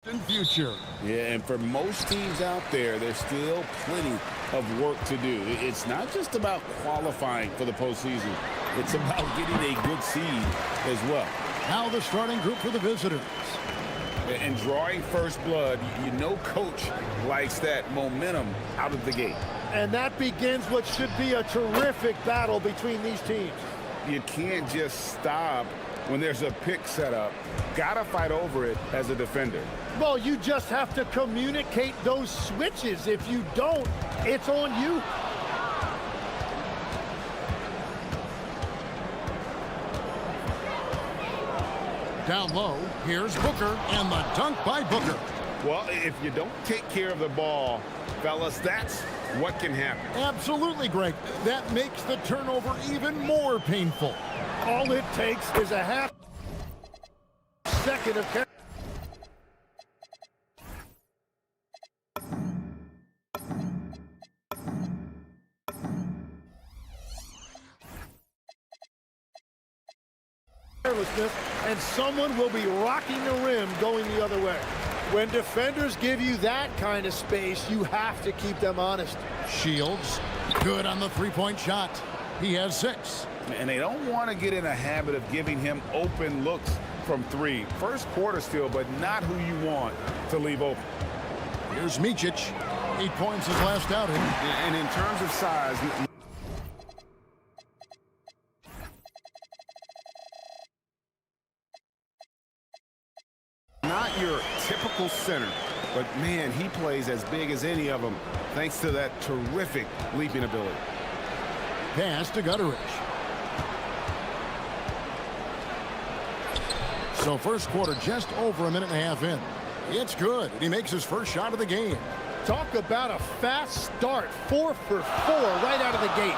In future. Yeah, and for most teams out there, there's still plenty of work to do. It's not just about qualifying for the postseason. It's about getting a good seed as well. Now the starting group for the visitors. And drawing first blood, you know coach likes that momentum out of the gate. And that begins what should be a terrific battle between these teams. You can't just stop when there's a pick set up. Gotta fight over it as a defender. Well, you just have to communicate those switches. If you don't, it's on you. Down low, here's Booker, and the dunk by Booker. Well, if you don't take care of the ball, fellas, that's what can happen. Absolutely, Greg. That makes the turnover even more painful. All it takes is a half second of carelessness, and someone will be rocking the rim going the other way. When defenders give you that kind of space, you have to keep them honest. Shields, good on the three-point shot. He has 6. And they don't want to get in a habit of giving him open looks from 3. First quarter still, but not who you want to leave open. Here's Micic. 8 points his last outing. And in terms of size, not your typical center, but man, he plays as big as any of them thanks to that terrific leaping ability. Pass to Gutteridge. So first quarter just over a minute and a half in. It's good. He makes his first shot of the game. Talk about a fast start. 4 for 4 right out of the gate.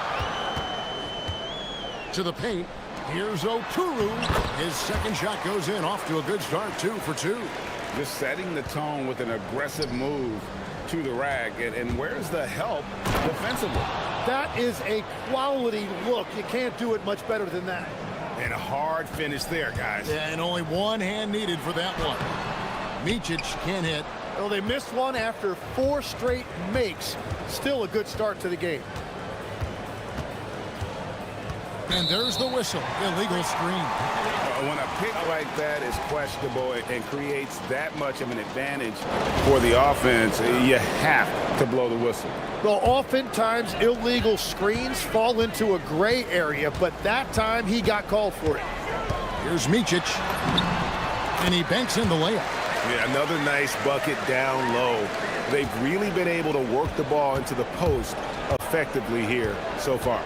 To the paint. Here's Oturu. His second shot goes in, off to a good start, 2 for 2. Just setting the tone with an aggressive move to the rack. And where's the help defensively? That is a quality look. You can't do it much better than that. And a hard finish there, guys. Yeah, and only one hand needed for that one. Micic can't hit. Well, they missed one after 4 straight makes. Still a good start to the game. And there's the whistle. Illegal screen. When a pick like that is questionable and creates that much of an advantage for the offense, you have to blow the whistle. Well, oftentimes illegal screens fall into a gray area, but that time he got called for it. Here's Micic. And he banks in the layup. Yeah, another nice bucket down low. They've really been able to work the ball into the post effectively here so far.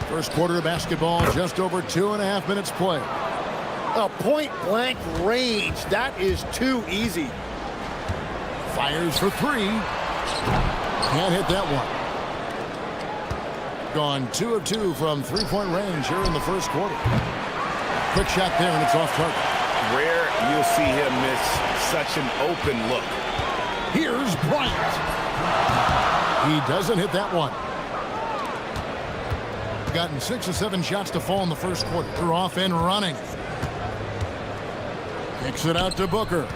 First quarter of basketball, just over 2.5 minutes play. A point-blank range. That is too easy. Fires for 3. Can't hit that one. Gone 2 of 2 from three-point range here in the first quarter. Quick shot there, and it's off target. Rare you'll see him miss such an open look. Here's Bryant. He doesn't hit that one. Gotten 6 or 7 shots to fall in the first quarter. They're off and running. Kicks it out to Booker.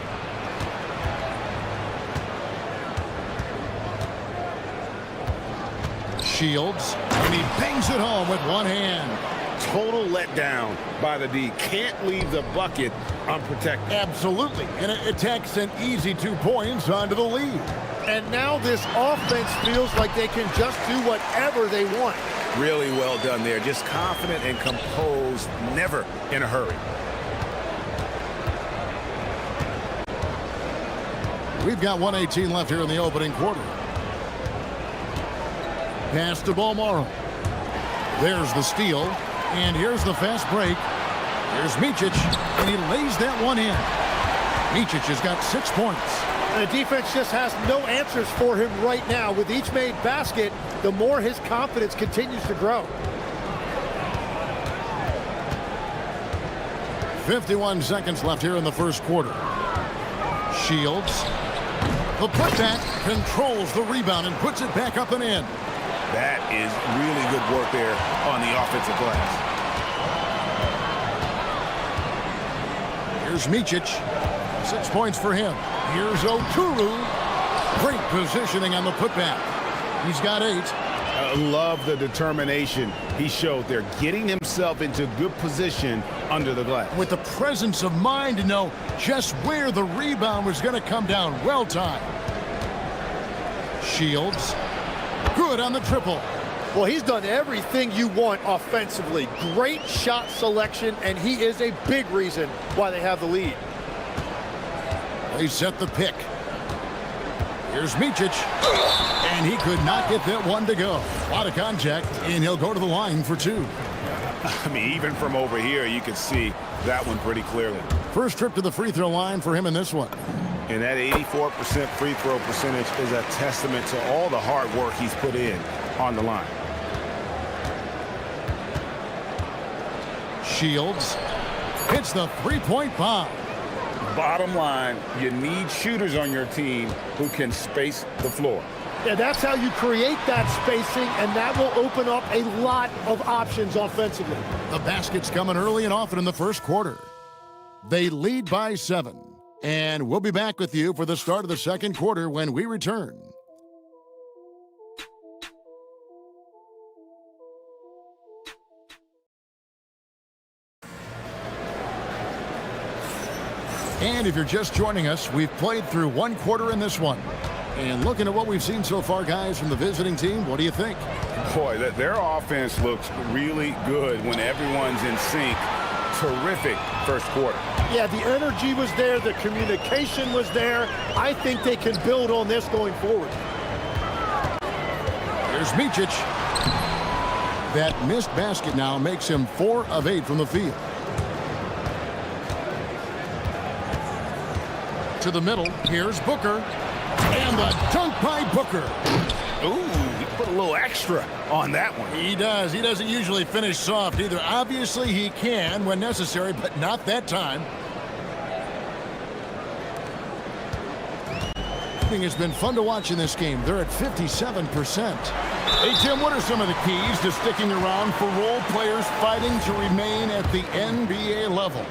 Shields, and he bangs it home with one hand. Total letdown by the D. Can't leave the bucket unprotected. Absolutely, and it takes an easy 2 points onto the lead. And now this offense feels like they can just do whatever they want. Really well done there. Just confident and composed, never in a hurry. We've got 1:18 left here in the opening quarter. Pass to Bolmaro. There's the steal, and here's the fast break. Here's Micic, and he lays that one in. Micic has got 6 points. The defense just has no answers for him right now. With each made basket, the more his confidence continues to grow. 51 seconds left here in the first quarter. Shields. The putback controls the rebound and puts it back up and in. That is really good work there on the offensive glass. Here's Micic. 6 points for him. Here's Oturu. Great positioning on the putback. He's got 8. I love the determination he showed there, getting himself into good position under the glass. With the presence of mind to know just where the rebound was going to come down. Well timed. Shields. Good on the triple. Well, he's done everything you want offensively. Great shot selection, and he is a big reason why they have the lead. They set the pick. Here's Micic. And he could not get that one to go. A lot of contact, and he'll go to the line for 2. I mean, even from over here, you can see that one pretty clearly. First trip to the free throw line for him in this one. And that 84% free throw percentage is a testament to all the hard work he's put in on the line. Shields hits the three-point bomb. Bottom line, you need shooters on your team who can space the floor. Yeah, that's how you create that spacing, and that will open up a lot of options offensively. The basket's coming early and often in the first quarter. They lead by 7. And we'll be back with you for the start of the second quarter when we return. And if you're just joining us, we've played through 1 quarter in this one. And looking at what we've seen so far, guys, from the visiting team, what do you think? Boy, their offense looks really good when everyone's in sync. Terrific first quarter. Yeah, the energy was there, the communication was there. I think they can build on this going forward. Here's Micic. That missed basket now makes him 4 of 8 from the field. To the middle, here's Booker. And the dunk by Booker. Ooh, he put a little extra on that one. He does. He doesn't usually finish soft either. Obviously, he can when necessary, but not that time. I think it's been fun to watch in this game. They're at 57%. Hey, Tim, what are some of the keys to sticking around for role players fighting to remain at the NBA level?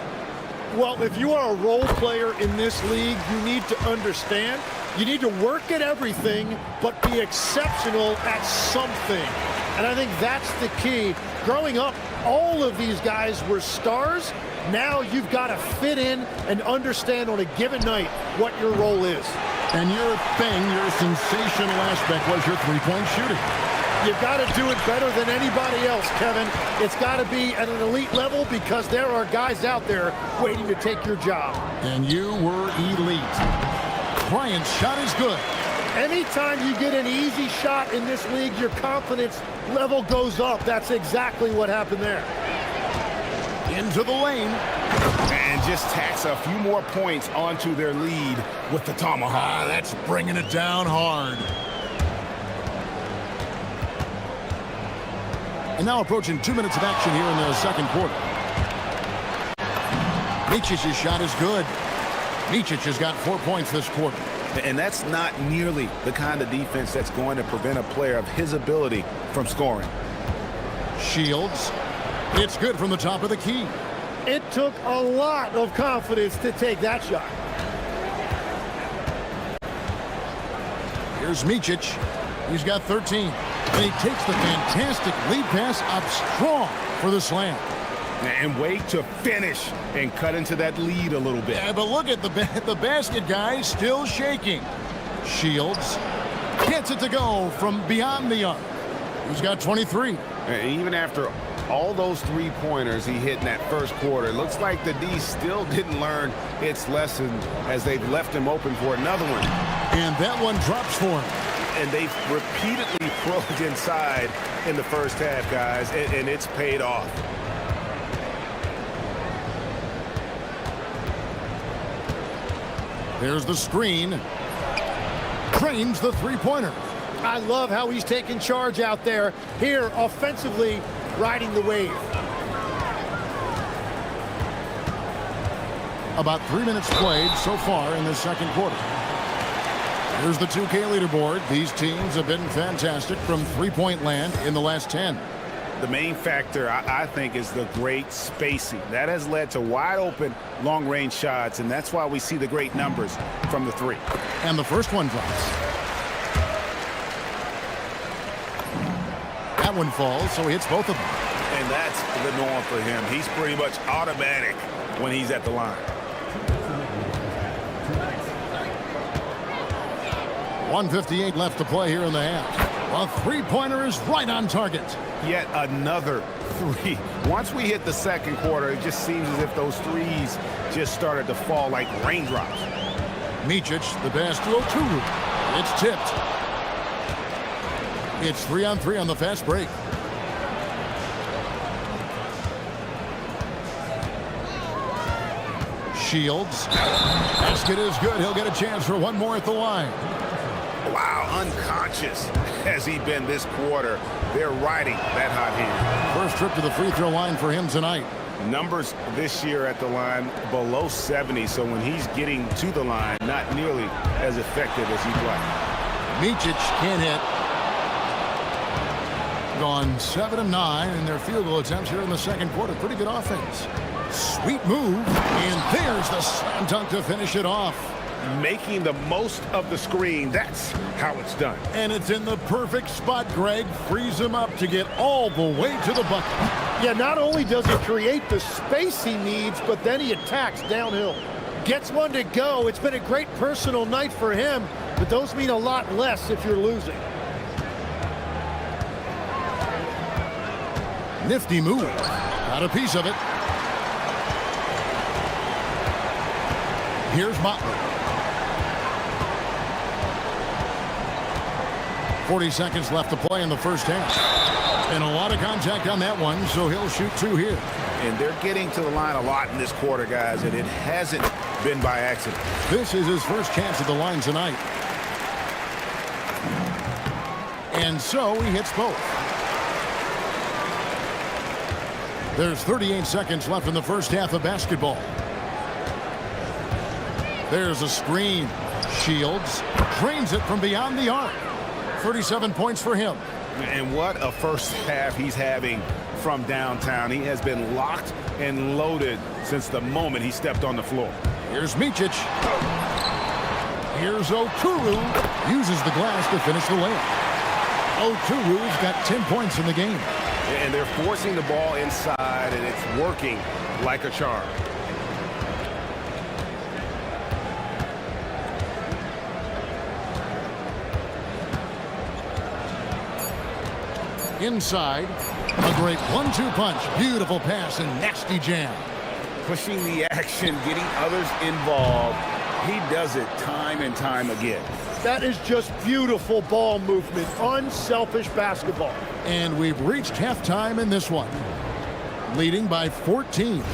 Well, if you are a role player in this league, you need to understand you need to work at everything, but be exceptional at something. And I think that's the key. Growing up, all of these guys were stars. Now you've got to fit in and understand on a given night what your role is. And your thing, your sensational aspect was your three-point shooting. You've got to do it better than anybody else, Kevin. It's got to be at an elite level because there are guys out there waiting to take your job. And you were elite. Bryant's shot is good. Anytime you get an easy shot in this league, your confidence level goes up. That's exactly what happened there. Into the lane. And just tacks a few more points onto their lead with the tomahawk. That's bringing it down hard. And now approaching 2 minutes of action here in the second quarter. Micic's shot is good. Micic has got 4 points this quarter. And that's not nearly the kind of defense that's going to prevent a player of his ability from scoring. Shields. It's good from the top of the key. It took a lot of confidence to take that shot. Here's Micic. He's got 13. And he takes the fantastic lead pass up strong for the slam. And wait to finish and cut into that lead a little bit. Yeah, but look at the basket, guys, still shaking. Shields gets it to go from beyond the arc. He's got 23. And even after all those three-pointers he hit in that first quarter, it looks like the D still didn't learn its lesson as they've left him open for another one. And that one drops for him. And they've repeatedly probed inside in the first half, guys, and it's paid off. There's the screen. Trains the three-pointer. I love how he's taking charge out there. Here, offensively, riding the wave. About 3 minutes played so far in the second quarter. Here's the 2K leaderboard. These teams have been fantastic from three-point land in the last 10. The main factor, I think, is the great spacing. That has led to wide open, long-range shots, and that's why we see the great numbers from the three. And the first one drops. That one falls, so he hits both of them. And that's the norm for him. He's pretty much automatic when he's at the line. 1:58 left to play here in the half. A three-pointer is right on target. Yet another three. Once we hit the second quarter, it just seems as if those threes just started to fall like raindrops. Micic, the pass to Oturu. It's tipped. It's 3-on-3 on the fast break. Shields. Basket is good. He'll get a chance for one more at the line. Wow, unconscious has he been this quarter. They're riding that hot hand. First trip to the free throw line for him tonight. Numbers this year at the line below 70, so when he's getting to the line, not nearly as effective as he'd like. Micic can't hit. Gone 7 of 9 in their field goal attempts here in the second quarter. Pretty good offense. Sweet move, and there's the slam dunk to finish it off. Making the most of the screen, that's how it's done. And it's in the perfect spot. Greg frees him up to get all the way to the bucket. Yeah, not only does he create the space he needs, but then he attacks downhill. Gets one to go. It's been a great personal night for him, but those mean a lot less if you're losing. Nifty move. Got a piece of it. Here's Motley. 40 seconds left to play in the first half. And a lot of contact on that one, so he'll shoot 2 here. And they're getting to the line a lot in this quarter, guys, and it hasn't been by accident. This is his first chance at the line tonight. And so he hits both. There's 38 seconds left in the first half of basketball. There's a screen. Shields drains it from beyond the arc. 37 points for him. And what a first half he's having from downtown. He has been locked and loaded since the moment he stepped on the floor. Here's Micic. Here's Oturu. Uses the glass to finish the layup. Oturu's got 10 points in the game. And they're forcing the ball inside, and it's working like a charm. Inside, a great 1-2 punch. Beautiful pass and nasty jam. Pushing the action, getting others involved. He does it time and time again. That is just beautiful ball movement, unselfish basketball. And we've reached halftime in this one. Leading by 14.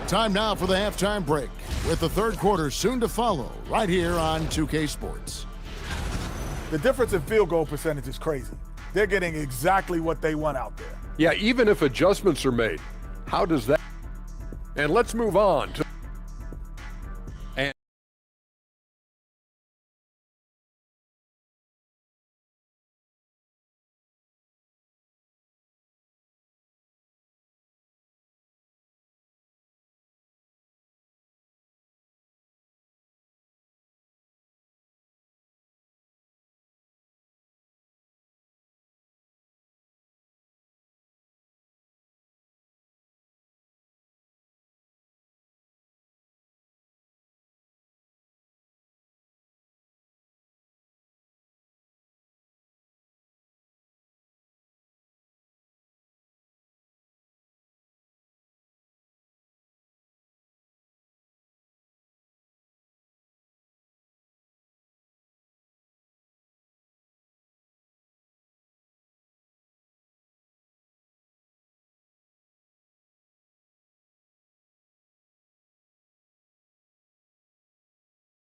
Time now for the halftime break, with the third quarter soon to follow right here on 2K Sports. The difference in field goal percentage is crazy. They're getting exactly what they want out there. Yeah, even if adjustments are made, how does that? And let's move on to.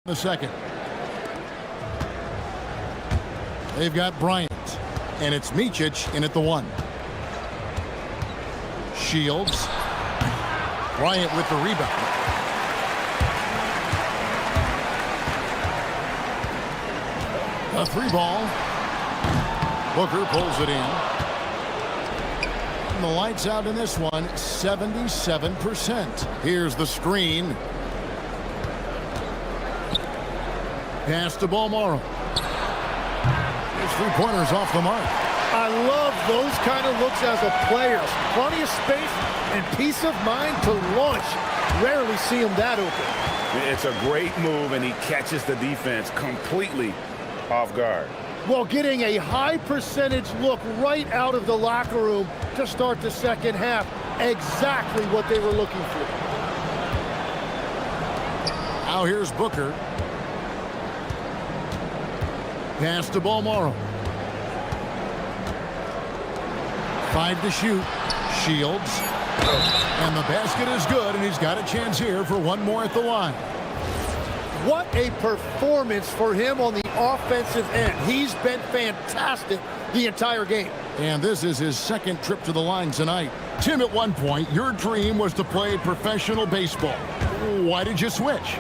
The second. They've got Bryant, and it's Micic in at the 1. Shields. Bryant with the rebound. A 3 ball. Booker pulls it in. And the lights out in this one, 77%. Here's the screen. Pass to Balmoral. His three-pointers off the mark. I love those kind of looks as a player. Plenty of space and peace of mind to launch. Rarely see him that open. It's a great move, and he catches the defense completely off guard. Well, getting a high percentage look right out of the locker room to start the second half. Exactly what they were looking for. Now here's Booker. Pass to Balmoral. 5 to shoot. Shields. And the basket is good, and he's got a chance here for one more at the line. What a performance for him on the offensive end. He's been fantastic the entire game. And this is his second trip to the line tonight. Tim, at one point, your dream was to play professional baseball. Why did you switch?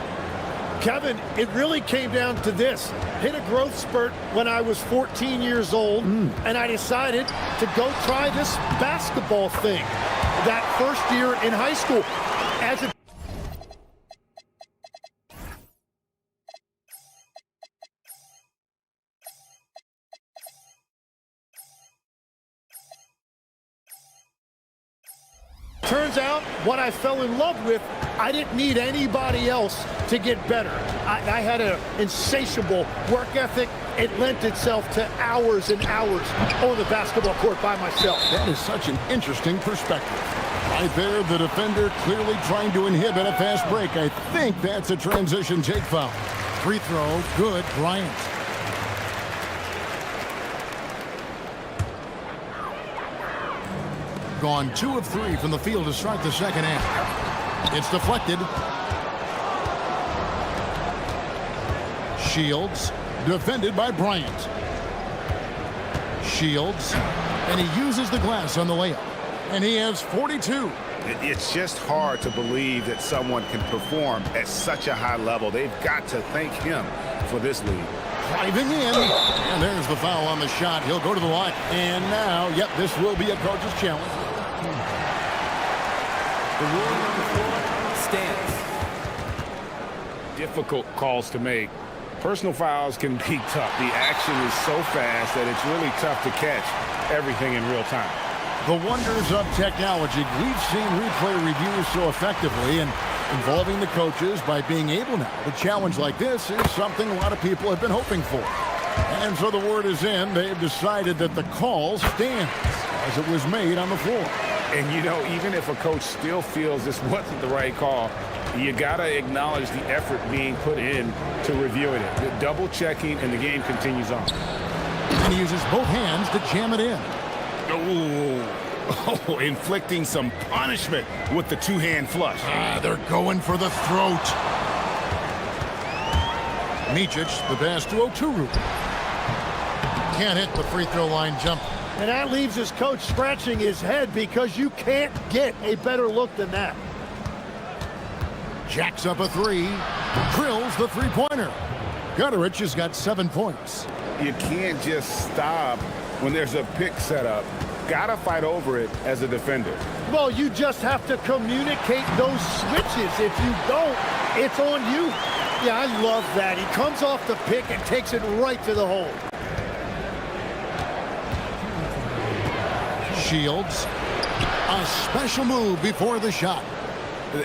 Kevin, it really came down to this. Hit a growth spurt when I was 14 years old, and I decided to go try this basketball thing that first year in high school. As a turns out, what I fell in love with, I didn't need anybody else to get better. I had an insatiable work ethic. It lent itself to hours and hours on the basketball court by myself. That is such an interesting perspective. Right there, the defender clearly trying to inhibit a fast break. I think that's a transition take foul. Free throw, good, Bryant. Gone 2 of 3 from the field to start the second half. It's deflected. Shields, defended by Bryant. Shields, and he uses the glass on the layup. And he has 42. It's just hard to believe that someone can perform at such a high level. They've got to thank him for this lead. Driving in, and there's the foul on the shot. He'll go to the line. And now, yep, this will be a coach's challenge. The rule on the floor stands. Difficult calls to make. Personal fouls can be tough. The action is so fast that it's really tough to catch everything in real time. The wonders of technology. We've seen replay reviews so effectively, and involving the coaches by being able now to challenge like this is something a lot of people have been hoping for. And so the word is in. They've decided that the call stands as it was made on the floor. And, you know, even if a coach still feels this wasn't the right call, you got to acknowledge the effort being put in to reviewing it. The double checking, and the game continues on. And he uses both hands to jam it in. Oh, inflicting some punishment with the two-hand flush. They're going for the throat. Micic, the pass to Oturu. Can't hit the free throw line jump. And that leaves his coach scratching his head because you can't get a better look than that. Jacks up a 3. Drills the three-pointer. Gutterich has got 7 points. You can't just stop when there's a pick set up. Gotta fight over it as a defender. Well, you just have to communicate those switches. If you don't, it's on you. Yeah, I love that. He comes off the pick and takes it right to the hole. Shields. A special move before the shot.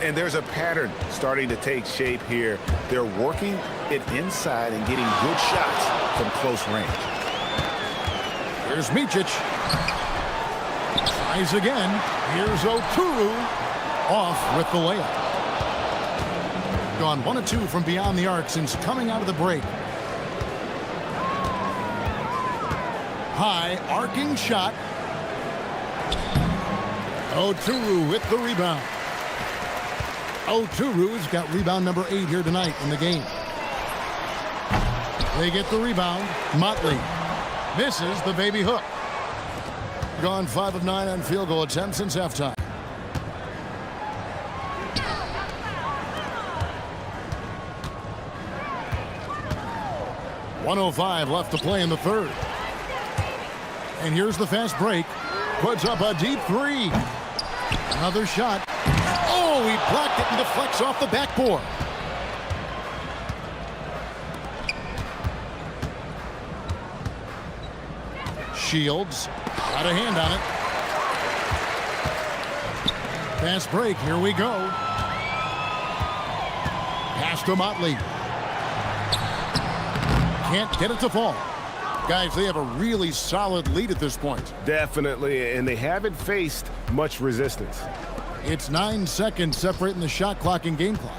And there's a pattern starting to take shape here. They're working it inside and getting good shots from close range. Here's Micic. Tries again. Here's Oturu. Off with the layup. Gone 1 of 2 from beyond the arc since coming out of the break. High arcing shot. Oturu with the rebound. Oturu's got rebound number 8 here tonight in the game. They get the rebound. Motley misses the baby hook. Gone 5 of 9 on field goal attempts since halftime. .105 left to play in the third. And here's the fast break. puts up a deep three. Another shot. Oh, he blocked it and deflects off the backboard. Shields got a hand on it. Fast break. Here we go. Pass to Motley. Can't get it to fall. Guys, they have a really solid lead at this point. Definitely, and they haven't faced much resistance. It's 9 seconds separating the shot clock and game clock.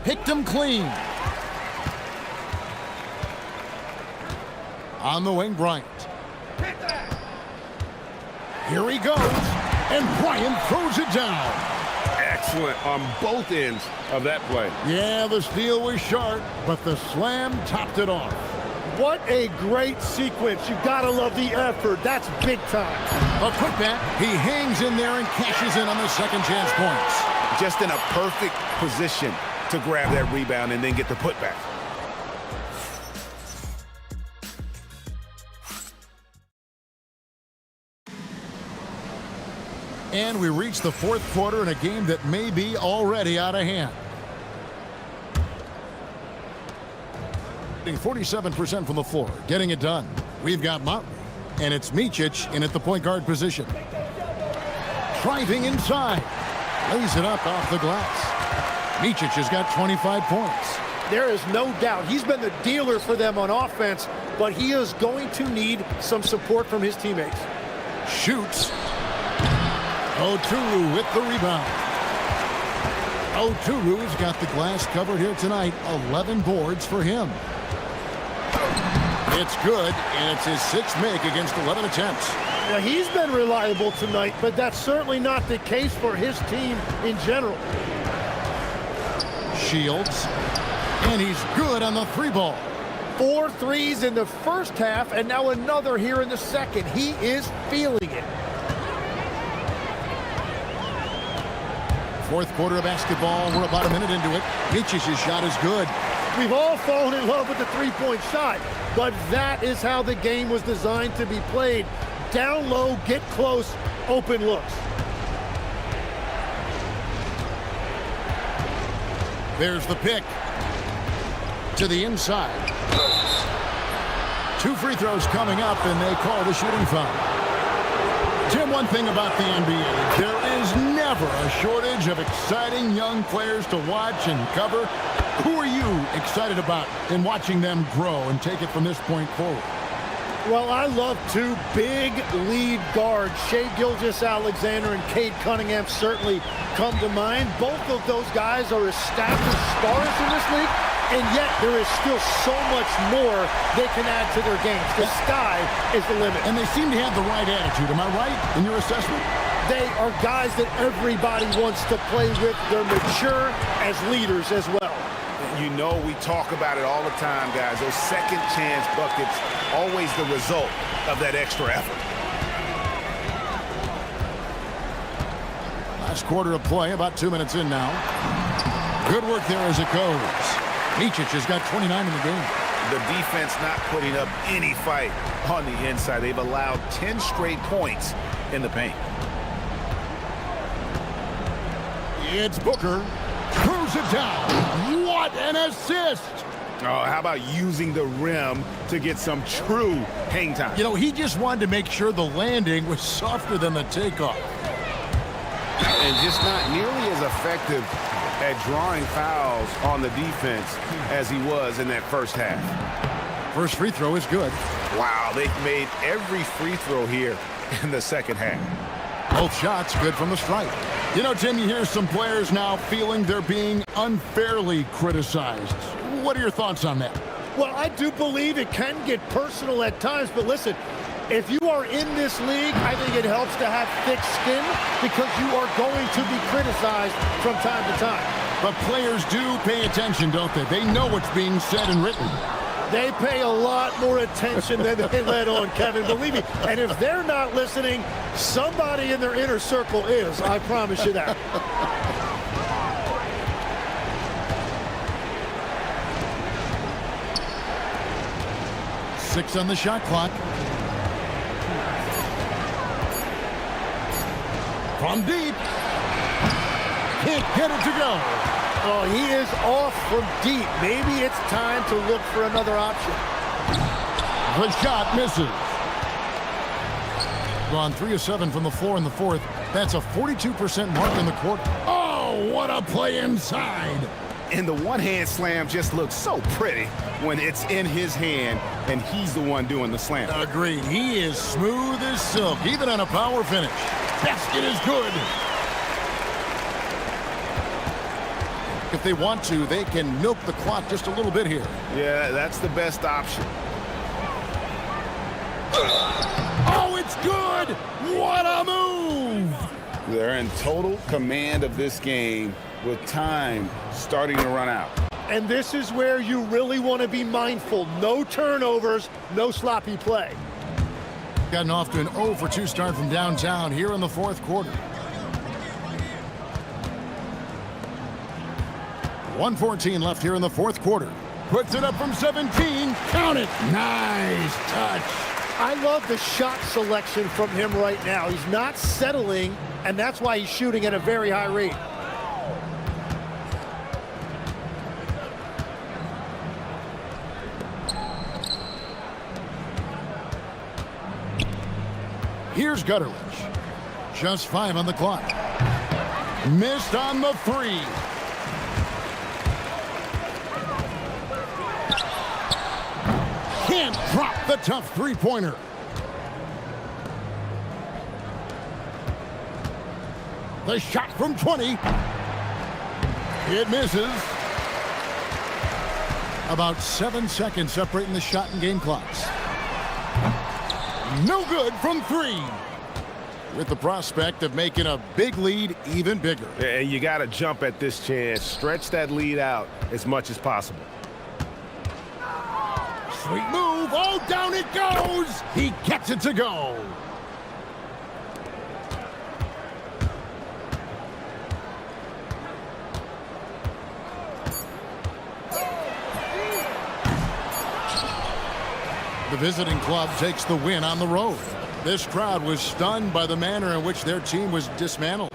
Picked him clean. On the wing, Bryant. Here he goes, and Bryant throws it down. Excellent on both ends of that play. Yeah, the steal was sharp, but the slam topped it off. What a great sequence. You've got to love the effort. That's big time. A putback. He hangs in there and cashes in on the second chance points. Just in a perfect position to grab that rebound and then get the putback. And we reach the fourth quarter in a game that may be already out of hand. 47% from the floor, getting it done. We've got Motley, and it's Micic in at the point guard position. Driving inside, lays it up off the glass. Micic has got 25 points. There is no doubt he's been the dealer for them on offense, but he is going to need some support from his teammates. Shoots. Oturu with the rebound. Oturu's got the glass covered here tonight. 11 boards for him. It's good, and it's his sixth make against 11 attempts. Now, he's been reliable tonight, but that's certainly not the case for his team in general. Shields, and he's good on the three ball. 4 threes in the first half, and now another here in the second. He is feeling it. Fourth quarter of basketball. We're about a minute into it. Micic's shot is good. We've all fallen in love with the three-point shot, but that is how the game was designed to be played. Down low, get close, open looks. There's the pick. To the inside. 2 free throws coming up, and they call the shooting foul. Tim, one thing about the NBA, there is never a shortage of exciting young players to watch and cover. Who are you excited about in watching them grow and take it from this point forward? Well, I love 2 big lead guards. Shai Gilgeous-Alexander and Cade Cunningham certainly come to mind. Both of those guys are established stars in this league, and yet there is still so much more they can add to their games. The sky is the limit. And they seem to have the right attitude. Am I right in your assessment? They are guys that everybody wants to play with. They're mature as leaders as well. You know, we talk about it all the time, guys. Those second chance buckets, always the result of that extra effort. Last quarter of play, about 2 minutes in now. Good work there as it goes. Micic has got 29 in the game. The defense not putting up any fight on the inside. They've allowed 10 straight points in the paint. It's Booker. Throws it down. What an assist! Oh, how about using the rim to get some true hang time? You know, he just wanted to make sure the landing was softer than the takeoff. And just not nearly as effective at drawing fouls on the defense as he was in that first half. First free throw is good. Wow, they've made every free throw here in the second half. Both shots good from the stripe. You know, Tim, you hear some players now feeling they're being unfairly criticized. What are your thoughts on that? Well, I do believe it can get personal at times, but listen, if you are in this league, I think it helps to have thick skin because you are going to be criticized from time to time. But players do pay attention, don't they? They know what's being said and written. They pay a lot more attention than they let on, Kevin, believe me. And if they're not listening, somebody in their inner circle is, I promise you that. Six on the shot clock. From deep. Can't get it to go. Oh, he is off from deep. Maybe it's time to look for another option. The shot misses. Gone 3 of 7 from the floor in the fourth. That's a 42% mark in the quarter. Oh, what a play inside. And the one-hand slam just looks so pretty when it's in his hand and he's the one doing the slam. Agreed. He is smooth as silk, even on a power finish. Basket is good. If they want to, they can milk the clock just a little bit here. Yeah, that's the best option. Oh, it's good! What a move! They're in total command of this game with time starting to run out. And this is where you really want to be mindful. No turnovers, no sloppy play. Gotten off to an 0 for 2 start from downtown here in the fourth quarter. 1:14 left here in the fourth quarter. Puts it up from 17. Count it. Nice touch. I love the shot selection from him right now. He's not settling, and that's why he's shooting at a very high rate. Here's Gutterich. Just 5 on the clock. Missed on the 3. Can't drop the tough three-pointer. The shot from 20. It misses. About 7 seconds separating the shot and game clocks. No good from 3. With the prospect of making a big lead even bigger. And you got to jump at this chance. Stretch that lead out as much as possible. Sweet move. Oh, down it goes. He gets it to go. The visiting club takes the win on the road. This crowd was stunned by the manner in which their team was dismantled.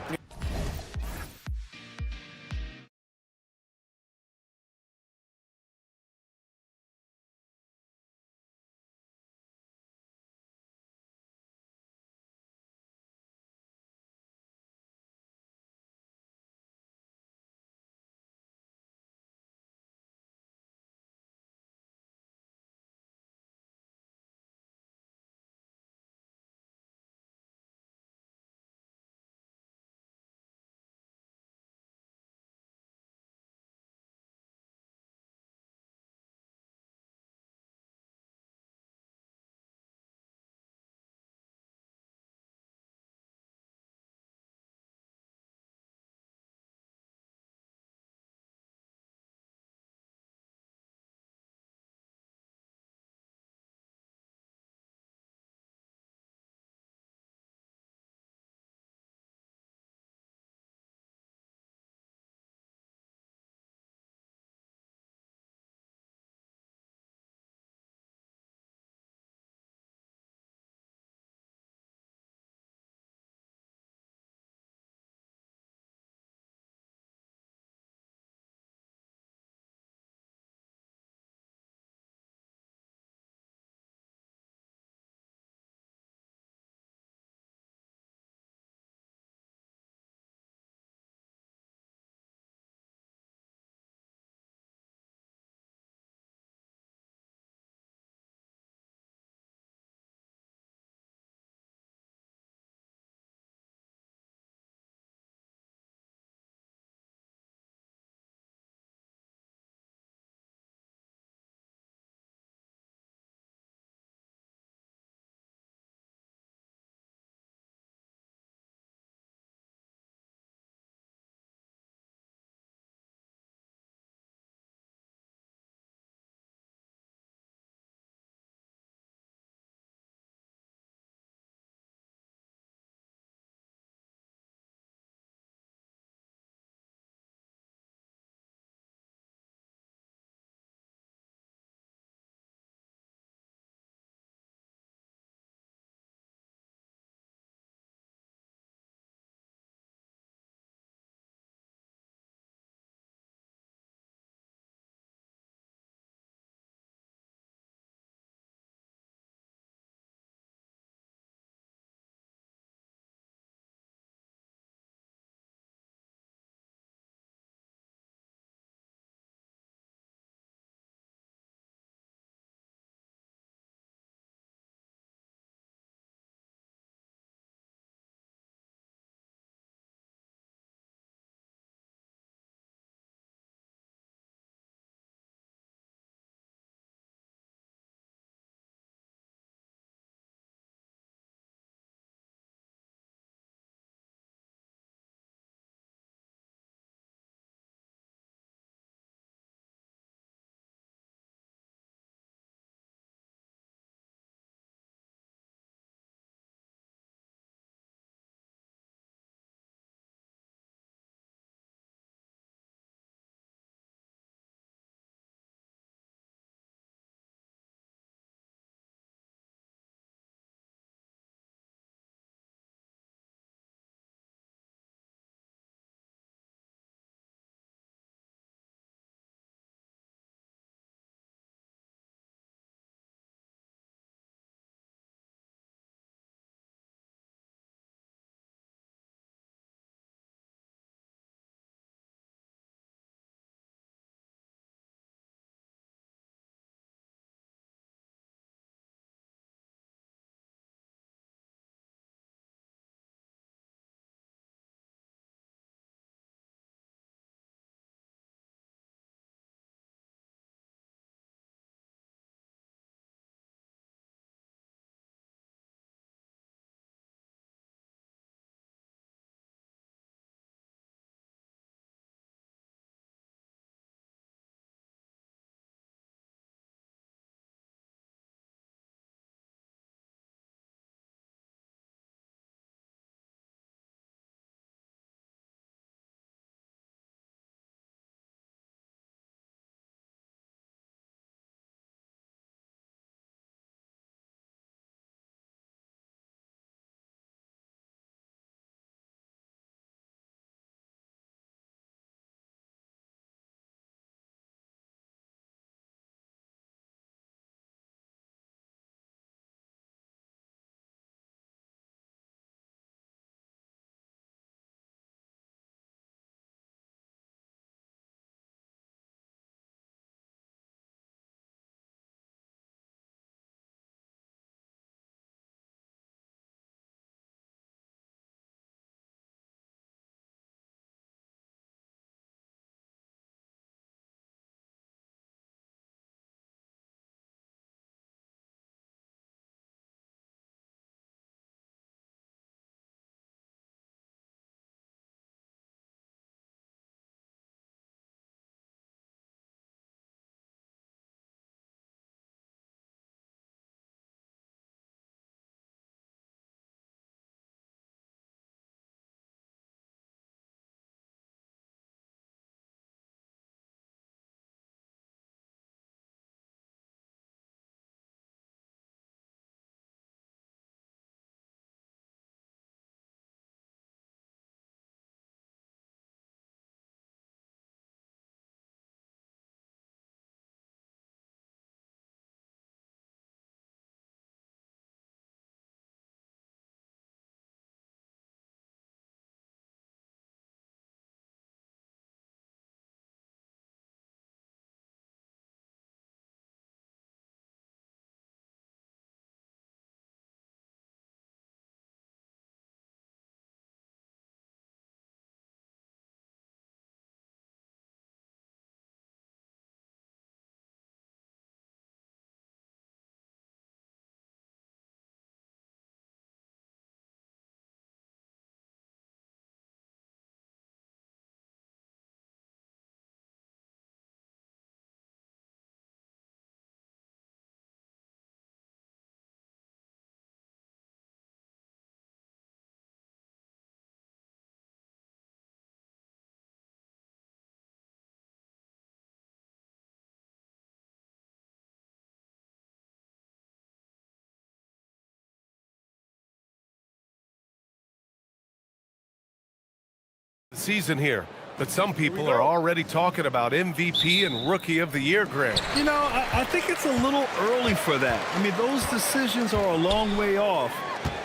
season here, but some people are already talking about MVP and Rookie of the Year, Grant. You know, I think it's a little early for that. I mean, those decisions are a long way off.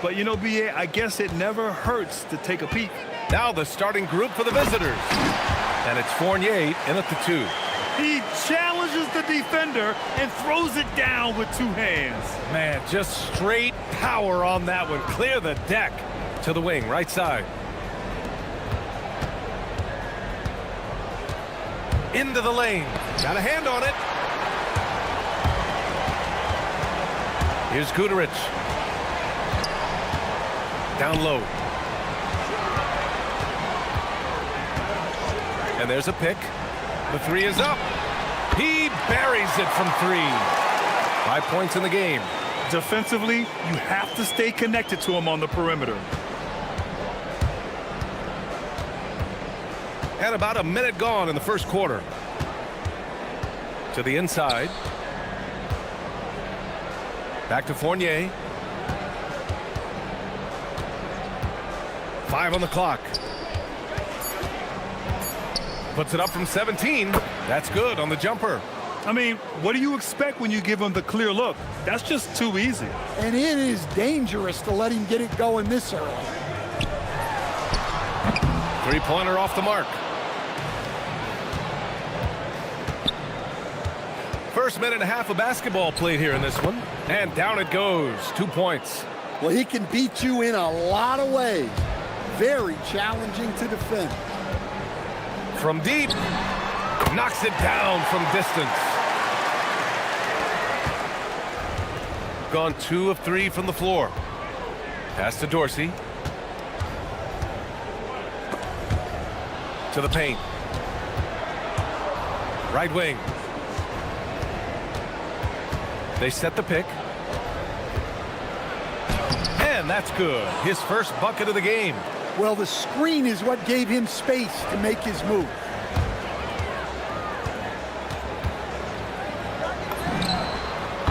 But, you know, B.A., I guess it never hurts to take a peek. Now the starting group for the visitors. And it's Fournier in at the 2. He challenges the defender and throws it down with 2 hands. Man, just straight power on that one. Clear the deck to the wing, right side. Into the lane. Got a hand on it. Here's Guterich. Down low. And there's a pick. The 3 is up. He buries it from 3. 5 points in the game. Defensively, you have to stay connected to him on the perimeter. And about a minute gone in the first quarter. To the inside. Back to Fournier. 5 on the clock. Puts it up from 17. That's good on the jumper. I mean, what do you expect when you give him the clear look? That's just too easy. And it is dangerous to let him get it going this early. 3-pointer off the mark. First minute and a half of basketball played here in this one. And down it goes. 2 points. Well, he can beat you in a lot of ways. Very challenging to defend. From deep. Knocks it down from distance. Gone 2 of 3 from the floor. Pass to Dorsey. To the paint. Right wing. They set the pick. And that's good. His first bucket of the game. Well, the screen is what gave him space to make his move.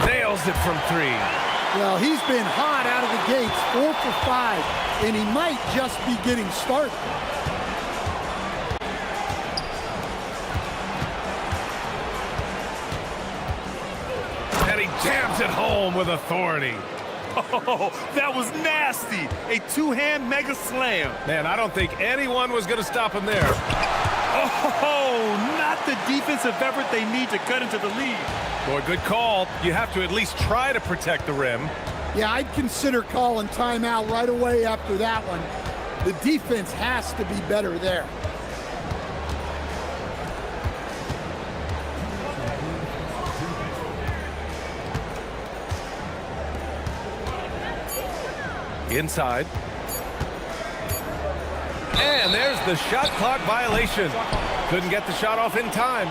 Nails it from 3. Well, he's been hot out of the gates, 4 for 5, and he might just be getting started. And he jams it home with authority. Oh, that was nasty. A 2-hand mega slam. Man, I don't think anyone was going to stop him there. Oh, not the defensive effort they need to cut into the lead. Boy, good call. You have to at least try to protect the rim. Yeah, I'd consider calling timeout right away after that one. The defense has to be better there. Inside. And there's the shot clock violation. Couldn't get the shot off in time.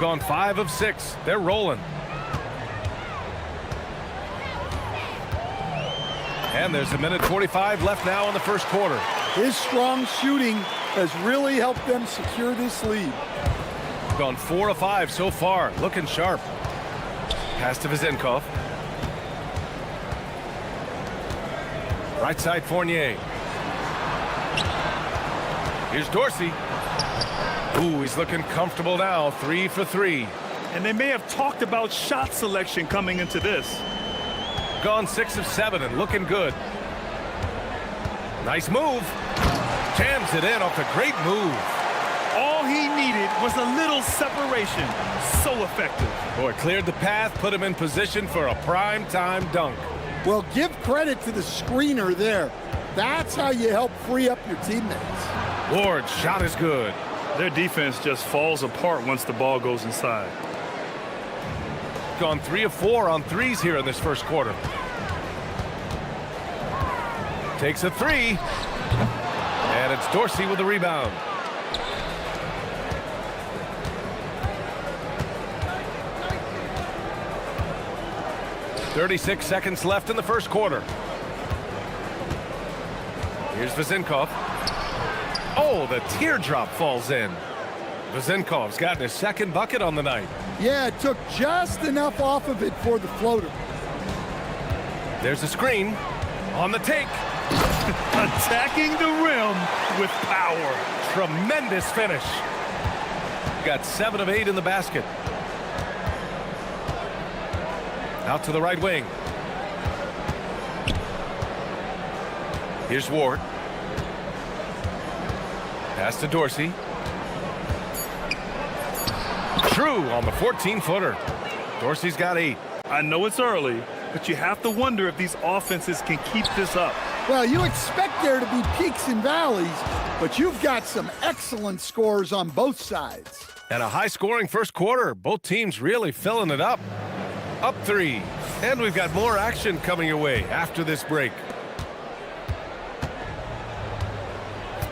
Gone 5 of 6. They're rolling. And there's a minute 45 left now in the first quarter. His strong shooting has really helped them secure this lead. Gone 4 of 5 so far. Looking sharp. Pass to Vizenkov. Right side Fournier. Here's Dorsey. Ooh, he's looking comfortable now. 3 for 3. And they may have talked about shot selection coming into this. Gone 6 of 7 and looking good. Nice move. Jams it in off a great move. All he needed was a little separation. So effective. Boy, cleared the path, put him in position for a prime-time dunk. Well, give credit to the screener there. That's how you help free up your teammates. Ward's shot is good. Their defense just falls apart once the ball goes inside. Gone 3 of 4 on threes here in this first quarter. Takes a 3. And it's Dorsey with the rebound. .36 seconds left in the first quarter. Here's Vizenkov. Oh, the teardrop falls in. Vizenkov's gotten his second bucket on the night. Yeah, it took just enough off of it for the floater. There's a screen. On the take. Attacking the rim with power. Tremendous finish. Got 7 of 8 in the basket. Out to the right wing. Here's Ward. Pass to Dorsey. True on the 14-footer. Dorsey's got 8. I know it's early, but you have to wonder if these offenses can keep this up. Well, you expect there to be peaks and valleys, but you've got some excellent scores on both sides. And a high-scoring first quarter. Both teams really filling it up. Up 3. And we've got more action coming your way after this break.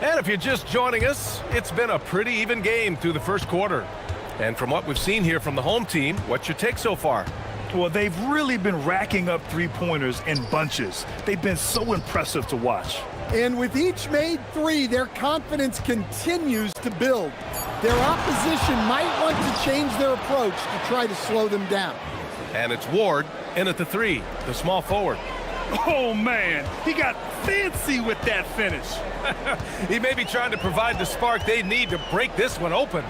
And if you're just joining us, it's been a pretty even game through the first quarter. And from what we've seen here from the home team, what's your take so far? Well, they've really been racking up three-pointers in bunches. They've been so impressive to watch. And with each made 3, their confidence continues to build. Their opposition might want to change their approach to try to slow them down. And it's Ward in at the 3, the small forward. Oh, man, he got fancy with that finish. He may be trying to provide the spark they need to break this one open.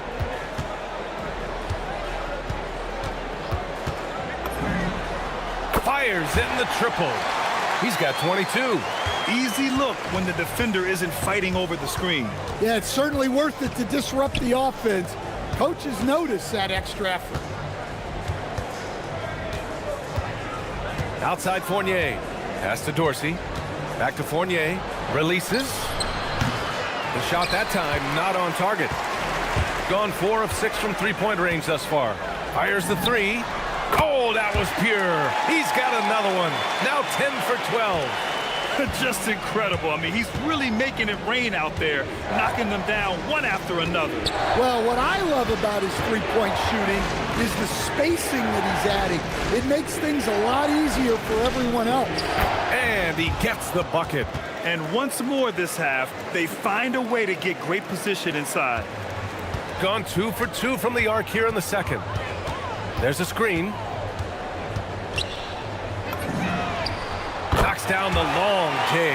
Fires in the triple. He's got 22. Easy look when the defender isn't fighting over the screen. Yeah, it's certainly worth it to disrupt the offense. Coaches notice that extra effort. Outside Fournier. Pass to Dorsey. Back to Fournier. Releases. The shot that time not on target. Gone 4 of 6 from three-point range thus far. Fires the 3. Oh, that was pure. He's got another one. Now 10 for 12. Just incredible. I mean, he's really making it rain out there, knocking them down one after another. Well, what I love about his three-point shooting is the spacing that he's adding. It makes things a lot easier for everyone else. And he gets the bucket. And once more this half, they find a way to get great position inside. Gone 2 for 2 from the arc here in the second. There's a screen. Knocks down the long J.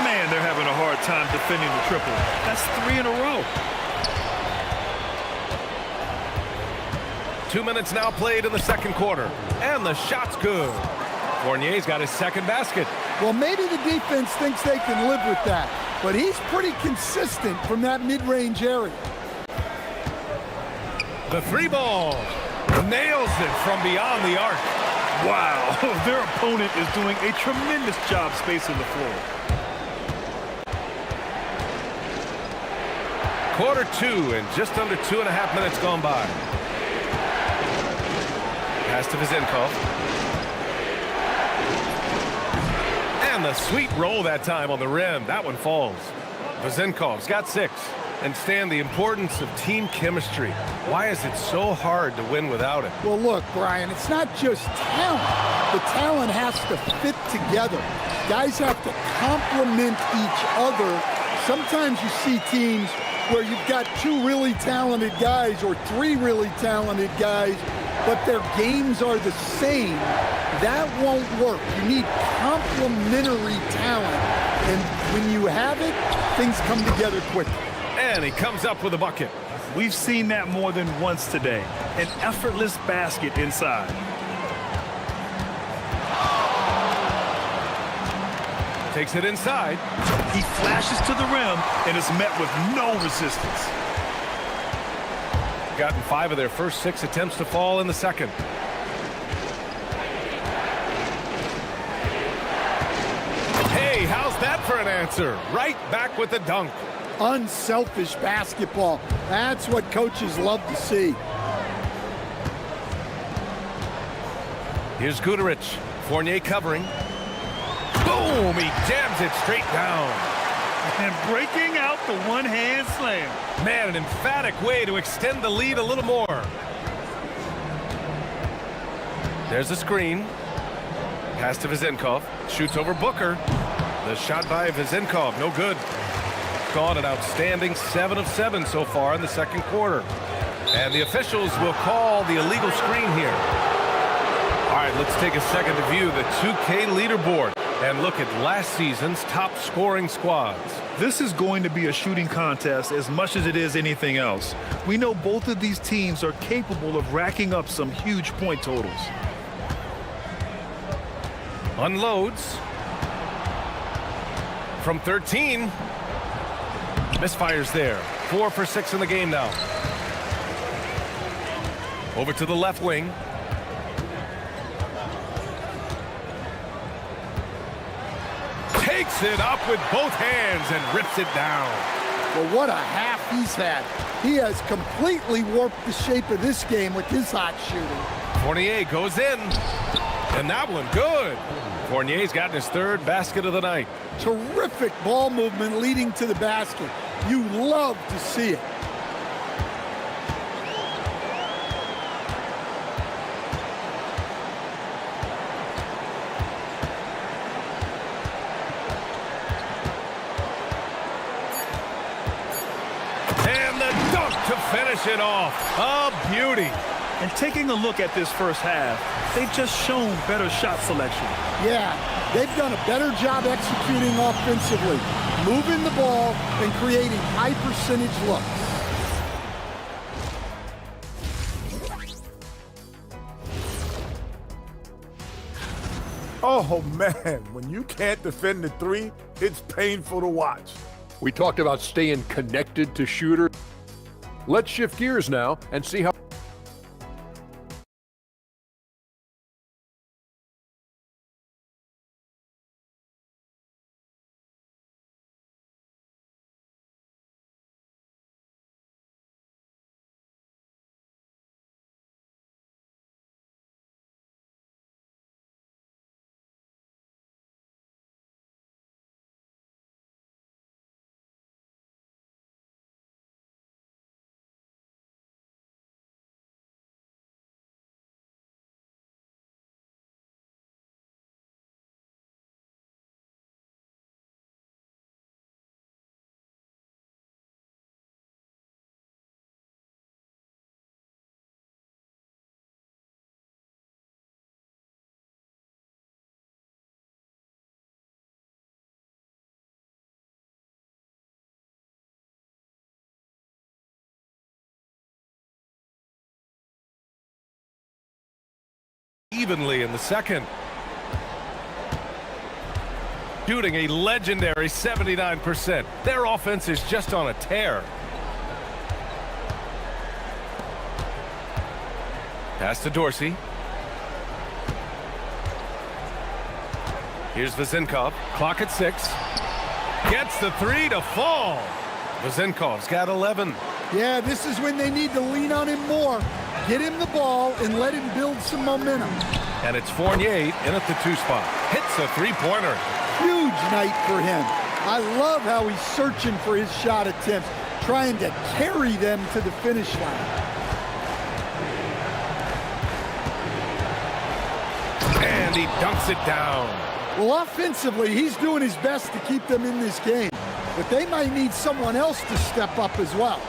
Man, they're having a hard time defending the triple. That's 3 in a row. 2 minutes now played in the second quarter. And the shot's good. Fournier's got his second basket. Well, maybe the defense thinks they can live with that, but he's pretty consistent from that mid-range area. The 3 ball. Nails it from beyond the arc. Wow, their opponent is doing a tremendous job spacing the floor. Quarter 2 and just under 2.5 minutes gone by. Pass to Vizenkov. And the sweet roll that time on the rim. That one falls. Vizenkov's got 6. And Stan, the importance of team chemistry. Why is it so hard to win without it? Well, look, Brian, it's not just talent. The talent has to fit together. Guys have to complement each other. Sometimes you see teams where you've got 2 really talented guys or 3 really talented guys, but their games are the same. That won't work. You need complementary talent. And when you have it, things come together quickly. And he comes up with a bucket. We've seen that more than once today. An effortless basket inside. Takes it inside. He flashes to the rim and is met with no resistance. Gotten 5 of their first 6 attempts to fall in the second. Hey, how's that for an answer? Right back with the dunk. Unselfish basketball. That's what coaches love to see. Here's Guterich. Fournier covering. Boom! He jams it straight down. And breaking out the one-hand slam. Man, an emphatic way to extend the lead a little more. There's a screen. Pass to Vizenkov. Shoots over Booker. The shot by Vizenkov, no good. Gone an outstanding 7 of 7 so far in the second quarter. And the officials will call the illegal screen here. All right, let's take a second to view the 2K leaderboard and look at last season's top scoring squads. This is going to be a shooting contest as much as it is anything else. We know both of these teams are capable of racking up some huge point totals. Unloads. From 13. Misfires there. 4 for 6 in the game now. Over to the left wing. Takes it up with both hands and rips it down. Well, what a half he's had. He has completely warped the shape of this game with his hot shooting. Fournier goes in. And that one good. Fournier's gotten his third basket of the night. Terrific ball movement leading to the basket. You love to see it. And the dunk to finish it off. A beauty. And taking a look at this first half, they've just shown better shot selection. Yeah, they've done a better job executing offensively, moving the ball and creating high percentage looks. Oh, man, when you can't defend the three, it's painful to watch. We talked about staying connected to shooters. Let's shift gears now and see how evenly in the second. Shooting a legendary 79%. Their offense is just on a tear. Pass to Dorsey. Here's Vezenkov. Clock at 6. Gets the three to fall. Vezenkov's got 11. Yeah, this is when they need to lean on him more. Get him the ball and let him build some momentum. And it's Fournier in at the 2 spot. Hits a three-pointer. Huge night for him. I love how he's searching for his shot attempts, trying to carry them to the finish line. And he dunks it down. Well, offensively, he's doing his best to keep them in this game, but they might need someone else to step up as well.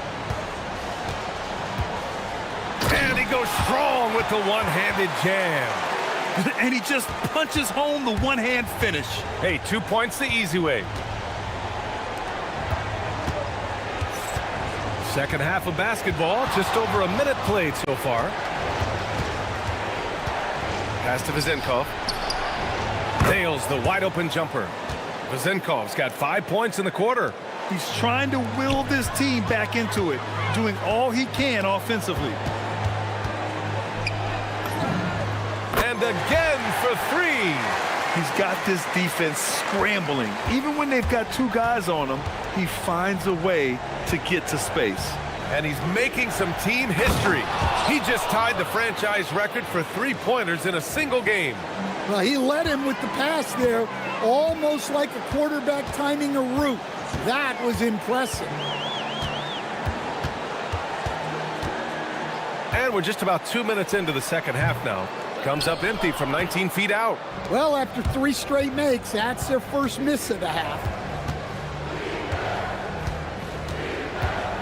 And he goes strong with the one-handed jam. And he just punches home the one-hand finish. Hey, 2 points the easy way. Second half of basketball, just over a minute played so far. Pass to Vezenkov. Nails the wide-open jumper. Vezenkov's got 5 points in the quarter. He's trying to will this team back into it, doing all he can offensively. And again for 3. He's got this defense scrambling. Even when they've got 2 guys on him, he finds a way to get to space. And he's making some team history. He just tied the franchise record for 3-pointers in a single game. Well, he led him with the pass there, almost like a quarterback timing a route. That was impressive. And we're just about 2 minutes into the second half now. Comes up empty from 19 feet out. Well, after 3 straight makes, that's their first miss of the half.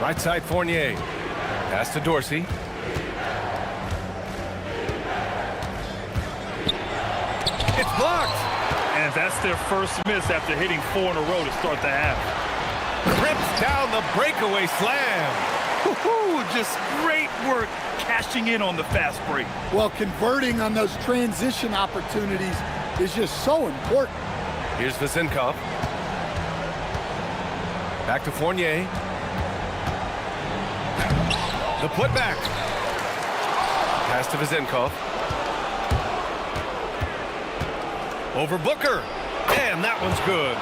Right side Fournier. Pass to Dorsey. blocked. And that's their first miss after hitting 4 in a row to start the half. Rips down the breakaway slam. Woo-hoo, just great work cashing in on the fast break. Well, converting on those transition opportunities is just so important. Here's Vezenkov. Back to Fournier. The putback. Pass to Vezenkov. Over Booker. And that one's good.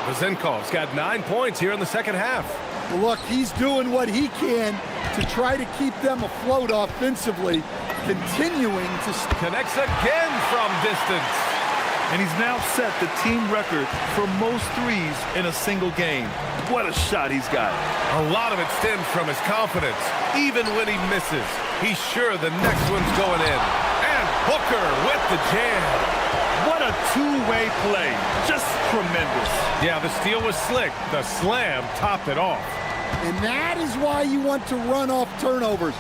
Vezenkov's got 9 points here in the second half. Look, he's doing what he can to try to keep them afloat offensively, continuing to... Connects again from distance. And he's now set the team record for most threes in a single game. What a shot he's got. A lot of it stems from his confidence. Even when he misses, he's sure the next one's going in. And Booker with the jam. What a two-way play. Just tremendous. Yeah, the steal was slick. The slam topped it off. And that is why you want to run off turnovers.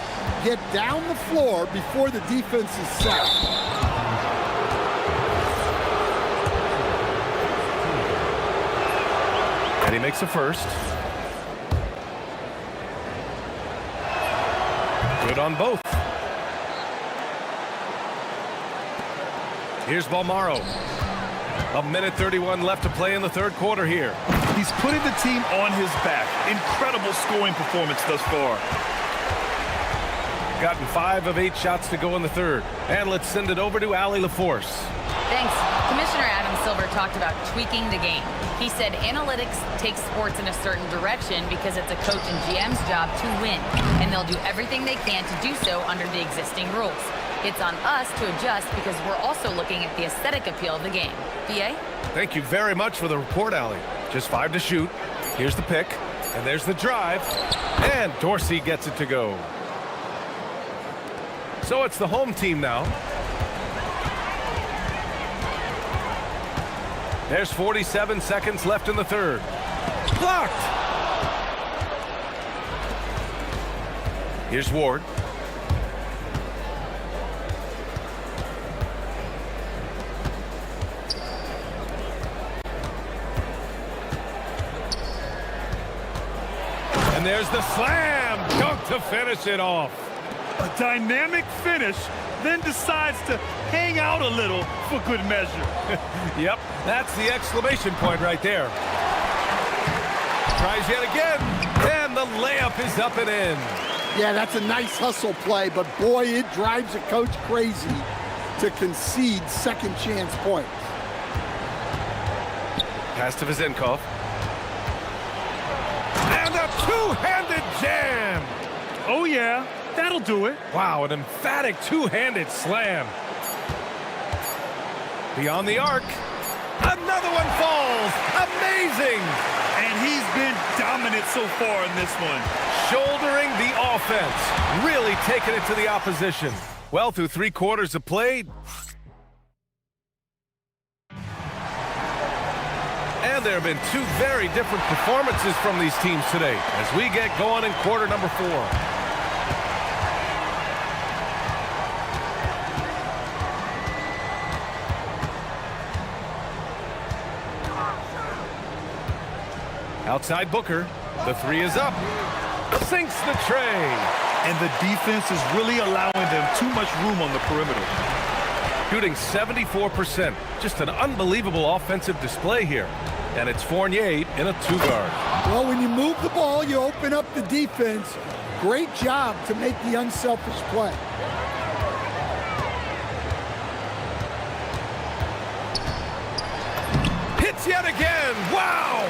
Get down the floor before the defense is set. And he makes a first. Good on both. Here's Balmaro. 1:31 left to play in the third quarter here. He's putting the team on his back. Incredible scoring performance thus far. Gotten 5 of 8 shots to go in the third. And let's send it over to Allie LaForce. Thanks. Commissioner Adam Silver talked about tweaking the game. He said analytics takes sports in a certain direction because it's a coach and GM's job to win, and they'll do everything they can to do so under the existing rules. It's on us to adjust because we're also looking at the aesthetic appeal of the game. BA? Thank you very much for the report, Allie. Just 5 to shoot. Here's the pick, and there's the drive, and Dorsey gets it to go. So it's the home team now. There's 47 seconds left in the third. Blocked! Here's Ward. And there's the slam dunk to finish it off. A dynamic finish, then decides to hang out a little for good measure. Yep, that's the exclamation point right there. Tries yet again, and the layup is up and in. Yeah, that's a nice hustle play, but boy, it drives a coach crazy to concede second chance points. Pass to Vezenkov. And a two-handed jam. Oh yeah, that'll do it. Wow, an emphatic two-handed slam. Beyond the arc. Another one falls. Amazing. And he's been dominant so far in this one. Shouldering the offense. Really taking it to the opposition. Well, through 3 quarters of play. And there have been 2 very different performances from these teams today as we get going in quarter number 4. Outside Booker. The 3 is up. Sinks the tray. And the defense is really allowing them too much room on the perimeter. Shooting 74%. Just an unbelievable offensive display here. And it's Fournier in a 2-guard. Well, when you move the ball, you open up the defense. Great job to make the unselfish play. Hits yet again. Wow!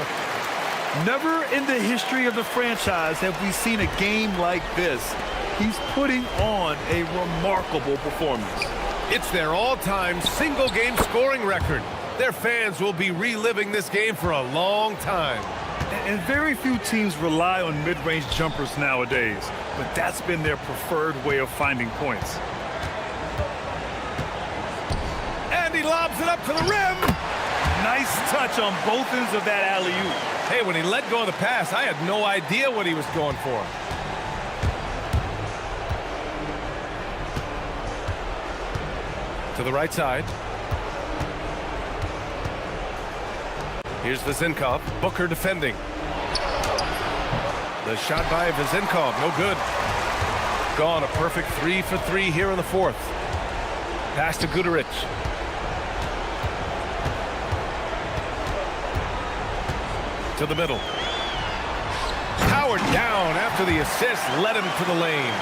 Never in the history of the franchise have we seen a game like this. He's putting on a remarkable performance. It's their all-time single-game scoring record. Their fans will be reliving this game for a long time. And very few teams rely on mid-range jumpers nowadays, but that's been their preferred way of finding points. And he lobs it up to the rim. Nice touch on both ends of that alley-oop. Hey, when he let go of the pass, I had no idea what he was going for. To the right side. Here's Vezinkov. Booker defending. The shot by Vezinkov, no good. Gone, a perfect 3 for 3 here in the fourth. Pass to Guduric. To the middle. Powered down after the assist, led him to the lane.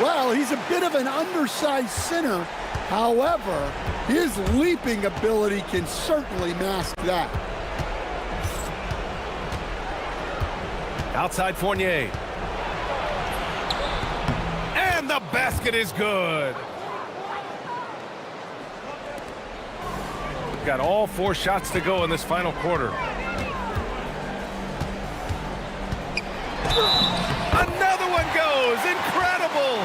Well, he's a bit of an undersized center. However, his leaping ability can certainly mask that. Outside Fournier. And the basket is good. Got all 4 shots to go in this final quarter. Another one goes. Incredible.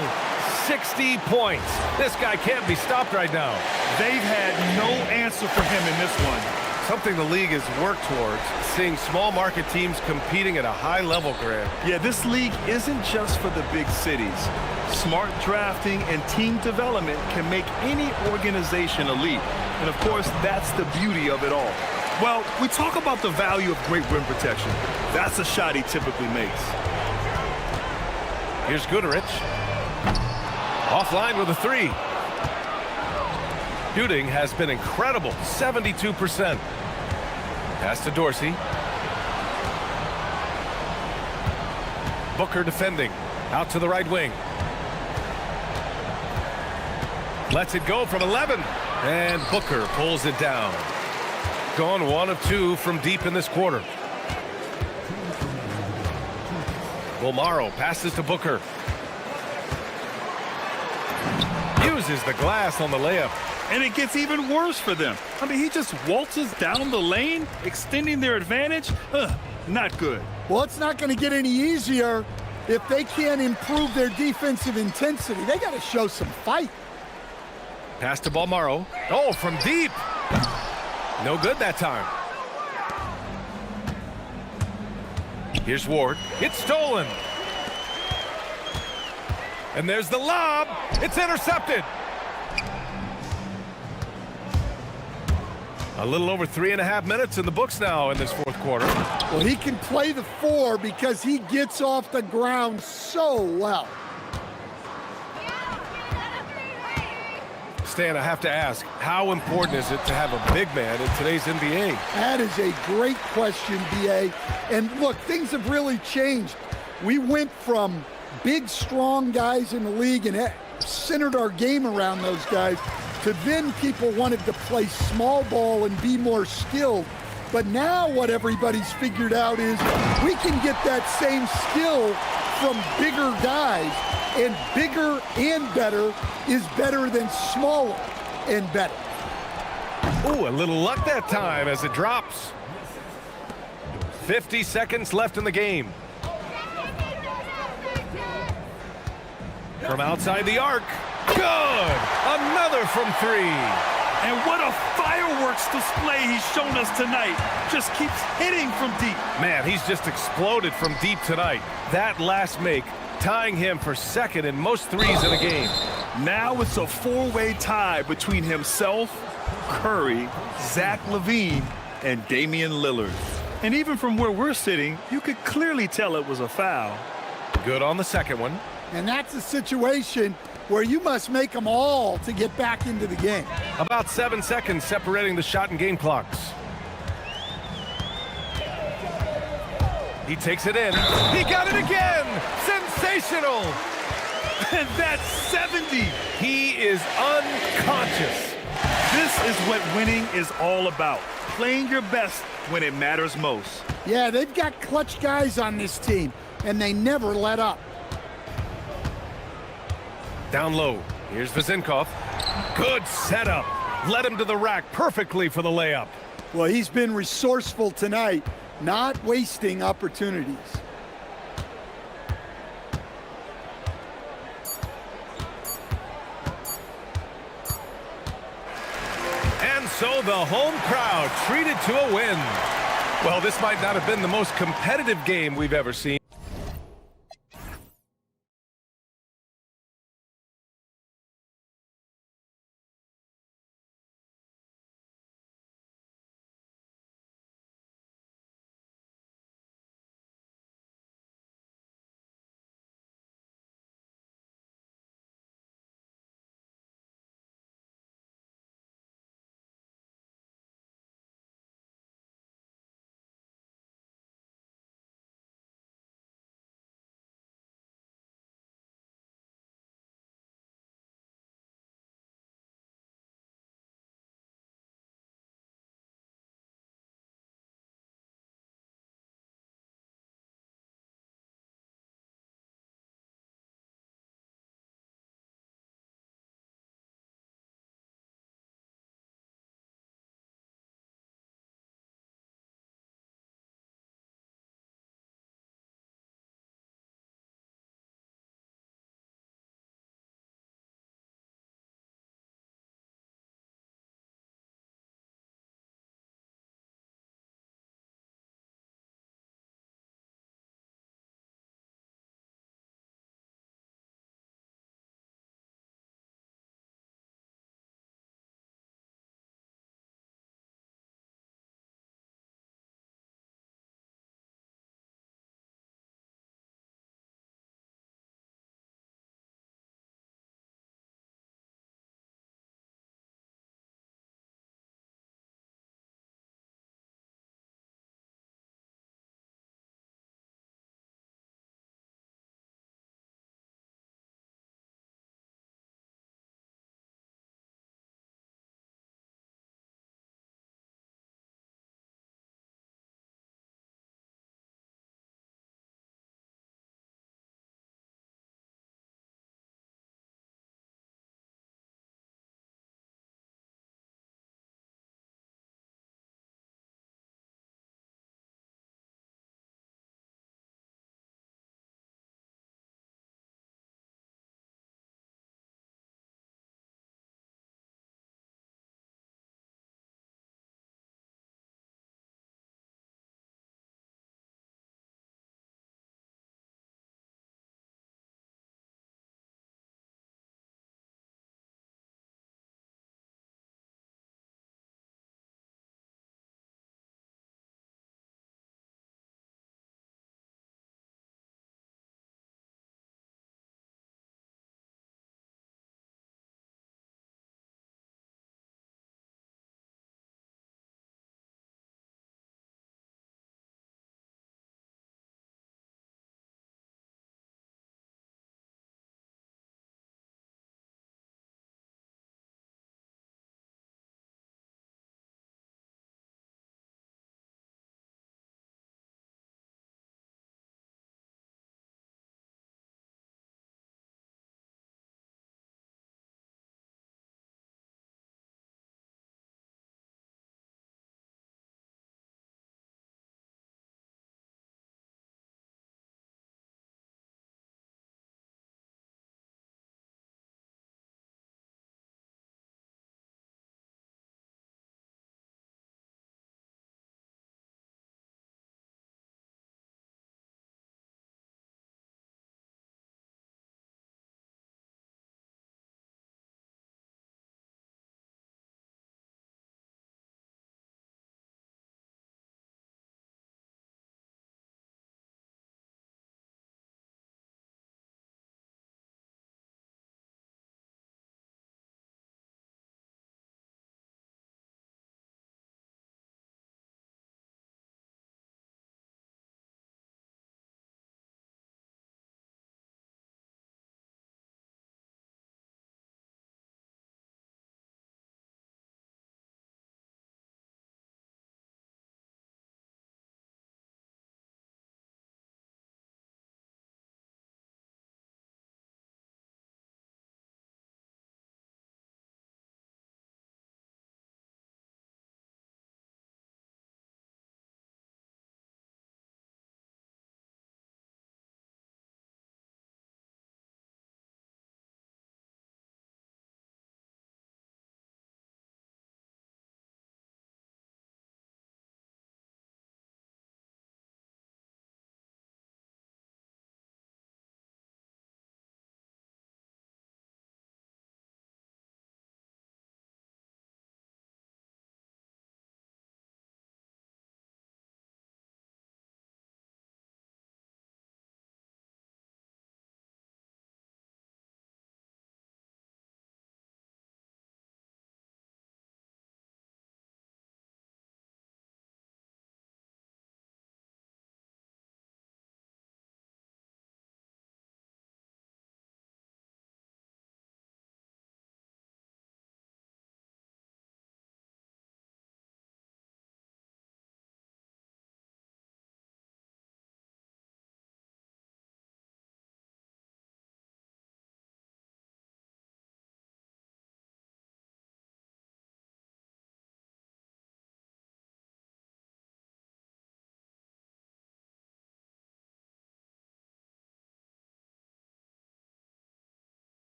60 points. This guy can't be stopped right now. They've had no answer for him in this one. Something the league has worked towards, seeing small market teams competing at a high level, Grant. Yeah, this league isn't just for the big cities. Smart drafting and team development can make any organization elite. And of course, that's the beauty of it all. Well, we talk about the value of great rim protection. That's a shot he typically makes. Here's Guduric. Offline with a 3. Shooting has been incredible, 72%. Pass to Dorsey. Booker defending, out to the right wing. Lets it go from 11, and Booker pulls it down. Gone 1 of 2 from deep in this quarter. Bolmaro passes to Booker. Uses the glass on the layup. And it gets even worse for them. I mean, he just waltzes down the lane, extending their advantage. Not good. Well, it's not going to get any easier if they can't improve their defensive intensity. They got to show some fight. Pass to Bolmaro. Oh, from deep. No good that time. Here's Ward. It's stolen. And there's the lob. It's intercepted. A little over 3.5 minutes in the books now in this fourth quarter. Well, he can play the 4 because he gets off the ground so well. Stan, I have to ask, how important is it to have a big man in today's NBA? That is a great question, B.A. And look, things have really changed. We went from big, strong guys in the league and centered our game around those guys to then people wanted to play small ball and be more skilled. But now what everybody's figured out is we can get that same skill from bigger guys, and bigger and better is better than smaller and better. Ooh, a little luck that time as it drops. 50 seconds left in the game. From outside the arc. Good! Another from 3. And what a fireworks display he's shown us tonight. Just keeps hitting from deep. Man, he's just exploded from deep tonight. That last make, tying him for second in most threes in a game. Now it's a 4-way tie between himself, Curry, Zach LaVine, and Damian Lillard. And even from where we're sitting, you could clearly tell it was a foul. Good on the second one. And that's a situation where you must make them all to get back into the game. About 7 seconds separating the shot and game clocks. He takes it in. He got it again! Sensational! And that's 70. He is unconscious. This is what winning is all about. Playing your best when it matters most. Yeah, they've got clutch guys on this team, and they never let up. Down low. Here's Vezinkov. Good setup. Led him to the rack perfectly for the layup. Well, he's been resourceful tonight, not wasting opportunities. And so the home crowd treated to a win. Well, this might not have been the most competitive game we've ever seen.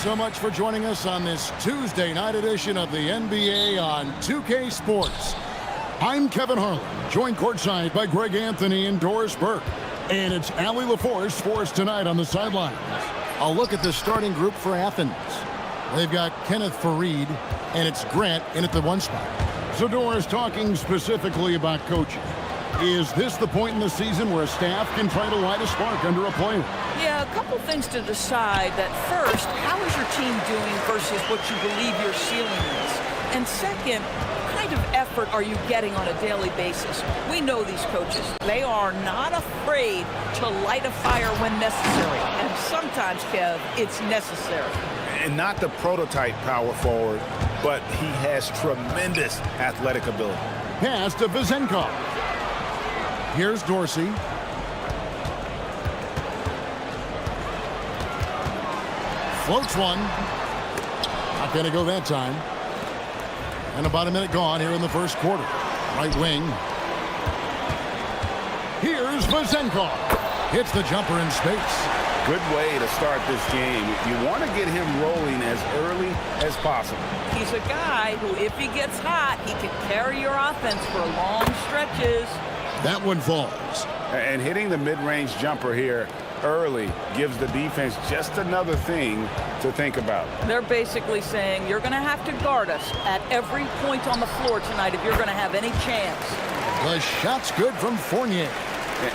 so much for joining us on this Tuesday night edition of the NBA on 2K Sports. I'm Kevin Harlan, joined courtside by Greg Anthony and Doris Burke. And it's Allie LaForce for us tonight on the sidelines. I'll look at the starting group for Athens. They've got Kenneth Faried, and it's Grant in at the 1 spot. So Doris, talking specifically about coaching, is this the point in the season where a staff can try to light a spark under a player? Yeah, a couple things to decide. That first, how is your team doing versus what you believe your ceiling is? And second, what kind of effort are you getting on a daily basis? We know these coaches. They are not afraid to light a fire when necessary. And sometimes, Kev, it's necessary. And not the prototype power forward, but he has tremendous athletic ability. Pass to Vezenkov. Here's Dorsey. Floats one. Not going to go that time. And about a minute gone here in the first quarter. Right wing. Here's Vezenkov. Hits the jumper in space. Good way to start this game. You want to get him rolling as early as possible. He's a guy who, if he gets hot, he can carry your offense for long stretches. That one falls. And hitting the mid-range jumper here early gives the defense just another thing to think about. They're basically saying you're going to have to guard us at every point on the floor tonight if you're going to have any chance. The shot's good from Fournier.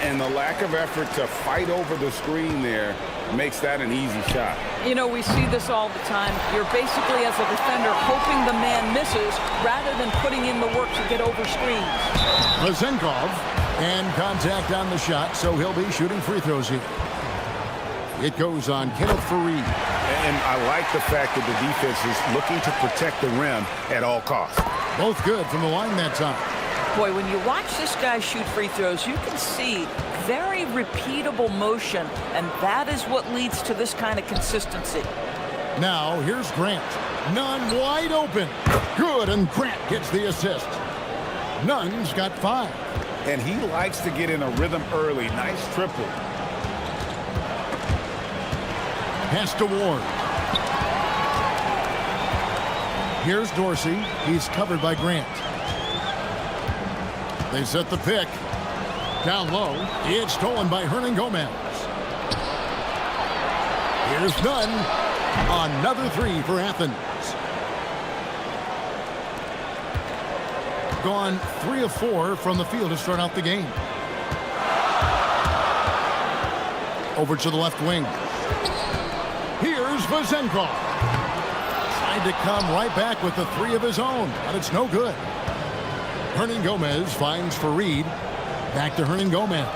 And the lack of effort to fight over the screen there makes that an easy shot. You know, we see this all the time. You're basically, as a defender, hoping the man misses rather than putting in the work to get over screens. Vezenkov, and contact on the shot, so he'll be shooting free throws here. It goes on Kenneth Faried. And I like the fact that the defense is looking to protect the rim at all costs. Both good from the line that time. Boy, when you watch this guy shoot free throws, you can see very repeatable motion, and that is what leads to this kind of consistency. Now, here's Grant. Nunn wide open. Good, and Grant gets the assist. Nunn's got 5. And he likes to get in a rhythm early. Nice triple. Pass to Ward. Here's Dorsey. He's covered by Grant. They set the pick. Down low. It's stolen by Hernan Gomez. Here's Nunn. Another 3 for Athens. Gone 3 of 4 from the field to start out the game. Over to the left wing. Here's Vezenkov. Tried to come right back with the 3 of his own, but it's no good. Hernan Gomez finds Faried. Back to Hernan Gomez.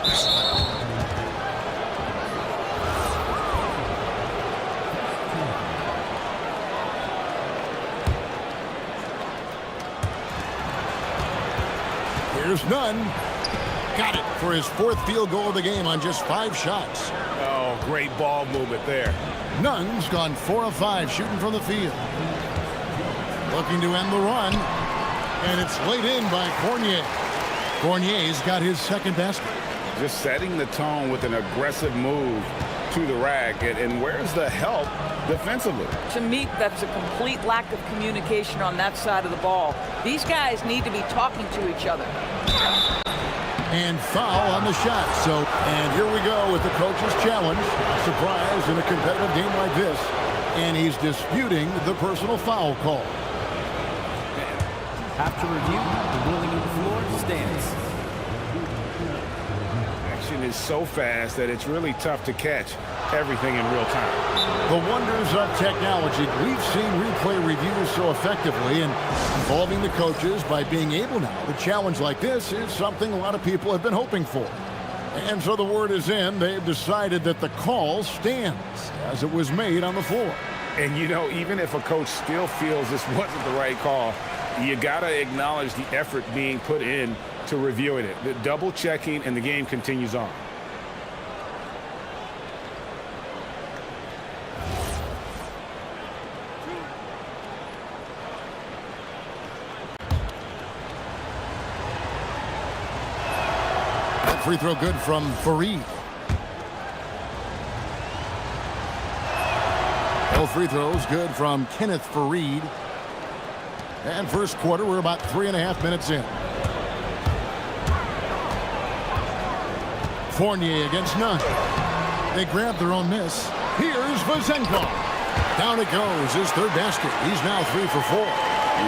Here's Nunn. Got it for his 4th field goal of the game on just 5 shots. Oh, great ball movement there. Nunn's gone 4 of 5 shooting from the field. Looking to end the run. And it's laid in by Fournier. Fournier's got his 2nd basket. Just setting the tone with an aggressive move to the rack. And where's the help defensively? To me, that's a complete lack of communication on that side of the ball. These guys need to be talking to each other. And foul on the shot. And here we go with the coach's challenge. Surprise in a competitive game like this. And he's disputing the personal foul call. After review, the ruling on the floor stands. Action is so fast that it's really tough to catch everything in real time. The wonders of technology. We've seen replay reviews so effectively, and involving the coaches by being able now to challenge like this is something a lot of people have been hoping for. And so the word is in. They've decided that the call stands as it was made on the floor. And, you know, even if a coach still feels this wasn't the right call, you got to acknowledge the effort being put in to reviewing it. The double checking, and the game continues on. That free throw good from Faried. Both free throws good from Kenneth Fareed. And first quarter, we're about 3.5 minutes in. Fournier against none. They grab their own miss. Here's Vazenkov. Down it goes, his third basket. He's now 3 for 4.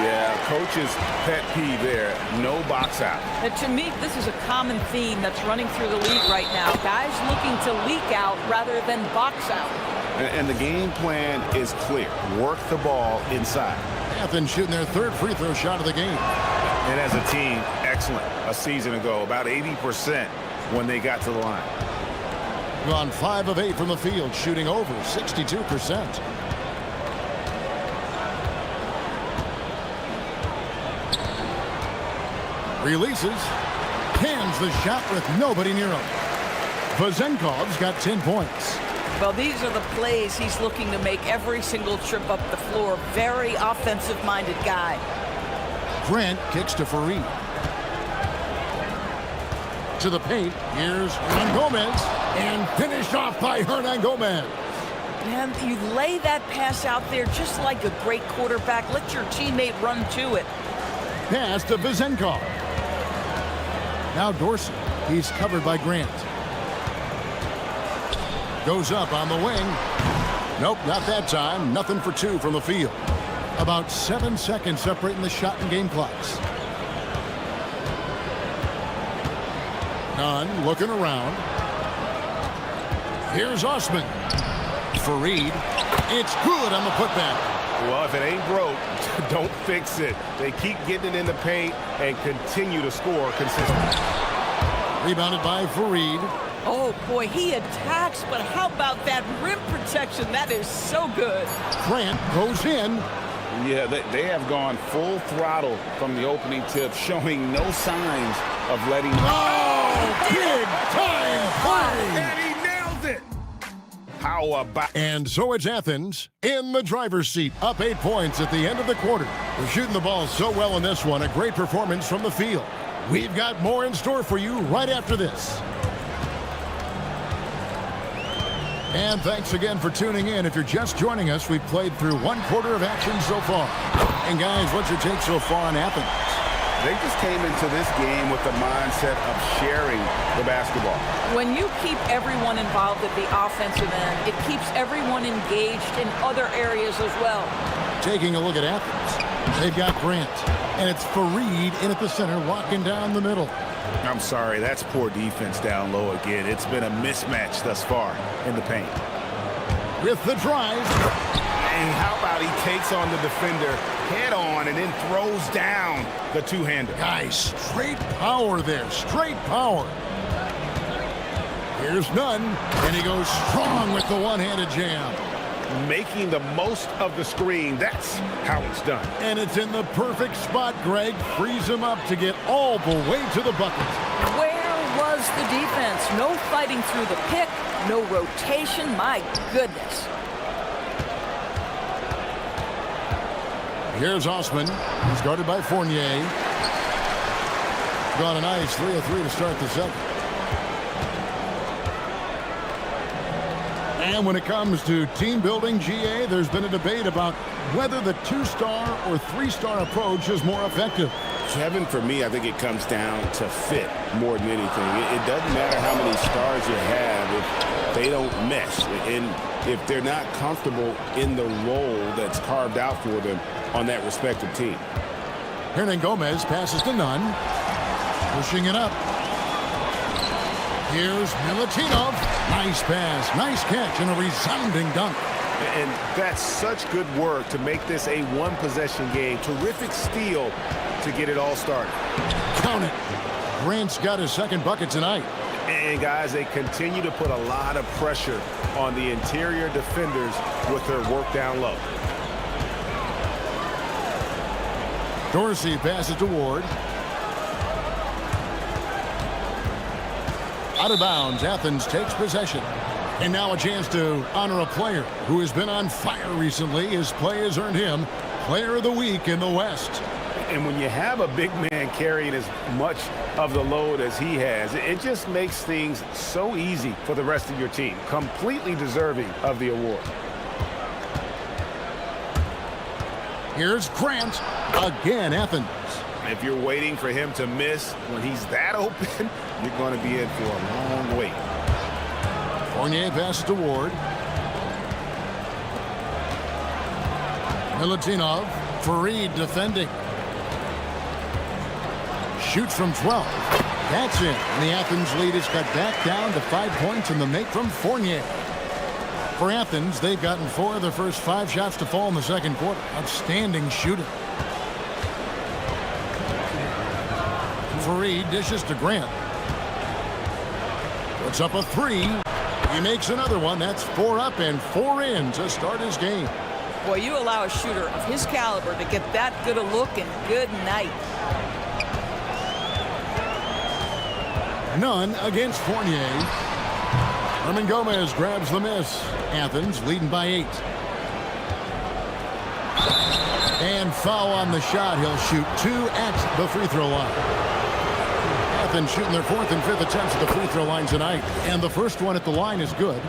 Yeah, coach's pet peeve there. No box out. And to me, this is a common theme that's running through the league right now. Guys looking to leak out rather than box out. And the game plan is clear. Work the ball inside. Athens shooting their third free throw shot of the game. And as a team, excellent. A season ago, about 80% when they got to the line. Gone 5 of 8 from the field, shooting over 62%. Releases. Cans the shot with nobody near him. Vazenkov's got 10 points. Well, these are the plays he's looking to make every single trip up the floor. Very offensive-minded guy. Grant kicks to Fareed. To the paint. Here's Hernan Gomez. And finished off by Hernan Gomez. And you lay that pass out there just like a great quarterback. Let your teammate run to it. Pass to Vazenkov. Now Dorsey. He's covered by Grant. Goes up on the wing. Nope, not that time. Nothing for 2 from the field. About 7 seconds separating the shot and game clocks. Nunn looking around. Here's Osman. Fareed. It's good on the putback. Well, if it ain't broke, don't fix it. They keep getting it in the paint and continue to score consistently. Rebounded by Fareed. Oh, boy, he attacks, but how about that rim protection? That is so good. Grant goes in. Yeah, they have gone full throttle from the opening tip, showing no signs of letting... Oh, big time play! And he nails it! How about... And so it's Athens in the driver's seat, up 8 points at the end of the quarter. They're shooting the ball so well in this one, a great performance from the field. We've got more in store for you right after this. And thanks again for tuning in. If you're just joining us, we've played through 1 quarter of action so far. And guys, what's your take so far on Athens? They just came into this game with the mindset of sharing the basketball. When you keep everyone involved at the offensive end, it keeps everyone engaged in other areas as well. Taking a look at Athens, they've got Grant, and it's Fareed in at the center, walking down the middle. I'm sorry, that's poor defense down low again. It's been a mismatch thus far in the paint. With the drive. And how about he takes on the defender head on and then throws down the two-hander. Guys, straight power there, straight power. Here's Nunn, and he goes strong with the one-handed jam. Making the most of the screen, that's how it's done. And it's in the perfect spot, Greg. Frees him up to get all the way to the bucket. Where was the defense? No fighting through the pick, no rotation, my goodness. Here's Osman. He's guarded by Fournier. Gone a nice 3 of 3 to start the second. And when it comes to team building, GA, there's been a debate about whether the 2-star or 3-star approach is more effective. Kevin, for me, I think it comes down to fit more than anything. It doesn't matter how many stars you have if they don't mesh. And if they're not comfortable in the role that's carved out for them on that respective team. Hernan Gomez passes to Nunn. Pushing it up. Here's Milutinov. Nice pass, nice catch, and a resounding dunk. And that's such good work to make this a one-possession game. Terrific steal to get it all started. Count it. Grant's got his second bucket tonight. And guys, they continue to put a lot of pressure on the interior defenders with their work down low. Dorsey passes to Ward. Out of bounds, Athens takes possession. And now a chance to honor a player who has been on fire recently. His play has earned him Player of the Week in the West. And when you have a big man carrying as much of the load as he has, it just makes things so easy for the rest of your team. Completely deserving of the award. Here's Grant. Again, Athens. If you're waiting for him to miss when he's that open, you're going to be in for a long wait. Fournier passes to Ward. Milutinov. Fareed defending. Shoots from 12. That's it. And the Athens lead is cut back down to 5 points in the make from Fournier. For Athens, they've gotten 4 of their first 5 shots to fall in the second quarter. Outstanding shooting. Fareed dishes to Grant. Puts up a 3. He makes another one. That's 4 up and 4 in to start his game. Boy, you allow a shooter of his caliber to get that good a look, and good night. None against Fournier. Herman Gomez grabs the miss. Athens leading by 8. And foul on the shot. He'll shoot 2 at the free throw line. Athens shooting their 4th and 5th attempts at the free throw line tonight. And the first one at the line is good.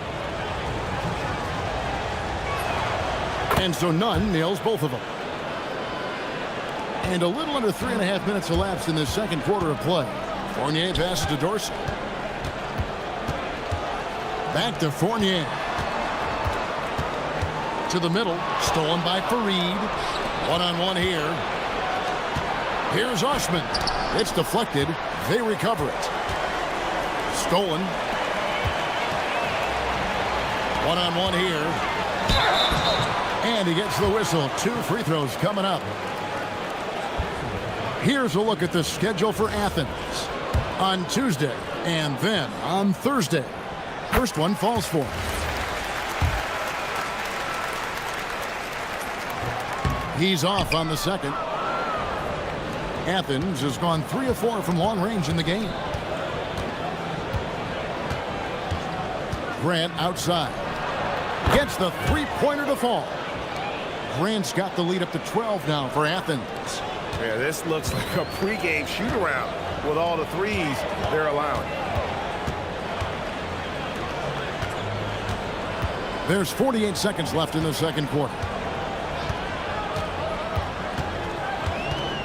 And so Nunn nails both of them. And a little under 3.5 minutes elapsed in this second quarter of play. Fournier passes to Dorsey. Back to Fournier. To the middle. Stolen by Fareed. One-on-one here. Here's Oshman. It's deflected. They recover it. Stolen. One-on-one here. And he gets the whistle. 2 free throws coming up. Here's a look at the schedule for Athens. On Tuesday and then on Thursday. First one falls for him. He's off on the second. Athens has gone 3 of 4 from long range in the game. Grant outside. Gets the three-pointer to fall. Grant's got the lead up to 12 now for Athens. Yeah, this looks like a pregame shoot-around with all the threes they're allowing. There's 48 seconds left in the second quarter.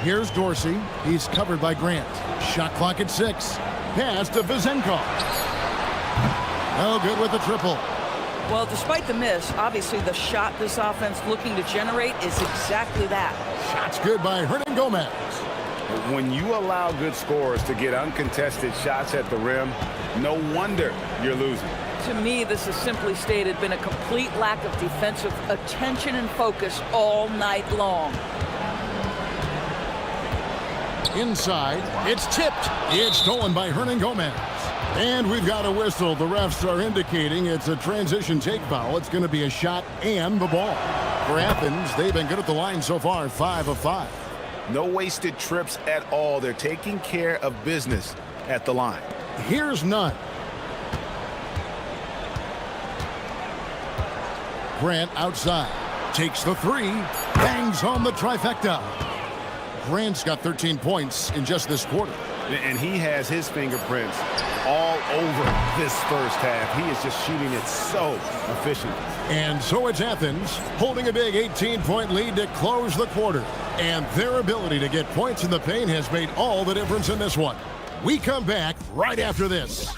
Here's Dorsey. He's covered by Grant. Shot clock at 6. Pass to Vizenkov. No good with the triple. Well, despite the miss, obviously the shot this offense looking to generate is exactly that. Shot's good by Hernan Gomez. When you allow good scorers to get uncontested shots at the rim, no wonder you're losing. To me, this has simply stated been a complete lack of defensive attention and focus all night long. Inside, it's tipped. It's stolen by Hernan Gomez. And we've got a whistle. The refs are indicating it's a transition take foul. It's going to be a shot and the ball. For Athens, they've been good at the line so far, 5 of 5. No wasted trips at all. They're taking care of business at the line. Here's Nunn. Grant outside. Takes the 3. Bangs home the trifecta. Grant's got 13 points in just this quarter. And he has his fingerprints all over this first half. He is just shooting it so efficiently. And so it's Athens holding a big 18-point lead to close the quarter. And their ability to get points in the paint has made all the difference in this one. We come back right after this.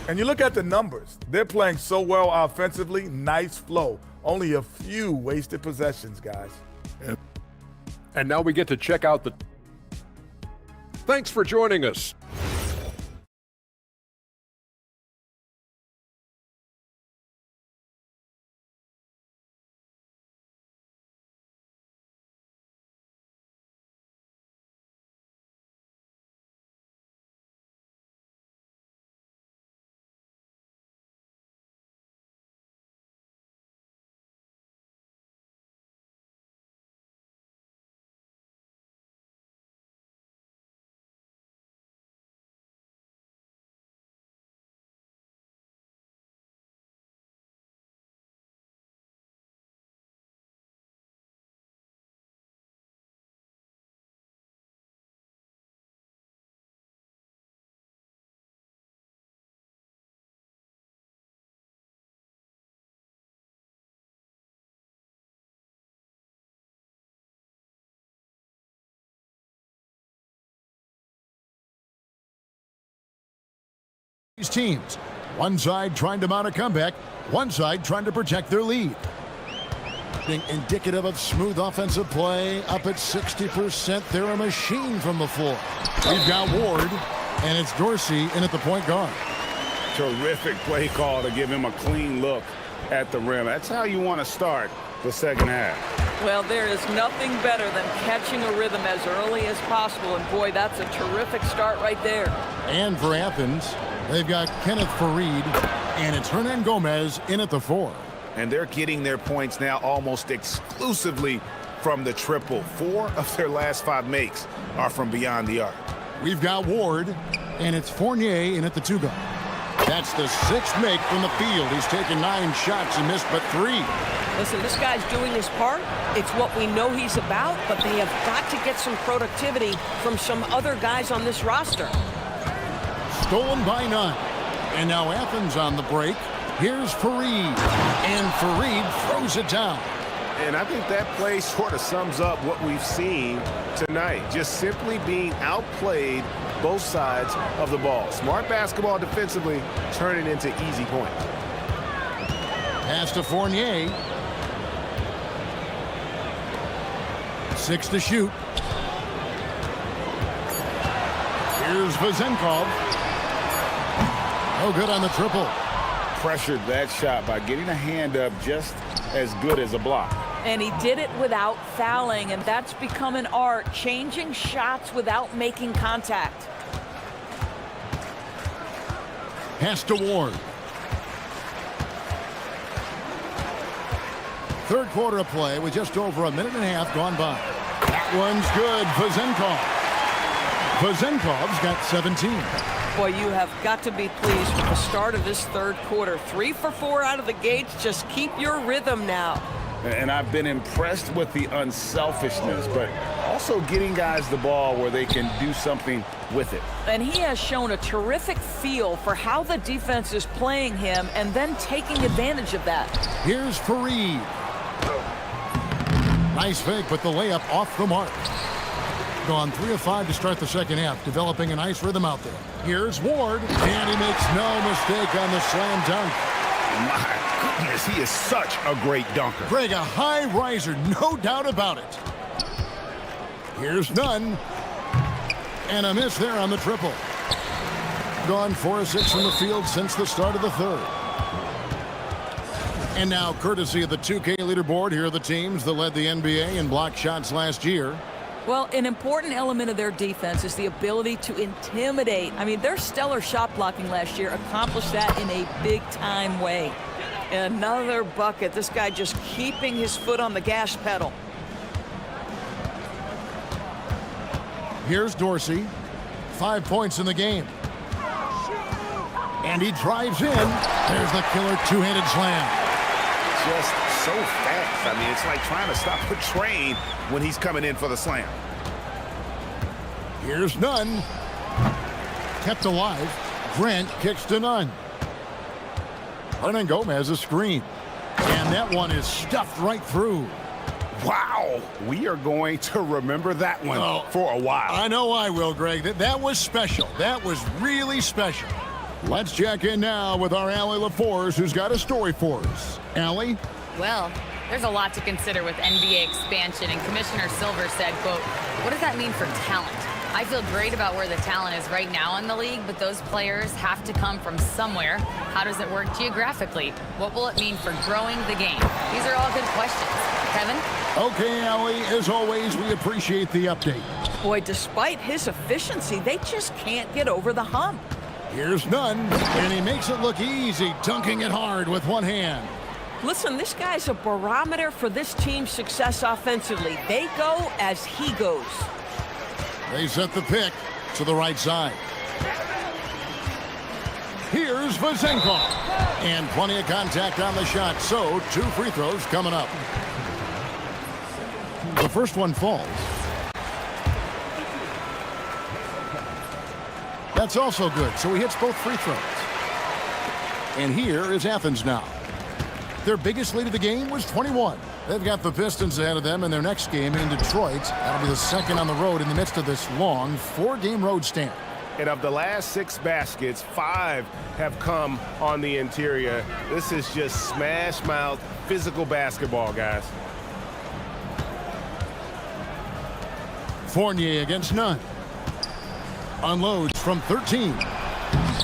And you look at the numbers. They're playing so well offensively. Nice flow. Only a few wasted possessions, guys. And now we get to check out the... Thanks for joining us. these teams. One side trying to mount a comeback, one side trying to protect their lead. Being indicative of smooth offensive play, up at 60%. They're a machine from the floor. We've got Ward, and it's Dorsey in at the point guard. Terrific play call to give him a clean look at the rim. That's how you want to start the second half. Well, there is nothing better than catching a rhythm as early as possible, and boy, that's a terrific start right there. And for Athens, they've got Kenneth Farid, and it's Hernan Gomez in at the 4. And they're getting their points now almost exclusively from the triple. 4 of their last 5 makes are from beyond the arc. We've got Ward, and it's Fournier in at the 2 guard. That's the 6th make from the field. He's taken 9 shots and missed but 3. Listen, this guy's doing his part. It's what we know he's about, but they have got to get some productivity from some other guys on this roster. Stolen by none. And now Athens on the break. Here's Farid, and Farid throws it down. And I think that play sort of sums up what we've seen tonight. Just simply being outplayed both sides of the ball. Smart basketball defensively, turning into easy points. Pass to Fournier. 6 to shoot. Here's Vazenkov. No good on the triple. Pressured that shot by getting a hand up just as good as a block. And he did it without fouling, and that's become an art, changing shots without making contact. Pass to Ward. Third quarter of play with just over a minute and a half gone by. That one's good. Vazenkov's got 17. Boy, you have got to be pleased with the start of this third quarter. 3 for 4 out of the gates. Just keep your rhythm now. And I've been impressed with the unselfishness, but also getting guys the ball where they can do something with it. And he has shown a terrific feel for how the defense is playing him and then taking advantage of that. Here's Farid. Nice fake, but the layup off the mark. Gone 3 of 5 to start the second half, developing a nice rhythm out there. Here's Ward, and he makes no mistake on the slam dunk. My goodness, he is such a great dunker. Greg, a high riser, no doubt about it. Here's Nunn, and a miss there on the triple. Gone 4 of 6 from the field since the start of the third. And now, courtesy of the 2K leaderboard, here are the teams that led the NBA in block shots last year. Well, an important element of their defense is the ability to intimidate. I mean, their stellar shot blocking last year accomplished that in a big-time way. Another bucket. This guy just keeping his foot on the gas pedal. Here's Dorsey. 5 points in the game. And he drives in. There's the killer two-handed slam. Just so fast. I mean, it's like trying to stop a train when he's coming in for the slam. Here's Nunn. Kept alive. Grant kicks to Nunn. Hernan Gomez a screen. And that one is stuffed right through. Wow. We are going to remember that one for a while. I know I will, Greg. That was special. That was really special. Let's check in now with our Allie LaForce, who's got a story for us. Allie? Well, there's a lot to consider with NBA expansion, and Commissioner Silver said, quote, "What does that mean for talent? I feel great about where the talent is right now in the league, but those players have to come from somewhere. How does it work geographically? What will it mean for growing the game?" These are all good questions. Kevin? Okay, Allie, as always, we appreciate the update. Boy, despite his efficiency, they just can't get over the hump. Here's Nunn, and he makes it look easy, dunking it hard with one hand. Listen, this guy's a barometer for this team's success offensively. They go as he goes. They set the pick to the right side. Here's Vazenkov. And plenty of contact on the shot, so 2 free throws coming up. The first one falls. That's also good, so he hits both free throws. And here is Athens now. Their biggest lead of the game was 21. They've got the Pistons ahead of them in their next game in Detroit. That'll be the second on the road in the midst of this long 4-game road stand. And of the last 6 baskets, 5 have come on the interior. This is just smash mouth, physical basketball, guys. Fournier against Nunn. Unloads from 13.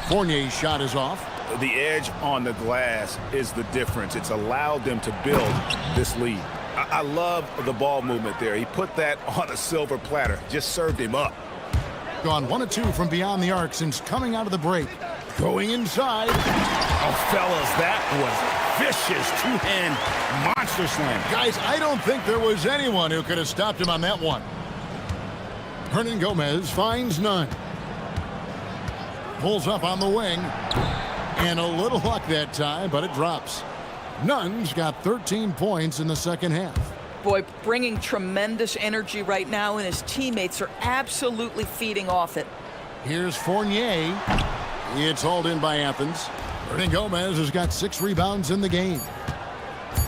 Fournier's shot is off. The edge on the glass is the difference. It's allowed them to build this lead. I love the ball movement there. He put that on a silver platter, just served him up. Gone 1 of 2 from beyond the arc since coming out of the break. Going inside. Oh, fellas, that was vicious two-hand monster slam. Guys, I don't think there was anyone who could have stopped him on that one. Hernan Gomez finds Nunn. Pulls up on the wing. And a little luck that time, but it drops. Nunn's got 13 points in the second half. Boy, bringing tremendous energy right now, and his teammates are absolutely feeding off it. Here's Fournier. It's hauled in by Athens. Hernan Gomez has got 6 rebounds in the game.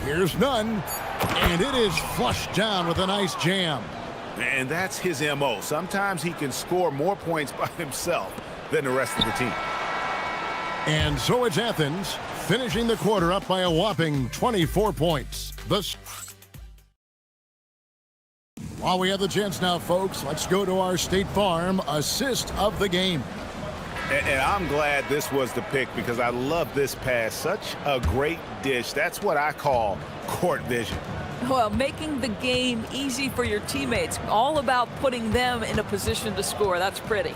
Here's Nunn. And it is flushed down with a nice jam. And that's his MO. Sometimes he can score more points by himself than the rest of the team. And so it's Athens finishing the quarter up by a whopping 24 points. While we have the chance now, folks, let's go to our State Farm assist of the game. And I'm glad this was the pick because I love this pass. Such a great dish. That's what I call court vision. Well, making the game easy for your teammates. All about putting them in a position to score. That's pretty.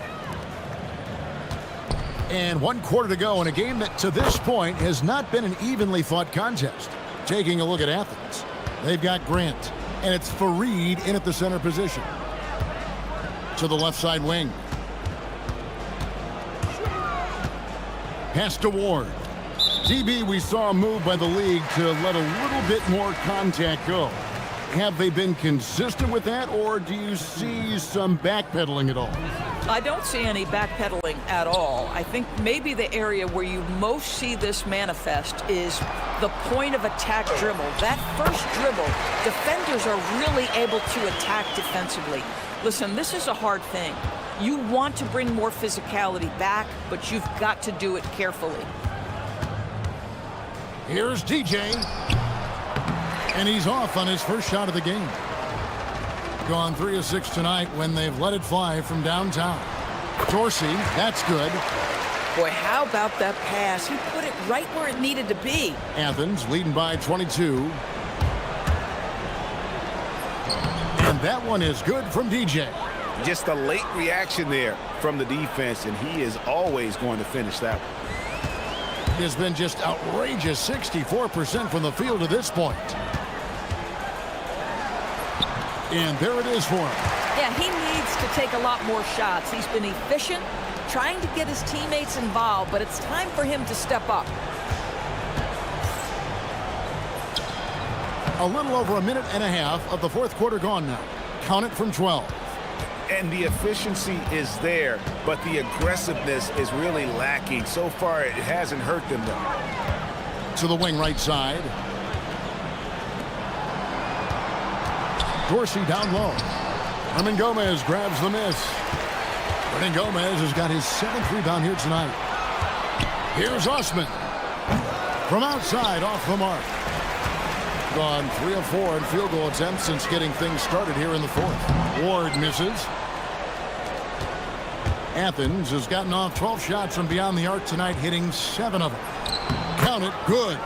And 1 quarter to go in a game that to this point has not been an evenly fought contest. Taking a look at Athens. They've got Grant. And it's Fareed in at the center position. To the left side wing. Pass to Ward. DB, we saw a move by the league to let a little bit more contact go. Have they been consistent with that, or do you see some backpedaling at all? I don't see any backpedaling at all. I think maybe the area where you most see this manifest is the point of attack dribble. That first dribble, defenders are really able to attack defensively. Listen, this is a hard thing. You want to bring more physicality back, but you've got to do it carefully. Here's DJ. And he's off on his first shot of the game. Gone 3 of 6 tonight when they've let it fly from downtown. Dorsey, that's good. Boy, how about that pass? He put it right where it needed to be. Athens leading by 22. And that one is good from DJ. Just a late reaction there from the defense, and he is always going to finish that one. Has been just outrageous 64% from the field to this point. And there it is for him. Yeah, he needs to take a lot more shots. He's been efficient, trying to get his teammates involved, but it's time for him to step up. A little over a minute and a half of the fourth quarter gone now. Count it from 12. And the efficiency is there, but the aggressiveness is really lacking. So far, it hasn't hurt them, though. To the wing right side. Dorsey down low. Hernan Gomez grabs the miss. Hernan Gomez has got his 7th rebound here tonight. Here's Osman. From outside, off the mark. Gone 3 of 4 in field goal attempts since getting things started here in the fourth. Ward misses. Athens has gotten off 12 shots from beyond the arc tonight, hitting 7 of them. Count it, good.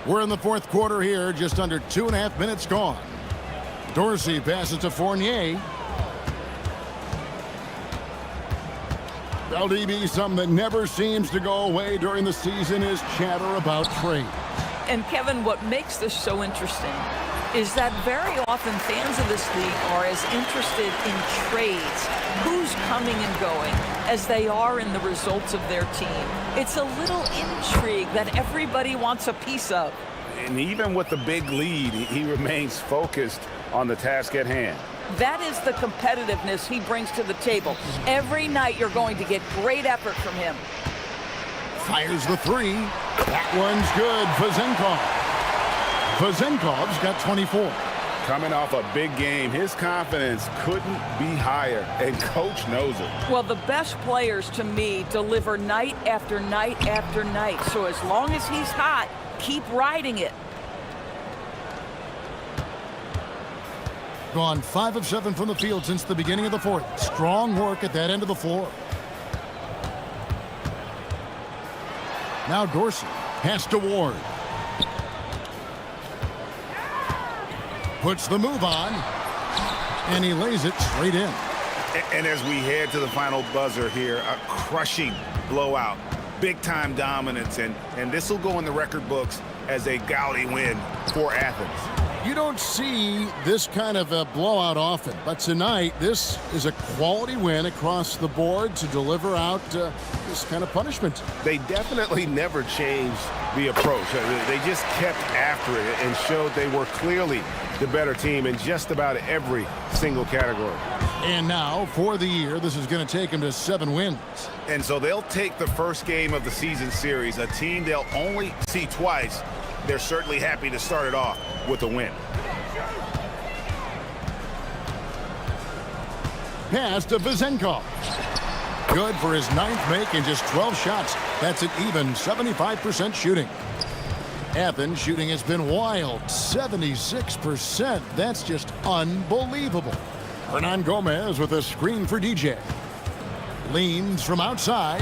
We're in the fourth quarter here, just under 2.5 minutes gone. Dorsey passes to Fournier. LDB, something that never seems to go away during the season is chatter about trade. And Kevin, what makes this so interesting is that very often fans of this league are as interested in trades, who's coming and going, as they are in the results of their team. It's a little intrigue that everybody wants a piece of. And even with the big lead, he remains focused on the task at hand. That is the competitiveness he brings to the table. Every night you're going to get great effort from him. Fires the 3. That one's good. Vazenkov. Vazenkov's got 24. Coming off a big game, his confidence couldn't be higher, and coach knows it. Well, the best players, to me, deliver night after night after night. So as long as he's hot, keep riding it. Gone 5 of 7 from the field since the beginning of the fourth. Strong work at that end of the floor. Now Dorsey has to Ward. Puts the move on, and he lays it straight in. And as we head to the final buzzer here, a crushing blowout, big-time dominance, and this will go in the record books as a gaudy win for Athens. You don't see this kind of a blowout often, but tonight this is a quality win across the board to deliver out this kind of punishment. They definitely never changed the approach. They just kept after it and showed they were clearly the better team in just about every single category. And now, for the year, this is going to take them to 7 wins. And so they'll take the first game of the season series, a team they'll only see twice. They're certainly happy to start it off with a win. Pass to Vizenkov. Good for his 9th make in just 12 shots. That's an even 75% shooting. Athens shooting has been wild, 76%. That's just unbelievable. Hernan Gomez with a screen for DJ. Leans from outside.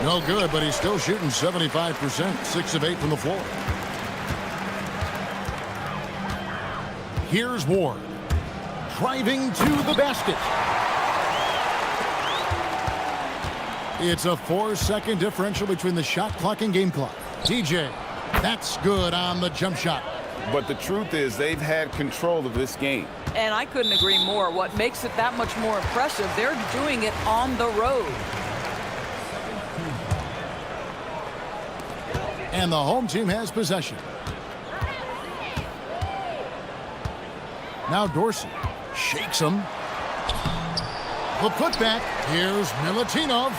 No good, but he's still shooting 75%, 6 of 8 from the floor. Here's Ward. Driving to the basket. It's a 4-second differential between the shot clock and game clock. DJ, that's good on the jump shot. But the truth is they've had control of this game. And I couldn't agree more. What makes it that much more impressive, they're doing it on the road. And the home team has possession. Now Dorsey shakes him. The putback. Here's Milutinov.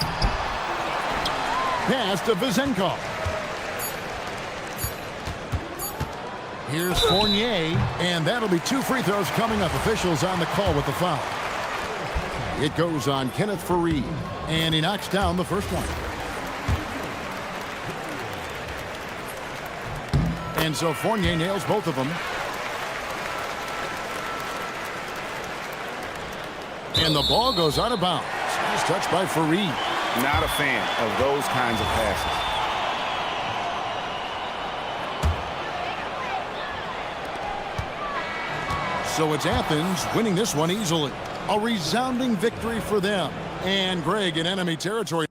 Pass to Vizenkov. Here's Fournier, and that'll be 2 free throws coming up. Officials on the call with the foul. It goes on Kenneth Faried, and he knocks down the first one. And so Fournier nails both of them. And the ball goes out of bounds. He's touched by Faried. Not a fan of those kinds of passes. So it's Athens winning this one easily. A resounding victory for them. And Greg in enemy territory.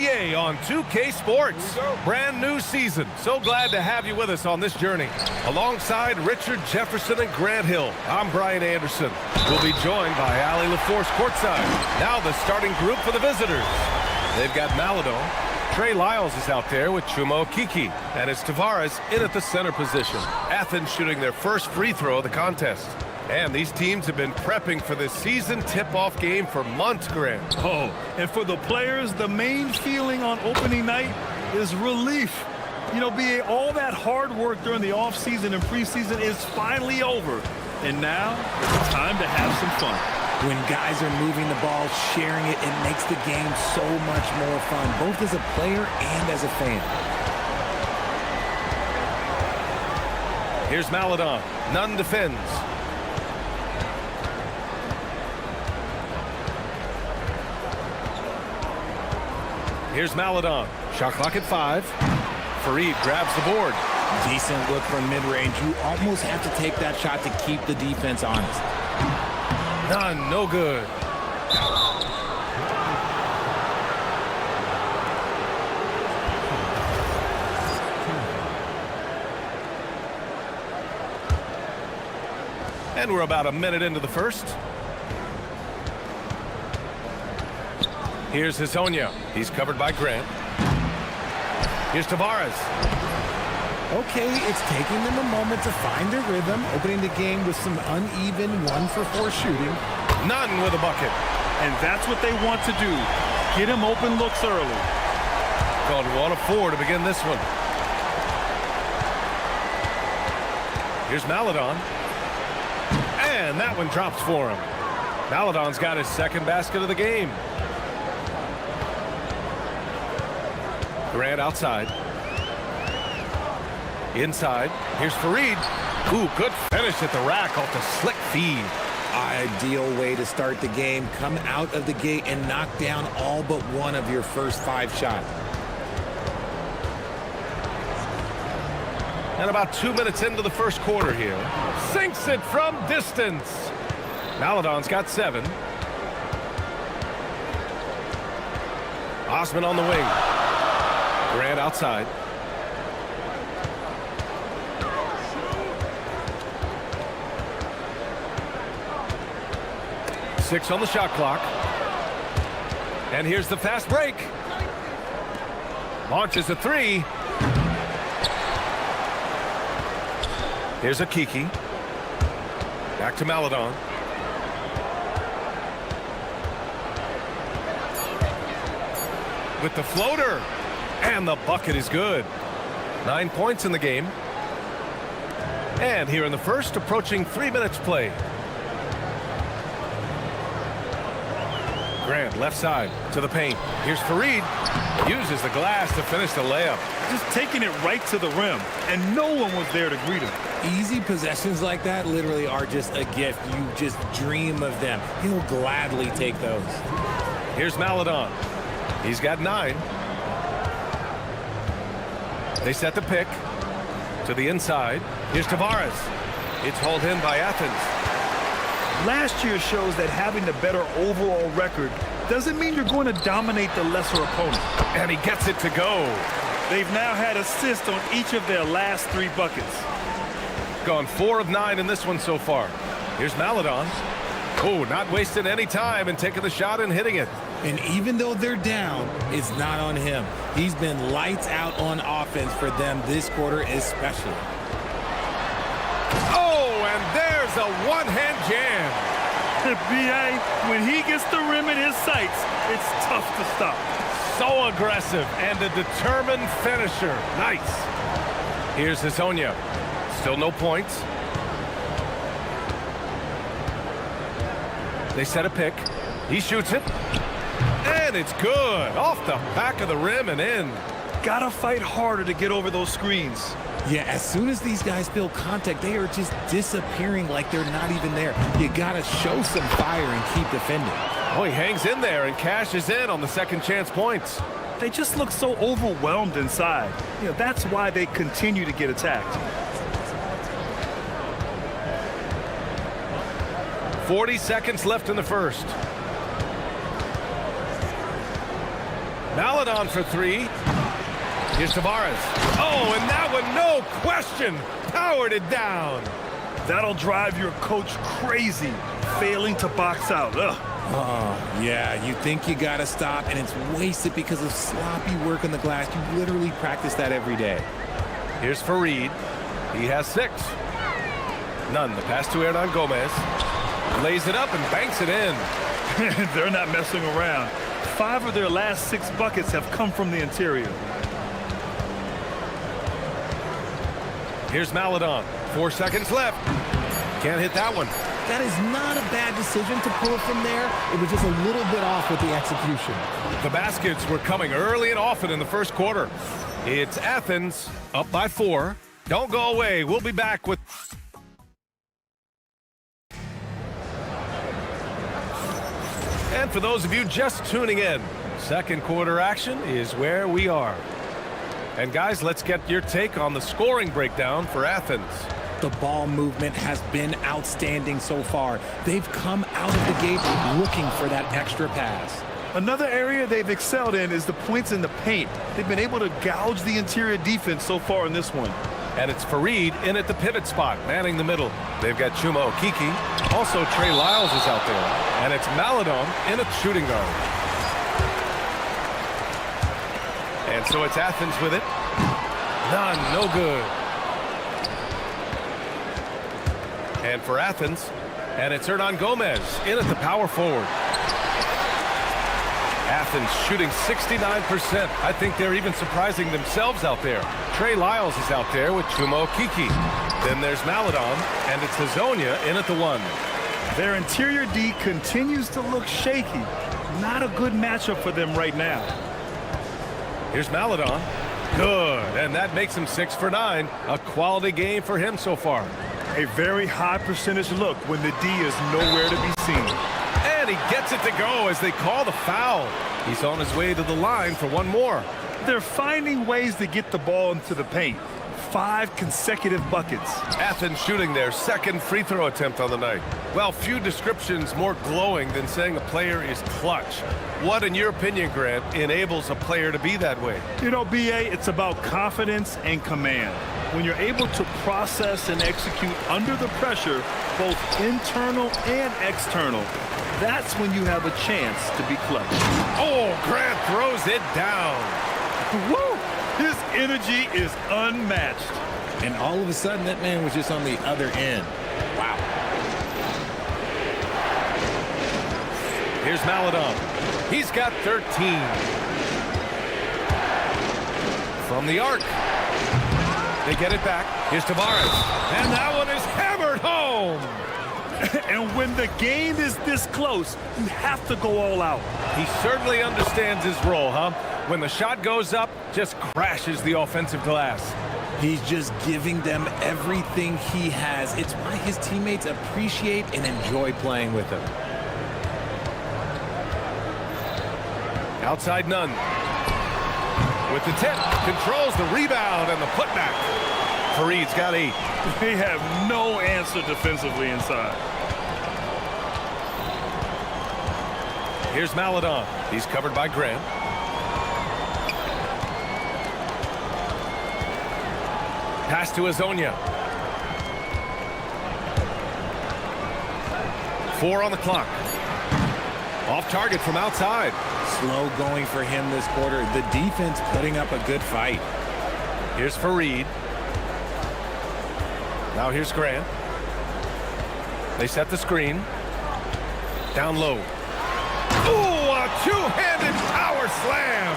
NBA on 2K Sports. Brand new season. So glad to have you with us on this journey. Alongside Richard Jefferson and Grant Hill, I'm Brian Anderson. We'll be joined by Ali LaForce courtside. Now the starting group for the visitors. They've got Maladon. Trey Lyles is out there with Chuma Okeke. And it's Tavares in at the center position. Athens shooting their first free throw of the contest. And these teams have been prepping for this season tip-off game for months, Grant. Oh, and for the players, the main feeling on opening night is relief. You know, BA, all that hard work during the offseason and preseason is finally over. And now, it's time to have some fun. When guys are moving the ball, sharing it, it makes the game so much more fun, both as a player and as a fan. Here's Maladon. Nunn defends. Here's Maladon. Shot clock at 5. Fareed grabs the board. Decent look from mid-range. You almost have to take that shot to keep the defense honest. None, no good. And we're about a minute into the first. Here's Hezonja. He's covered by Grant. Here's Tavares. Okay, it's taking them a moment to find their rhythm, opening the game with some uneven 1-for-4 shooting. Nunn with a bucket. And that's what they want to do. Get him open looks early. Called 1 of 4 to begin this one. Here's Maladon. And that one drops for him. Maladon's got his second basket of the game. Grant outside. Inside. Here's Fareed. Ooh, good finish at the rack off the slick feed. Ideal way to start the game. Come out of the gate and knock down all but one of your first 5 shots. And about 2 minutes into the first quarter here. Sinks it from distance. Maladon's got 7. Osman on the wing. Grant outside. Six on the shot clock. And here's the fast break. Launches a 3. Here's Okeke. Back to Maladon. With the floater. And the bucket is good. 9 points in the game. And here in the first, approaching 3 minutes play. Grant left side to the paint. Here's Fareed. Uses the glass to finish the layup. Just taking it right to the rim, and no one was there to greet him. Easy possessions like that literally are just a gift. You just dream of them. He'll gladly take those. Here's Maladon. He's got 9. They set the pick to the inside. Here's Tavares. It's hauled in by Athens. Last year shows that having the better overall record doesn't mean you're going to dominate the lesser opponent. And he gets it to go. They've now had assists on each of their last 3 buckets. Gone 4 of 9 in this one so far. Here's Maladon. Oh, not wasting any time and taking the shot and hitting it. And even though they're down, it's not on him. He's been lights out on offense for them this quarter especially. Oh, and there's a one-hand jam. BA, when he gets the rim in his sights, it's tough to stop. So aggressive and a determined finisher. Nice. Here's Hezonja. Still no points. They set a pick. He shoots it. And it's good. Off the back of the rim and in. Gotta fight harder to get over those screens. Yeah, as soon as these guys feel contact, they are just disappearing like they're not even there. You gotta show some fire and keep defending. Oh, he hangs in there and cashes in on the second chance points. They just look so overwhelmed inside. You know, that's why they continue to get attacked. 40 seconds left in the first. Maladon for three. Here's Tavares. Oh, and that one, no question, powered it down. That'll drive your coach crazy, failing to box out. Ugh. Oh, yeah, you think you got to stop, and it's wasted because of sloppy work on the glass. You literally practice that every day. Here's Fareed. He has 6. None. The pass to Hernan Gomez. Lays it up and banks it in. They're not messing around. 5 of their last 6 buckets have come from the interior. Here's Maladon. 4 seconds left. Can't hit that one. That is not a bad decision to pull it from there. It was just a little bit off with the execution. The baskets were coming early and often in the first quarter. It's Athens up by 4. Don't go away. We'll be back with... And for those of you just tuning in, second quarter action is where we are. And guys, let's get your take on the scoring breakdown for Athens. The ball movement has been outstanding so far. They've come out of the gate looking for that extra pass. Another area they've excelled in is the points in the paint. They've been able to gouge the interior defense so far in this one. And it's Fareed in at the pivot spot, manning the middle. They've got Chuma Okiki. Also, Trey Lyles is out there. And it's Maladon in at shooting guard. And so it's Athens with it. None, no good. And for Athens, and it's Hernan Gomez in at the power forward. Athens shooting 69%. I think they're even surprising themselves out there. Trey Lyles is out there with Chuma Okiki. Then there's Maladon, and it's Hazonia in at the 1. Their interior D continues to look shaky. Not a good matchup for them right now. Here's Maladon. Good, and that makes him 6 for 9. A quality game for him so far. A very high percentage look when the D is nowhere to be seen. And he gets it to go as they call the foul. He's on his way to the line for one more. They're finding ways to get the ball into the paint. 5 consecutive buckets. Athens shooting their second free throw attempt on the night. Well, few descriptions more glowing than saying a player is clutch. What, in your opinion, Grant, enables a player to be that way? You know, BA, it's about confidence and command. When you're able to process and execute under the pressure, both internal and external, that's when you have a chance to be clutch. Oh, Grant throws it down. Woo! His energy is unmatched. And all of a sudden, that man was just on the other end. Wow. Here's Maladon. He's got 13. From the arc. They get it back. Here's Tavares. And that one is hammered home. And when the game is this close, you have to go all out. He certainly understands his role, huh? When the shot goes up, just crashes the offensive glass. He's just giving them everything he has. It's why his teammates appreciate and enjoy playing with him. Outside Nunn. With the tip, controls the rebound and the putback. Fareed's got 8. They have no answer defensively inside. Here's Maladon. He's covered by Grant. Pass to Hazonia. 4 on the clock. Off target from outside. Slow going for him this quarter. The defense putting up a good fight. Here's Fareed. Now here's Grant. They set the screen. Down low. Ooh, a two-handed power slam.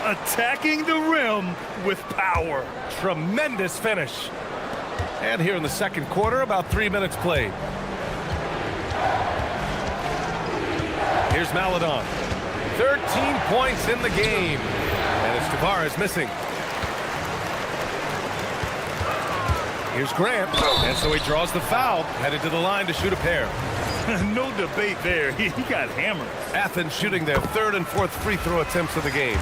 Attacking the rim with power. Tremendous finish. And here in the second quarter, about 3 minutes played. Here's Maladon. 13 points in the game. And it's Tavares missing. Here's Grant. And so he draws the foul, headed to the line to shoot a pair. No debate there. He got hammered. Athens shooting their 3rd and 4th free throw attempts of the game.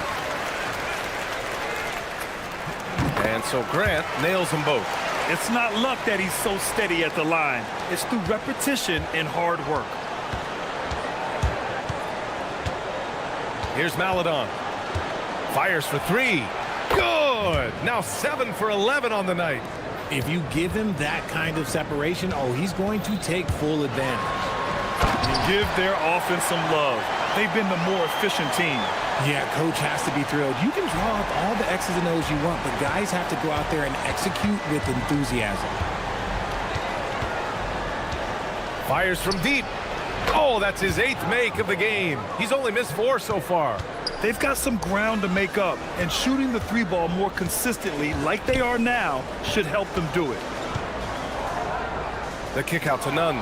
And so Grant nails them both. It's not luck that he's so steady at the line. It's through repetition and hard work. Here's Maladon. Fires for three. Good. Now 7 for 11 on the night. If you give him that kind of separation, oh, he's going to take full advantage. You give their offense some love. They've been the more efficient team. Yeah, coach has to be thrilled. You can draw up all the X's and O's you want, but guys have to go out there and execute with enthusiasm. Fires from deep. Oh, that's his 8th make of the game. He's only missed 4 so far. They've got some ground to make up, and shooting the 3-ball more consistently like they are now should help them do it. The kick out to Nunn.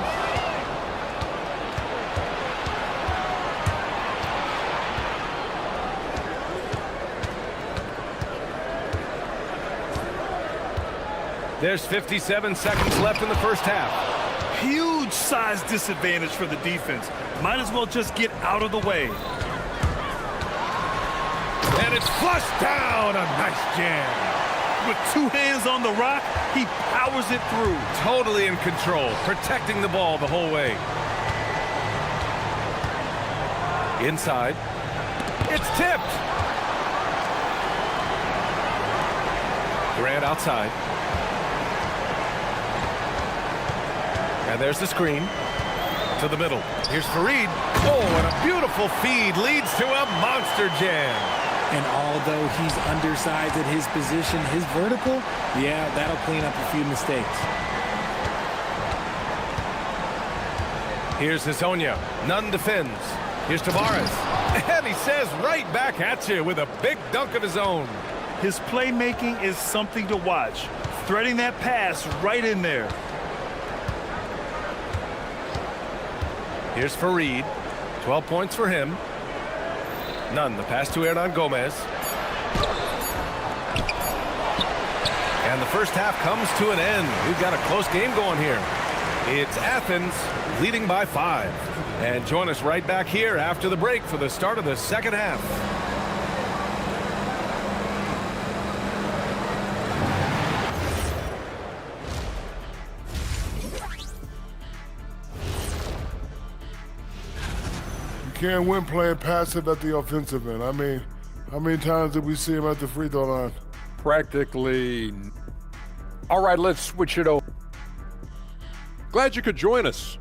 There's 57 seconds left in the first half. Huge size disadvantage for the defense. Might as well just get out of the way. And it's flushed down. A nice jam. With 2 hands on the rock, he powers it through. Totally in control, protecting the ball the whole way. Inside. It's tipped. Grant outside. And there's the screen. To the middle. Here's Fareed. Oh, and a beautiful feed leads to a monster jam. And although he's undersized at his position, his vertical, yeah, that'll clean up a few mistakes. Here's Hazonia. Nunn defends. Here's Tavares. And he says right back at you with a big dunk of his own. His playmaking is something to watch. Threading that pass right in there. Here's Fareed. 12 points for him. Nunn, the pass to Hernan Gomez. And the first half comes to an end. We've got a close game going here. It's Athens leading by 5. And join us right back here after the break for the start of the second half. Can't win playing passive at the offensive end. I mean, how many times did we see him at the free throw line? Practically. All right, let's switch it over. Glad you could join us.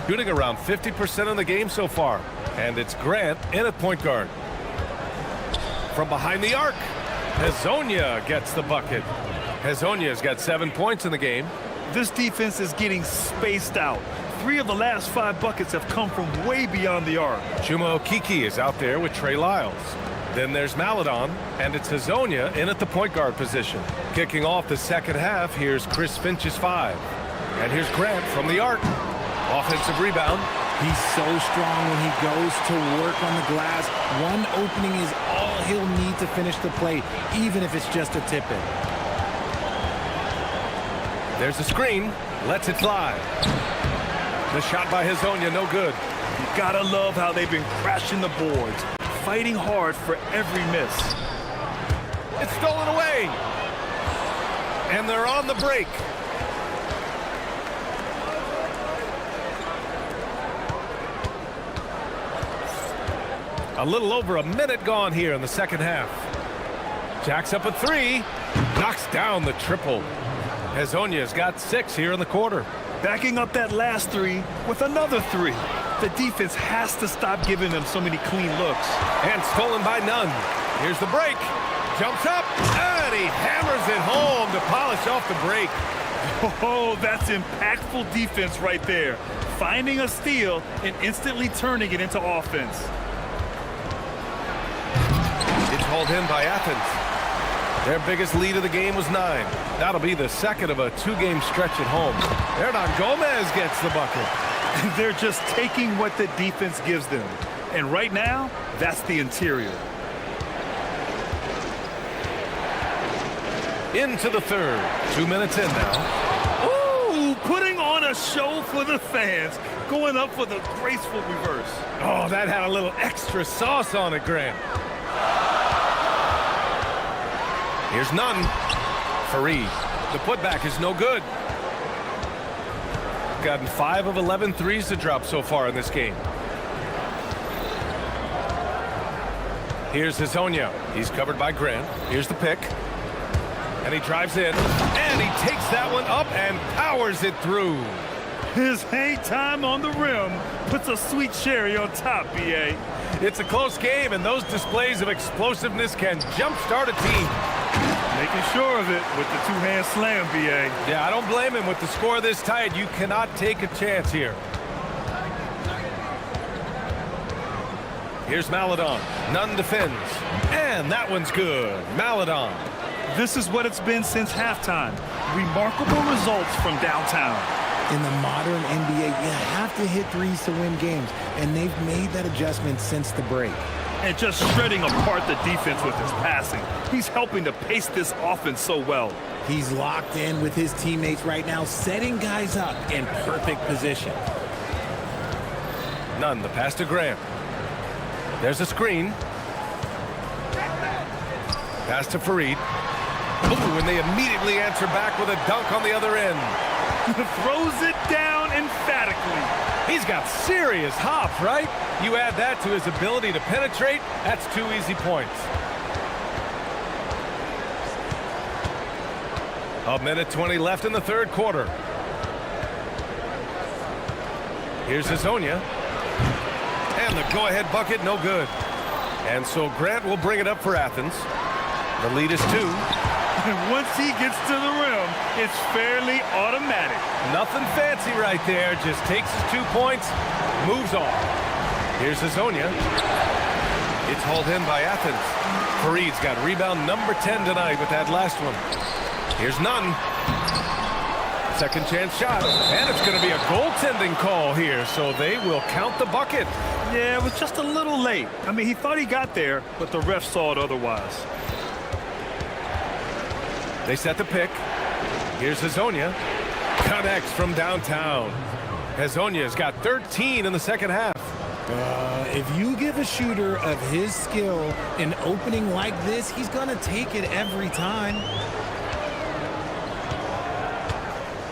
Shooting around 50% of the game so far. And it's Grant in at point guard. From behind the arc, Hazonia gets the bucket. Hazonia's got 7 points in the game. This defense is getting spaced out. 3 of the last 5 buckets have come from way beyond the arc. Chuma Okiki is out there with Trey Lyles. Then there's Maladon, and it's Hazonia in at the point guard position. Kicking off the second half, here's Chris Finch's 5. And here's Grant from the arc. Offensive rebound. He's so strong when he goes to work on the glass. One opening is all he'll need to finish the play, even if it's just a tip-in. There's a screen. Lets it fly. The shot by Hazonia, no good. You gotta love how they've been crashing the boards, fighting hard for every miss. It's stolen away. And they're on the break. A little over a minute gone here in the second half. Jacks up a 3. Knocks down the triple. Hazonia's got 6 here in the quarter. Backing up that last three with another three. The defense has to stop giving them so many clean looks. And stolen by Nunn. Here's the break. Jumps up, and he hammers it home to polish off the break. Oh, that's impactful defense right there. Finding a steal and instantly turning it into offense. It's hauled in by Athens. Their biggest lead of the game was 9. That'll be the second of a 2-game stretch at home. Hernan Gomez gets the bucket. They're just taking what the defense gives them. And right now, that's the interior. Into the third. 2 minutes in now. Ooh, putting on a show for the fans. Going up for the graceful reverse. Oh, that had a little extra sauce on it, Grant. Here's Nunn. Fareed. The putback is no good. Gotten 5 of 11 threes to drop so far in this game. Here's Hazonia. He's covered by Grant. Here's the pick. And he drives in. And he takes that one up and powers it through. His hang time on the rim puts a sweet cherry on top, B.A. It's a close game, and those displays of explosiveness can jumpstart a team. Making sure of it with the two-hand slam, B.A. Yeah, I don't blame him. With the score this tight, you cannot take a chance here. Here's Maladon. Nunn defends. And that one's good. Maladon. This is what it's been since halftime. Remarkable results from downtown. In the modern NBA, you have to hit threes to win games, and they've made that adjustment since the break. And just shredding apart the defense with his passing. He's helping to pace this offense so well. He's locked in with his teammates right now, setting guys up in perfect position. Nunn, the pass to Grant. There's a screen. Pass to Fareed. Ooh, and they immediately answer back with a dunk on the other end. Throws it down emphatically. He's got serious hop, right? You add that to his ability to penetrate, that's 2 easy points. A minute 20 left in the third quarter. Here's Hazonia. And the go-ahead bucket, no good. And so Grant will bring it up for Athens. The lead is 2. And once he gets to the rim, it's fairly automatic. Nothing fancy right there. Just takes his 2 points, moves on. Here's Hazonia. It's hauled in by Athens. Fareed's got rebound number 10 tonight with that last one. Here's Nunn. Second chance shot. And it's going to be a goaltending call here, so they will count the bucket. Yeah, it was just a little late. I mean, he thought he got there, but the ref saw it otherwise. They set the pick. Here's Hazonia. Connects from downtown. Hazonia's got 13 in the second half. If you give a shooter of his skill an opening like this, he's going to take it every time.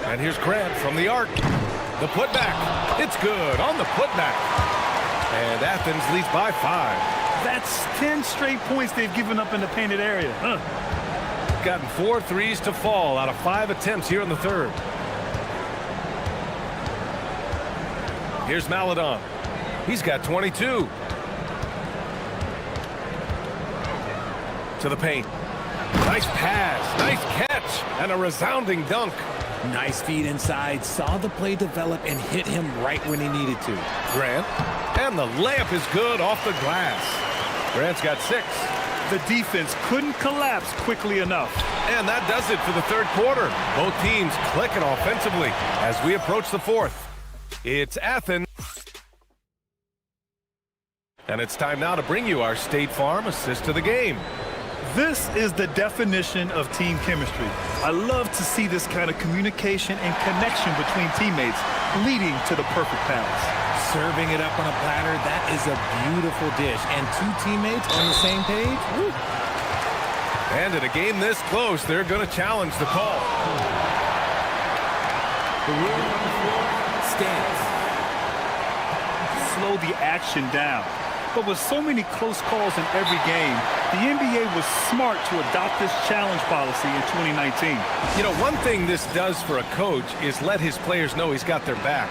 And here's Grant from the arc. The putback. It's good on the putback. And Athens leads by 5. That's 10 straight points they've given up in the painted area. Gotten 4 threes to fall out of 5 attempts here in the third. Here's Maladon. He's got 22. To the paint. Nice pass, nice catch, and a resounding dunk. Nice feed inside, saw the play develop and hit him right when he needed to. Grant, and the layup is good off the glass. Grant's got 6. The defense couldn't collapse quickly enough. And that does it for the third quarter. Both teams clicking offensively as we approach the fourth. It's Athens. And it's time now to bring you our State Farm assist to the game. This is the definition of team chemistry. I love to see this kind of communication and connection between teammates leading to the perfect pass. Serving it up on a platter, that is a beautiful dish. And 2 teammates on the same page. Woo. And in a game this close, they're going to challenge the call. The rule on the floor stands. Slow the action down. But with so many close calls in every game, the NBA was smart to adopt this challenge policy in 2019. You know, one thing this does for a coach is let his players know he's got their back.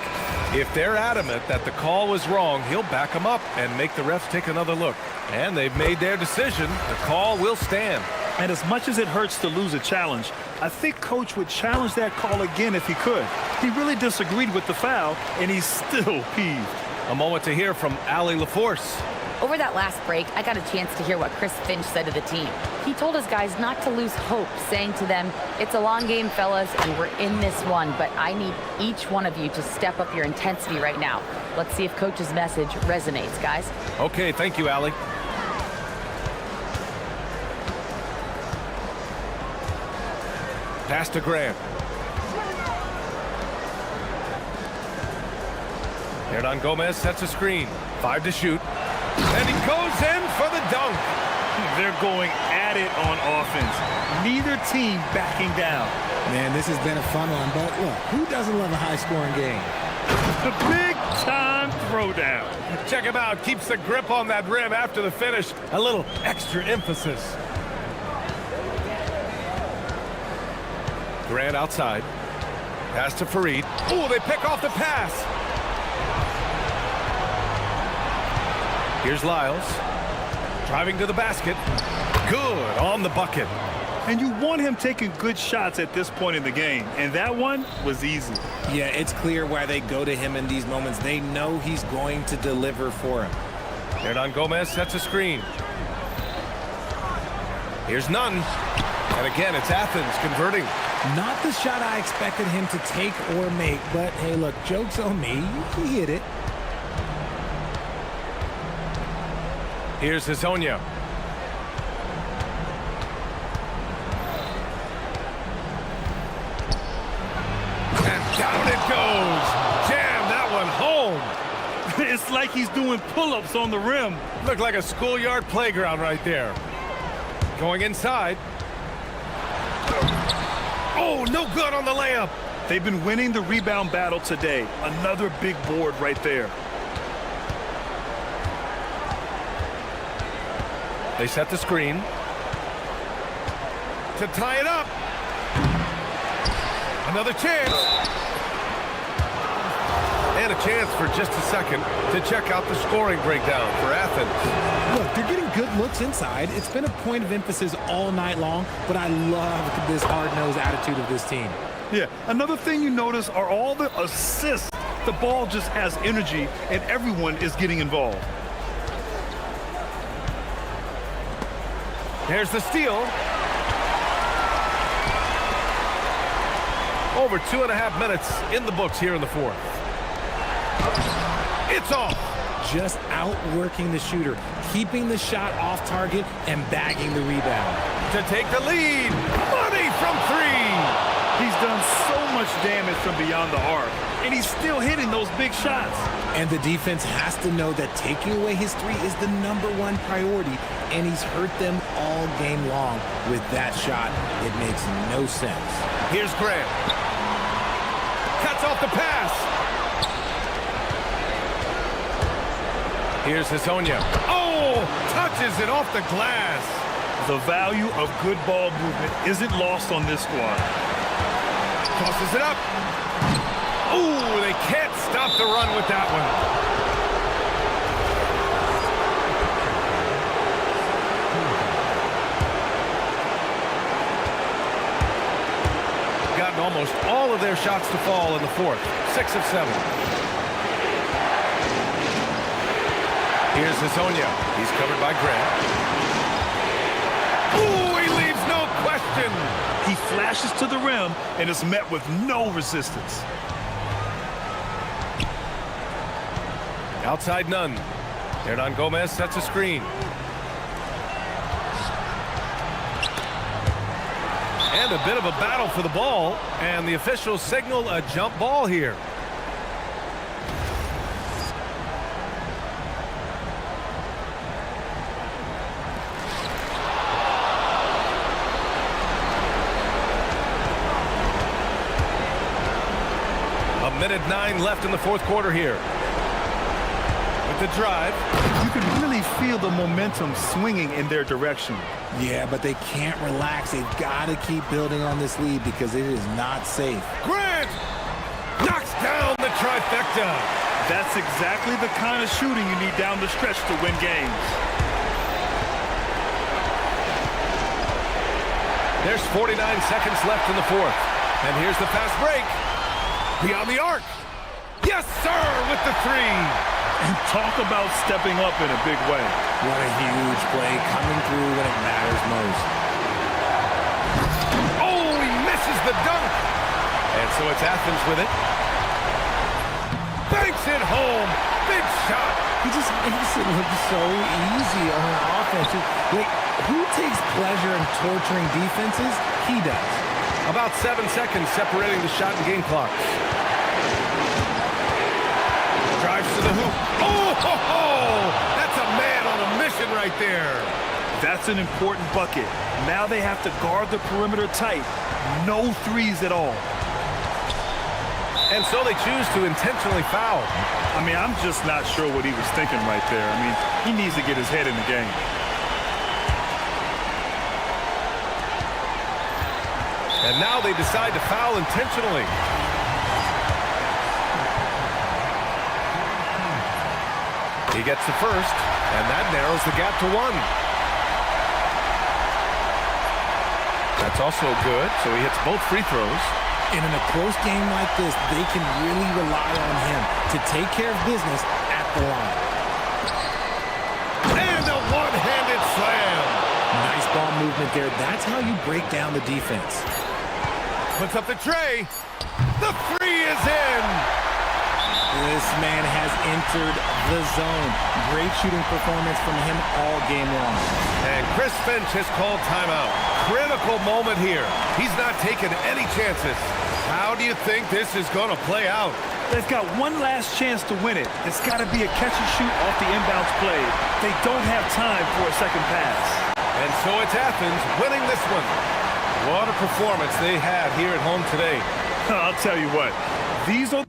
If they're adamant that the call was wrong, he'll back them up and make the refs take another look. And they've made their decision. The call will stand. And as much as it hurts to lose a challenge, I think Coach would challenge that call again if he could. He really disagreed with the foul, and he's still peeved. A moment to hear from Allie LaForce. Over that last break, I got a chance to hear what Chris Finch said to the team. He told his guys not to lose hope, saying to them, "It's a long game, fellas, and we're in this one, but I need each one of you to step up your intensity right now." Let's see if Coach's message resonates, guys. Okay, thank you, Allie. Pass to Grant. Hernan Gomez sets a screen. 5 to shoot. And he goes in for the dunk. They're going at it on offense. Neither team backing down. Man, this has been a fun one, but look, who doesn't love a high-scoring game? The big-time throwdown. Check him out. Keeps the grip on that rim after the finish. A little extra emphasis. Grant outside. Pass to Fareed. Oh, they pick off the pass. Here's Lyles. Driving to the basket. Good on the bucket. And you want him taking good shots at this point in the game. And that one was easy. Yeah, it's clear why they go to him in these moments. They know he's going to deliver for him. Hernan Gomez sets a screen. Here's none. And again, it's Athens converting. Not the shot I expected him to take or make, but hey, look, joke's on me. He hit it. Here's Hezonja. And down it goes. Jam that one home. It's like he's doing pull-ups on the rim. Looked like a schoolyard playground right there. Going inside. Oh, no good on the layup. They've been winning the rebound battle today. Another big board right there. They set the screen. To tie it up. Another chance. And a chance for just a second to check out the scoring breakdown for Athens. Look, they're getting good looks inside. It's been a point of emphasis all night long, but I love this hard-nosed attitude of this team. Yeah, another thing you notice are all the assists. The ball just has energy, and everyone is getting involved. Here's the steal. Over 2.5 minutes in the books here in the fourth. It's off. Just outworking the shooter, keeping the shot off target and bagging the rebound. To take the lead. Money from three. He's done so much damage from beyond the arc, and he's still hitting those big shots. And the defense has to know that taking away his three is the #1 priority, and he's hurt them all game long with that shot. It makes no sense. Here's Grant. Cuts off the pass. Here's Hezonja. Oh, touches it off the glass. The value of good ball movement isn't lost on this squad. Tosses it up. Ooh, they can't stop the run with that one. Gotten almost all of their shots to fall in the fourth. 6 of 7. Here's Hezonja. He's covered by Grant. Ooh, he leaves no question. He flashes to the rim and is met with no resistance. Outside none. Hernan Gomez sets a screen. And a bit of a battle for the ball. And the officials signal a jump ball here. A minute 9 left in the fourth quarter here. the drive. You can really feel the momentum swinging in their direction. Yeah, but they can't relax. They've got to keep building on this lead because it is not safe. Grant knocks down the trifecta. That's exactly the kind of shooting you need down the stretch to win games. There's 49 seconds left in the fourth. And here's the fast break. Beyond the arc. Yes, sir, with the three. And talk about stepping up in a big way. What a huge play coming through when it matters most. Oh, he misses the dunk. And so it's Athens with it. Banks it home. Big shot. He just makes it look so easy on offense. Wait, who takes pleasure in torturing defenses? He does. About 7 seconds separating the shot and game clock. Drives to the hoop. Oh, ho, ho! That's a man on a mission right there. That's an important bucket. Now they have to guard the perimeter tight. No threes at all. And so they choose to intentionally foul. I mean, I'm just not sure what he was thinking right there. I mean, he needs to get his head in the game. And now they decide to foul intentionally. He gets the first, and that narrows the gap to one. That's also good, so he hits both free throws. And in a close game like this, they can really rely on him to take care of business at the line. And a one-handed slam. Nice ball movement there. That's how you break down the defense. Puts up the tray. The three is in. This man has entered the zone. Great shooting performance from him all game long. And Chris Finch has called timeout. Critical moment here. He's not taking any chances. How do you think this is going to play out? They've got one last chance to win it. It's got to be a catch and shoot off the inbounds play. They don't have time for a second pass. And so it's Athens winning this one. What a performance they had here at home today. I'll tell you what, these are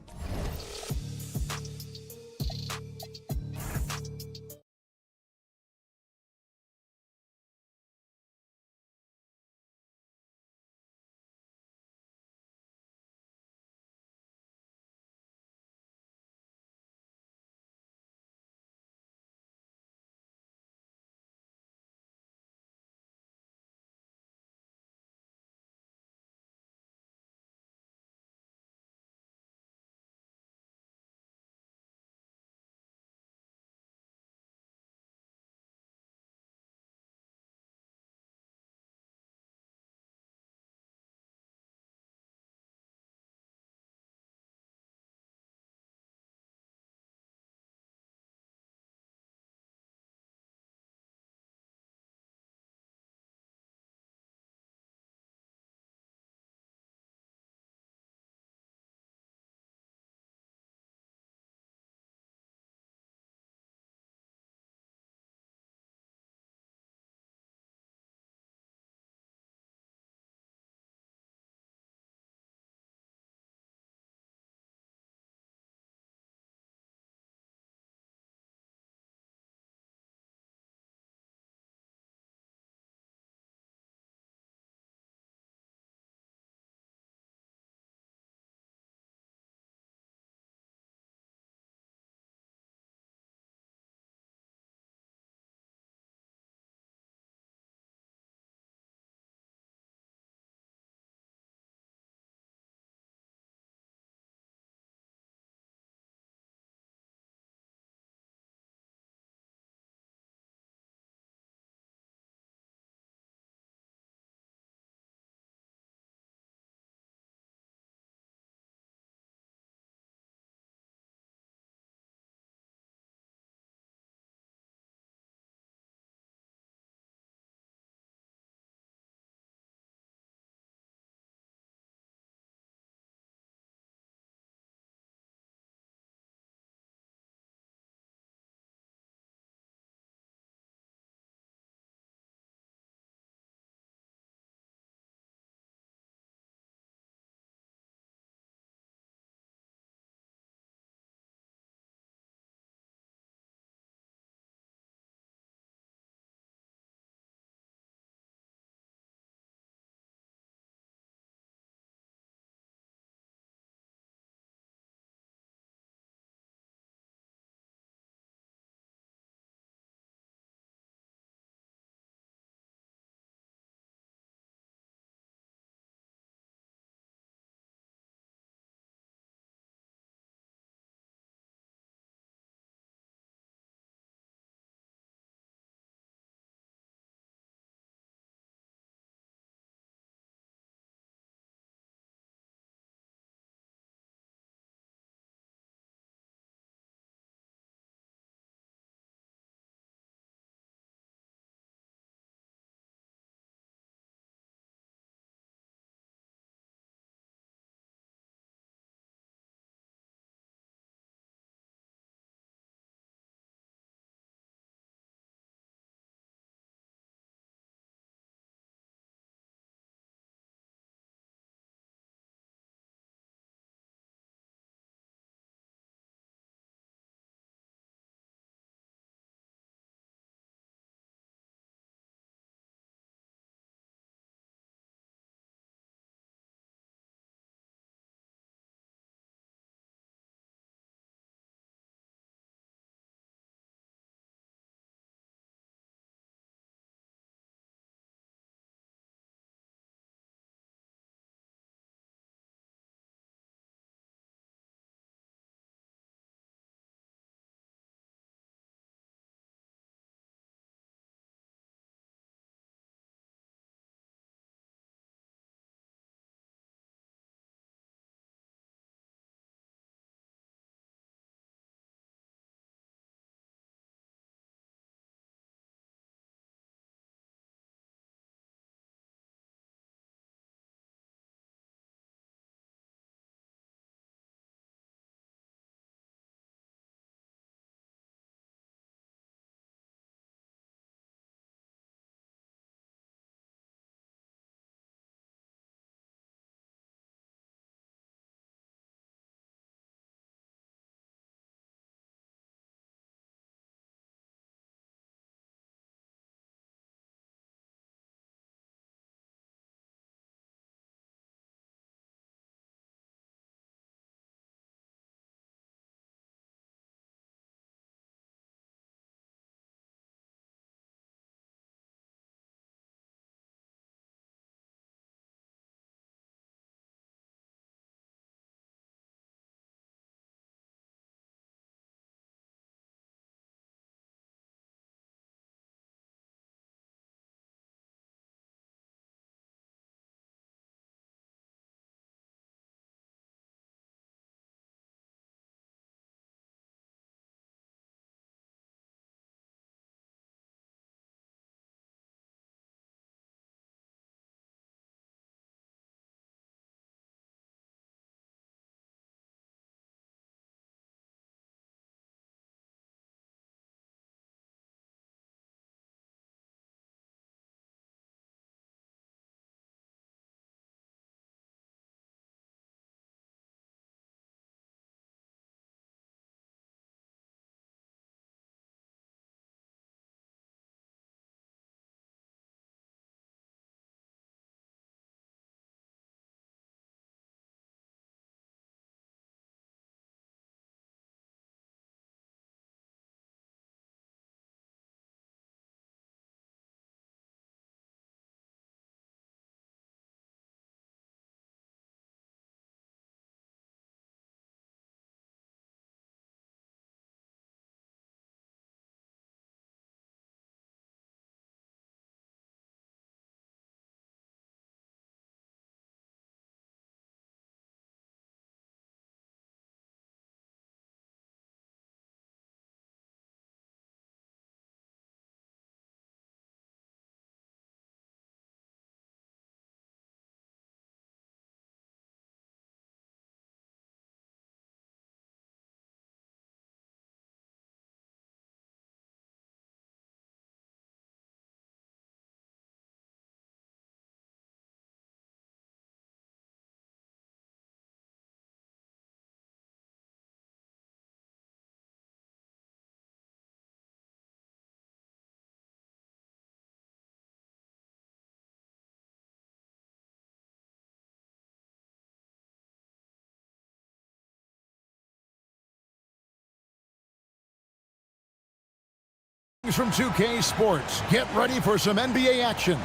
From 2K Sports, get ready for some NBA action.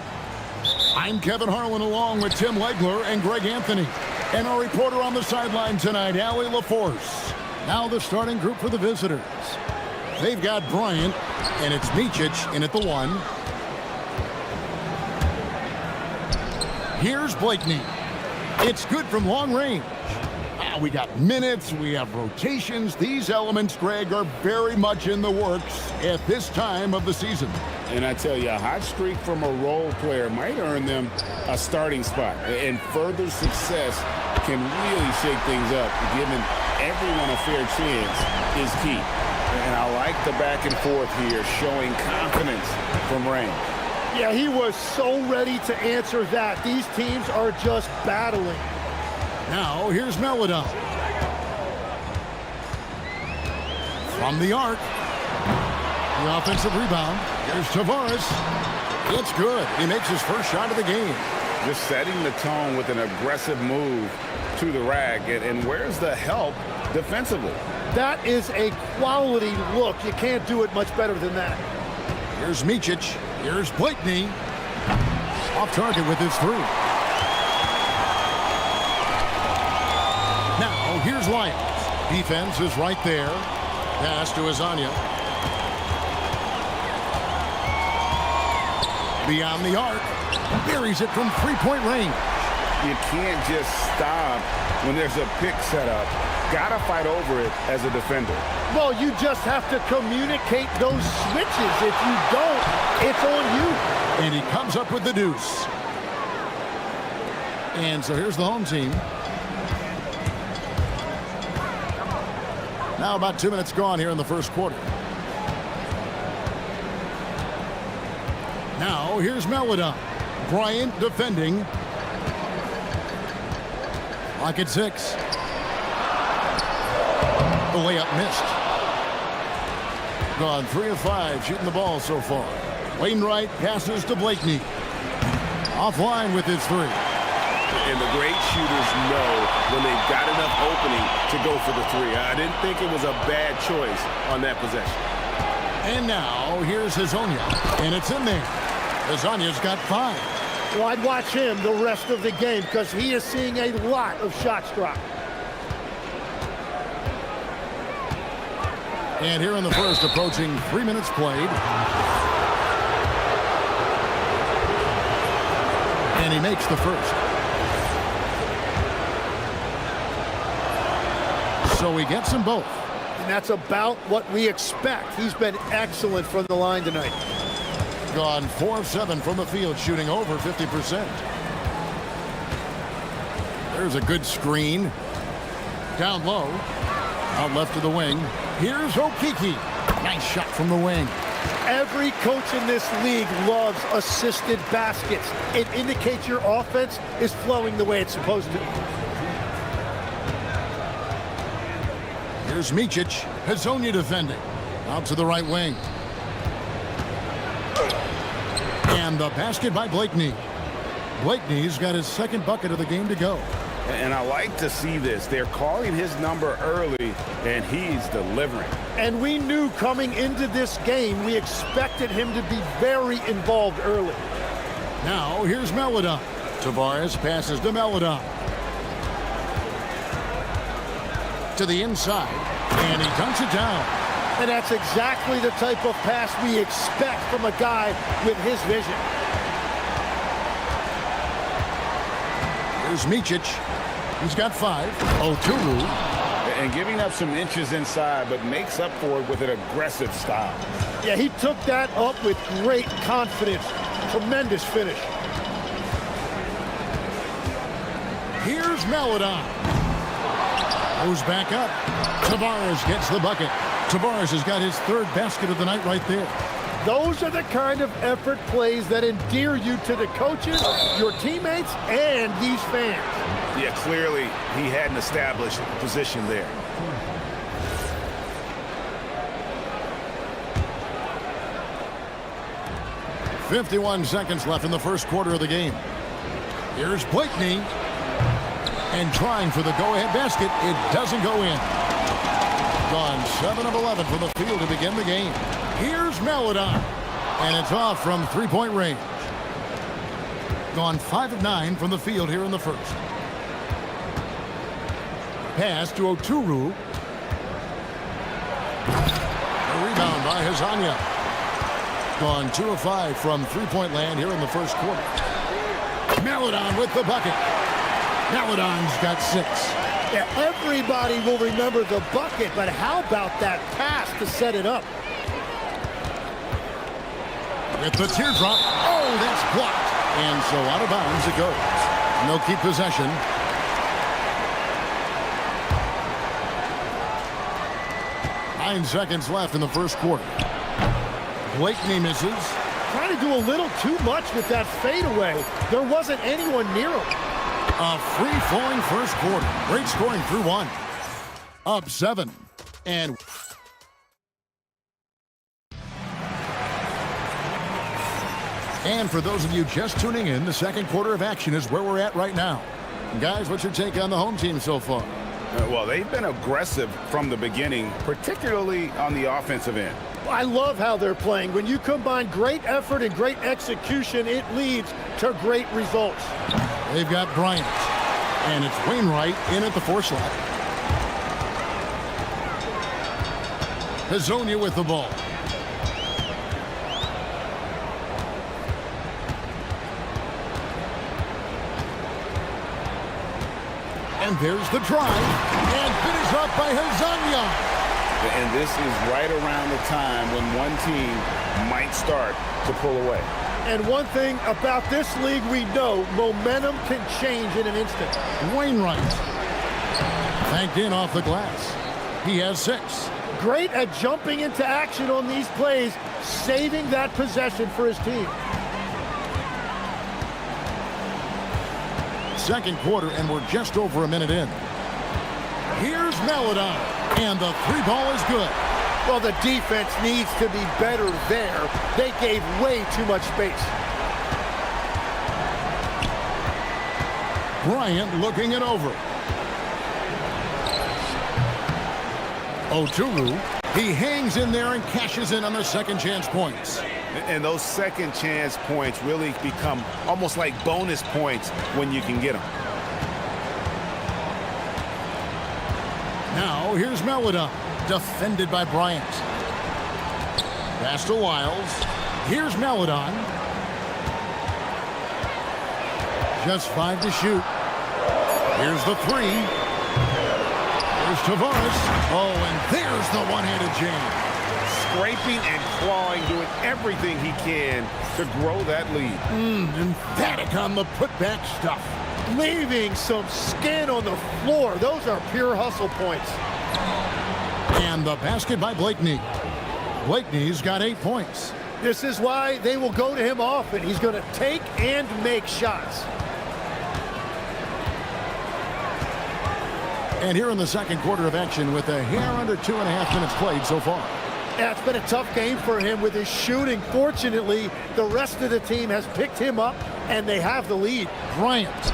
I'm Kevin Harlan along with Tim Legler and Greg Anthony. And our reporter on the sideline tonight, Allie LaForce. Now the starting group for the visitors. They've got Bryant, and it's Micic in at the 1. Here's Blakeney. It's good from long range. We got minutes, we have rotations. These elements, Greg, are very much in the works at this time of the season. And I tell you, a hot streak from a role player might earn them a starting spot. And further success can really shake things up. Giving everyone a fair chance is key. And I like the back and forth here, showing confidence from range. Yeah, he was so ready to answer that. These teams are just battling. Now, here's Melodon. From the arc. The offensive rebound. Here's Tavares. It's good. He makes his first shot of the game. Just setting the tone with an aggressive move to the rack. And where's the help defensively? That is a quality look. You can't do it much better than that. Here's Micic. Here's Blakeney. Off target with his 3. Now, here's Lyons. Defense is right there. Pass to Azania. Beyond the arc. Buries it from 3-point range. You can't just stop when there's a pick set up. Gotta fight over it as a defender. Well, you just have to communicate those switches. If you don't, it's on you. And he comes up with the deuce. And so here's the home team. Now about 2 minutes gone here in the first quarter. Now here's Melodon. Bryant defending. Lock at 6. The layup missed. Gone 3 of 5 shooting the ball so far. Wainwright passes to Blakeney. Offline with his 3. And the great shooters know when they've got enough opening to go for the 3. I didn't think it was a bad choice on that possession. And now here's Hazonia. And it's in there. Hazonia's got 5. Well, I'd watch him the rest of the game because he is seeing a lot of shots drop. And here in the first, approaching 3 minutes played. And he makes the first. So he gets them both. And that's about what we expect. He's been excellent from the line tonight. Gone 4 of 7 from the field, shooting over 50%. There's a good screen. Down low. Out left of the wing. Here's Okiki. Nice shot from the wing. Every coach in this league loves assisted baskets. It indicates your offense is flowing the way it's supposed to. Here's Micic. Hazonia defending. Out to the right wing. And the basket by Blakeney. Blakeney's got his second bucket of the game to go. And I like to see this. They're calling his number early, and he's delivering. And we knew coming into this game, we expected him to be very involved early. Now, here's Melodon. Tavares passes to Melodon. To the inside, and he dunks it down. And that's exactly the type of pass we expect from a guy with his vision. Here's Micic. He's got 5. Oturu. And giving up some inches inside, but makes up for it with an aggressive style. Yeah, he took that up with great confidence. Tremendous finish. Here's Melodon. Goes back up. Tavares gets the bucket. Tavares has got his 3rd basket of the night right there. Those are the kind of effort plays that endear you to the coaches, your teammates, and these fans. Yeah, clearly he hadn't established position there. .51 seconds left in the first quarter of the game. Here's Blakeney. And trying for the go-ahead basket. It doesn't go in. Gone 7 of 11 from the field to begin the game. Here's Melodon. And it's off from three-point range. Gone 5 of 9 from the field here in the first. Pass to Oturu. A rebound by Hazanya. Gone 2 of 5 from three-point land here in the first quarter. Melodon with the bucket. Melodon's got 6. Yeah, everybody will remember the bucket, but how about that pass to set it up? With the teardrop. Oh, that's blocked. And so out of bounds it goes. And they'll keep possession. Nine seconds left in the first quarter. Blakeney misses. Trying to do a little too much with that fadeaway. There wasn't anyone near him. A free-flowing first quarter. Great scoring through 1. Up 7. And for those of you just tuning in, the second quarter of action is where we're at right now. Guys, what's your take on the home team so far? Well, they've been aggressive from the beginning, particularly on the offensive end. I love how they're playing. When you combine great effort and great execution, it leads to great results. They've got Bryant. And it's Wainwright in at the 4 slot. Hazonia with the ball. And there's the drive. And finish up by Hazanya. And this is right around the time when one team might start to pull away. And one thing about this league we know, momentum can change in an instant. Wainwright. Banked in off the glass. He has 6. Great at jumping into action on these plays, saving that possession for his team. Second quarter, and we're just over a minute in. Here's Melodon, and the 3 ball is good. Well, the defense needs to be better there. They gave way too much space. Bryant looking it over. Oturu, he hangs in there and cashes in on the second chance points. And those second chance points really become almost like bonus points when you can get them. Now here's Melodon, defended by Bryant. Pass to Wiles. Here's Melodon. Just 5 to shoot. Here's the 3. Here's Tavares. Oh, and there's the one-handed jam. Scraping and clawing, doing everything he can to grow that lead. Emphatic on the putback stuff. Leaving some skin on the floor. Those are pure hustle points. And the basket by Blakeney. Blakeney's got 8 points. This is why they will go to him often. He's going to take and make shots. And here in the second quarter of action with a hair under 2.5 minutes played so far. Yeah, it's been a tough game for him with his shooting. Fortunately, the rest of the team has picked him up, and they have the lead. Bryant.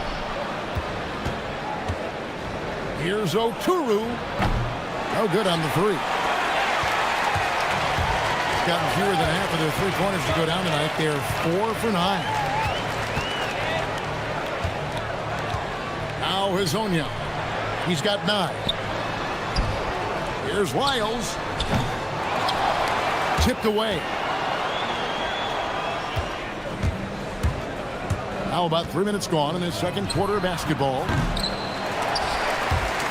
Here's Oturu. No good on the 3. He's gotten fewer than half of their 3-pointers to go down tonight. They're 4 for 9. Now Hazonia. He's got 9. Here's Wiles. Tipped away. Now about 3 minutes gone in his second quarter of basketball.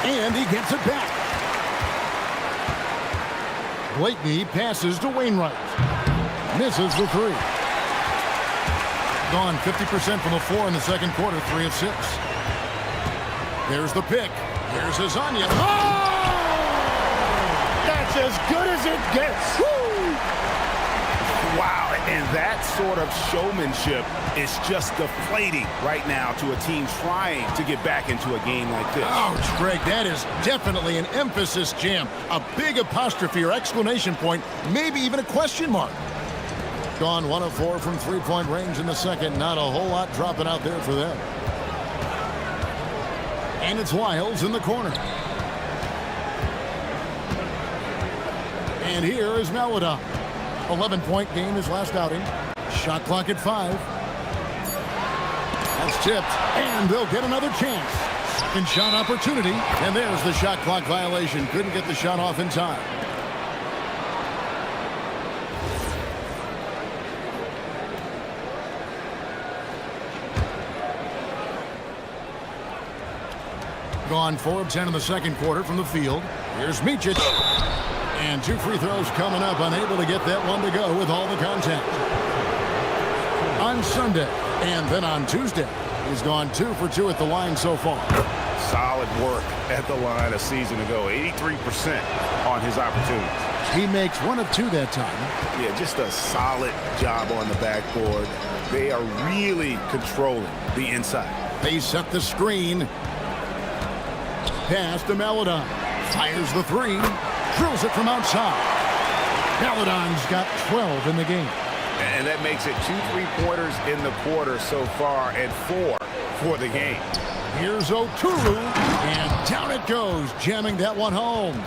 And he gets it back. Blakeney passes to Wainwright. Misses the 3. Gone 50% from the floor in the second quarter, 3 of 6. There's the pick. Here's Hazonia. Oh! That's as good as it gets. Woo! Wow, and that sort of showmanship is just deflating right now to a team trying to get back into a game like this. Ouch, Greg, that is definitely an emphasis jam. A big apostrophe or exclamation point, maybe even a question mark. Gone 1 of 4 from 3-point range in the second. Not a whole lot dropping out there for them. And it's Wiles in the corner. And here is Melodon. 11-point game his last outing. Shot clock at 5. That's tipped, and they'll get another chance. Second shot opportunity, and there's the shot clock violation. Couldn't get the shot off in time. Gone 4 of 10 in the second quarter from the field. Here's Micic. And 2 free throws coming up, unable to get that one to go with all the contact. On Sunday, and then on Tuesday, he's gone 2 for 2 at the line so far. Solid work at the line a season ago. 83% on his opportunities. He makes 1 of 2 that time. Yeah, just a solid job on the backboard. They are really controlling the inside. They set the screen. Pass to Maledon. Fires the 3. Drills it from outside. Maledon's got 12 in the game. And that makes it 2 3-pointers in the quarter so far and 4 for the game. Here's Oturu, and down it goes, jamming that one home.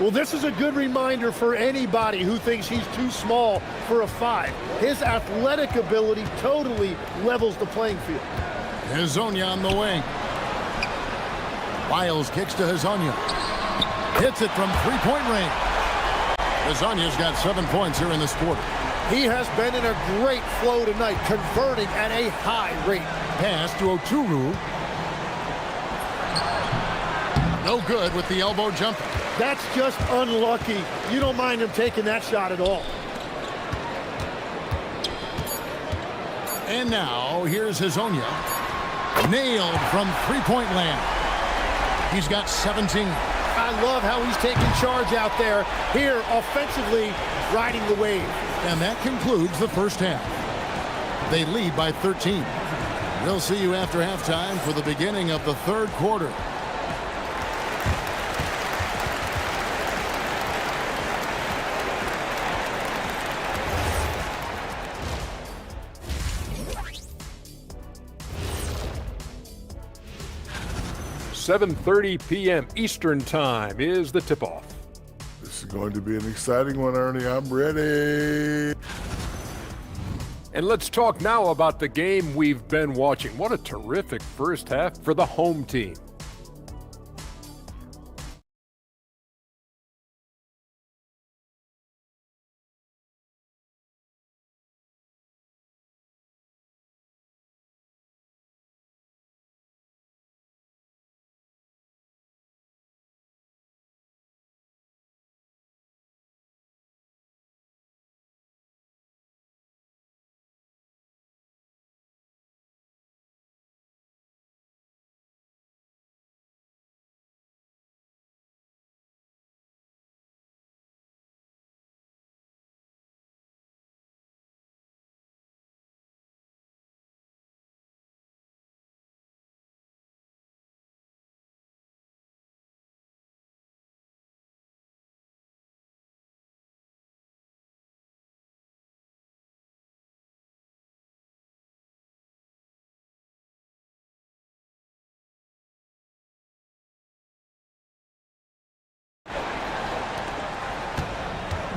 Well, this is a good reminder for anybody who thinks he's too small for a 5. His athletic ability totally levels the playing field. Hezonja on the wing. Lyles kicks to Hezonja. Hits it from 3-point range. Hezonja's got 7 points here in this quarter. He has been in a great flow tonight, converting at a high rate. Pass to Oturu. No good with the elbow jumper. That's just unlucky. You don't mind him taking that shot at all. And now, here's Hezonja. Nailed from 3-point land. He's got 17. I love how he's taking charge out there. Here, offensively, riding the wave. And that concludes the first half. They lead by 13. We'll see you after halftime for the beginning of the third quarter. .30 p.m. Eastern Time is the tip-off. This is going to be an exciting one, Ernie. I'm ready. And let's talk now about the game we've been watching. What a terrific first half for the home team.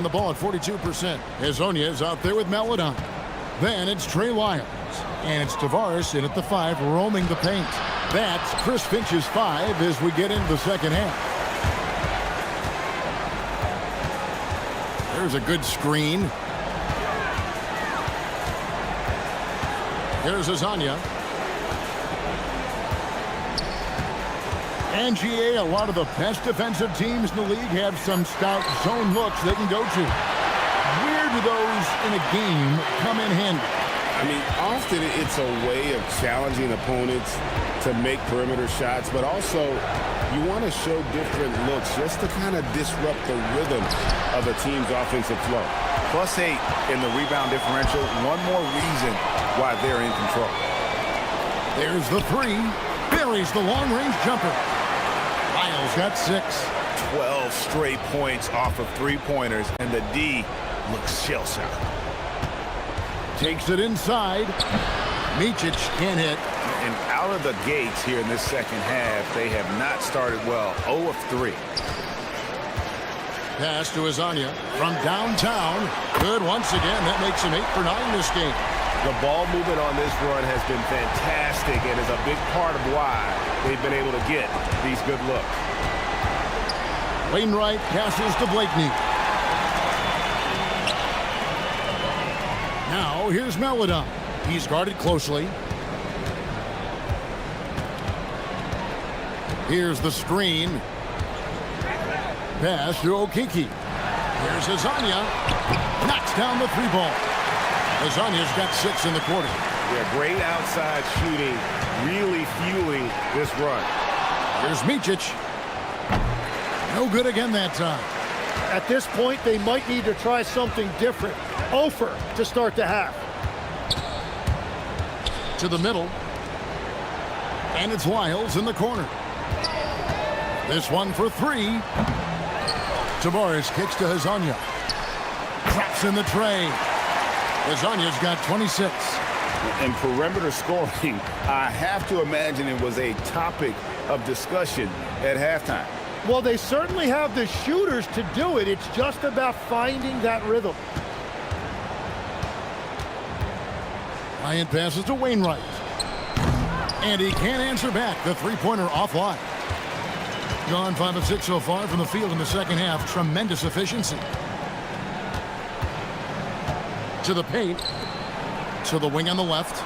The ball at 42%. Hezonja is out there with Maledon. Then it's Trey Lyles. And it's Tavares in at the 5, roaming the paint. That's Chris Finch's 5 as we get into the second half. There's a good screen. Here's Hezonja. And GA, a lot of the best defensive teams in the league have some stout zone looks they can go to. Where do those in a game come in handy? I mean, often it's a way of challenging opponents to make perimeter shots, but also you want to show different looks just to kind of disrupt the rhythm of a team's offensive flow. +8 in the rebound differential. One more reason why they're in control. There's the 3. Buries the long-range jumper. Lyles got 6. 12 straight points off of 3-pointers, and the D looks shell-shocked. Takes it inside. Micic can't hit. And out of the gates here in this second half, they have not started well. 0 of 3. Pass to Azania from downtown. Good once again. That makes him 8 for 9 this game. The ball movement on this run has been fantastic and is a big part of why they've been able to get these good looks. Wainwright passes to Blakeney. Now here's Melodon. He's guarded closely. Here's the screen. Pass to Okiki. Here's Azania. Knocks down the 3-ball. Azania's got 6 in the quarter. Yeah, great outside shooting, really fueling this run. Here's Micic. No good again that time. At this point, they might need to try something different. Ofer to start the half. To the middle. And it's Wiles in the corner. This one for 3. Tavares kicks to Hazanya. Drops in the tray. Hazanya's got 26. And perimeter scoring, I have to imagine it was a topic of discussion at halftime. Well, they certainly have the shooters to do it. It's just about finding that rhythm. Ryan passes to Wainwright. And he can't answer back. The three-pointer offline. Gone 5 of 6 so far from the field in the second half. Tremendous efficiency. To the paint. To the wing on the left.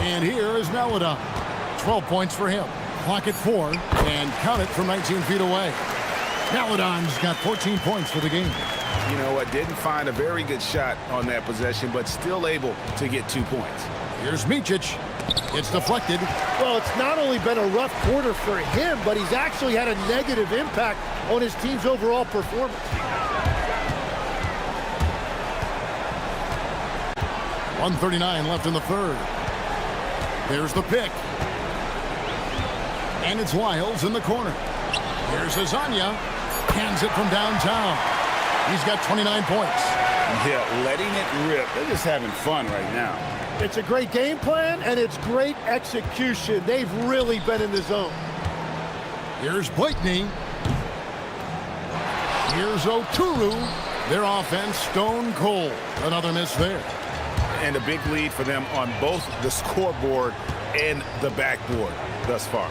And here is Melodon. 12 points for him. Clock at 4. And count it from 19 feet away. Melodon's got 14 points for the game. You know what? Didn't find a very good shot on that possession, but still able to get 2 points. Here's Micic. It's deflected. Well, it's not only been a rough quarter for him, but he's actually had a negative impact on his team's overall performance. 1:39 left in the third. There's the pick. And it's Wiles in the corner. Here's Azania. Hands it from downtown. He's got 29 points. Yeah, letting it rip. They're just having fun right now. It's a great game plan, and it's great execution. They've really been in the zone. Here's Blakeney. Here's Oturu. Their offense stone cold. Another miss there. And a big lead for them on both the scoreboard and the backboard thus far.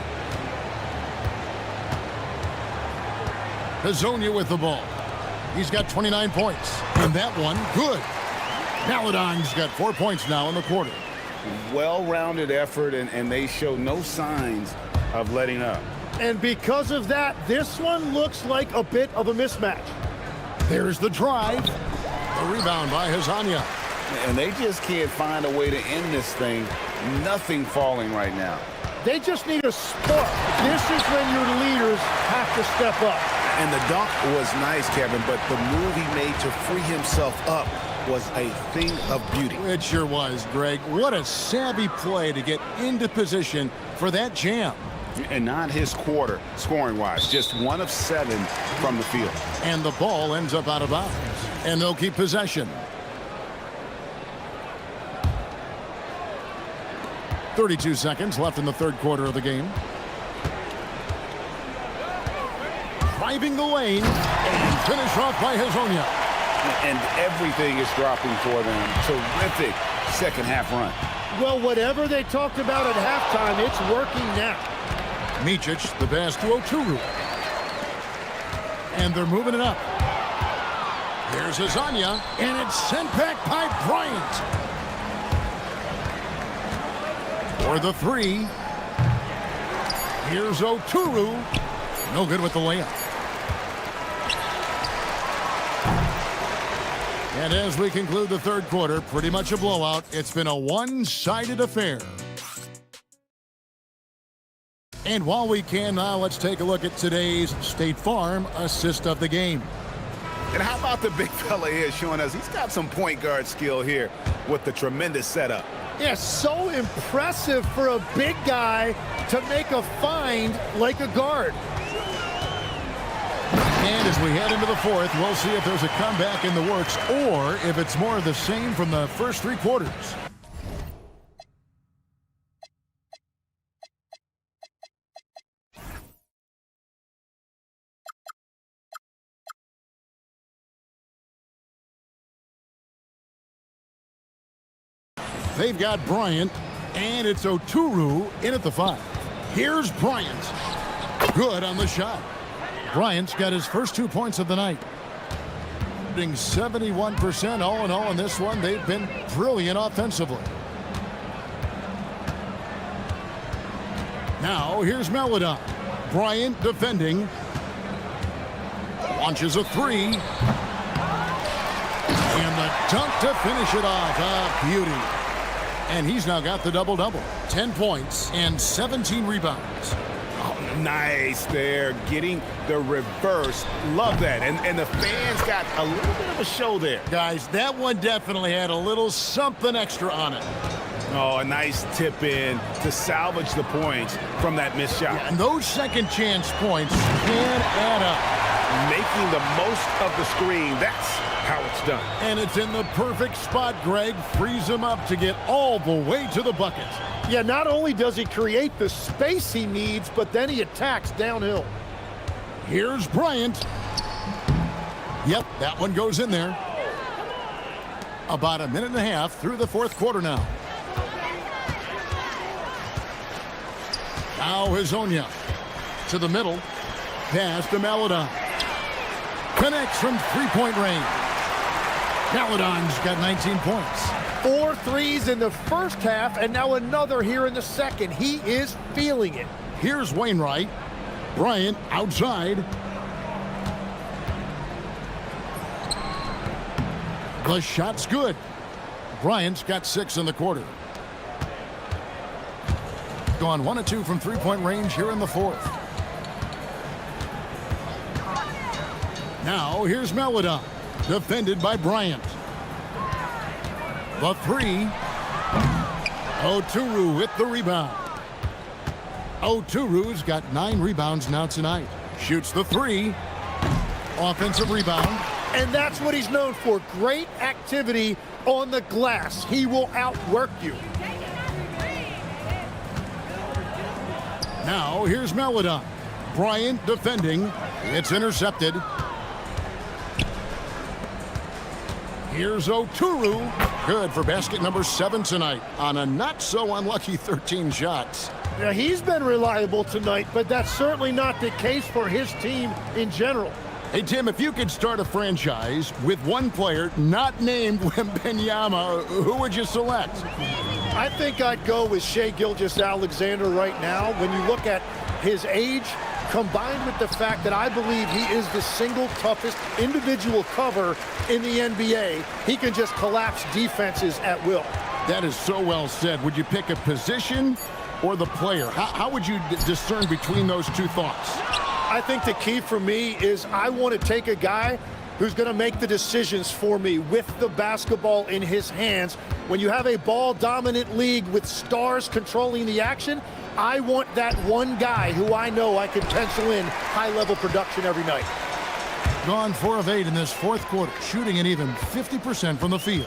Hazonia with the ball. He's got 29 points. And that one, good. Melodon's got 4 points now in the quarter. Well-rounded effort, and they show no signs of letting up. And because of that, this one looks like a bit of a mismatch. There's the drive. A rebound by Hazanya. And they just can't find a way to end this thing. Nothing falling right now. They just need a spark. This is when your leaders have to step up. And the dunk was nice, Kevin, but the move he made to free himself up was a thing of beauty. It sure was, Greg. What a savvy play to get into position for that jam. And not his quarter, scoring-wise. Just 1 of 7 from the field. And the ball ends up out of bounds. And they'll keep possession. 32 seconds left in the third quarter of the game. Driving the lane and finish off by Hazonia. And everything is dropping for them. Terrific second half run. Well, whatever they talked about at halftime, it's working now. Micic, the pass to Oturu. And they're moving it up. Here's Hazanya, and it's sent back by Bryant. For the 3. Here's Oturu. No good with the layup. And as we conclude the third quarter, pretty much a blowout. It's been a one-sided affair. And while we can now, let's take a look at today's State Farm assist of the game. And how about the big fella here showing us he's got some point guard skill here with the tremendous setup. Yeah, so impressive for a big guy to make a find like a guard. And as we head into the fourth, we'll see if there's a comeback in the works or if it's more of the same from the first 3 quarters. They've got Bryant, and it's Oturu in at the 5. Here's Bryant. Good on the shot. Bryant's got his first 2 points of the night. 71% all in all in this one. They've been brilliant offensively. Now here's Melodon. Bryant defending. Launches a 3. And the dunk to finish it off. A beauty. And he's now got the double-double. 10 points and 17 rebounds. Nice there, getting the reverse. Love that. And the fans got a little bit of a show there. Guys, that one definitely had a little something extra on it. Oh, a nice tip in to salvage the points from that missed shot. Yeah, and those second chance points can add up. Making the most of the screen, that's how it's done. And it's in the perfect spot, Greg. Frees him up to get all the way to the bucket. Yeah, not only does he create the space he needs, but then he attacks downhill. Here's Bryant. Yep, that one goes in there. About a minute and a half through the fourth quarter now. Now Hazonia to the middle. Pass to Melodon. Connects from three-point range. Melodon's got 19 points. 4 threes in the first half, and now another here in the second. He is feeling it. Here's Wainwright. Bryant outside. The shot's good. Bryant's got 6 in the quarter. Gone 1 of 2 from three-point range here in the fourth. Now here's Melodon. Defended by Bryant. The 3. Oturu with the rebound. Oturu's got 9 rebounds now tonight. Shoots the 3. Offensive rebound. And that's what he's known for. Great activity on the glass. He will outwork you. Now here's Melodon. Bryant defending. It's intercepted. Here's Oturu. Good for basket number 7 tonight on a not so unlucky 13 shots. Yeah, he's been reliable tonight, but that's certainly not the case for his team in general. Hey, Tim, if you could start a franchise with one player not named Wembanyama, who would you select? I think I'd go with Shai Gilgeous-Alexander right now. When you look at his age, combined with the fact that I believe he is the single toughest individual cover in the NBA, he can just collapse defenses at will. That is so well said. Would you pick a position or the player? How would you discern between those two thoughts? I think the key for me is I want to take a guy who's going to make the decisions for me with the basketball in his hands. When you have a ball-dominant league with stars controlling the action, I want that one guy who I know I can pencil in high-level production every night. Gone 4 of 8 in this fourth quarter, shooting an even 50% from the field.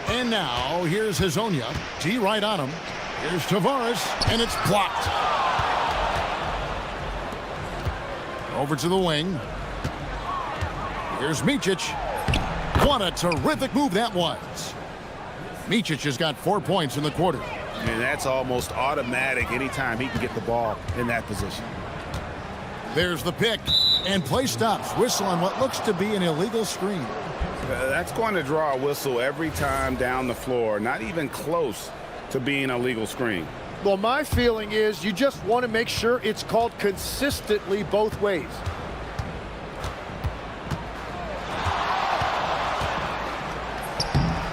And now, here's Hazonia. T right on him. Here's Tavares, and it's blocked. Over to the wing. Here's Micic. What a terrific move that was. Micic has got 4 points in the quarter. And that's almost automatic anytime he can get the ball in that position. There's the pick, and play stops. Whistle on what looks to be an illegal screen. That's going to draw a whistle every time down the floor, not even close to being a legal screen. Well, my feeling is you just want to make sure it's called consistently both ways.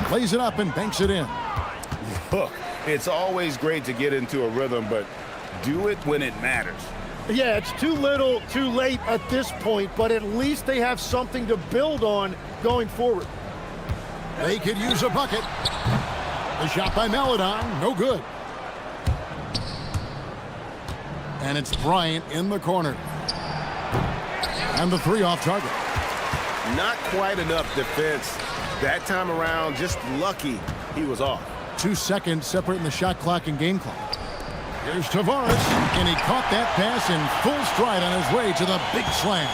Plays it up and banks it in. Look, it's always great to get into a rhythm, but do it when it matters. Yeah, it's too little, too late at this point, but at least they have something to build on going forward. They could use a bucket. The shot by Melodon, no good. And it's Bryant in the corner. And the 3 off target. Not quite enough defense. That time around, just lucky he was off. 2 seconds separating the shot clock and game clock. Here's Tavares, and he caught that pass in full stride on his way to the big slam.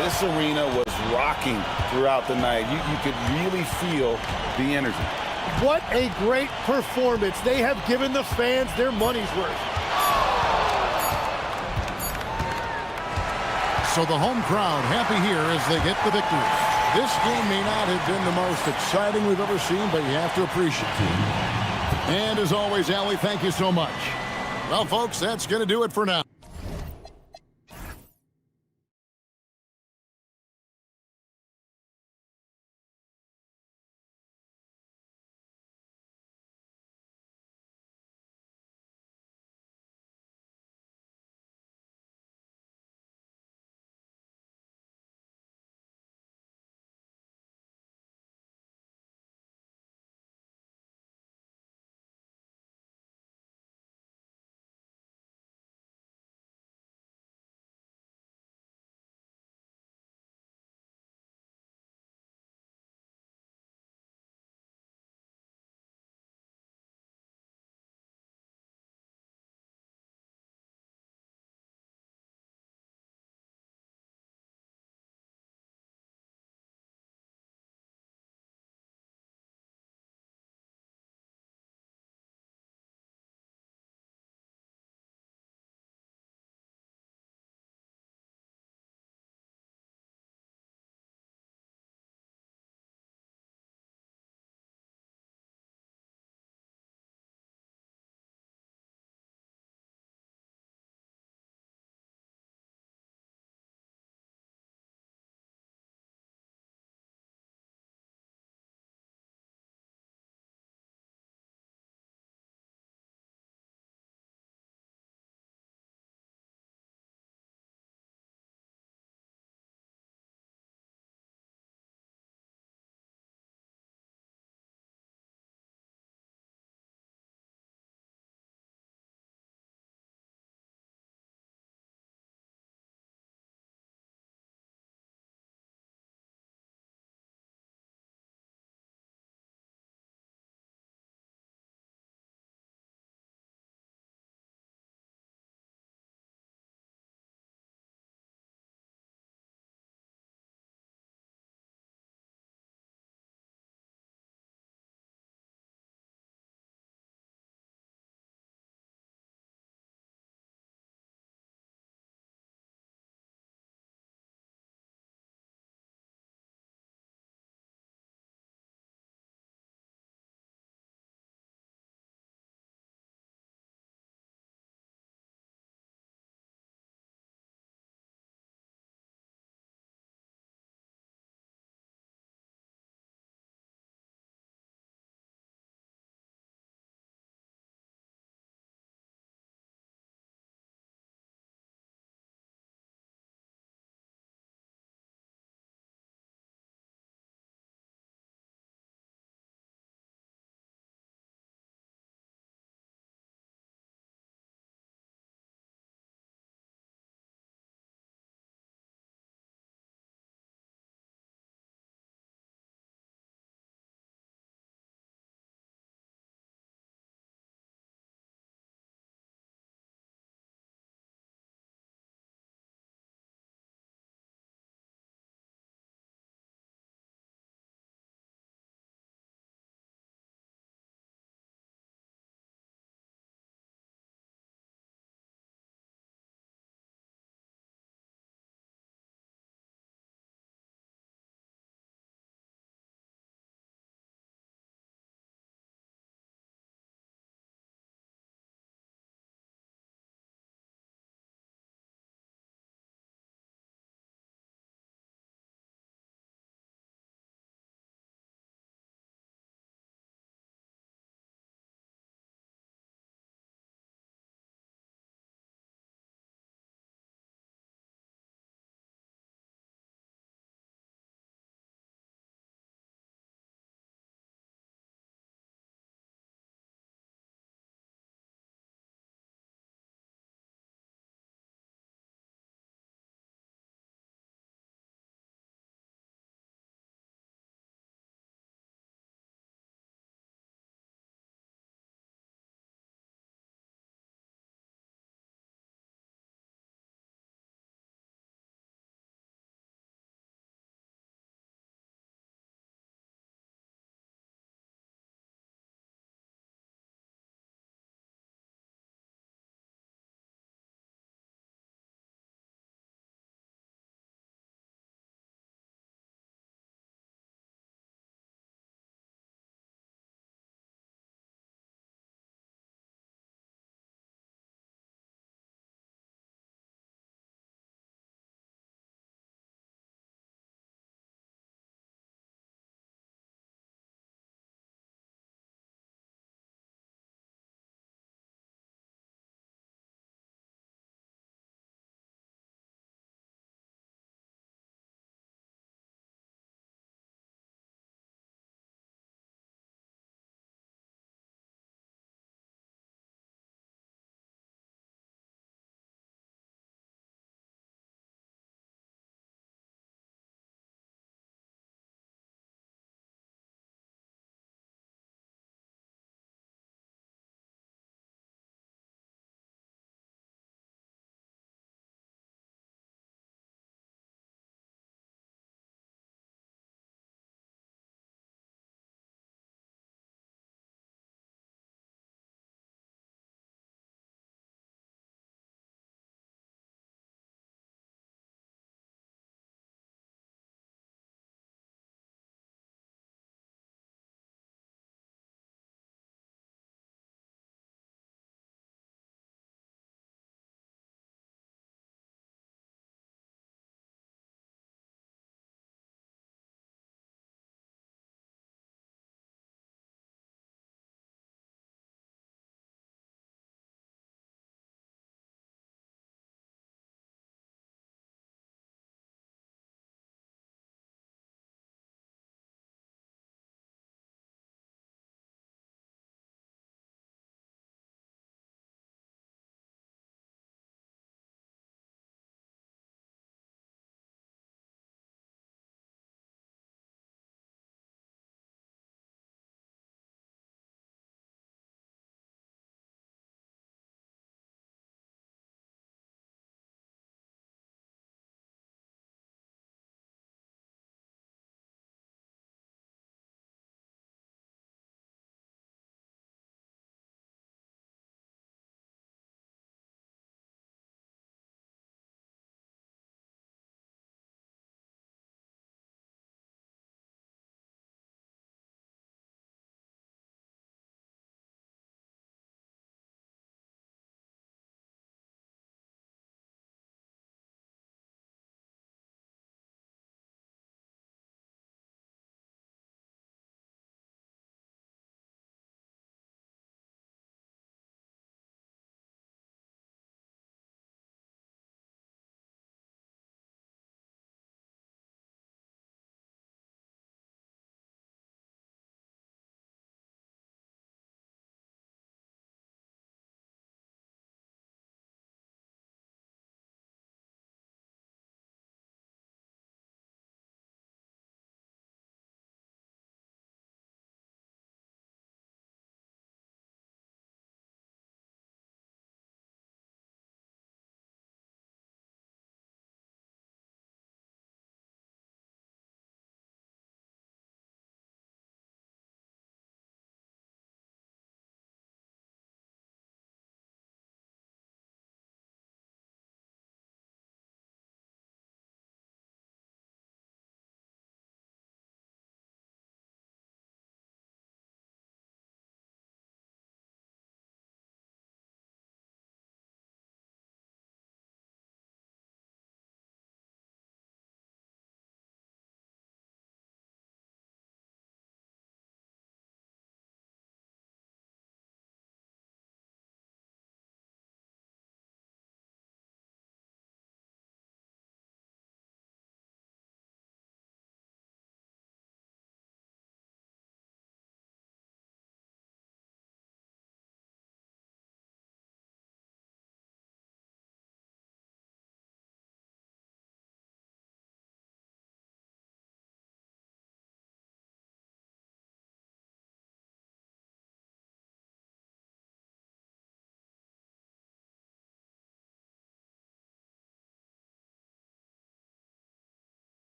This arena was rocking throughout the night. You could really feel the energy. What a great performance. They have given the fans their money's worth. So the home crowd happy here as they get the victory. This game may not have been the most exciting we've ever seen, but you have to appreciate it. And as always, Allie, thank you so much. Well, folks, that's going to do it for now.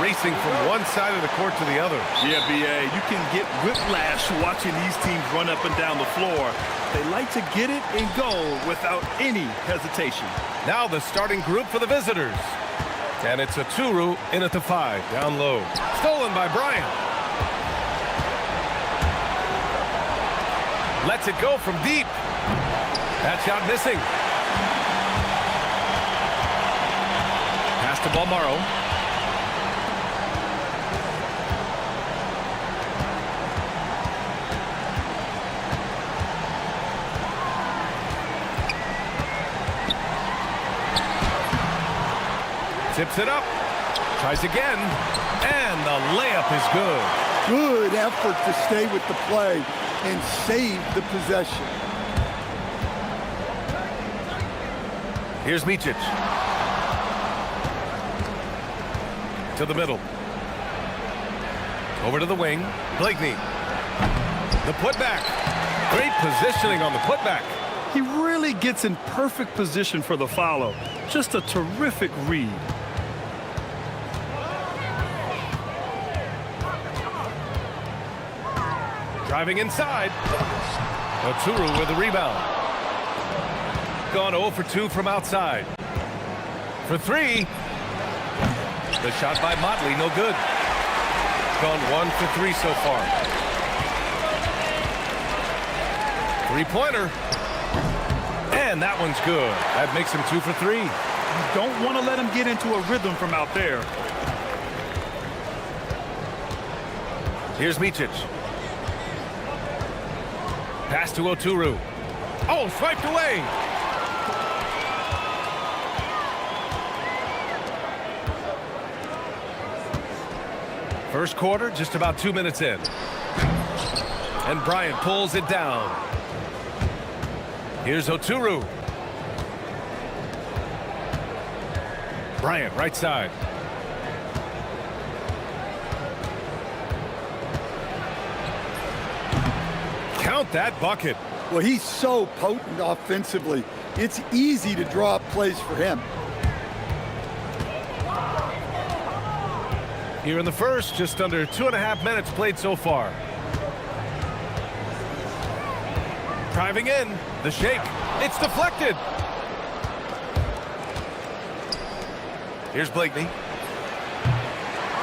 racing from one side of the court to the other. Yeah, B.A., you can get whiplash watching these teams run up and down the floor. They like to get it and go without any hesitation. Now the starting group for the visitors. And it's a Turu in at the 5, down low. Stolen by Bryant. Lets it go from deep. That shot missing. Pass to Balmaro. Tips it up. Tries again. And the layup is good. Good effort to stay with the play and save the possession. Here's Micic. To the middle. Over to the wing. Blakeney. The putback. Great positioning on the putback. He really gets in perfect position for the follow. Just a terrific read. Driving inside. Oturu with the rebound. Gone 0 for 2 from outside. For 3. The shot by Motley, no good. Gone 1 for 3 so far. Three-pointer. And that one's good. That makes him 2 for 3. You don't want to let him get into a rhythm from out there. Here's Micic. Pass to Oturu. Oh, swiped away. First quarter, just about 2 minutes in. And Bryant pulls it down. Here's Oturu. Bryant, right side. Count that bucket. Well, he's so potent offensively. It's easy to draw up plays for him. Here in the first, just under 2.5 minutes played so far. Driving in, the shake. It's deflected. Here's Blakeney.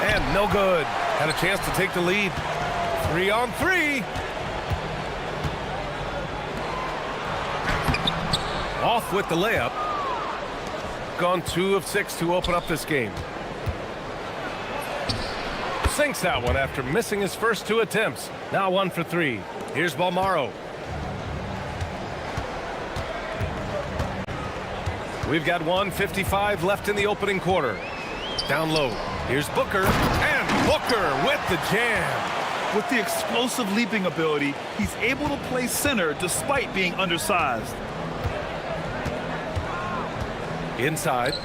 And no good. Had a chance to take the lead. 3-on-3. Off with the layup. Gone 2 of 6 to open up this game. Sinks that one after missing his first 2 attempts. Now 1 for 3. Here's Balmaro. We've got 1:55 left in the opening quarter. Down low. Here's Booker. And Booker with the jam. With the explosive leaping ability, he's able to play center despite being undersized. Inside.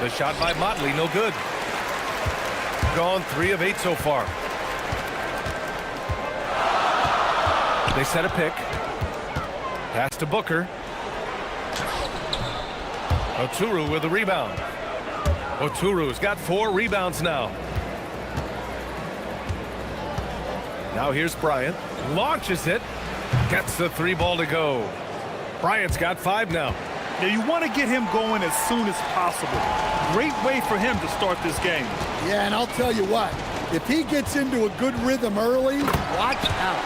The shot by Motley, no good. Gone 3 of 8 so far. They set a pick. Pass to Booker. Oturu with a rebound. Oturu's got 4 rebounds now. Now here's Bryant. Launches it. Gets the 3 ball to go. Bryant's got 5 now. Yeah, you want to get him going as soon as possible. Great way for him to start this game. Yeah, and I'll tell you what, if he gets into a good rhythm early, watch out.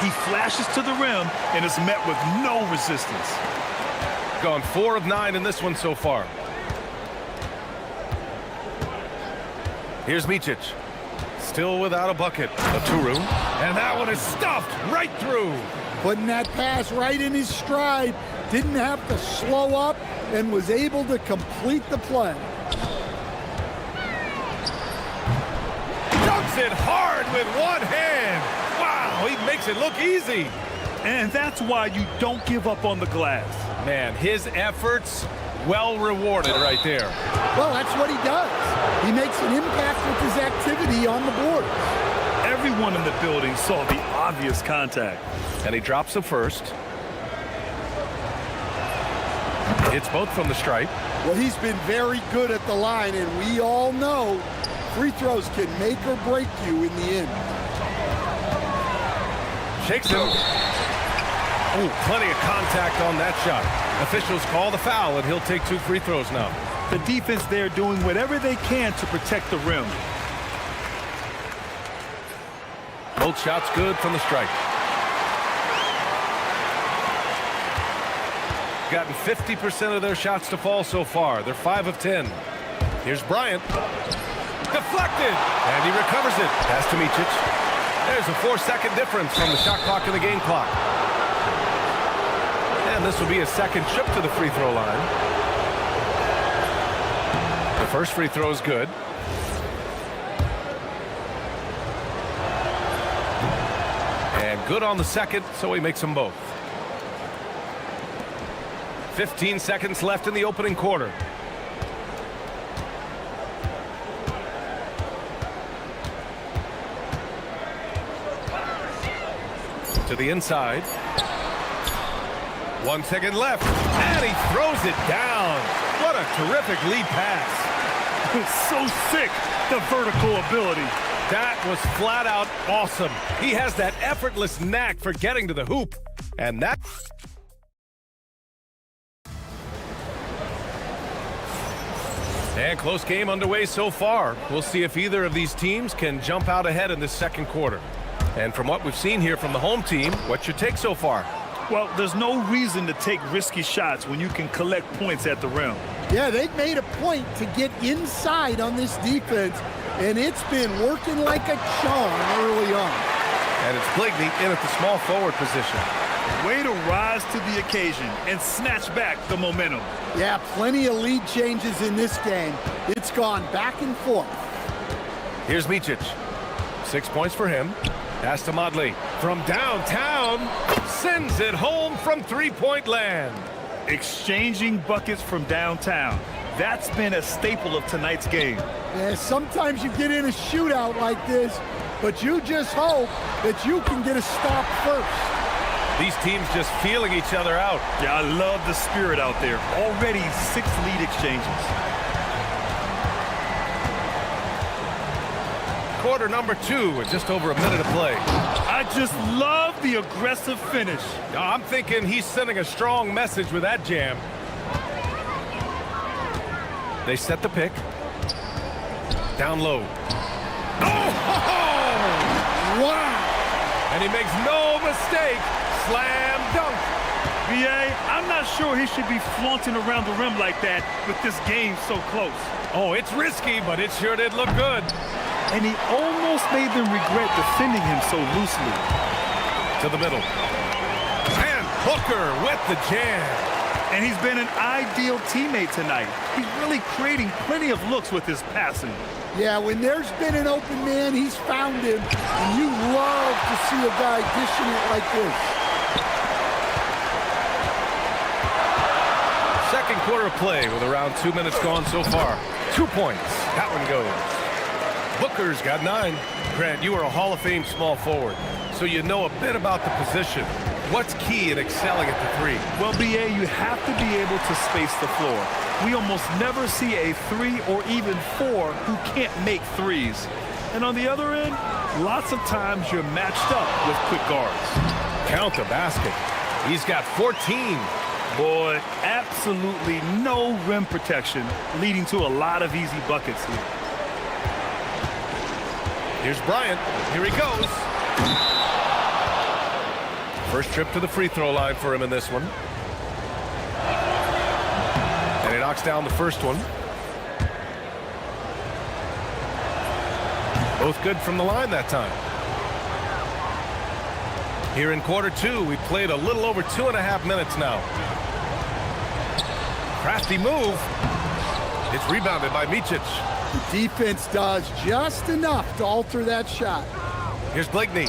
He flashes to the rim and is met with no resistance. Gone 4 of 9 in this one so far. Here's Micic. Still without a bucket. Oturu. And that one is stuffed right through. Putting that pass right in his stride. Didn't have to slow up and was able to complete the play. Dunks it hard with one hand. Wow, he makes it look easy. And that's why you don't give up on the glass. Man, his efforts well rewarded right there. Well, that's what he does. He makes an impact with his activity on the board. Everyone in the building saw the obvious contact. And he drops the first. It's both from the stripe. Well, he's been very good at the line, and we all know free throws can make or break you in the end. Shakes him. Oh, plenty of contact on that shot. Officials call the foul, and he'll take 2 free throws now. The defense there doing whatever they can to protect the rim. Both shots good from the strike. Gotten 50% of their shots to fall so far. They're 5 of 10. Here's Bryant. Deflected! And he recovers it. Pass to Micic. There's a 4-second difference from the shot clock and the game clock. And this will be a second trip to the free throw line. The first free throw is good. And good on the second, so he makes them both. 15 seconds left in the opening quarter. To the inside. 1 second left. And he throws it down. What a terrific lead pass. So sick, the vertical ability. That was flat out awesome. He has that effortless knack for getting to the hoop. And that... And close game underway so far. We'll see if either of these teams can jump out ahead in this second quarter. And from what we've seen here from the home team, what's your take so far? Well, there's no reason to take risky shots when you can collect points at the rim. Yeah, they've made a point to get inside on this defense, and it's been working like a charm early on. And it's Bligney in at the small forward position. Way to rise to the occasion and snatch back the momentum. Yeah, plenty of lead changes in this game. It's gone back and forth. Here's Micic. 6 points for him. Pass to Modley. From downtown, sends it home from three-point land. Exchanging buckets from downtown. That's been a staple of tonight's game. Yeah, sometimes you get in a shootout like this, but you just hope that you can get a stop first. These teams just feeling each other out. Yeah, I love the spirit out there. Already 6 lead exchanges. Quarter number 2 with just over a minute to play. I just love the aggressive finish. I'm thinking he's sending a strong message with that jam. They set the pick. Down low. Oh! Wow! And he makes no mistake. Slam dunk. BA, I'm not sure he should be flaunting around the rim like that with this game so close. Oh, it's risky, but it sure did look good. And he almost made them regret defending him so loosely. To the middle. And Booker with the jam. And he's been an ideal teammate tonight. He's really creating plenty of looks with his passing. Yeah, when there's been an open man, he's found him. And you love to see a guy dishing it like this. Second quarter of play with around 2 minutes gone so far. 2 points. That one goes. Booker's got 9. Grant, you are a Hall of Fame small forward, so you know a bit about the position. What's key in excelling at the 3? Well, BA, you have to be able to space the floor. We almost never see a 3 or even 4 who can't make threes. And on the other end, lots of times you're matched up with quick guards. Count the basket. He's got 14. Boy, absolutely no rim protection, leading to a lot of easy buckets here. Here's Bryant. Here he goes. First trip to the free throw line for him in this one. And he knocks down the first one. Both good from the line that time. Here in quarter 2, we played a little over 2.5 minutes now. Crafty move. It's rebounded by Micic. The defense does just enough to alter that shot. Here's Bligney.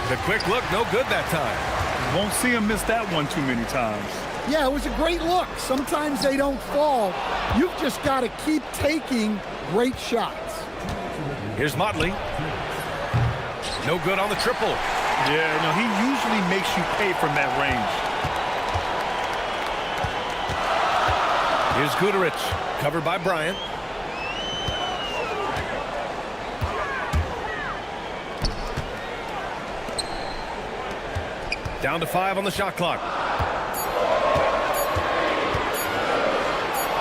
The quick look, no good that time. Won't see him miss that one too many times. Yeah, it was a great look. Sometimes they don't fall. You've just got to keep taking great shots. Here's Motley. No good on the triple. Yeah, no, he usually makes you pay from that range. Here's Guterich, covered by Bryant. Down to 5 on the shot clock.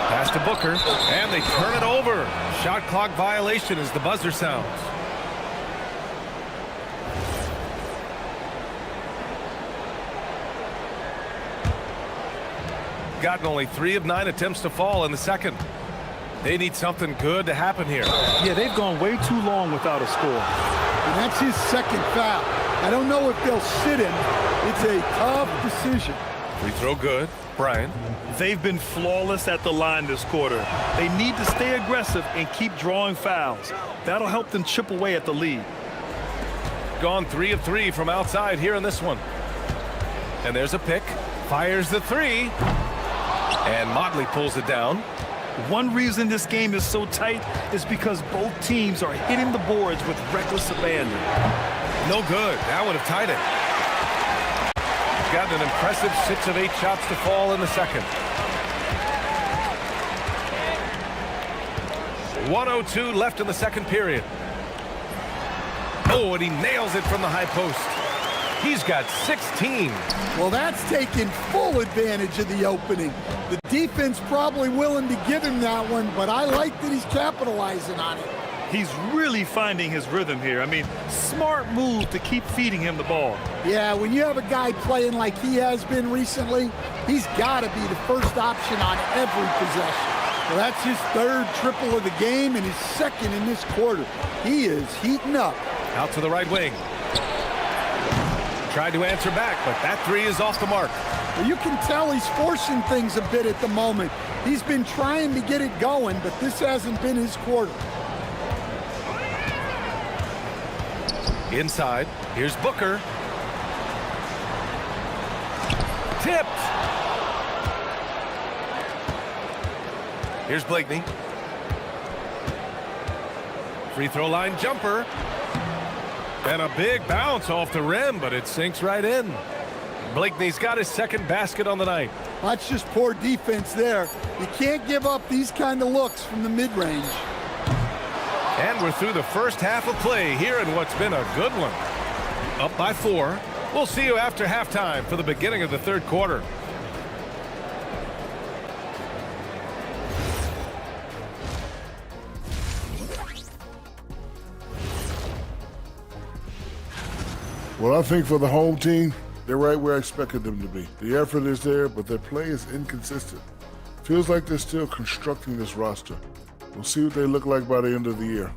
Pass to Booker, and they turn it over. Shot clock violation as the buzzer sounds. Gotten only 3 of 9 attempts to fall in the second. They need something good to happen here. Yeah, they've gone way too long without a score. And that's his second foul. I don't know if they'll sit him. It's a tough decision. Free throw good. Bryant. They've been flawless at the line this quarter. They need to stay aggressive and keep drawing fouls. That'll help them chip away at the lead. Gone 3 of 3 from outside here in this one. And there's a pick. Fires the 3. And Motley pulls it down. One reason this game is so tight is because both teams are hitting the boards with reckless abandon. No good. That would have tied it. Gotten an impressive 6 of 8 shots to fall in the second. 1:02 left in the second period. Oh, and he nails it from the high post. He's got 16. Well, that's taking full advantage of the opening. The defense probably willing to give him that one, but I like that he's capitalizing on it. He's really finding his rhythm here. I mean, smart move to keep feeding him the ball. Yeah, when you have a guy playing like he has been recently, he's got to be the first option on every possession. Well, that's his 3rd triple of the game and his 2nd in this quarter. He is heating up. Out to the right wing. Tried to answer back, but that 3 is off the mark. Well, you can tell he's forcing things a bit at the moment. He's been trying to get it going, but this hasn't been his quarter. Inside, here's Booker. Tipped. Here's Blakeney. Free throw line jumper. And a big bounce off the rim, but it sinks right in. Blakeney's got his 2nd basket on the night. That's just poor defense there. You can't give up these kind of looks from the mid-range. And we're through the first half of play here in what's been a good one. Up by 4. We'll see you after halftime for the beginning of the 3rd quarter. Well, I think for the home team, they're right where I expected them to be. The effort is there, but their play is inconsistent. Feels like they're still constructing this roster. We'll see what they look like by the end of the year.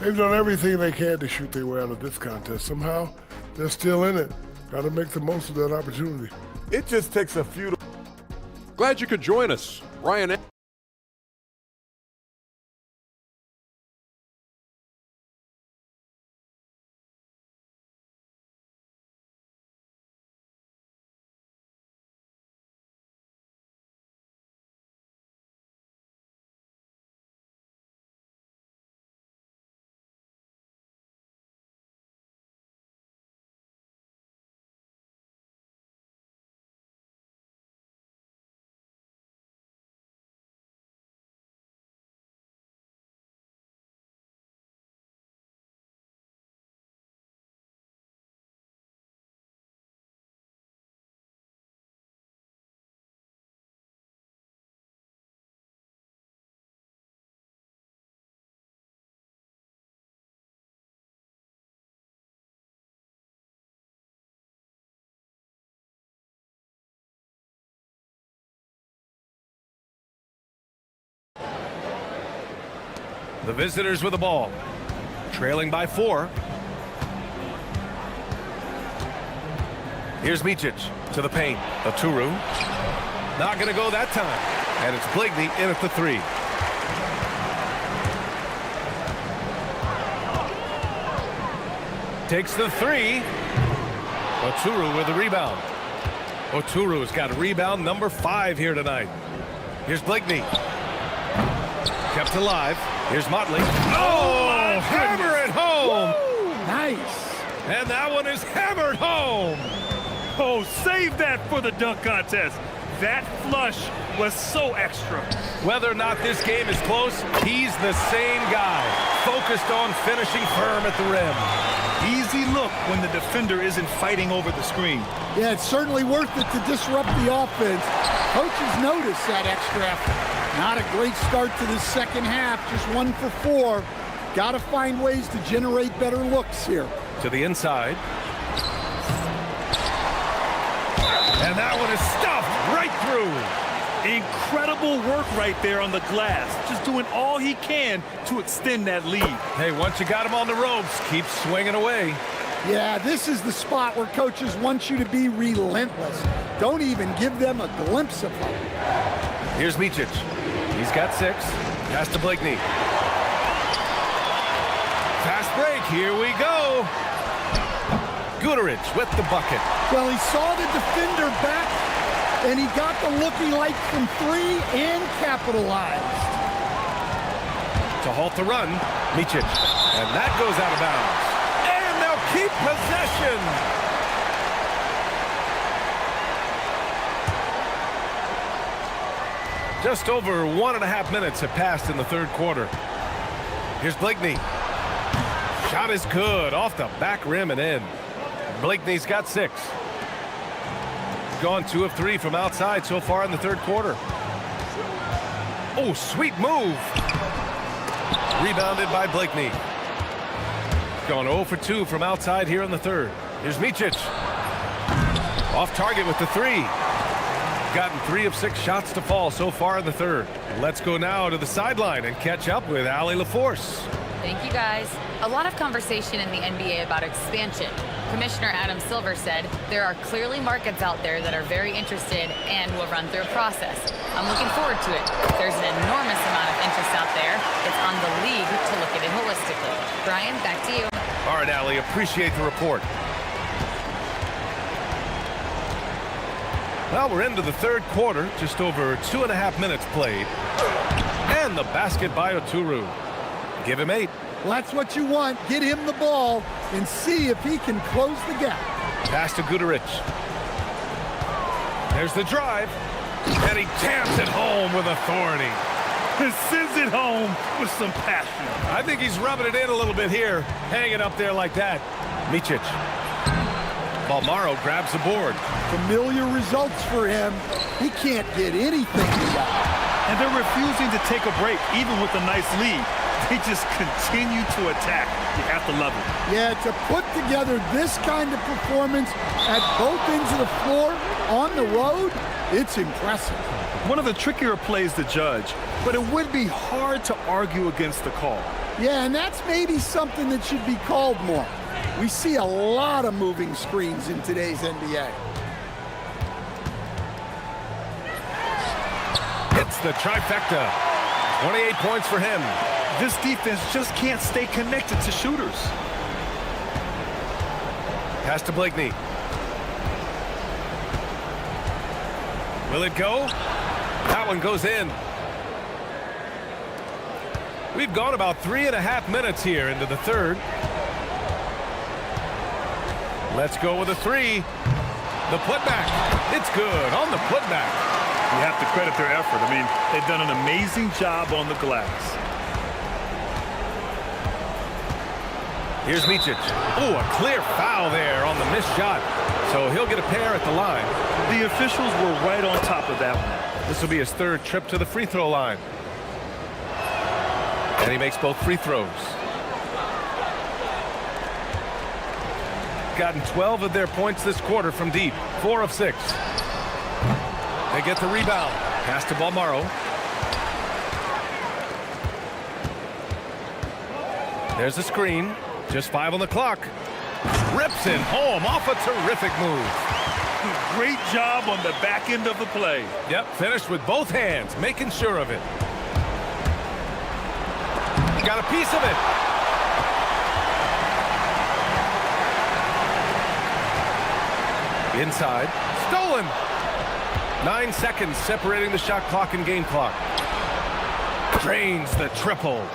They've done everything they can to shoot their way out of this contest. Somehow, they're still in it. Got to make the most of that opportunity. It just takes a few. Glad you could join us. Ryan. The visitors with the ball. Trailing by 4. Here's Micic to the paint. Aturu. Not going to go that time. And it's Blakeney in at the 3. Takes the 3. Aturu with the rebound. Oturu's got rebound number 5 here tonight. Here's Blakeney. Kept alive. Here's Motley. Oh, hammer it home. Woo, nice. And that one is hammered home. Oh, save that for the dunk contest. That flush was so extra. Whether or not this game is close, he's the same guy, focused on finishing firm at the rim. Easy look when the defender isn't fighting over the screen. Yeah, it's certainly worth it to disrupt the offense. Coaches notice that extra effort. Not a great start to the second half, just 1 for 4. Got to find ways to generate better looks here. To the inside. And that one is stuffed right through. Incredible work right there on the glass. Just doing all he can to extend that lead. Hey, once you got him on the ropes, keep swinging away. Yeah, this is the spot where coaches want you to be relentless. Don't even give them a glimpse of hope. Here's Micic. He's got 6. Pass to Blakeney. Fast break. Here we go. Guterich with the bucket. Well, he saw the defender back, and he got the look he liked from 3 and capitalized. To halt the run, Micic. And that goes out of bounds. And they'll keep possession. Just over 1.5 minutes have passed in the third quarter. Here's Blakeney. Shot is good, off the back rim and in. Blakeney's got 6. Gone 2 of 3 from outside so far in the third quarter. Oh, sweet move. Rebounded by Blakeney. Gone 0 for 2 from outside here in the third. Here's Micic. Off target with the 3. Gotten 3 of 6 shots to fall so far in the third. Let's go now to the sideline and catch up with Allie LaForce. Thank you, guys. A lot of conversation in the NBA about expansion. Commissioner Adam Silver said there are clearly markets out there that are very interested and will run through a process. I'm looking forward to it. There's an enormous amount of interest out there. It's on the league to look at it holistically. Brian, back to you. All right, Allie, appreciate the report. Well, we're into the third quarter, just over 2.5 minutes played. And the basket by Oturu. Give him 8. Well, that's what you want. Get him the ball and see if he can close the gap. Pass to Guterich. There's the drive. And he taps it home with authority. Sends it home with some passion. I think he's rubbing it in a little bit here. Hanging up there like that. Micic. Balmaro grabs the board. Familiar results for him. He can't get anything done. And they're refusing to take a break, even with a nice lead. They just continue to attack. You have to love it. Yeah, to put together this kind of performance at both ends of the floor on the road, it's impressive. One of the trickier plays to judge, but it would be hard to argue against the call. Yeah, and that's maybe something that should be called more. We see a lot of moving screens in today's NBA. Hits the trifecta. 28 points for him. This defense just can't stay connected to shooters. Pass to Blakeney. Will it go? That one goes in. We've gone about 3.5 minutes here into the third. Let's go with a 3. The putback. It's good on the putback. You have to credit their effort. I mean, they've done an amazing job on the glass. Here's Micic. Oh, a clear foul there on the missed shot. So he'll get a pair at the line. The officials were right on top of that one. This will be his third trip to the free throw line. And he makes both free throws. Gotten 12 of their points this quarter from deep. 4 of 6. They get the rebound. Pass to Balmaro. There's a screen. Just 5 on the clock. Rips it home off a terrific move. Great job on the back end of the play. Yep, finished with both hands, making sure of it. Got a piece of it. Inside. Stolen. 9 seconds separating the shot clock and game clock. Drains the triple.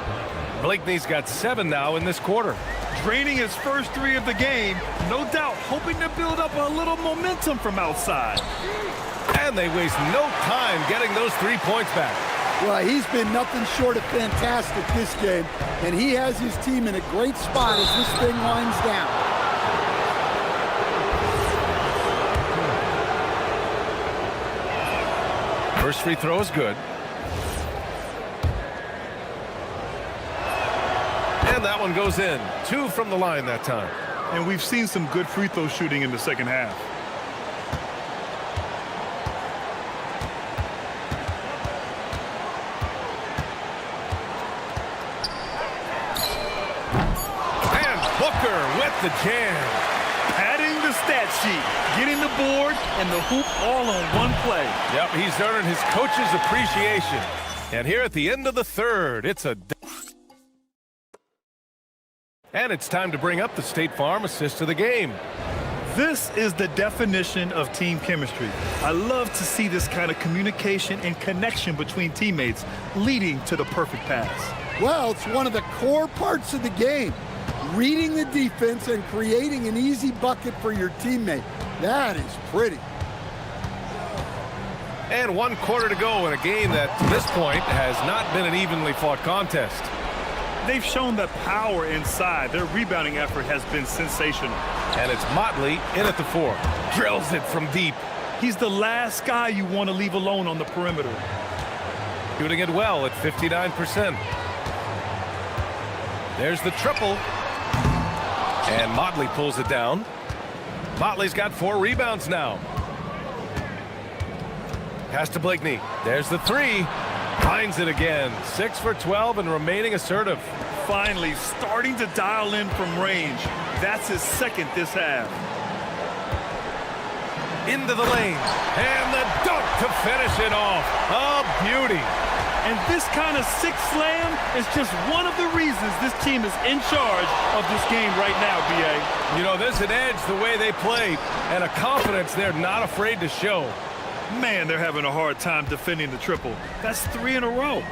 Blakeney's got 7 now in this quarter. Draining his first 3 of the game. No doubt hoping to build up a little momentum from outside. And they waste no time getting those 3 points back. Well, he's been nothing short of fantastic this game, and he has his team in a great spot as this thing winds down. First free throw is good. And that one goes in. 2 from the line that time. And we've seen some good free throw shooting in the second half. And Booker with the jam. Adding the stat sheet, getting the board, and the hoop all on one play. Yep, he's earned his coach's appreciation. And here at the end of the third, it's a... And it's time to bring up the State Farm assist of the game. This is the definition of team chemistry. I love to see this kind of communication and connection between teammates leading to the perfect pass. Well, it's one of the core parts of the game. Reading the defense and creating an easy bucket for your teammate. That is pretty. And 1 quarter to go in a game that, to this point, has not been an evenly fought contest. They've shown the power inside. Their rebounding effort has been sensational. And it's Motley in at the 4. Drills it from deep. He's the last guy you want to leave alone on the perimeter. Shooting it well at 59%. There's the triple. And Motley pulls it down. Motley's got 4 rebounds now. Pass to Blakeney. There's the 3. Finds it again. 6 for 12 and remaining assertive. Finally starting to dial in from range. That's his second this half. Into the lane. And the dunk to finish it off. A beauty. And this kind of sick slam is just one of the reasons this team is in charge of this game right now, B.A. You know, there's an edge the way they play and a confidence they're not afraid to show. Man, they're having a hard time defending the triple. That's 3 in a row.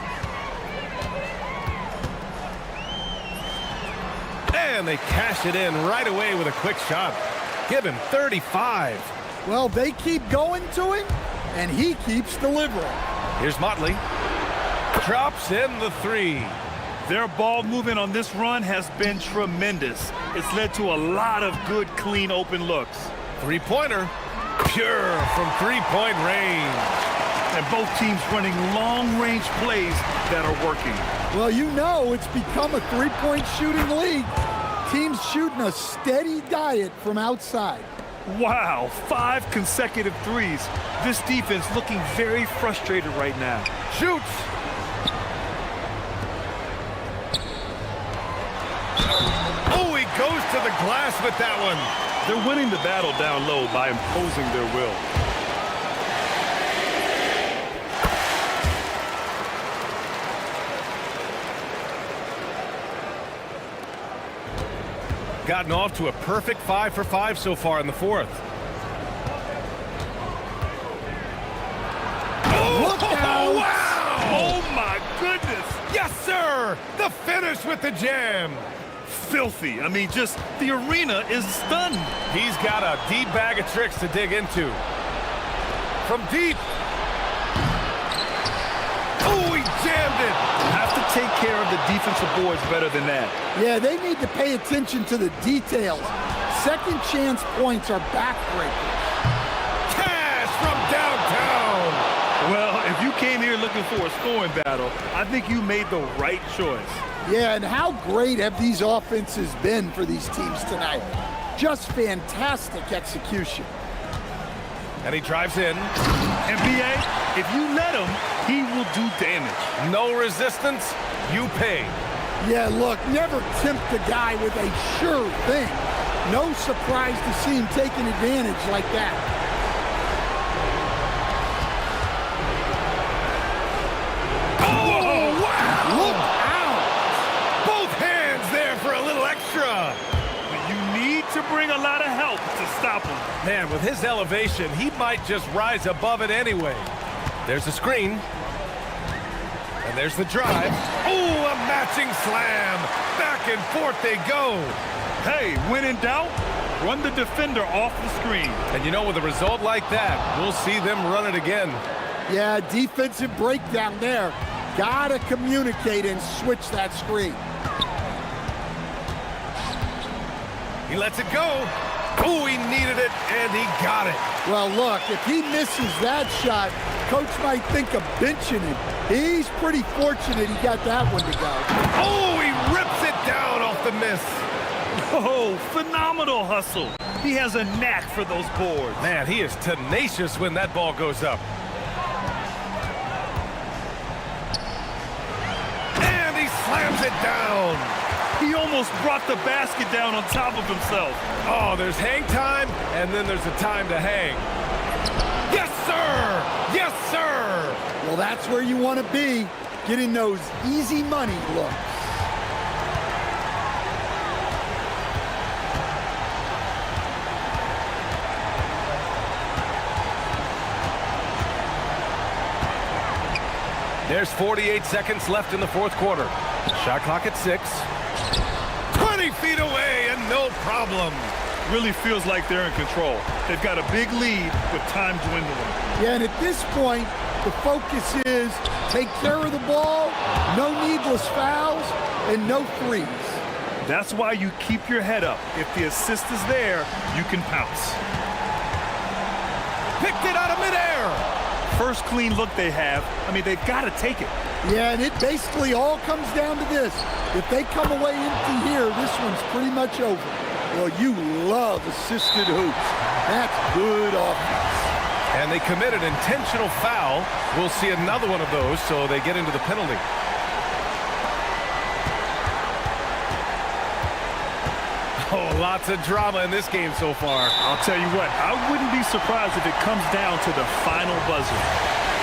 And they cash it in right away with a quick shot. Give him 35. Well, they keep going to him, and he keeps delivering. Here's Motley. Drops in the 3. Their ball movement on this run has been tremendous. It's led to a lot of good, clean, open looks. 3-pointer. Pure from 3-point range. And both teams running long-range plays that are working. Well, you know it's become a 3-point shooting league. Teams shooting a steady diet from outside. Wow, 5 consecutive threes. This defense looking very frustrated right now. Shoots. Oh, he goes to the glass with that one. They're winning the battle down low by imposing their will. Gotten off to a perfect 5 for 5 so far in the 4th. Oh, look out! Wow! Oh, my goodness! Yes, sir! The finish with the jam. Filthy. I mean, just the arena is stunned. He's got a deep bag of tricks to dig into. From deep. Oh, he jammed it. Have to take care of the defensive boards better than that. Yeah, they need to pay attention to the details. Second chance points are backbreakers. Cash from downtown. Well, if you came here looking for a scoring battle, I think you made the right choice. Yeah, and how great have these offenses been for these teams tonight? Just fantastic execution. And he drives in. And B.A., if you let him, he will do damage. No resistance, you pay. Yeah, look, never tempt a guy with a sure thing. No surprise to see him taking advantage like that. Bring a lot of help to stop him. Man, with his elevation, he might just rise above it anyway. There's the screen. And there's the drive. Oh, a matching slam. Back and forth they go. Hey, when in doubt, Run the defender off the screen. And you know, with a result like that, we'll see them run it again. Yeah, defensive breakdown there. Gotta communicate and switch that screen. He lets it go. Oh, he needed it, and he got it. Well, look, if he misses that shot, coach might think of benching him. He's pretty fortunate he got that one to go. Oh, he rips it down off the miss. Oh, phenomenal hustle. He has a knack for those boards. Man, he is tenacious when that ball goes up. And he slams it down. He almost brought the basket down on top of himself. Oh, there's hang time, and then there's a time to hang. Yes, sir! Yes, sir! Well, that's where you want to be, getting those easy money looks. There's 48 seconds left in the fourth quarter. Shot clock at 6. 20 feet away and no problem. Really feels like they're in control. They've got a big lead with time dwindling. Yeah, and at this point, the focus is take care of the ball, no needless fouls, and no threes. That's why you keep your head up. If the assist is there, you can pounce. Picked it out of midair. First clean look they have. I mean, they've got to take it. Yeah, and it basically all comes down to this. If they come away empty here, this one's pretty much over. Well, you love assisted hoops. That's good offense. And they commit an intentional foul. We'll see another one of those, so they get into the penalty. Oh, lots of drama in this game so far. I'll tell you what, I wouldn't be surprised if it comes down to the final buzzer.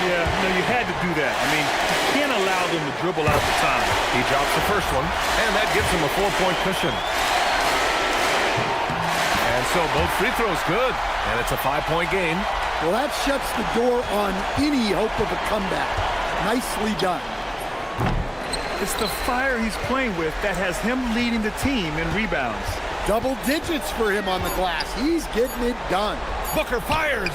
Yeah, no, you had to do that. I mean, you can't allow them to dribble out the time. He drops the first one, and that gives him a 4-point cushion. And so both free throws good, and it's a 5-point game. Well, that shuts the door on any hope of a comeback. Nicely done. It's the fire he's playing with that has him leading the team in rebounds. Double digits for him on the glass. He's getting it done. Booker fires.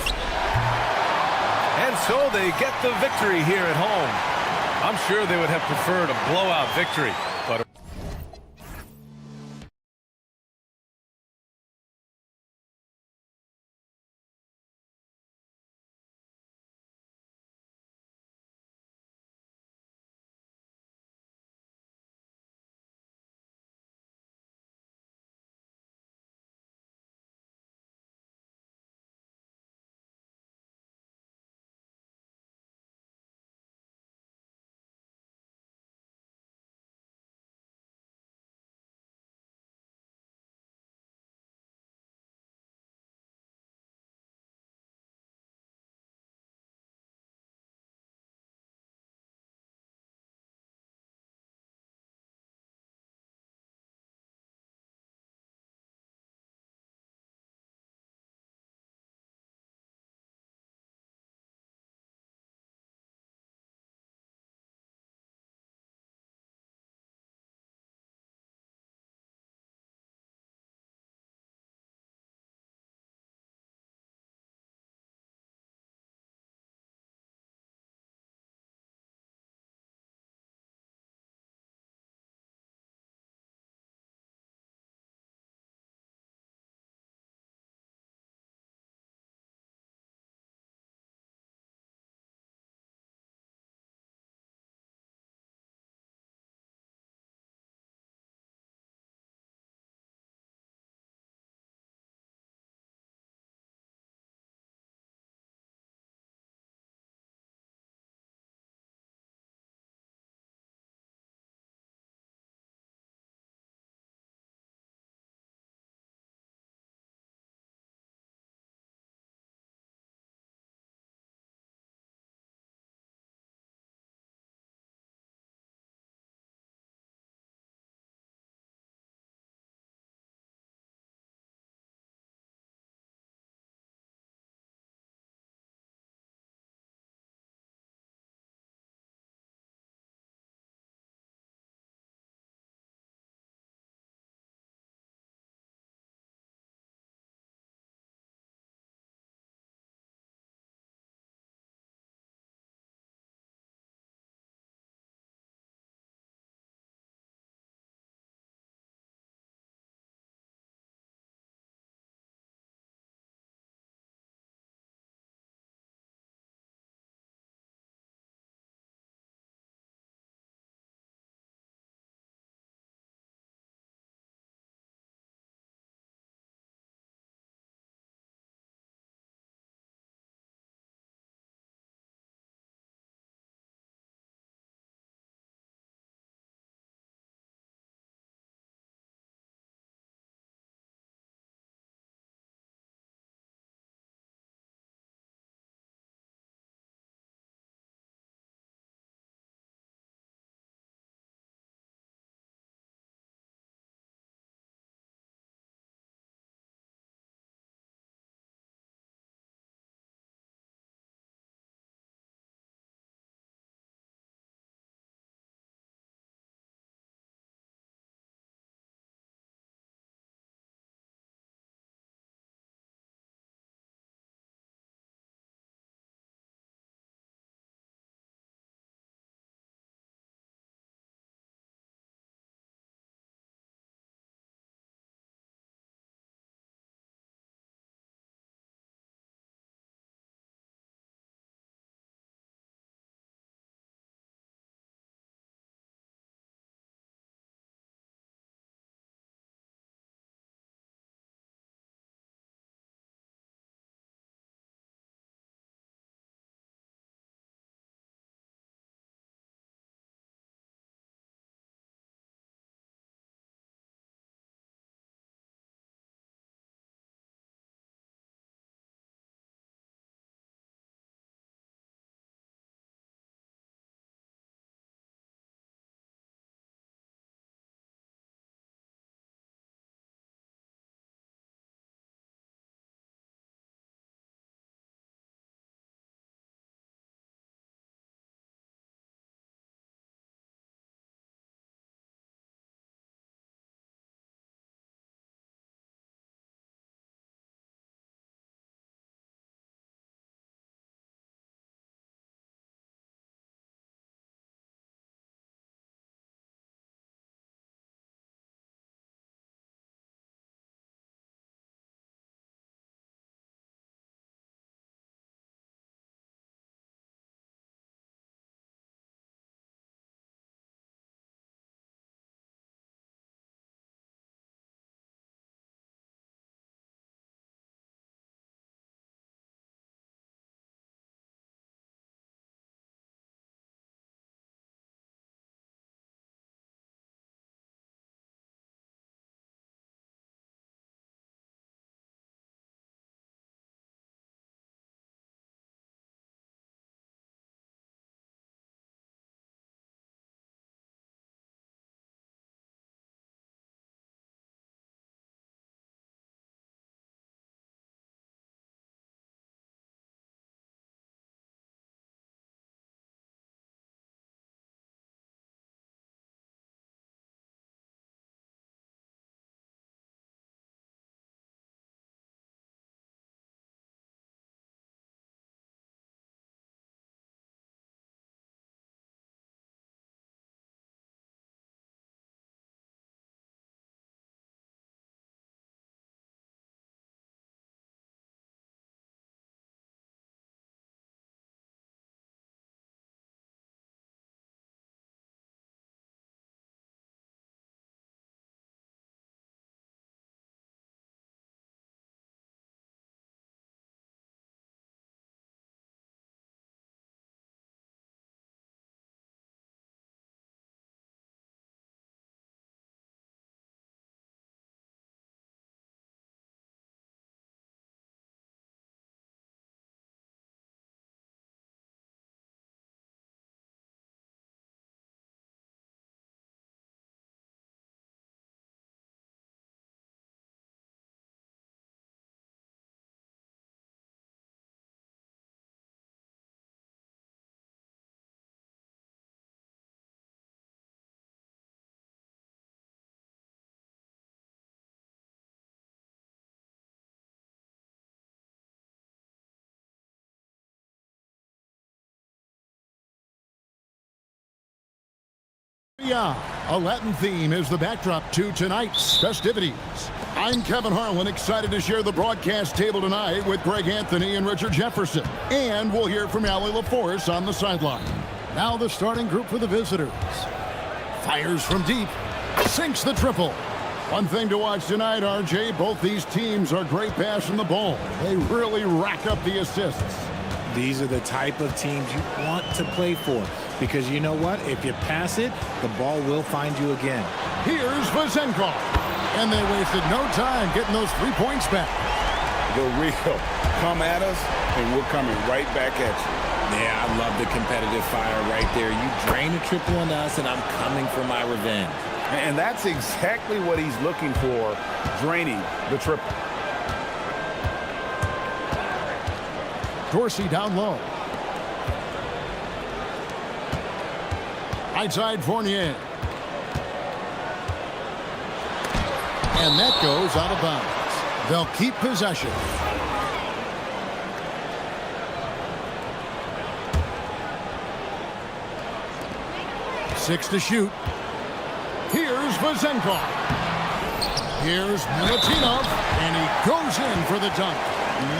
And so they get the victory here at home. I'm sure they would have preferred a blowout victory, but Yeah, a Latin theme is the backdrop to tonight's festivities. I'm Kevin Harlan, excited to share the broadcast table tonight with Greg Anthony and Richard Jefferson. And we'll hear from Allie LaForce on the sideline. Now the starting group for the visitors. Fires from deep, sinks the triple. One thing to watch tonight, RJ, both these teams are great passing the ball. They really rack up the assists. These are the type of teams you want to play for, because you know what? If you pass it, the ball will find you again. Here's Vazenkov. And they wasted no time getting those 3 points back. The real come at us, and we're coming right back at you. Yeah, I love the competitive fire right there. You drain a triple on us, and I'm coming for my revenge. And that's exactly what he's looking for, draining the triple. Dorsey down low. Right side Fournier. And that goes out of bounds. They'll keep possession. Six to shoot. Here's Vazenkov. Here's Milutinov, and he goes in for the dunk.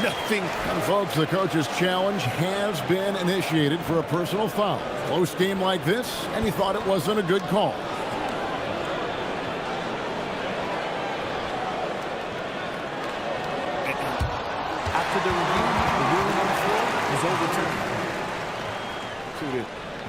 Nothing. And folks, the coach's challenge has been initiated for a personal foul. Close game like this, and he thought it wasn't a good call. After the review, the ruling on the floor is overturned.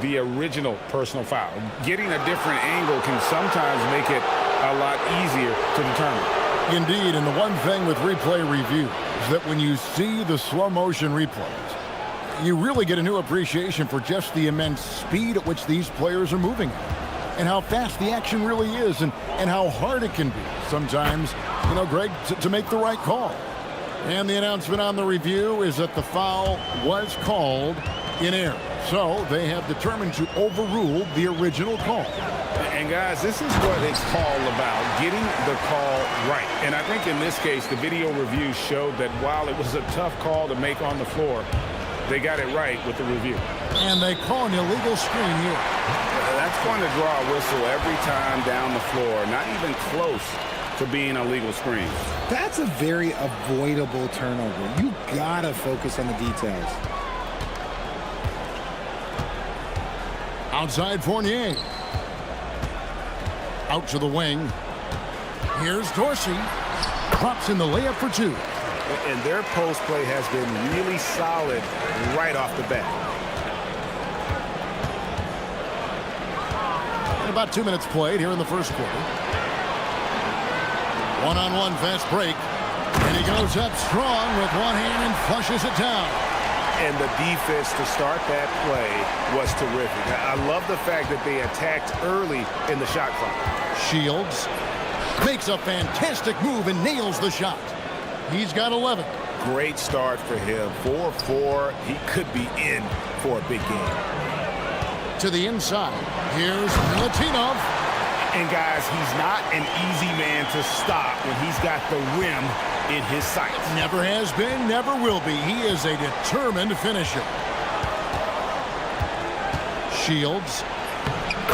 The original personal foul. Getting a different angle can sometimes make it a lot easier to determine. Indeed, and the one thing with replay review is that when you see the slow motion replays, you really get a new appreciation for just the immense speed at which these players are moving at, and how fast the action really is, and how hard it can be sometimes, you know, Greg, to make the right call. And the announcement on the review is that the foul was called in error. So they have determined to overrule the original call. And guys, this is what it's all about, getting the call right. And I think in this case, the video review showed that while it was a tough call to make on the floor, they got it right with the review. And they call an illegal screen here. That's going to draw a whistle every time down the floor. Not even close to being a legal screen. That's a very avoidable turnover. You gotta focus on the details. Outside Fournier. Out to the wing. Here's Dorsey. Drops in the layup for two. And their post play has been really solid right off the bat. And about 2 minutes played here in the first quarter. One-on-one fast break. And he goes up strong with one hand and flushes it down. And the defense to start that play was terrific. I love the fact that they attacked early in the shot clock. Shields makes a fantastic move and nails the shot. He's got 11. Great start for him. 4-4. He could be in for a big game. To the inside. Here's Milutinov. And guys, he's not an easy man to stop when he's got the rim in his sights. Never has been, never will be. He is a determined finisher. Shields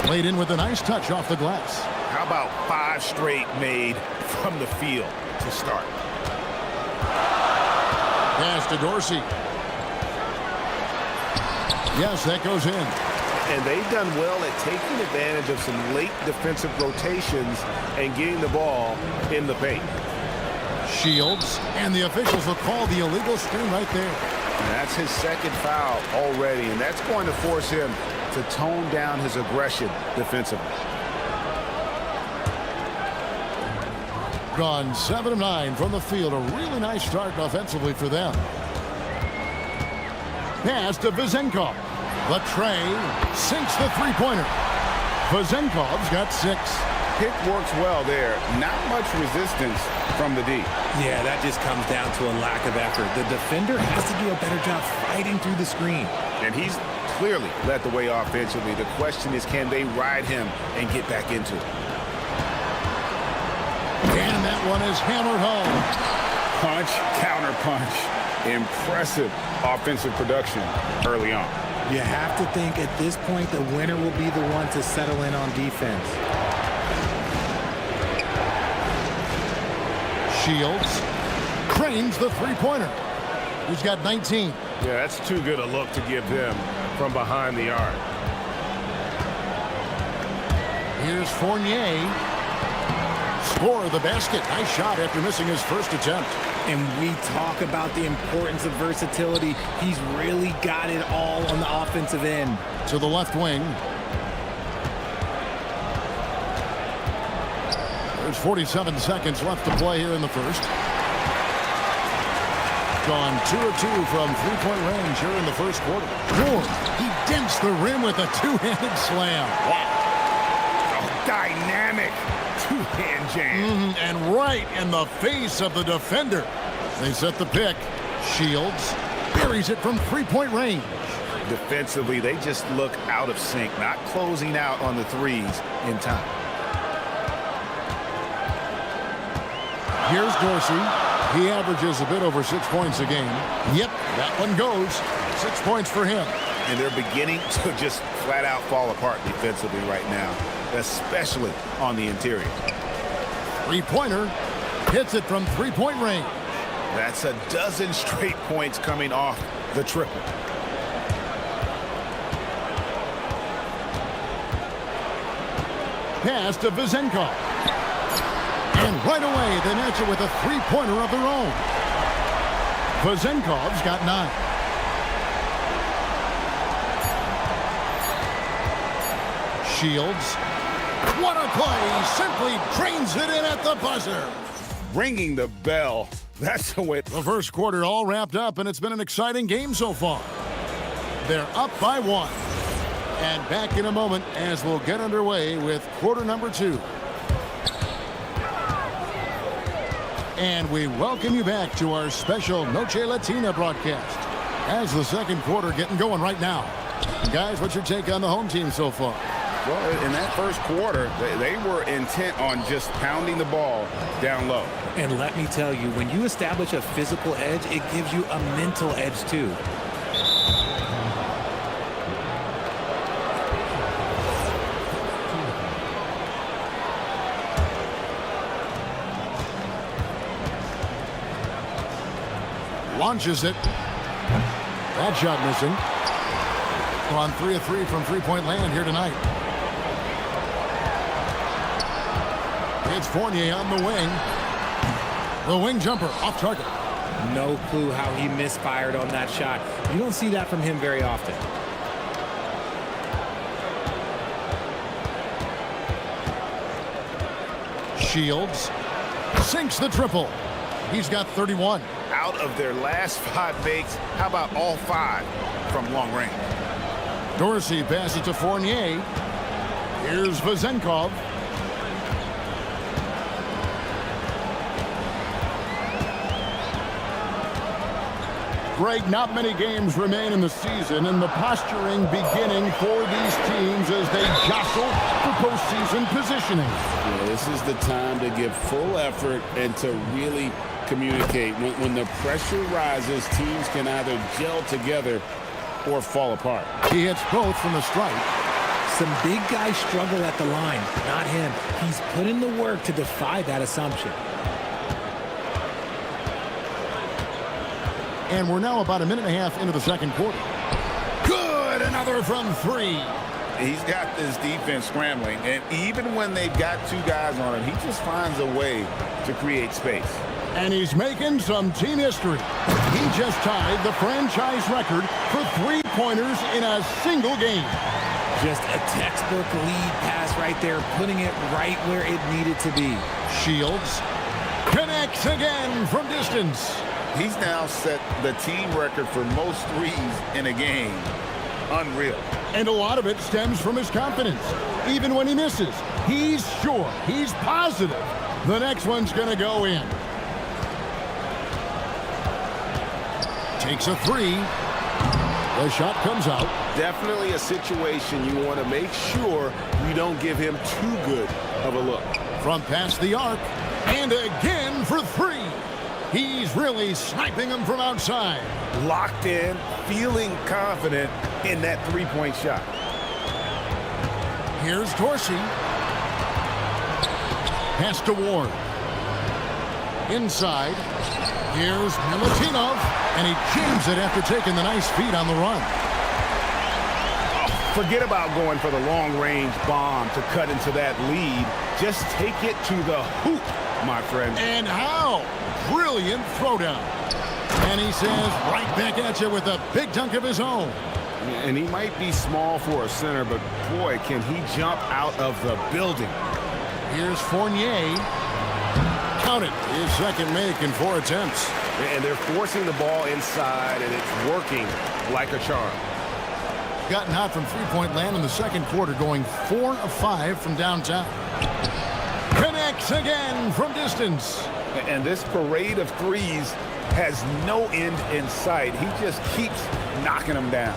laid in with a nice touch off the glass. How about 5 straight made from the field to start? Pass to Dorsey. Yes, that goes in. And they've done well at taking advantage of some late defensive rotations and getting the ball in the paint. Shields, and the officials will call the illegal screen right there. And that's his second foul already, and that's going to force him to tone down his aggression defensively. Gone 7 of 9 from the field. A really nice start offensively for them. Pass to Vazenkov. The tray sinks the three-pointer. Vazenkov's got 6. Pick works well there. Not much resistance from the D. Yeah, that just comes down to a lack of effort. The defender has to do a better job fighting through the screen. And he's clearly led the way offensively. The question is, can they ride him and get back into it? And that one is hammered home. Punch, counter punch. Impressive offensive production early on. You have to think at this point the winner will be the one to settle in on defense. Shields cranes the three-pointer. He's got 19. Yeah, that's too good a look to give him from behind the arc. Here's Fournier. Score the basket. Nice shot after missing his first attempt. And we talk about the importance of versatility. He's really got it all on the offensive end. To the left wing. There's 47 seconds left to play here in the first. Gone 2 of 2 from three-point range here in the first quarter. Moore, he dents the rim with a two-handed slam. Wow. Oh, dynamic two-hand jam. And right in the face of the defender. They set the pick. Shields buries it from three-point range. Defensively, they just look out of sync, not closing out on the threes in time. Here's Dorsey. He averages a bit over 6 points a game. Yep, that one goes. 6 points for him. And they're beginning to just flat out fall apart defensively right now, especially on the interior. Three-pointer hits it from three-point range. That's a dozen straight points coming off the triple. Pass to Vezenkov. And right away, they match it with a three-pointer of their own. Vezenkov's got 9. Shields. What a play! Simply drains it in at the buzzer. Ringing the bell. That's the way. The first quarter all wrapped up, and it's been an exciting game so far. They're up by 1. And back in a moment as we'll get underway with quarter number 2. And we welcome you back to our special Noche Latina broadcast as the second quarter getting going right now. Guys, what's your take on the home team so far? Well, in that first quarter, they were intent on just pounding the ball down low. And let me tell you, when you establish a physical edge, it gives you a mental edge too. Launches it. That shot missing. On 3 of 3 from three-point land here tonight. It's Fournier on the wing. The wing jumper off target. No clue how he misfired on that shot. You don't see that from him very often. Shields sinks the triple. He's got 31. Out of their last 5 makes, how about all 5 from long range? Dorsey passes to Fournier. Here's Vezenkov. Greg, not many games remain in the season, and the posturing beginning for these teams as they jostle for postseason positioning. Yeah, this is the time to give full effort and to really communicate. When the pressure rises, teams can either gel together or fall apart. He hits both from the stripe. Some big guys struggle at the line, not him. He's put in the work to defy that assumption. And we're now about a minute and a half into the second quarter. Good, another from 3. He's got this defense scrambling, and even when they've got 2 guys on him, he just finds a way to create space. And he's making some team history. He just tied the franchise record for three-pointers in a single game. Just a textbook lead pass right there, putting it right where it needed to be. Shields connects again from distance. He's now set the team record for most threes in a game. Unreal. And a lot of it stems from his confidence. Even when he misses, he's sure, he's positive the next one's going to go in. Takes a 3. The shot comes out. Definitely a situation you want to make sure you don't give him too good of a look. From past the arc, and again for 3. He's really sniping them from outside. Locked in, feeling confident in that three-point shot. Here's Dorsey. Pass to Ward. Inside. Here's Milutinov. And he jams it after taking the nice feed on the run. Forget about going for the long-range bomb to cut into that lead. Just take it to the hoop, my friend. And how? Brilliant throwdown. And he says right back at you with a big dunk of his own. And he might be small for a center, but boy, can he jump out of the building. Here's Fournier. Count it. His second make in 4 attempts. And they're forcing the ball inside, and it's working like a charm. Gotten hot from three-point land in the second quarter, going 4 of 5 from downtown. Connects again from distance. And this parade of threes has no end in sight. He just keeps knocking them down.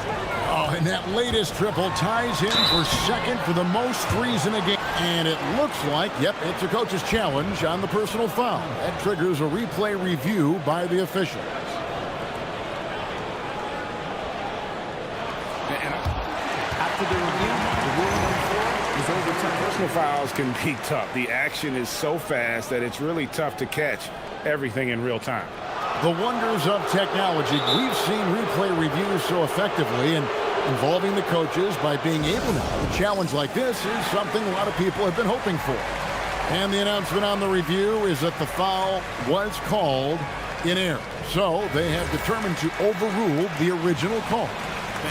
Oh, and that latest triple ties him for second for the most threes in a game. And it looks like, yep, it's a coach's challenge on the personal foul. That triggers a replay review by the officials. And after the review, the ruling is overturned. Personal fouls can be tough. The action is so fast that it's really tough to catch everything in real time. The wonders of technology. We've seen replay reviews so effectively, and involving the coaches by being able now. A challenge like this is something a lot of people have been hoping for. And the announcement on the review is that the foul was called in error. So they have determined to overrule the original call.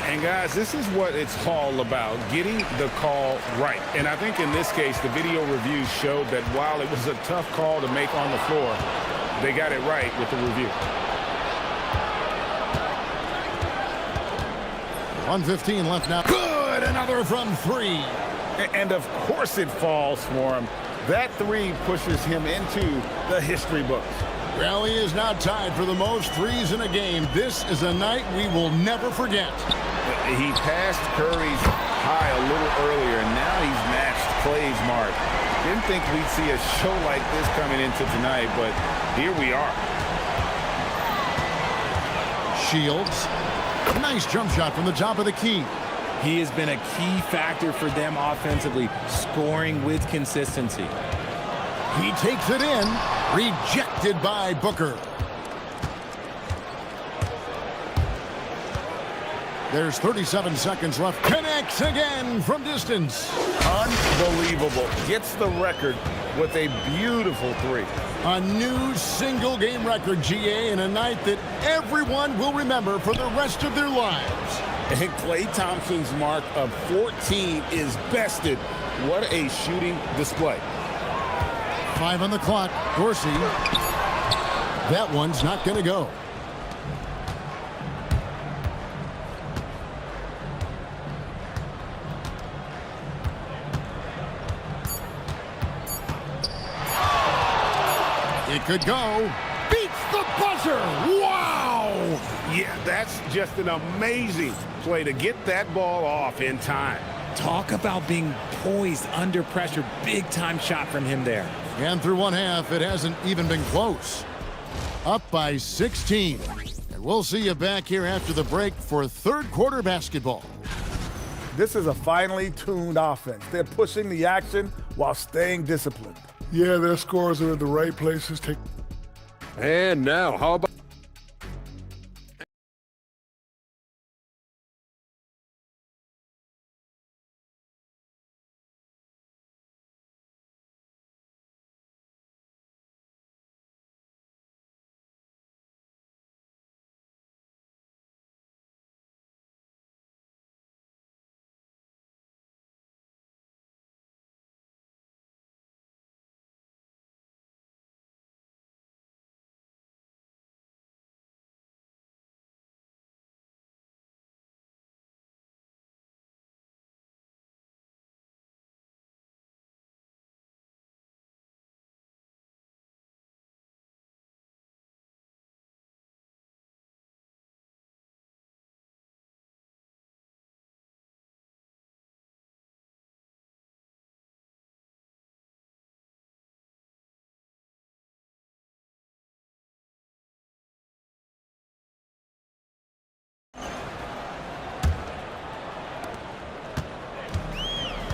And guys, this is what it's all about, getting the call right. And I think in this case, the video reviews showed that while it was a tough call to make on the floor, they got it right with the review. 1:15 left now. Good, another from 3. And of course it falls for him. That 3 pushes him into the history books. Well, he is now tied for the most threes in a game. This is a night we will never forget. He passed Curry's high a little earlier, and now he's matched Clay's mark. Didn't think we'd see a show like this coming into tonight, but here we are. Shields. Nice jump shot from the top of the key. He has been a key factor for them offensively, scoring with consistency. He takes it in. Rejected by Booker. There's 37 seconds left. Connects again from distance. Unbelievable. Gets the record with a beautiful 3. A new single-game record, GA, in a night that everyone will remember for the rest of their lives. And Klay Thompson's mark of 14 is bested. What a shooting display. 5 on the clock. Dorsey. That one's not going to go. It could go. Beats the buzzer. Wow! Yeah, that's just an amazing play to get that ball off in time. Talk about being poised under pressure. Big time shot from him there. And through one half, it hasn't even been close. Up by 16. And we'll see you back here after the break for third quarter basketball. This is a finely tuned offense. They're pushing the action while staying disciplined. Yeah, their scores are in the right places. And now, how about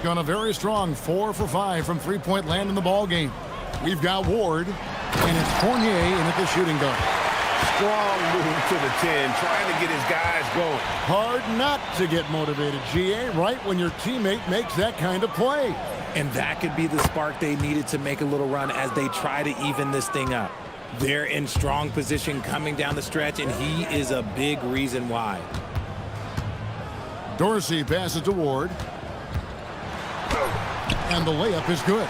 on a very strong 4 for 5 from three-point land in the ball game. We've got Ward, and it's Fournier in at the shooting guard. Strong move to the 10, trying to get his guys going. Hard not to get motivated, GA, right when your teammate makes that kind of play. And that could be the spark they needed to make a little run as they try to even this thing up. They're in strong position coming down the stretch, and he is a big reason why. Dorsey passes to Ward. And the layup is good.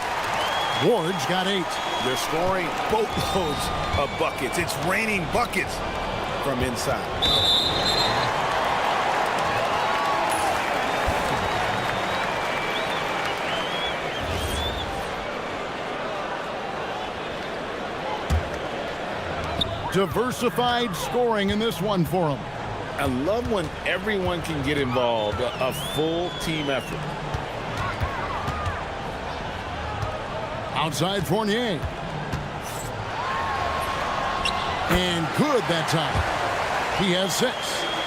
Ward's got 8. They're scoring boatloads of buckets. It's raining buckets from inside. Diversified scoring in this one for him. I love when everyone can get involved, a full team effort. Outside Fournier. And good that time. He has 6.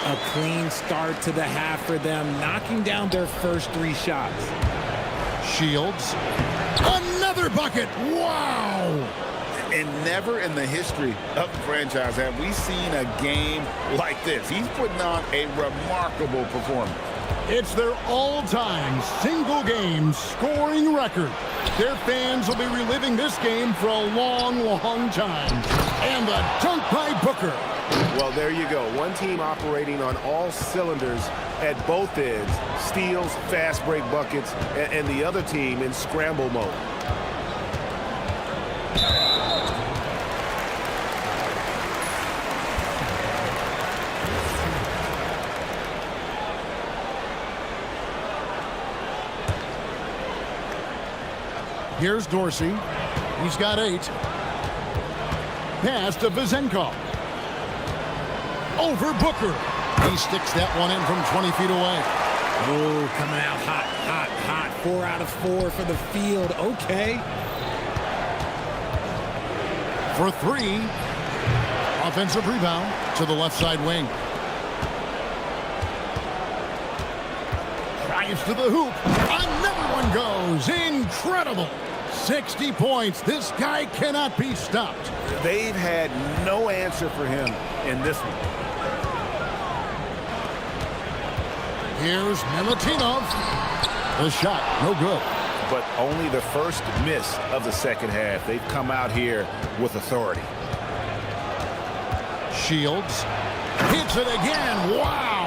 A clean start to the half for them, knocking down their first 3 shots. Shields. Another bucket. Wow. And never in the history of the franchise have we seen a game like this. He's putting on a remarkable performance. It's their all-time single-game scoring record. Their fans will be reliving this game for a long, long time. And the dunk by Booker. Well, there you go. One team operating on all cylinders at both ends. Steals, fast break buckets, and the other team in scramble mode. Here's Dorsey. He's got 8. Pass to Vezenkov. Over Booker. He sticks that one in from 20 feet away. Oh, coming out hot, hot, hot. 4 out of 4 for the field. Okay. For 3. Offensive rebound to the left side wing. Drives to the hoop. Another one goes. Incredible. 60 points. This guy cannot be stopped. They've had no answer for him in this one. Here's Milutinov. The shot, no good. But only the first miss of the second half. They've come out here with authority. Shields hits it again. Wow.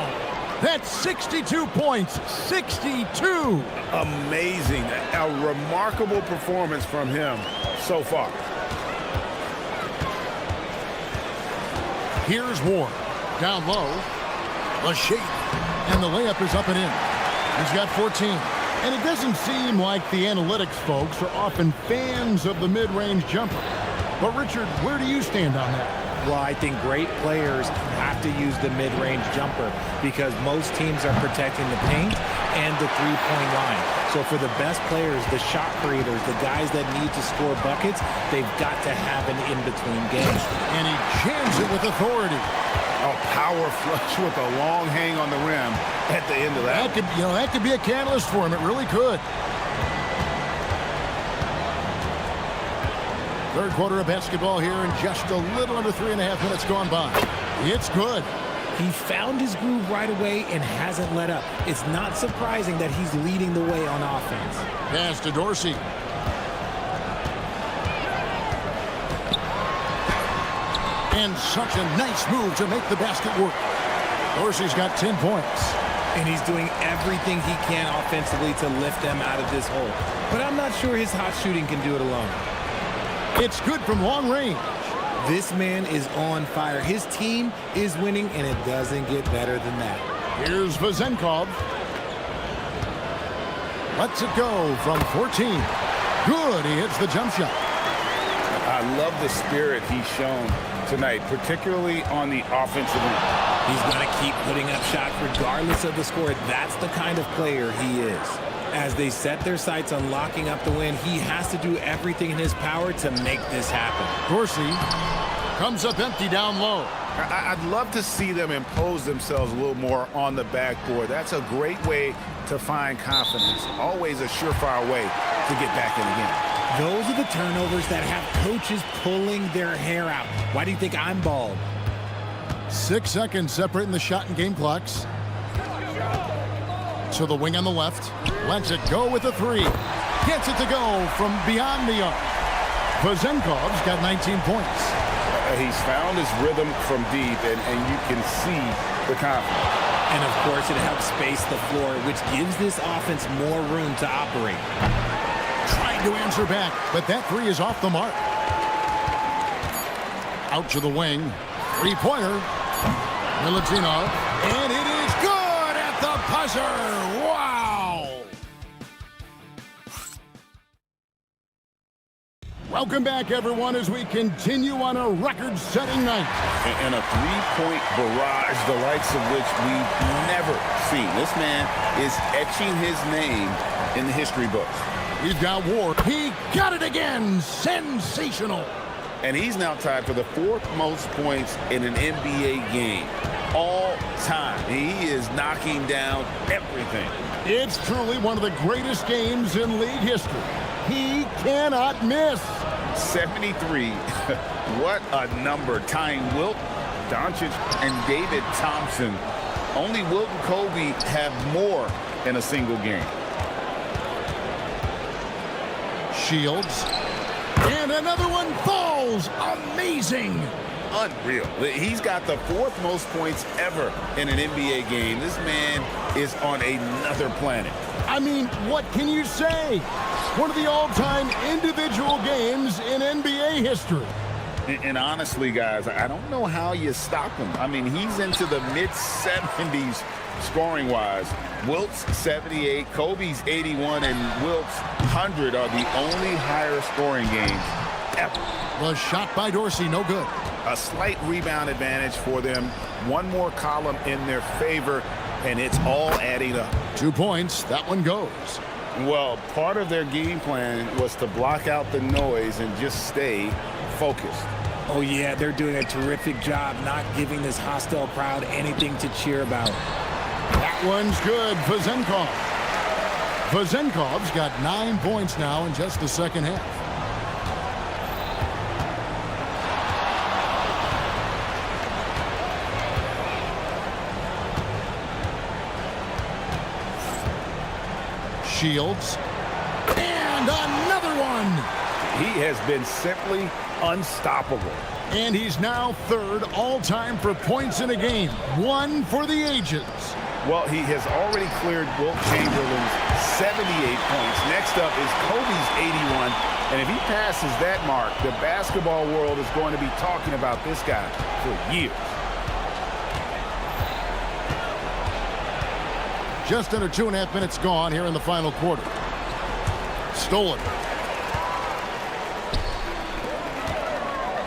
That's 62 points. 62. Amazing. A remarkable performance from him so far. Here's Ward. Down low. A shake. And the layup is up and in. He's got 14. And it doesn't seem like the analytics folks are often fans of the mid-range jumper. But Richard, where do you stand on that? Well, I think great players have to use the mid-range jumper because most teams are protecting the paint and the three-point line. So for the best players, the shot creators, the guys that need to score buckets, they've got to have an in-between game. And he jams it with authority. A power flush with a long hang on the rim at the end of that. That could be a catalyst for him. It really could. Third quarter of basketball here and just a little under 3.5 minutes gone by. It's good. He found his groove right away and hasn't let up. It's not surprising that he's leading the way on offense. Pass to Dorsey. And such a nice move to make the basket work. Dorsey's got 10 points. And he's doing everything he can offensively to lift them out of this hole. But I'm not sure his hot shooting can do it alone. It's good from long range. This man is on fire. His team is winning, and it doesn't get better than that. Here's Vezenkov. Lets it go from 14. Good, he hits the jump shot. I love the spirit he's shown tonight, particularly on the offensive end. He's going to keep putting up shots regardless of the score. That's the kind of player he is. As they set their sights on locking up the win, he has to do everything in his power to make this happen. Dorsey comes up empty down low. I'd love to see them impose themselves a little more on the backboard. That's a great way to find confidence. Always a surefire way to get back in the game. Those are the turnovers that have coaches pulling their hair out. Why do you think I'm bald? 6 seconds separating the shot and game clocks. To the wing on the left. Lets it go with a three. Gets it to go from beyond the arc. Vazenkov's got 19 points. He's found his rhythm from deep, and you can see the confidence. And, of course, it helps space the floor, which gives this offense more room to operate. Trying to answer back, but that three is off the mark. Out to the wing. Three-pointer. Milutinov. And it is good at the buzzer. Wow! Welcome back, everyone, as we continue on a record-setting night. And a three-point barrage, the likes of which we've never seen. This man is etching his name in the history books. We've got Ward. He got it again. Sensational. And he's now tied for the fourth most points in an NBA game all time. He is knocking down everything. It's truly one of the greatest games in league history. He cannot miss. 73. What a number. Tying Wilt, Doncic, and David Thompson. Only Wilt and Kobe have more in a single game. Shields. And another one falls. Amazing. Unreal. He's got the fourth most points ever in an NBA game. This man is on another planet. I mean, what can you say? One of the all-time individual games in NBA history. And honestly, guys, I don't know how you stop him. I mean, he's into the mid-70s scoring-wise. Wilt's 78, Kobe's 81, and Wilt's 100 are the only higher scoring games ever. Was shot by Dorsey, no good. A slight rebound advantage for them. One more column in their favor, and it's all adding up. 2 points, that one goes. Well, part of their game plan was to block out the noise and just stay focused. Oh, yeah, they're doing a terrific job not giving this hostile crowd anything to cheer about. That one's good. Vazenkov. Vazenkov's got 9 points now in just the second half. Shields. And another one. He has been simply unstoppable. And he's now third all-time for points in a game. One for the ages. Well, he has already cleared Wilt Chamberlain's 78 points. Next up is Kobe's 81. And if he passes that mark, the basketball world is going to be talking about this guy for years. Just under 2.5 minutes gone here in the final quarter. Stolen.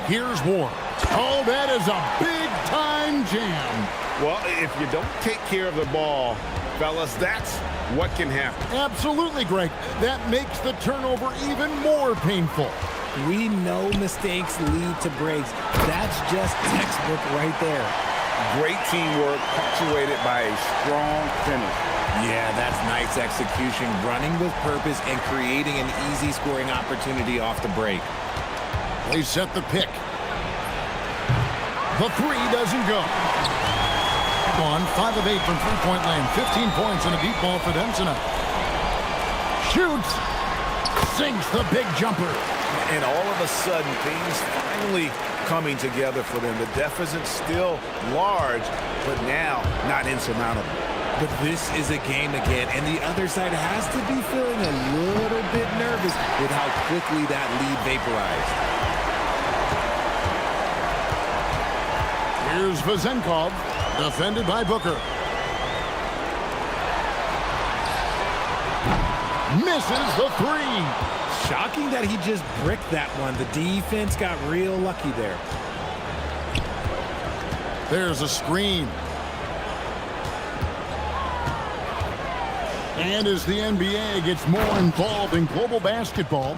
Here's Ward. Oh, that is a big-time jam. Well, if you don't take care of the ball, fellas, that's what can happen. Absolutely, Greg. That makes the turnover even more painful. We know mistakes lead to breaks. That's just textbook right there. Great teamwork punctuated by a strong finish. Yeah, that's nice execution, running with purpose and creating an easy scoring opportunity off the break. They set the pick. The three doesn't go. On 5 of 8 from three-point land. 15 points and a deep ball for them tonight. Shoots. Sinks the big jumper. And all of a sudden, things finally coming together for them. The deficit's still large, but now not insurmountable. But this is a game again, and the other side has to be feeling a little bit nervous with how quickly that lead vaporized. Here's Vazenkov, defended by Booker. Misses the three. Shocking that he just bricked that one. The defense got real lucky there. There's a screen. And as the NBA gets more involved in global basketball,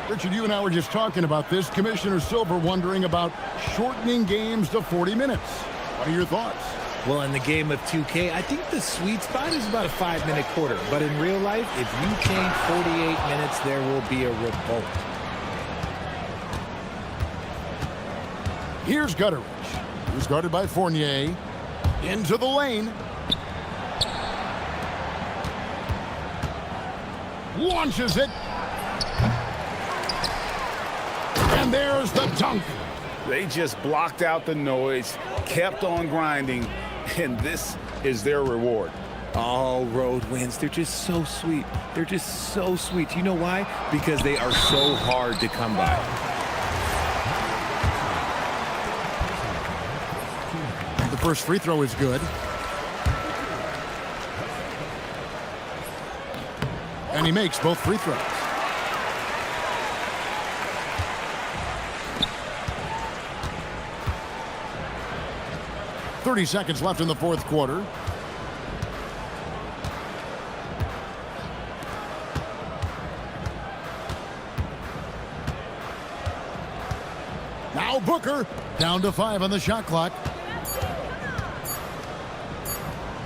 Richard, you and I were just talking about this. Commissioner Silver wondering about shortening games to 40 minutes. What are your thoughts? Well, in the game of 2K, I think the sweet spot is about a 5-minute quarter. But in real life, if you change 48 minutes, there will be a revolt. Here's Gutteridge, who's guarded by Fournier. Into the lane. Launches it. And there's the dunk. They just blocked out the noise, kept on grinding, and this is their reward. All road wins. They're just so sweet. They're just so sweet. You know why? Because they are so hard to come by. The first free throw is good. And he makes both free throws. .30 seconds left in the fourth quarter. Now Booker, down to 5 on the shot clock.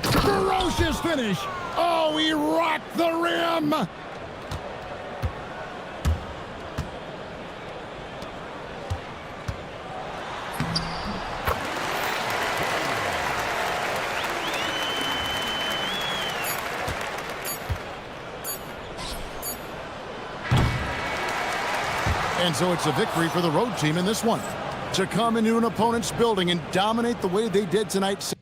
Ferocious finish. Oh, he rocked the rim. And so it's a victory for the road team in this one. To come into an opponent's building and dominate the way they did tonight.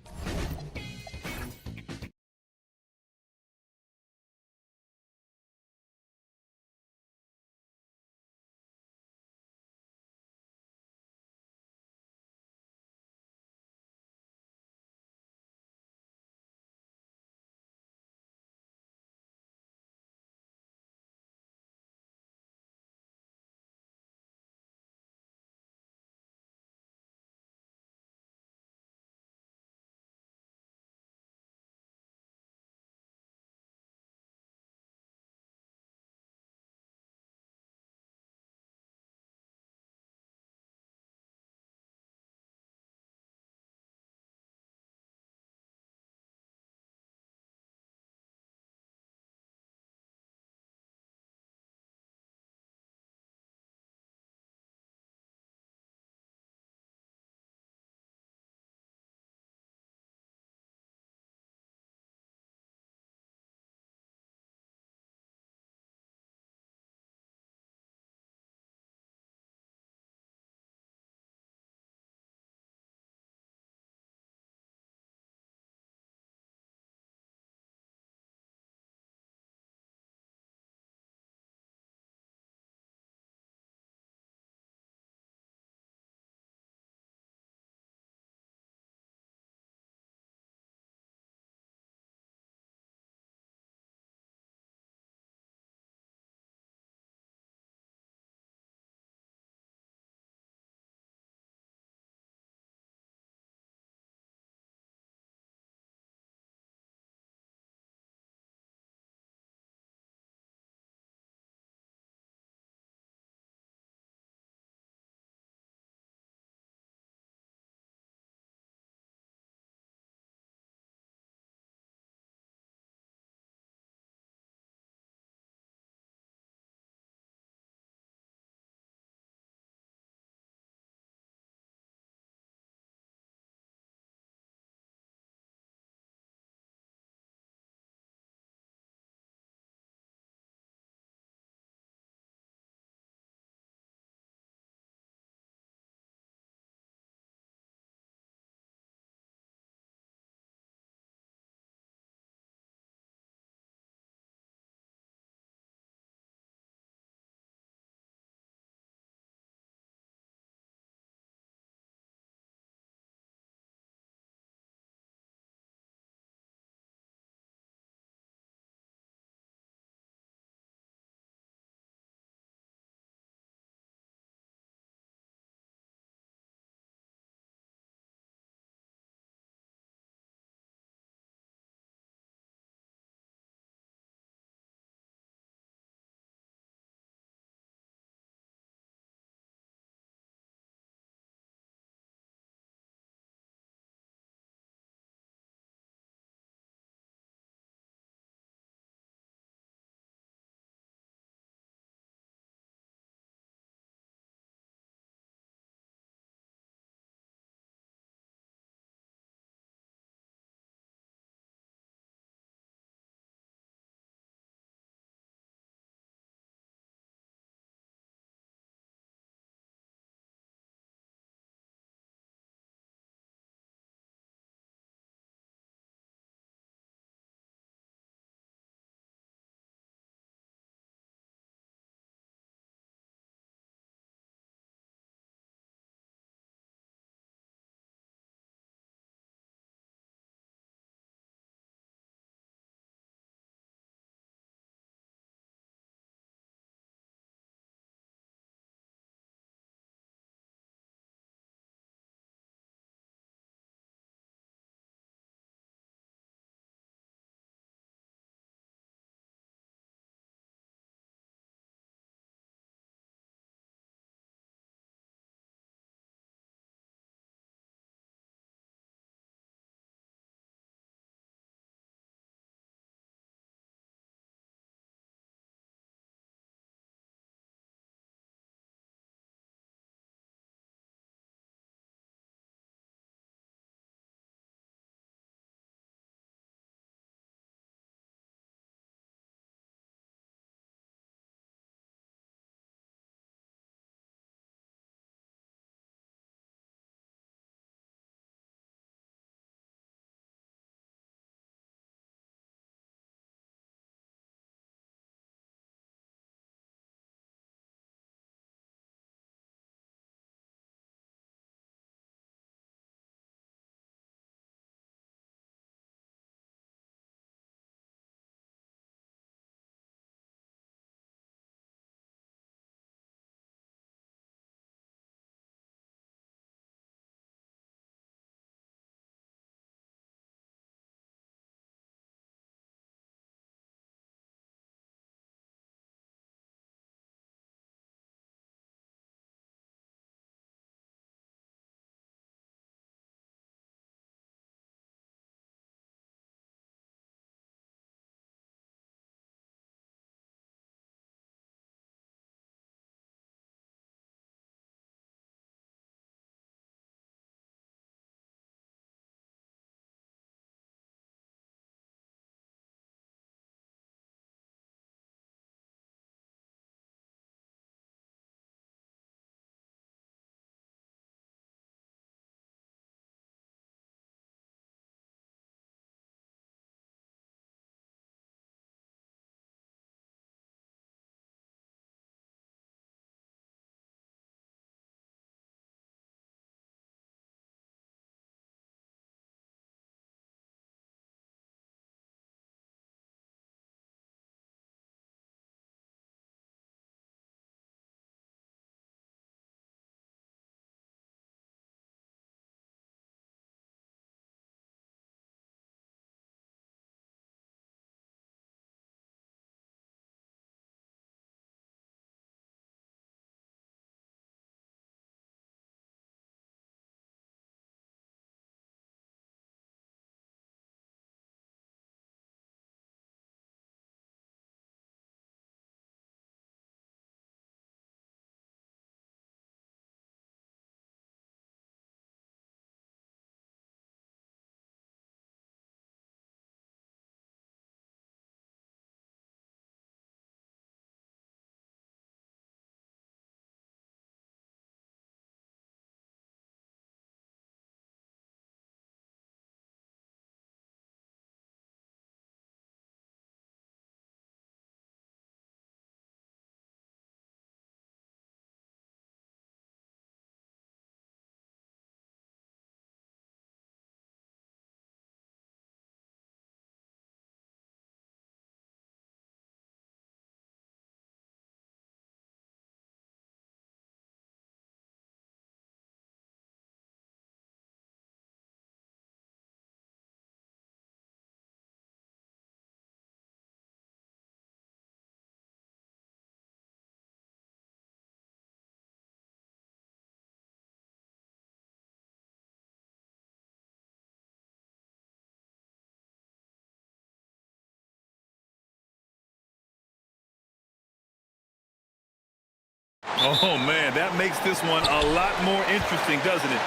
Oh, man, that makes this one a lot more interesting, doesn't it?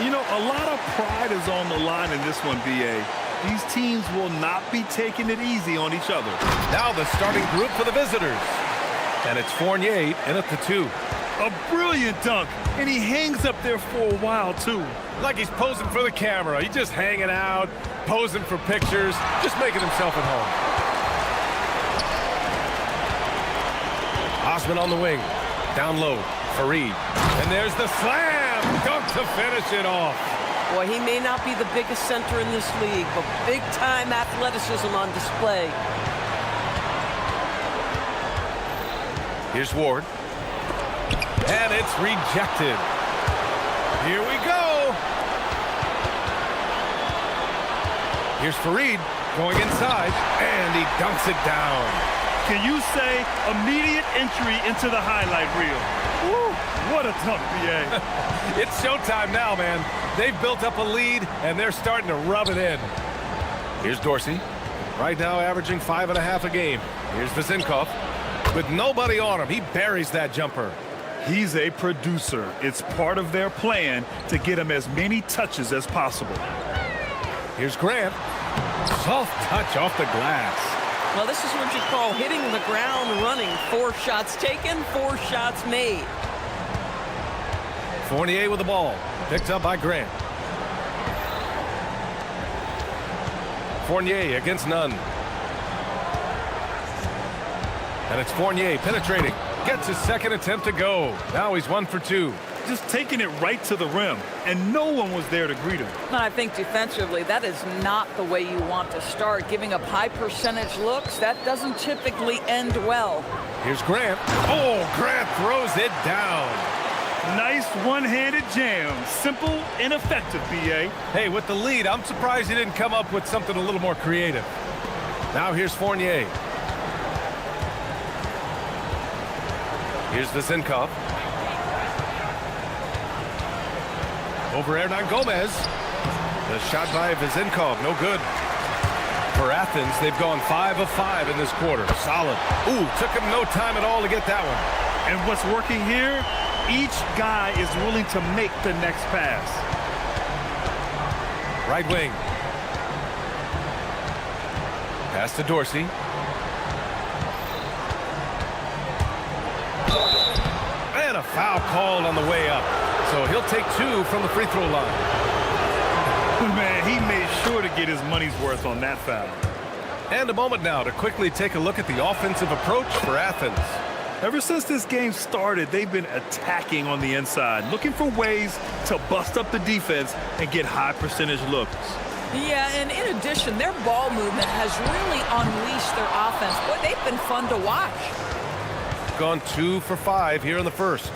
You know, a lot of pride is on the line in this one, B.A. These teams will not be taking it easy on each other. Now the starting group for the visitors. And it's Fournier in at the 2. A brilliant dunk, and he hangs up there for a while, too. Like he's posing for the camera. He's just hanging out, posing for pictures, just making himself at home. Osman on the wing. Down low, Fareed. And there's the slam! Dunk to finish it off. Boy, he may not be the biggest center in this league, but big-time athleticism on display. Here's Ward. And it's rejected. Here we go. Here's Fareed going inside, and he dunks it down. Can you say immediate entry into the highlight reel? Woo, what a dunk, B.A. It's showtime now, man. They've built up a lead, and they're starting to rub it in. Here's Dorsey. Right now averaging 5.5 a game. Here's Vezinkov. With nobody on him, he buries that jumper. He's a producer. It's part of their plan to get him as many touches as possible. Here's Grant. Soft touch off the glass. Well, this is what you call hitting the ground running. 4 shots taken, 4 shots made. Fournier with the ball. Picked up by Grant. Fournier against Nunn. And it's Fournier penetrating. Gets his second attempt to go. Now he's 1 for 2. Just taking it right to the rim, and no one was there to greet him. And I think defensively, that is not the way you want to start. Giving up high percentage looks, that doesn't typically end well. Here's Grant. Oh, Grant throws it down. Nice one-handed jam. Simple and effective, B.A. Hey, with the lead, I'm surprised he didn't come up with something a little more creative. Now here's Fournier. Here's Vezinkov. Over Hernan Gomez. The shot by Vezinkov, no good. For Athens, they've gone 5 of 5 in this quarter. Solid. Ooh, took him no time at all to get that one. And what's working here? Each guy is willing to make the next pass. Right wing. Pass to Dorsey. And a foul called on the way up. So he'll take 2 from the free throw line. Man, he made sure to get his money's worth on that foul. And a moment now to quickly take a look at the offensive approach for Athens. Ever since this game started, they've been attacking on the inside, looking for ways to bust up the defense and get high percentage looks. Yeah, and in addition, their ball movement has really unleashed their offense. Boy, they've been fun to watch. Gone 2 for 5 here in the first.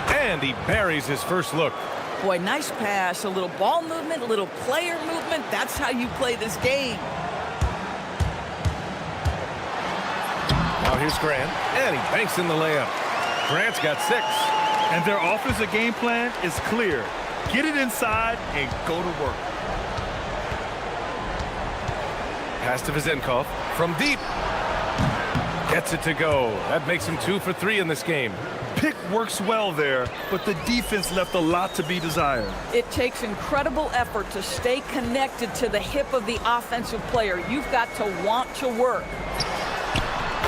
And he buries his first look. Boy, nice pass. A little ball movement, a little player movement. That's how you play this game. Now here's Grant. And he banks in the layup. Grant's got 6. And their offensive game plan is clear. Get it inside and go to work. Pass to Vezinkov from deep. Gets it to go. That makes him 2 for 3 in this game. Pick works well there, but the defense left a lot to be desired. It takes incredible effort to stay connected to the hip of the offensive player. You've got to want to work.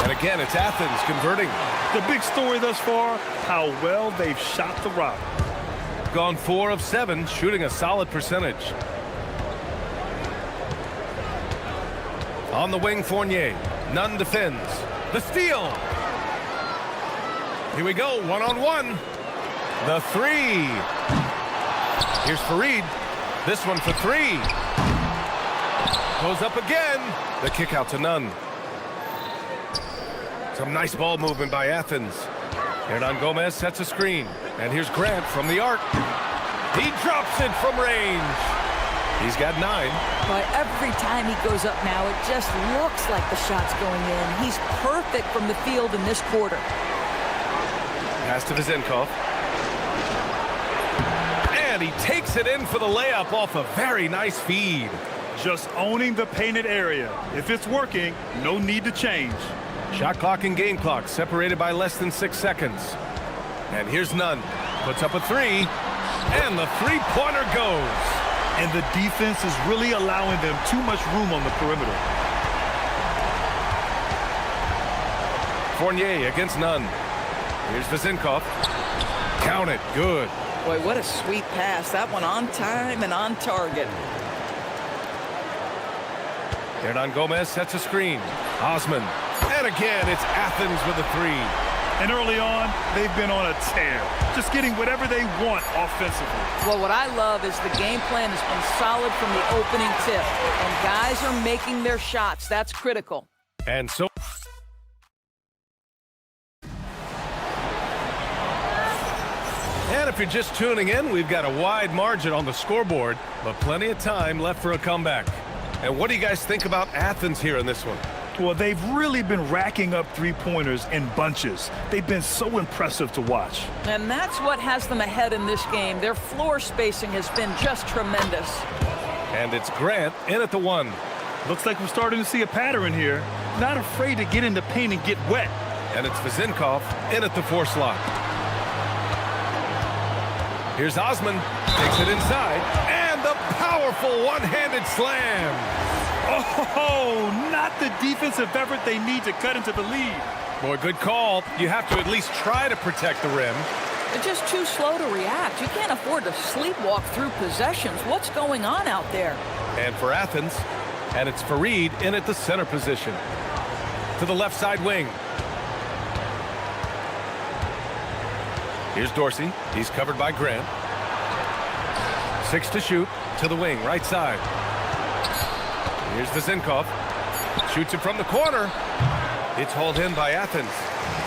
And again, it's Athens converting. The big story thus far, how well they've shot the rock. Gone 4 of 7, shooting a solid percentage. On the wing, Fournier. Nunn defends. The steal. Here we go, 1-on-1. The 3. Here's Fareed. This one for 3. Goes up again. The kick out to Nunn. Some nice ball movement by Athens. Hernan Gomez sets a screen. And here's Grant from the arc. He drops it from range. He's got 9. But every time he goes up now, it just looks like the shot's going in. He's perfect from the field in this quarter. Pass to Vezinkov. And he takes it in for the layup off a very nice feed. Just owning the painted area. If it's working, no need to change. Shot clock and game clock separated by less than 6 seconds. And here's Nunn. Puts up a three, and the three-pointer goes. And the defense is really allowing them too much room on the perimeter. Fournier against Nunn. Here's Vezinkov. Count it. Good. Boy, what a sweet pass. That one on time and on target. Hernan Gomez sets a screen. Osman. And again, it's Athens with a three. And early on, they've been on a tear, just getting whatever they want offensively. Well, what I love is the game plan has been solid from the opening tip, and guys are making their shots. That's critical. And so... And if you're just tuning in, we've got a wide margin on the scoreboard, but plenty of time left for a comeback. And what do you guys think about Athens here in this one? Well, they've really been racking up three-pointers in bunches. They've been so impressive to watch. And that's what has them ahead in this game. Their floor spacing has been just tremendous. And it's Grant in at the one. Looks like we're starting to see a pattern here. Not afraid to get in the paint and get wet. And it's Vezinkov in at the 4 slot. Here's Osman, takes it inside, and the powerful one-handed slam. Oh, not the defensive effort they need to cut into the lead. Boy, good call. You have to at least try to protect the rim. They're just too slow to react. You can't afford to sleepwalk through possessions. What's going on out there? And for Athens, and it's Fareed in at the center position. To the left side wing. Here's Dorsey. He's covered by Grant. 6 to shoot. To the wing, right side. Here's Vezinkov. Shoots it from the corner. It's hauled in by Athens.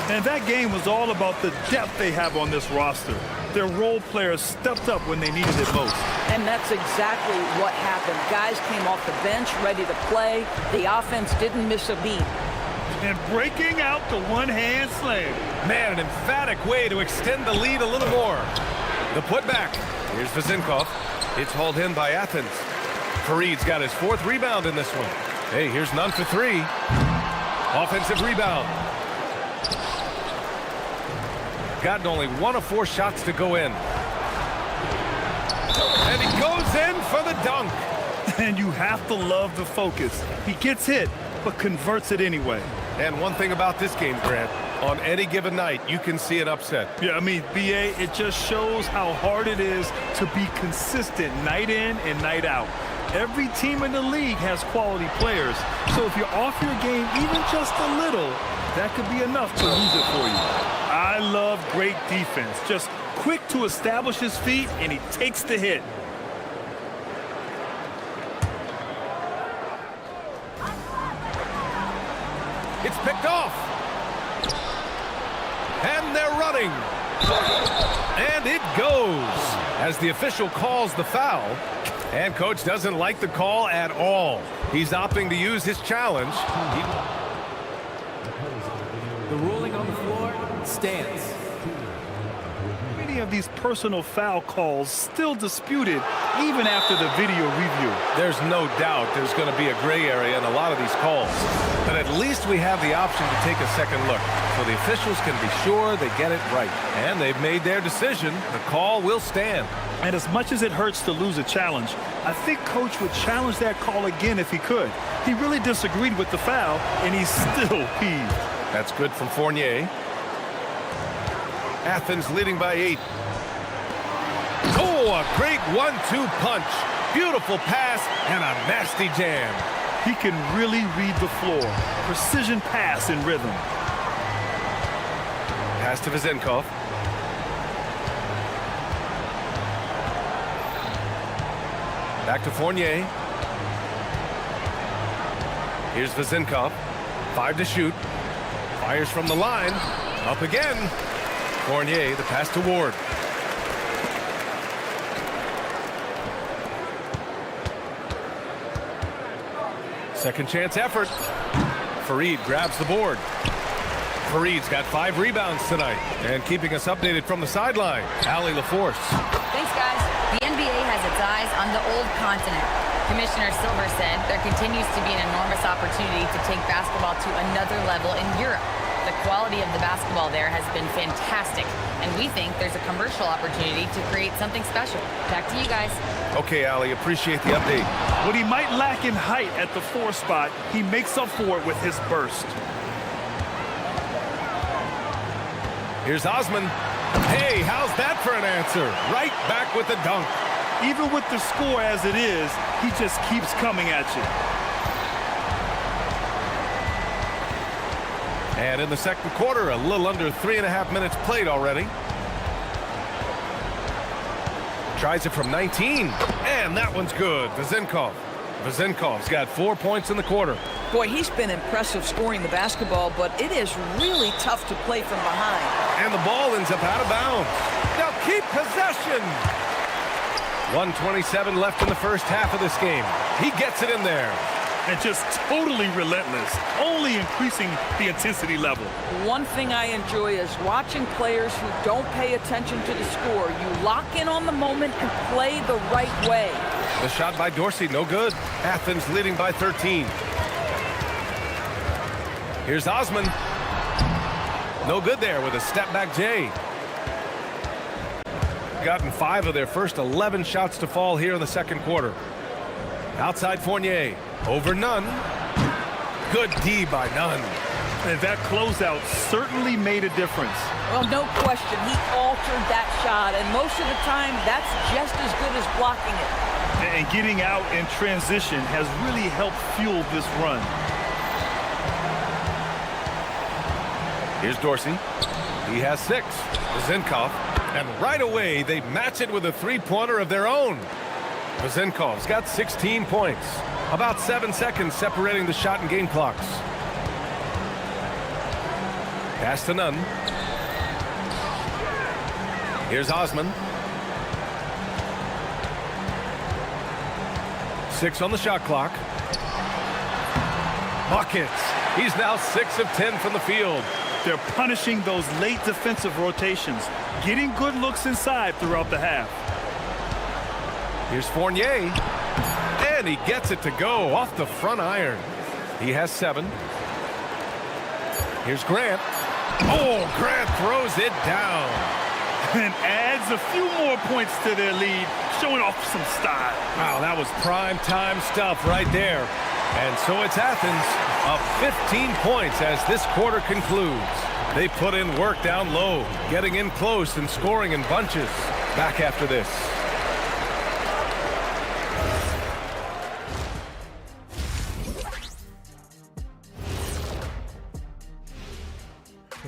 And that game was all about the depth they have on this roster. Their role players stepped up when they needed it most. And that's exactly what happened. Guys came off the bench ready to play. The offense didn't miss a beat. And breaking out the one-hand slam. Man, an emphatic way to extend the lead a little more. The putback. Here's Vezinkov. It's hauled in by Athens. Fareed's got his 4th rebound in this one. Hey, here's Nunn for 3. Offensive rebound. Gotten only 1 of 4 shots to go in. And he goes in for the dunk. And you have to love the focus. He gets hit, but converts it anyway. And one thing about this game, Grant, on any given night, you can see an upset. Yeah, I mean, BA, it just shows how hard it is to be consistent night in and night out. Every team in the league has quality players, so if you're off your game even just a little, that could be enough to lose it for you. I love great defense. Just quick to establish his feet, and he takes the hit. It's picked off. And they're running. And it goes as the official calls the foul. And coach doesn't like the call at all. He's opting to use his challenge. The ruling on the floor stands. Many of these personal foul calls still disputed even after the video review. There's no doubt there's going to be a gray area in a lot of these calls. But at least we have the option to take a second look, so the officials can be sure they get it right. And they've made their decision. The call will stand. And as much as it hurts to lose a challenge, I think Coach would challenge that call again if he could. He really disagreed with the foul, and he's still peeved. That's good from Fournier. Athens leading by 8. Oh, a great 1-2 punch. Beautiful pass and a nasty jam. He can really read the floor. Precision pass in rhythm. Pass to Vezinkov. Back to Fournier. Here's Vezinkov. 5 to shoot. Fires from the line. Up again. Fournier, the pass to Ward. Second chance effort. Fareed grabs the board. Fareed's got 5 rebounds tonight. And keeping us updated from the sideline, Allie LaForce. Thanks, guys. The NBA has its eyes on the old continent. Commissioner Silver said there continues to be an enormous opportunity to take basketball to another level in Europe. The quality of the basketball there has been fantastic, and we think there's a commercial opportunity to create something special. Back to you guys. Okay, Ali, appreciate the update. What he might lack in height at the 4 spot, he makes up for it with his burst. Here's Osman. Hey, how's that for an answer? Right back with the dunk. Even with the score as it is, he just keeps coming at you. And in the second quarter, a little under 3.5 minutes played already. Tries it from 19, and that one's good. Vazenkov's got 4 points in the quarter. Boy, he's been impressive scoring the basketball, but it is really tough to play from behind. And the ball ends up out of bounds. Now keep possession. 1:27 left in the first half of this game. He gets it in there. And just totally relentless, only increasing the intensity level. One thing I enjoy is watching players who don't pay attention to the score. You lock in on the moment and play the right way. The shot by Dorsey, no good. Athens leading by 13. Here's Osman. No good there with a step-back J. Gotten 5 of their first 11 shots to fall here in the second quarter. Outside Fournier. Over Nunn. Good D by Nunn. And that closeout certainly made a difference. Well, no question. He altered that shot, and most of the time, that's just as good as blocking it. And getting out in transition has really helped fuel this run. Here's Dorsey. He has 6. Vazenkov. And right away, they match it with a three-pointer of their own. Vazenkov's got 16 points. About 7 seconds separating the shot and game clocks. Pass to Nunn. Here's Osman. 6 on the shot clock. Buckets. He's now 6 of 10 from the field. They're punishing those late defensive rotations, getting good looks inside throughout the half. Here's Fournier. And he gets it to go off the front iron. He has 7. Here's Grant. Oh, Grant throws it down. And adds a few more points to their lead, showing off some style. Wow, that was prime-time stuff right there. And so it's Athens up 15 points as this quarter concludes. They put in work down low, getting in close and scoring in bunches. Back after this.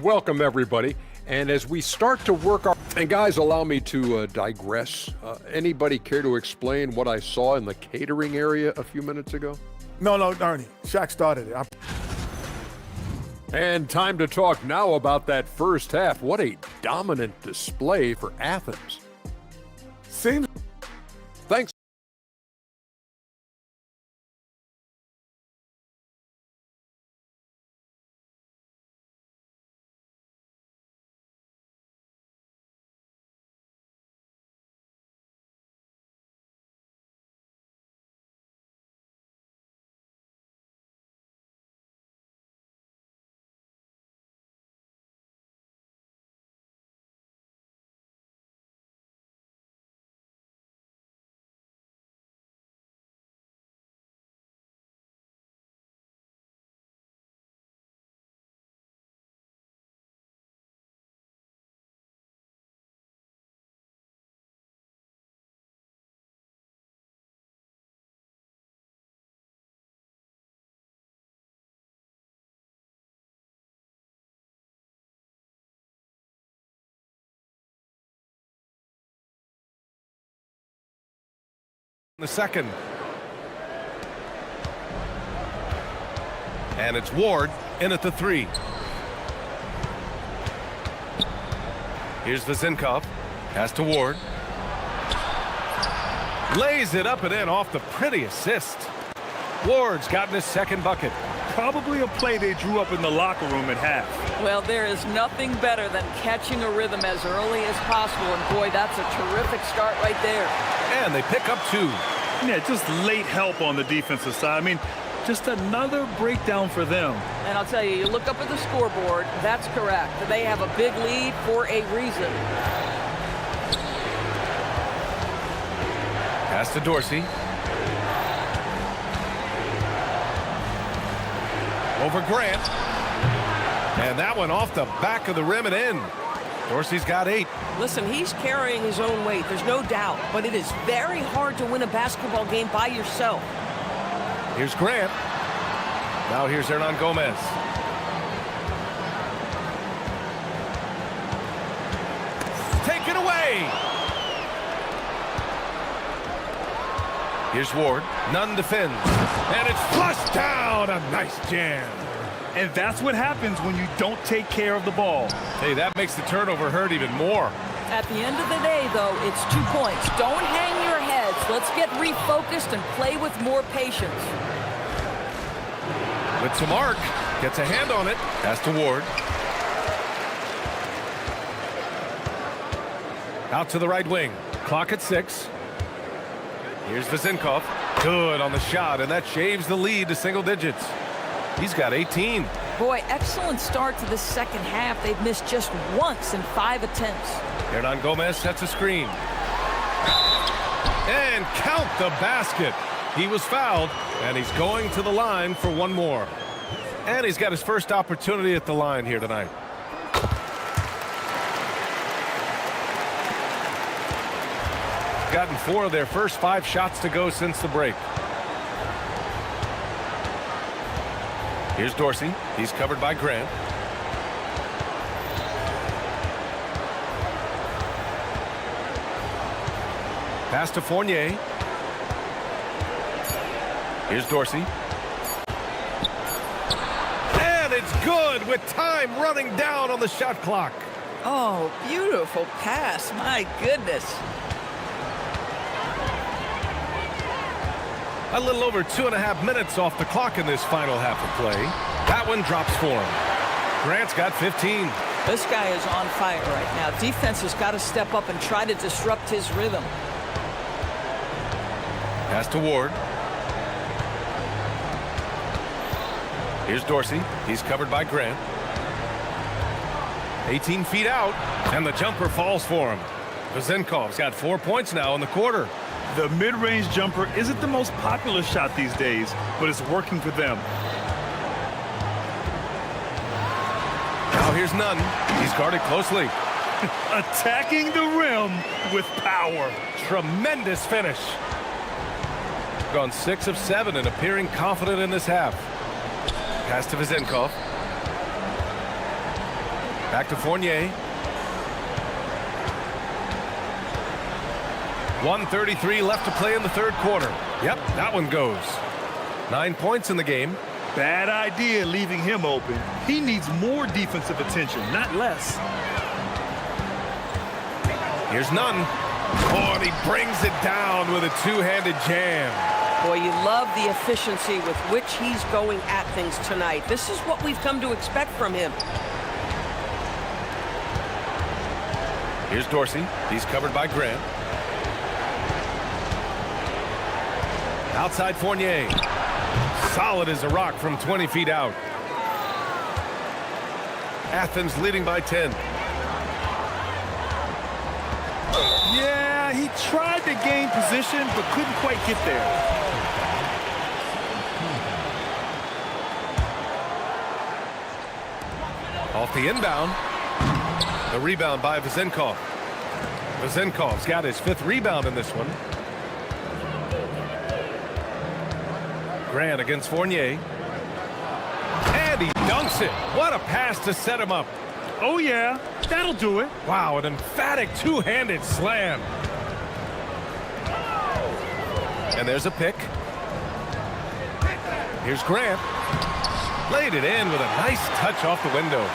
Welcome, everybody. And as we start to work our... And guys, allow me to digress. Anybody care to explain what I saw in the catering area a few minutes ago? No, Ernie. Shaq started it. And time to talk now about that first half. What a dominant display for Athens. Seems... Thanks. The second. And it's Ward in at the 3. Here's Vazenkov. Pass to Ward. Lays it up and in off the pretty assist. Ward's gotten his second bucket. Probably a play they drew up in the locker room at half. Well, there is nothing better than catching a rhythm as early as possible, and boy, that's a terrific start right there. And they pick up 2. Yeah, just late help on the defensive side. I mean, just another breakdown for them. And I'll tell you, you look up at the scoreboard, that's correct. They have a big lead for a reason. Pass to Dorsey. Over Grant. And that one off the back of the rim and in. Dorsey's got 8. Listen, he's carrying his own weight, there's no doubt. But it is very hard to win a basketball game by yourself. Here's Grant. Now here's Hernan Gomez. Taken away. Here's Ward. Nunn defends. And it's flushed down. A nice jam. And that's what happens when you don't take care of the ball. Hey, that makes the turnover hurt even more. At the end of the day, though, it's 2 points. Don't hang your heads. Let's get refocused and play with more patience. With to Mark. Gets a hand on it. Pass to Ward. Out to the right wing. Clock at 6. Here's Vezenkov. Good on the shot, and that shaves the lead to single digits. He's got 18. Boy, excellent start to the second half. They've missed just once in 5 attempts. Hernan Gomez sets a screen. And count the basket. He was fouled, and he's going to the line for one more. And he's got his first opportunity at the line here tonight. Gotten 4 of their first 5 shots to go since the break. Here's Dorsey. He's covered by Grant. Pass to Fournier. Here's Dorsey. And it's good with time running down on the shot clock. Oh, beautiful pass. My goodness. A little over 2.5 minutes off the clock in this final half of play. That one drops for him. Grant's got 15. This guy is on fire right now. Defense has got to step up and try to disrupt his rhythm. Pass to Ward. Here's Dorsey. He's covered by Grant. 18 feet out, and the jumper falls for him. Vezenkov's got 4 points now in the quarter. The mid-range jumper isn't the most popular shot these days, but it's working for them. Now here's Nunn. He's guarded closely. Attacking the rim with power. Tremendous finish. Gone 6 of 7 and appearing confident in this half. Pass to Vezenkov. Back to Fournier. 1:33 left to play in the third quarter. Yep, that one goes. 9 points in the game. Bad idea leaving him open. He needs more defensive attention, not less. Here's Nunn. Oh, and he brings it down with a two-handed jam. Boy, you love the efficiency with which he's going at things tonight. This is what we've come to expect from him. Here's Dorsey. He's covered by Grant. Outside Fournier. Solid as a rock from 20 feet out. Athens leading by 10. Yeah, he tried to gain position, but couldn't quite get there. Off the inbound. The rebound by Vezenkov. Vezenkov's got his 5th rebound in this one. Grant against Fournier. And he dunks it. What a pass to set him up. Oh, yeah. That'll do it. Wow, an emphatic two-handed slam. And there's a pick. Here's Grant. Laid it in with a nice touch off the window.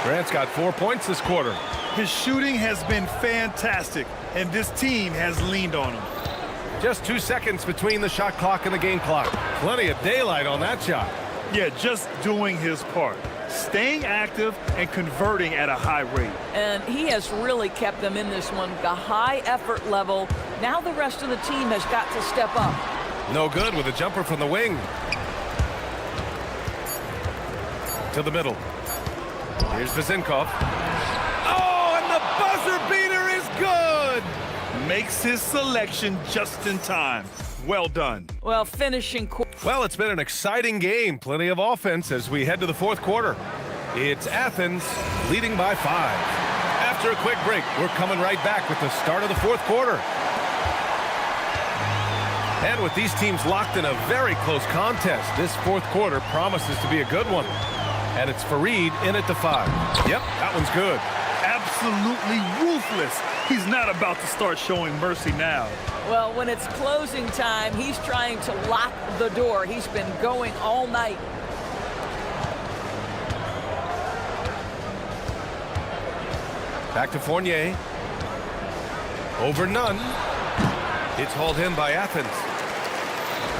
Grant's got 4 points this quarter. His shooting has been fantastic, and this team has leaned on him. Just 2 seconds between the shot clock and the game clock. Plenty of daylight on that shot. Yeah, just doing his part. staying active and converting at a high rate. And he has really kept them in this one, a high effort level. Now the rest of the team has got to step up. No good with a jumper from the wing. To the middle. Here's Vezinkov. Oh, and the buzzer beater is good! Makes his selection just in time. Well done. Well, finishing. Well, it's been an exciting game. Plenty of offense as we head to the fourth quarter. It's Athens leading by 5. After a quick break, we're coming right back with the start of the fourth quarter. And with these teams locked in a very close contest, this fourth quarter promises to be a good one. And it's Fareed in at the 5. Yep, that one's good. Absolutely ruthless. He's not about to start showing mercy now. Well, when it's closing time, he's trying to lock the door. He's been going all night. Back to Fournier. Over Nunn. It's hauled in by Athens.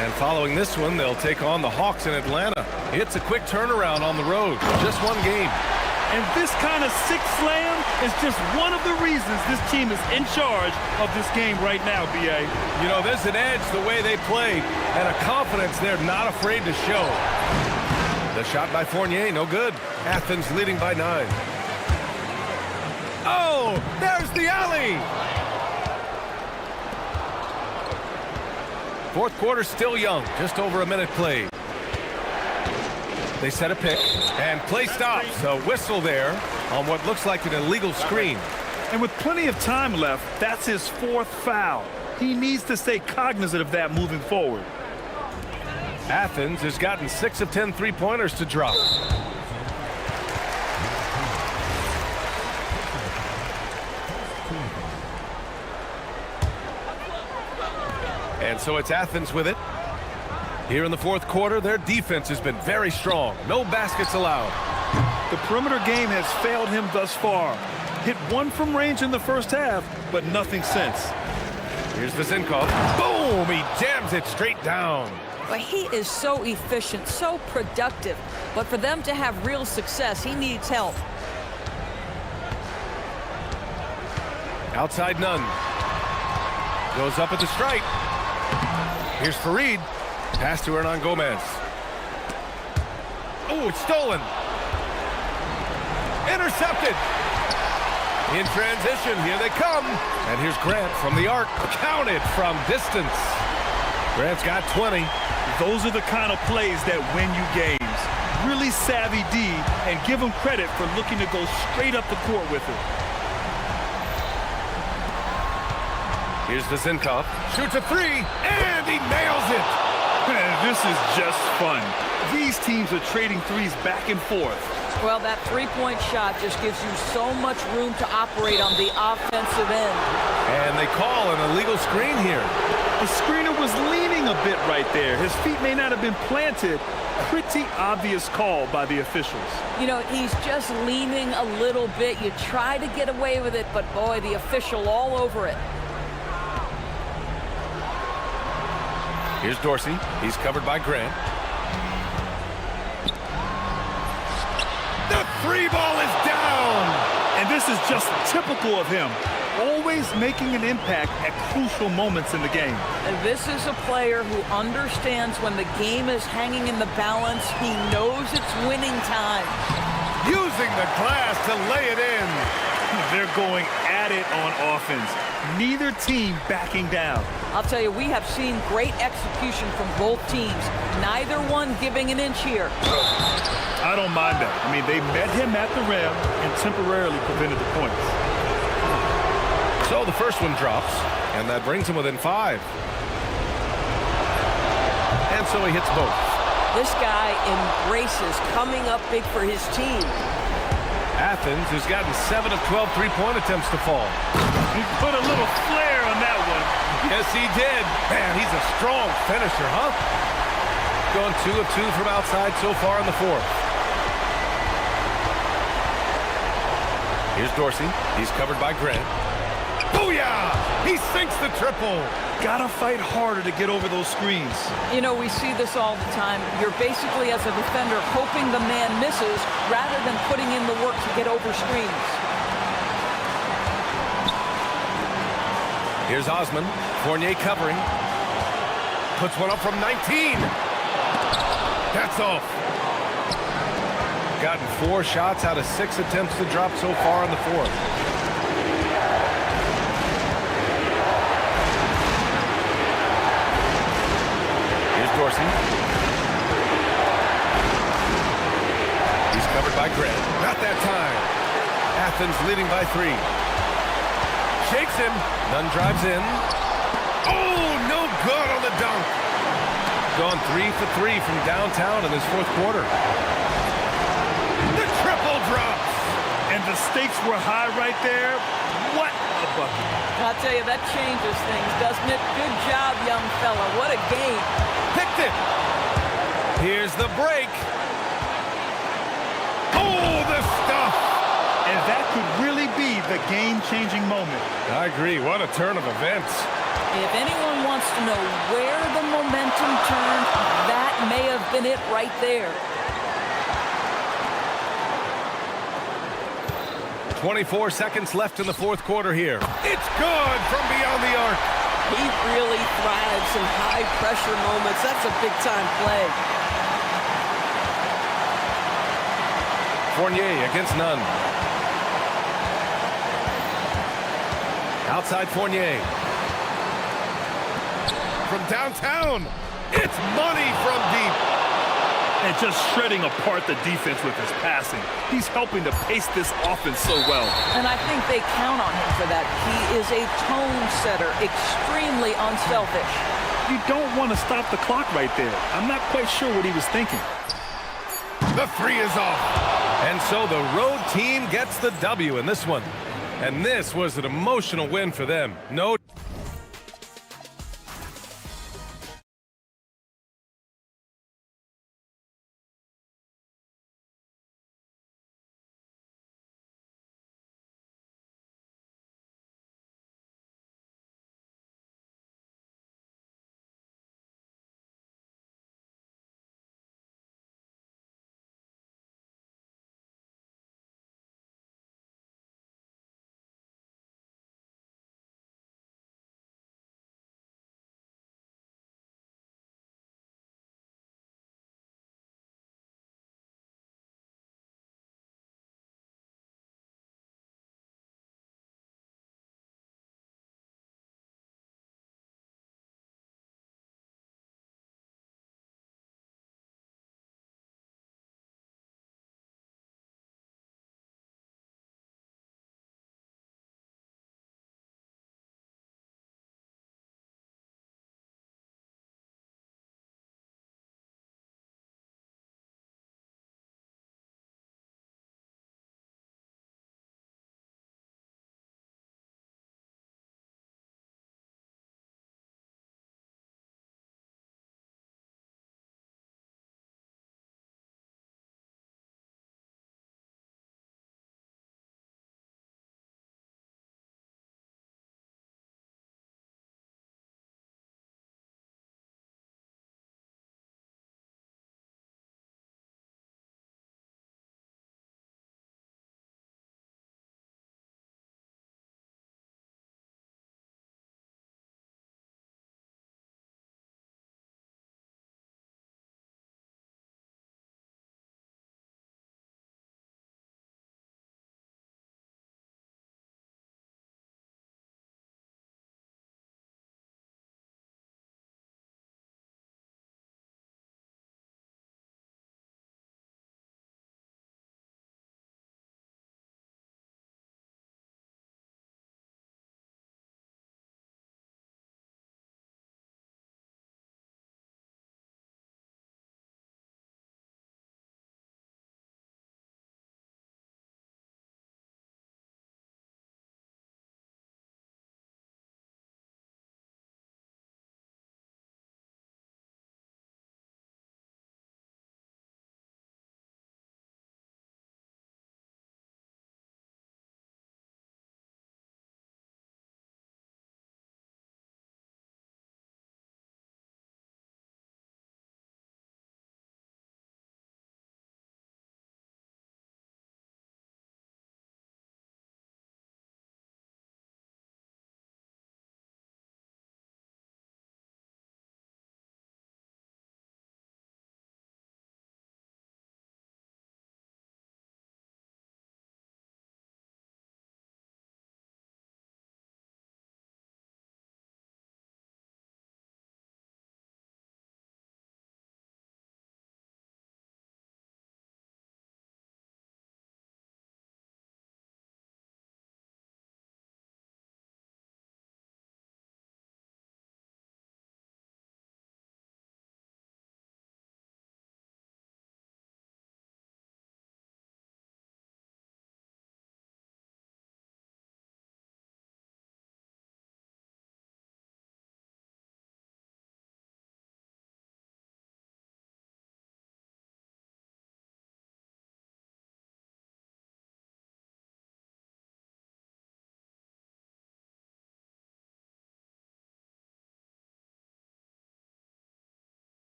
And following this one, they'll take on the Hawks in Atlanta. It's a quick turnaround on the road. Just one game. And this kind of six slam is just one of the reasons this team is in charge of this game right now, B.A. You know, there's an edge the way they play and a confidence they're not afraid to show. The shot by Fournier, no good. Athens leading by 9. Oh, there's the alley. Fourth quarter still young, just over a minute played. They set a pick, and play stops. A whistle there on what looks like an illegal screen. And with plenty of time left, that's his 4th foul. He needs to stay cognizant of that moving forward. Athens has gotten 6 of 10 three-pointers to drop. And so it's Athens with it. Here in the fourth quarter, their defense has been very strong. No baskets allowed. The perimeter game has failed him thus far. Hit 1 from range in the first half, but nothing since. Here's Vezinkov. Boom! He jams it straight down. But he is so efficient, so productive. But for them to have real success, he needs help. Outside Nunn. Goes up at the stripe. Here's Fareed. Pass to Hernan Gomez. Oh, it's stolen. Intercepted. In transition, here they come. And here's Grant from the arc. Counted from distance. Grant's got 20. Those are the kind of plays that win you games. Really savvy D, and give him credit for looking to go straight up the court with it. Here's Vezinkov. Shoots a 3, and he nails it. Man, this is just fun. These teams are trading threes back and forth. Well, that three-point shot just gives you so much room to operate on the offensive end. And they call an illegal screen here. The screener was leaning a bit right there. His feet may not have been planted. Pretty obvious call by the officials. You know, he's just leaning a little bit. You try to get away with it, but boy, the official all over it. Here's Dorsey. He's covered by Grant. The 3 ball is down! And this is just typical of him. Always making an impact at crucial moments in the game. And this is a player who understands when the game is hanging in the balance. He knows it's winning time. Using the glass to lay it in. They're going at it on offense. Neither team backing down. I'll tell you, we have seen great execution from both teams. Neither one giving an inch here. I don't mind that. I mean, they met him at the rim and temporarily prevented the points. So the first one drops, and that brings him within 5. And so he hits both. This guy embraces coming up big for his team. Athens has gotten 7 of 12 three-point attempts to fall. He put a little flair on that one. Yes, he did. Man, he's a strong finisher, huh? Going 2 of 2 from outside so far in the fourth. Here's Dorsey. He's covered by Grant. Booyah! He sinks the triple. Gotta fight harder to get over those screens. You know, we see this all the time. You're basically, as a defender, hoping the man misses rather than putting in the work to get over screens. Here's Osman. Fournier covering. Puts one up from 19. That's off. Gotten 4 shots out of 6 attempts to drop so far in the fourth. Here's Dorsey. He's covered by Grant. Not that time. Athens leading by 3. Shakes him. Nunn drives in. Oh, no good on the dunk. Gone 3 for 3 from downtown in this fourth quarter. The triple drops. And the stakes were high right there. What a bucket. I'll tell you, that changes things, doesn't it? Good job, young fella. What a game. Picked it. Here's the break. Oh, the stuff. And that could really be the game-changing moment. I agree. What a turn of events. If anyone wants to know where the momentum turned, that may have been it right there. 24 seconds left in the fourth quarter here. It's good from beyond the arc. He really thrives in high-pressure moments. That's a big-time play. Fournier against Nunn. Outside Fournier. From downtown. It's money from deep. And just shredding apart the defense with his passing. He's helping to pace this offense so well. And I think they count on him for that. He is a tone setter, extremely unselfish. You don't want to stop the clock right there. I'm not quite sure what he was thinking. The 3 is off. And so the road team gets the W in this one. And this was an emotional win for them. No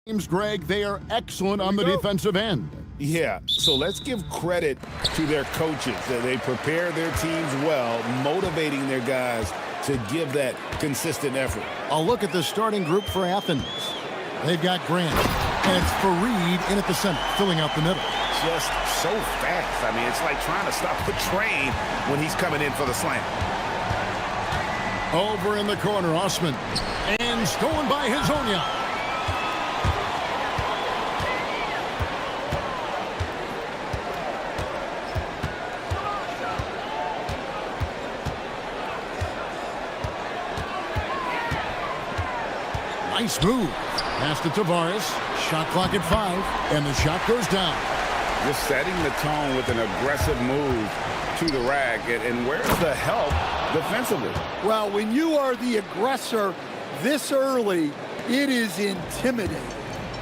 Teams, Greg, they are excellent on the defensive end. Yeah, so let's give credit to their coaches. They prepare their teams well, motivating their guys to give that consistent effort. A look at the starting group for Athens. They've got Grant, and it's Fareed in at the center, filling out the middle. Just so fast. I mean, it's like trying to stop a train when he's coming in for the slam. Over in the corner, Osman. And stolen by Hizonia. Nice move. Pass to Tavares. Shot clock at 5, and the shot goes down. Just setting the tone with an aggressive move to the rack. And where's the help defensively? Well, when you are the aggressor this early, it is intimidating.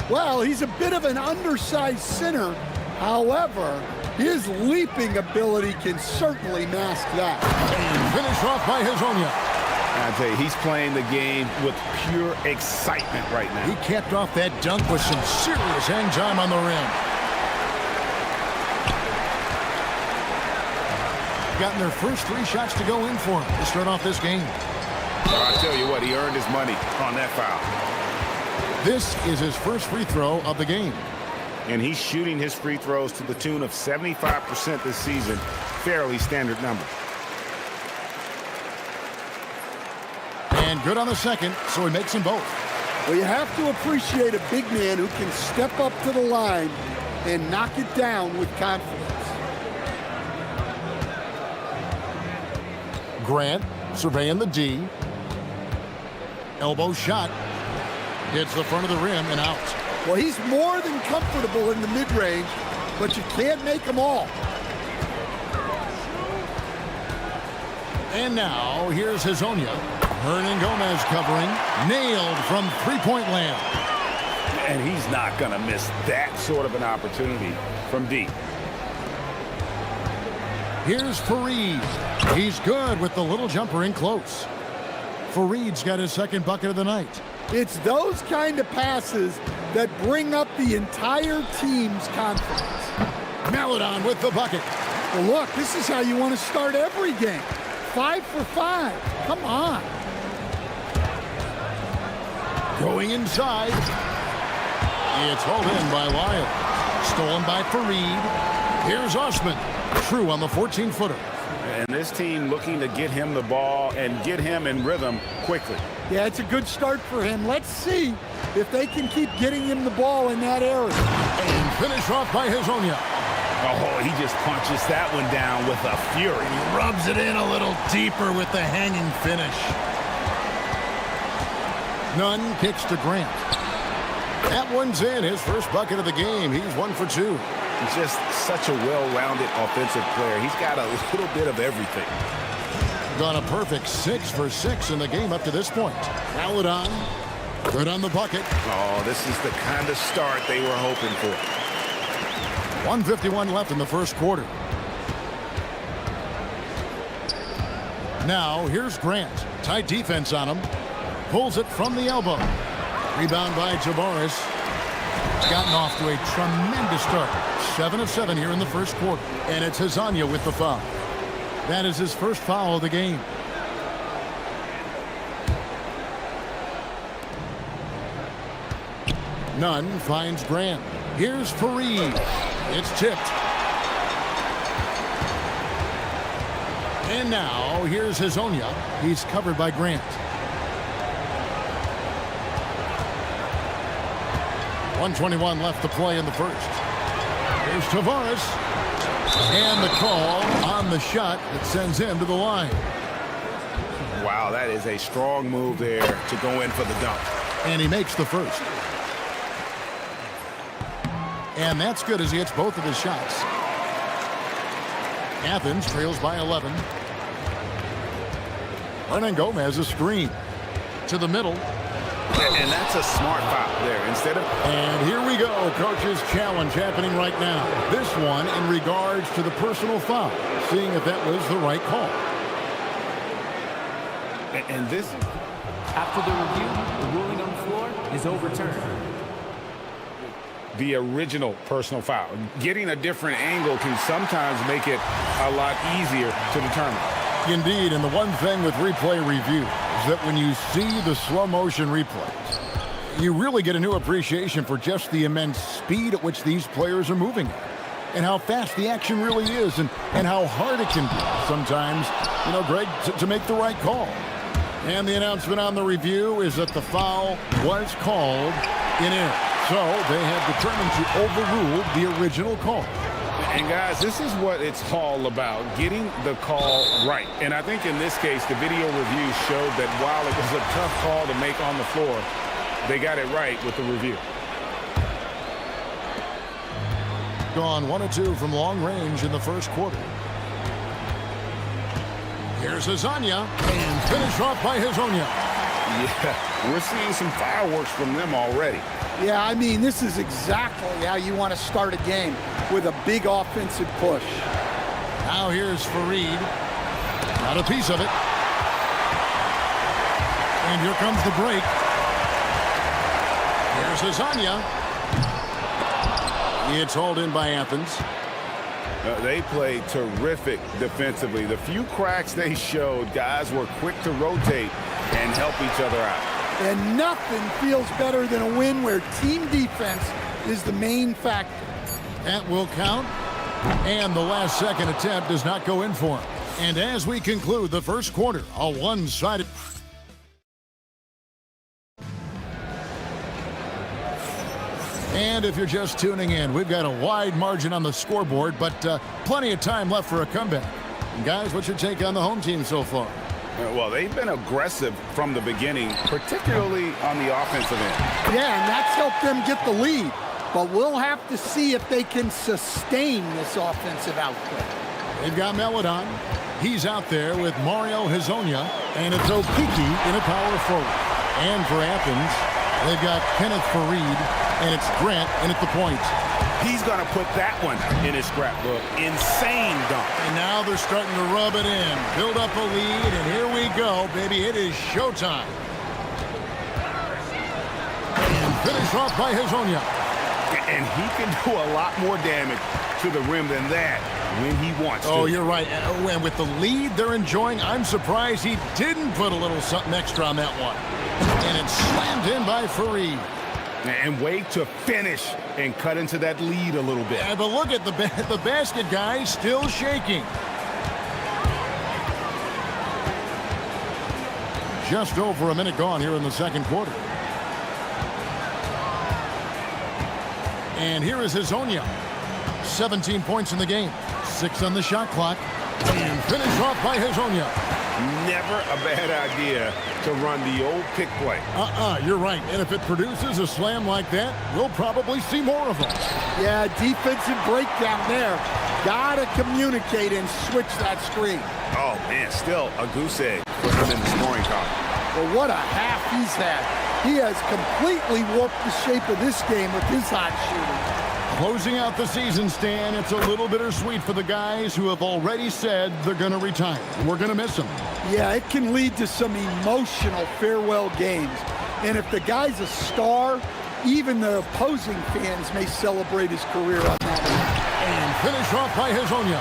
Well, he's a bit of an undersized center. However, his leaping ability can certainly mask that. And finished off by Hizonia. I tell you, he's playing the game with pure excitement right now. He capped off that dunk with some serious hang time on the rim. Gotten their first 3 shots to go in for him to start off this game. I tell you what, he earned his money on that foul. This is his first free throw of the game. And he's shooting his free throws to the tune of 75% this season. Fairly standard number. And good on the second, so he makes them both. Well, you have to appreciate a big man who can step up to the line and knock it down with confidence. Grant surveying the D. Elbow shot. Hits the front of the rim and out. Well, he's more than comfortable in the mid-range, but you can't make them all. And now, here's Hizonia. Hernan Gomez covering. Nailed from three-point land. And he's not going to miss that sort of an opportunity from deep. Here's Fareed. He's good with the little jumper in close. Fareed's got his second bucket of the night. It's those kind of passes that bring up the entire team's confidence. Maladon with the bucket. Well, look, this is how you want to start every game. 5 for 5. Come on. Going inside. It's hauled in by Lyle. Stolen by Fareed. Here's Osman. True on the 14-footer. And this team looking to get him the ball and get him in rhythm quickly. Yeah, it's a good start for him. Let's see if they can keep getting him the ball in that area. And finish off by Hizonia. Oh, he just punches that one down with a fury. He rubs it in a little deeper with the hanging finish. Nunn kicks to Grant. That one's in. His first bucket of the game. He's 1 for 2. He's just such a well-rounded offensive player. He's got a little bit of everything. Gone a perfect 6 for 6 in the game up to this point. Maladon, good on the bucket. Oh, this is the kind of start they were hoping for. 1:51 left in the first quarter. Now, here's Grant. Tight defense on him. Pulls it from the elbow. Rebound by Tavares. Gotten off to a tremendous start. 7 of 7 here in the first quarter. And it's Hizonia with the foul. That is his first foul of the game. Nunn finds Grant. Here's Fareed. It's tipped. And now, here's Hizonia. He's covered by Grant. 1:21 left to play in the first. Here's Tavares. And the call on the shot that sends him to the line. Wow, that is a strong move there to go in for the dunk. And he makes the first. And that's good as he hits both of his shots. Athens trails by 11. Hernan Gomez a screen. To the middle. And that's a smart foul there. Instead of... And here we go. Coach's challenge happening right now. This one in regards to the personal foul. Seeing if that was the right call. And this... After the review, the ruling on the floor is overturned. the original personal foul. Getting a different angle can sometimes make it a lot easier to determine. Indeed, and the one thing with replay review is that when you see the slow motion replays, you really get a new appreciation for just the immense speed at which these players are moving at, and how fast the action really is, and how hard it can be sometimes, you know, Greg, to make the right call. And the announcement on the review is that the foul was called in error. So they have determined to overrule the original call. And guys, this is what it's all about, getting the call right. And I think in this case, the video review showed that while it was a tough call to make on the floor, they got it right with the review. Gone 1 of 2 from long range in the first quarter. Here's Hezonja, and finish off by Hezonja. Yeah, we're seeing some fireworks from them already. Yeah, I mean, this is exactly how you want to start a game, with a big offensive push. Now here's Fareed. Got a piece of it. And here comes the break. Here's Hezonja. It's hauled in by Athens. They played terrific defensively. The few cracks they showed, guys were quick to rotate and help each other out. And nothing feels better than a win where team defense is the main factor. That will count. And the last second attempt does not go in for him. And as we conclude the first quarter, a one-sided... And if you're just tuning in, we've got a wide margin on the scoreboard, but plenty of time left for a comeback. And guys, what's your take on the home team so far? Well, they've been aggressive from the beginning, particularly on the offensive end. Yeah, and that's helped them get the lead. But we'll have to see if they can sustain this offensive output. They've got Melodon. He's out there with Mario Hezonja, and it's Okiki in a power forward. And for Athens, they've got Kenneth Fareed, and it's Grant in at the point. He's going to put that one in his scrapbook. Insane dunk. And now they're starting to rub it in. Build up a lead, and here we go, baby. It is showtime. And finish off by Hezonja. And he can do a lot more damage to the rim than that when he wants to. Oh, you're right. And with the lead they're enjoying, I'm surprised he didn't put a little something extra on that one. And it's slammed in by Fareed. And wait to finish and cut into that lead a little bit. Yeah, but look at the basket, guys, still shaking. Just over a minute gone here in the second quarter. And here is Hezonja. 17 points in the game. 6 on the shot clock. And finish off by Hezonja. Never a bad idea to run the old pick play. You're right. And if it produces a slam like that, we'll probably see more of them. Yeah, defensive breakdown there. Gotta communicate and switch that screen. Oh, man, still a goose egg for him in the scoring column. Well, what a half he's had. He has completely warped the shape of this game with his hot shooting. Closing out the season, Stan, it's a little bittersweet for the guys who have already said they're going to retire. We're going to miss them. Yeah, it can lead to some emotional farewell games. And if the guy's a star, even the opposing fans may celebrate his career on that night. And finish off by Hezonja.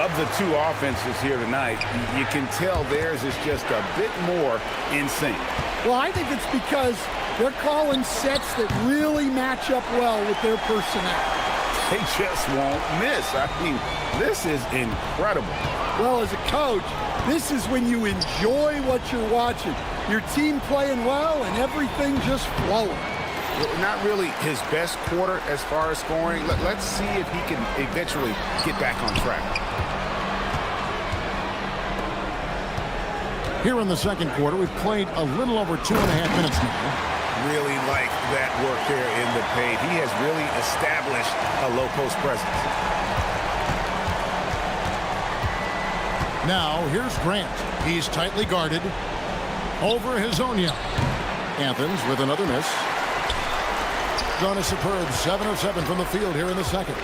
Of the two offenses here tonight, you can tell theirs is just a bit more in sync. Well, I think it's because they're calling sets that really match up well with their personnel. They just won't miss. I mean, this is incredible. Well, as a coach, this is when you enjoy what you're watching. Your team playing well and everything just flowing. Not really his best quarter as far as scoring. Let's see if he can eventually get back on track. Here in the second quarter, we've played a little over 2.5 minutes now. Really like that work there in the paint. He has really established a low post presence. Now, here's Grant. He's tightly guarded. Over Hezonja. Athens with another miss. Done a superb 7 of 7 from the field here in the second.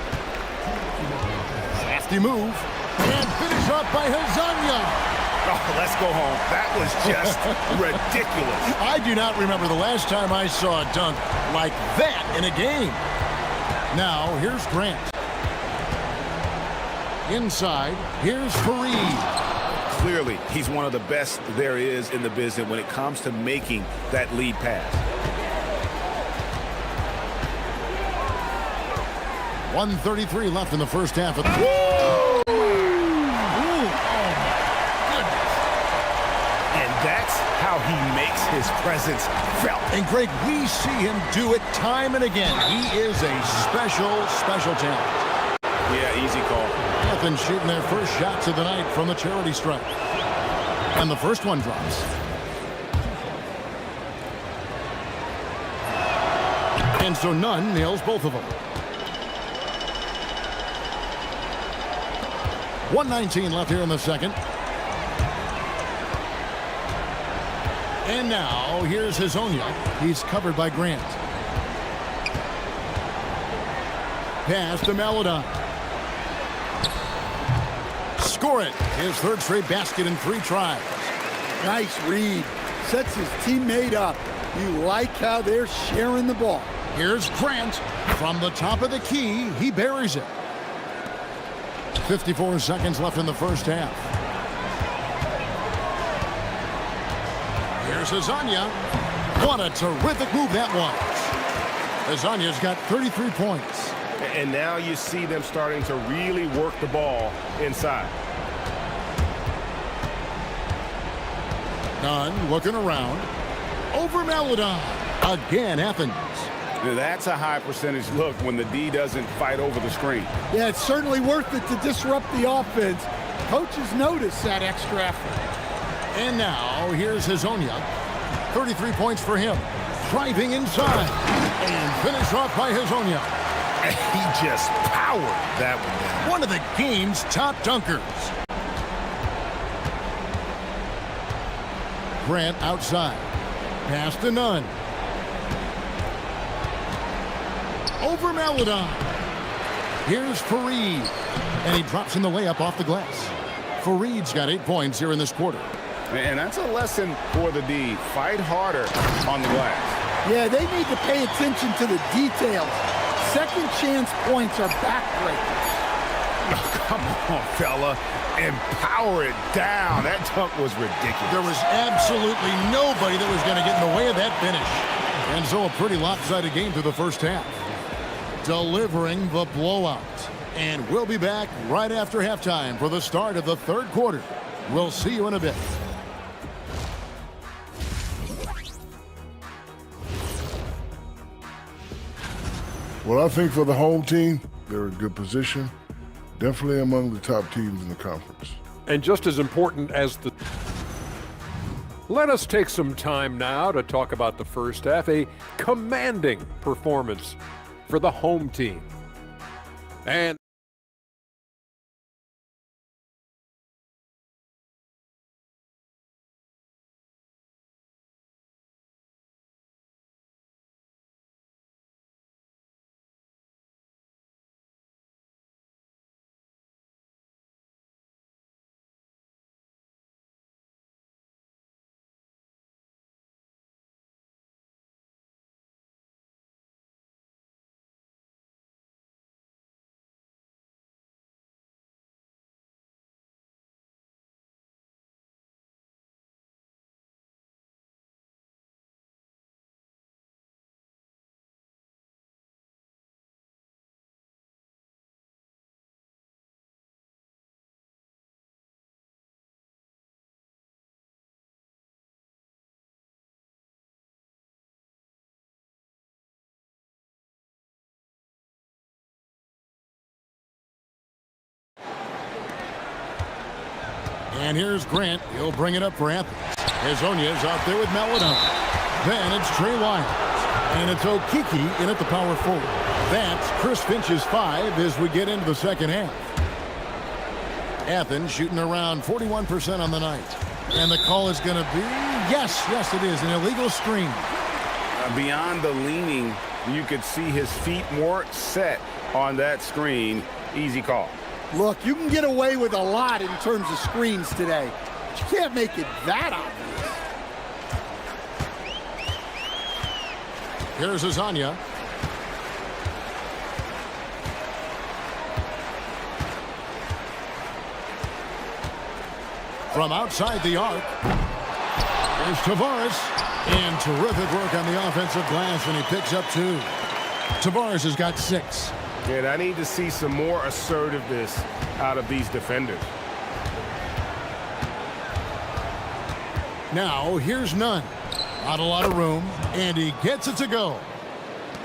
Crafty move. And finish up by Hezonja. Oh, let's go home. That was just ridiculous. I do not remember the last time I saw a dunk like that in a game. Now, here's Grant. Inside, here's Fareed. Clearly, he's one of the best there is in the business when it comes to making that lead pass. 1:33 left in the first half. And that's how he makes his presence felt. And Greg, we see him do it time and again. He is a special talent. Yeah, easy call. Athens shooting their first shots of the night from the charity stripe. And the first one drops. And so Nunn nails both of them. 1:19 left here in the second. And now, here's Hazonia. He's covered by Grant. Pass to Maladon. Score it. His third straight basket in 3 tries. Nice read. Sets his teammate up. You like how they're sharing the ball. Here's Grant. From the top of the key, he buries it. 54 seconds left in the first half. Here's Hazonia. What a terrific move that was. Hazonia's got 33 points. And now you see them starting to really work the ball inside. Nunn looking around. Over Maladon. Again, Athens. That's a high percentage look when the D doesn't fight over the screen. Yeah, it's certainly worth it to disrupt the offense. Coaches notice that extra effort. And now, here's Hazonia. 33 points for him. Driving inside. And finish off by Hazonia. He just powered that one down. One of the game's top dunkers. Grant outside. Pass to Nunn. Over Maladon. Here's Fareed. And he drops in the layup off the glass. Fareed's got 8 points here in this quarter. And that's a lesson for the D. Fight harder on the glass. Yeah, they need to pay attention to the details. Second chance points are backbreaking. Oh, come on, fella. And power it down. That dunk was ridiculous. There was absolutely nobody that was going to get in the way of that finish. And so a pretty lopsided game through the first half. Delivering the blowout. And we'll be back right after halftime for the start of the third quarter. We'll see you in a bit. Well, I think for the home team, they're in good position. Definitely among the top teams in the conference. And just as important as the... Let us take some time now to talk about the first half. A commanding performance for the home team. And And here's Grant. He'll bring it up for Athens. Hazonia's out there with Maladon. Then it's Trey Lyons. And it's Okiki in at the power forward. That's Chris Finch's 5 as we get into the second half. Athens shooting around 41% on the night. And the call is going to be, yes, it is, an illegal screen. Beyond the leaning, you could see his feet more set on that screen. Easy call. Look, you can get away with a lot in terms of screens today. But you can't make it that obvious. Here's Hazonia. from outside the arc. Here's Tavares. And terrific work on the offensive glass, and he picks up 2. Tavares has got 6. And I need to see some more assertiveness out of these defenders. Now, here's Nunn. Not a lot of room, and he gets it to go.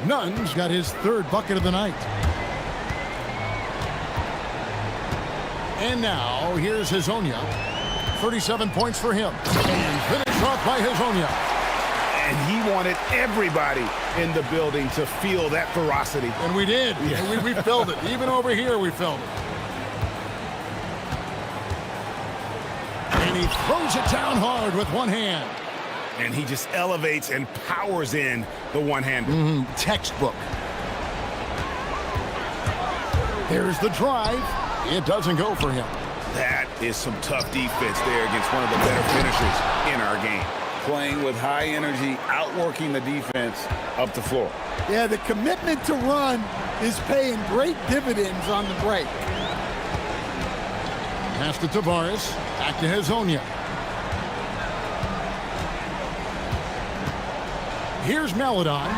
Nunn's got his 3rd bucket of the night. And now, here's Hezonja. 37 points for him. And finished off by Hezonja. And he wanted everybody in the building to feel that ferocity. And we did. Yeah. We felt it. Even over here, we felt it. And he throws it down hard with one hand. And he just elevates and powers in the one-hander. Textbook. There's the drive. It doesn't go for him. That is some tough defense there against one of the better finishers in our game. Playing with high energy, outworking the defense up the floor. Yeah, the commitment to run is paying great dividends on the break. Pass to Tavares. Back to Hezonja. Here's Maledon.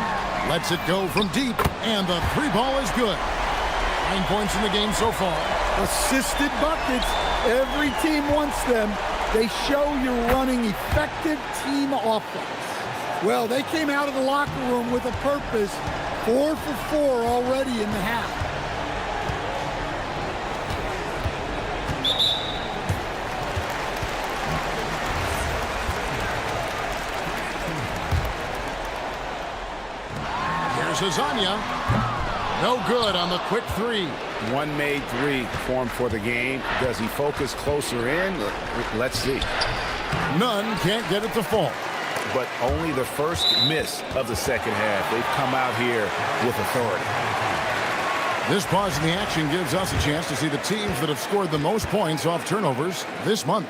Lets it go from deep, and the 3-ball is good. 9 points in the game so far. Assisted buckets. Every team wants them. They show you're running effective team offense. Well, they came out of the locker room with a purpose. 4 for 4 already in the half. Here's Hezonja. No good on the quick 3. One made 3 formed for the game. Does he focus closer in? Let's see. Nunn can't get it to fall. But only the first miss of the second half. They've come out here with authority. This pause in the action gives us a chance to see the teams that have scored the most points off turnovers this month.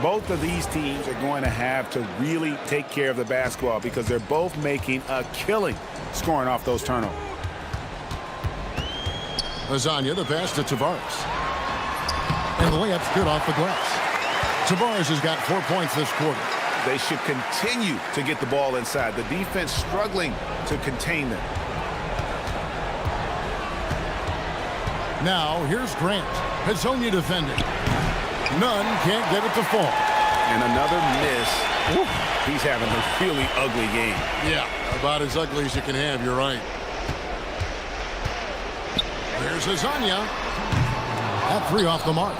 Both of these teams are going to have to really take care of the basketball because they're both making a killing scoring off those turnovers. Hezonja, the pass to Tavares. And the layup's good off the glass. Tavares has got 4 points this quarter. They should continue to get the ball inside. The defense struggling to contain them. Now, here's Grant. Hezonja defending. Nunn can't get it to fall. And another miss. Woo. He's having a really ugly game. Yeah, about as ugly as you can have, you're right. There's Hezonja. That 3 off the mark.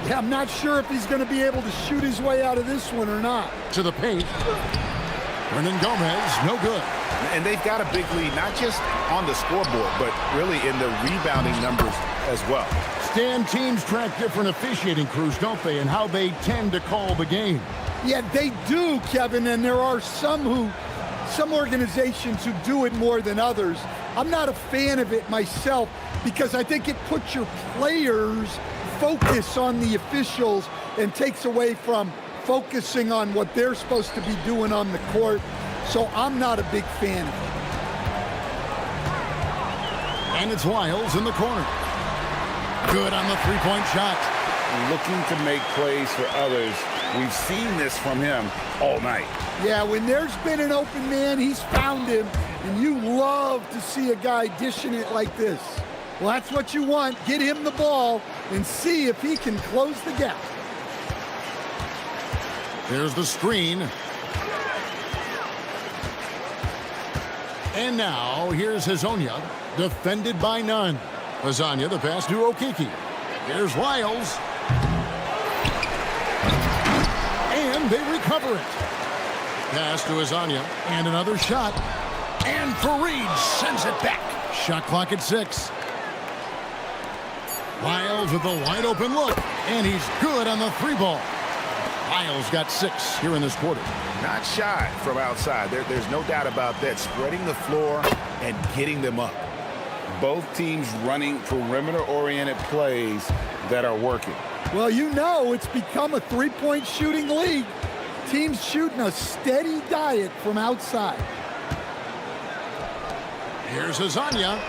Yeah, I'm not sure if he's going to be able to shoot his way out of this one or not. To the paint. Hernan Gomez, no good. And they've got a big lead, not just on the scoreboard, but really in the rebounding numbers as well. Stan, teams track different officiating crews, don't they, and how they tend to call the game. Yeah, they do, Kevin, and there are some organizations who do it more than others. I'm not a fan of it myself because I think it puts your players' focus on the officials and takes away from focusing on what they're supposed to be doing on the court. So I'm not a big fan of it. And it's Wiles in the corner. Good on the three-point shot. Looking to make plays for others. We've seen this from him all night. Yeah, when there's been an open man, he's found him, and you love to see a guy dishing it like this. Well, that's what you want. Get him the ball and see if he can close the gap. There's the screen. And now, here's Hezonja, defended by Nunn. Hezonja, the pass to Okiki. Here's Wiles. And they recover it. Pass to Hezonja, and another shot. And Fareed sends it back. Shot clock at 6. Wiles with a wide open look, and he's good on the 3-ball. Wiles got 6 here in this quarter. Not shy from outside. There's no doubt about that. Spreading the floor and getting them up. Both teams running perimeter-oriented plays that are working. Well, you know it's become a three-point shooting league. Teams shooting a steady diet from outside. Here's Hezonja.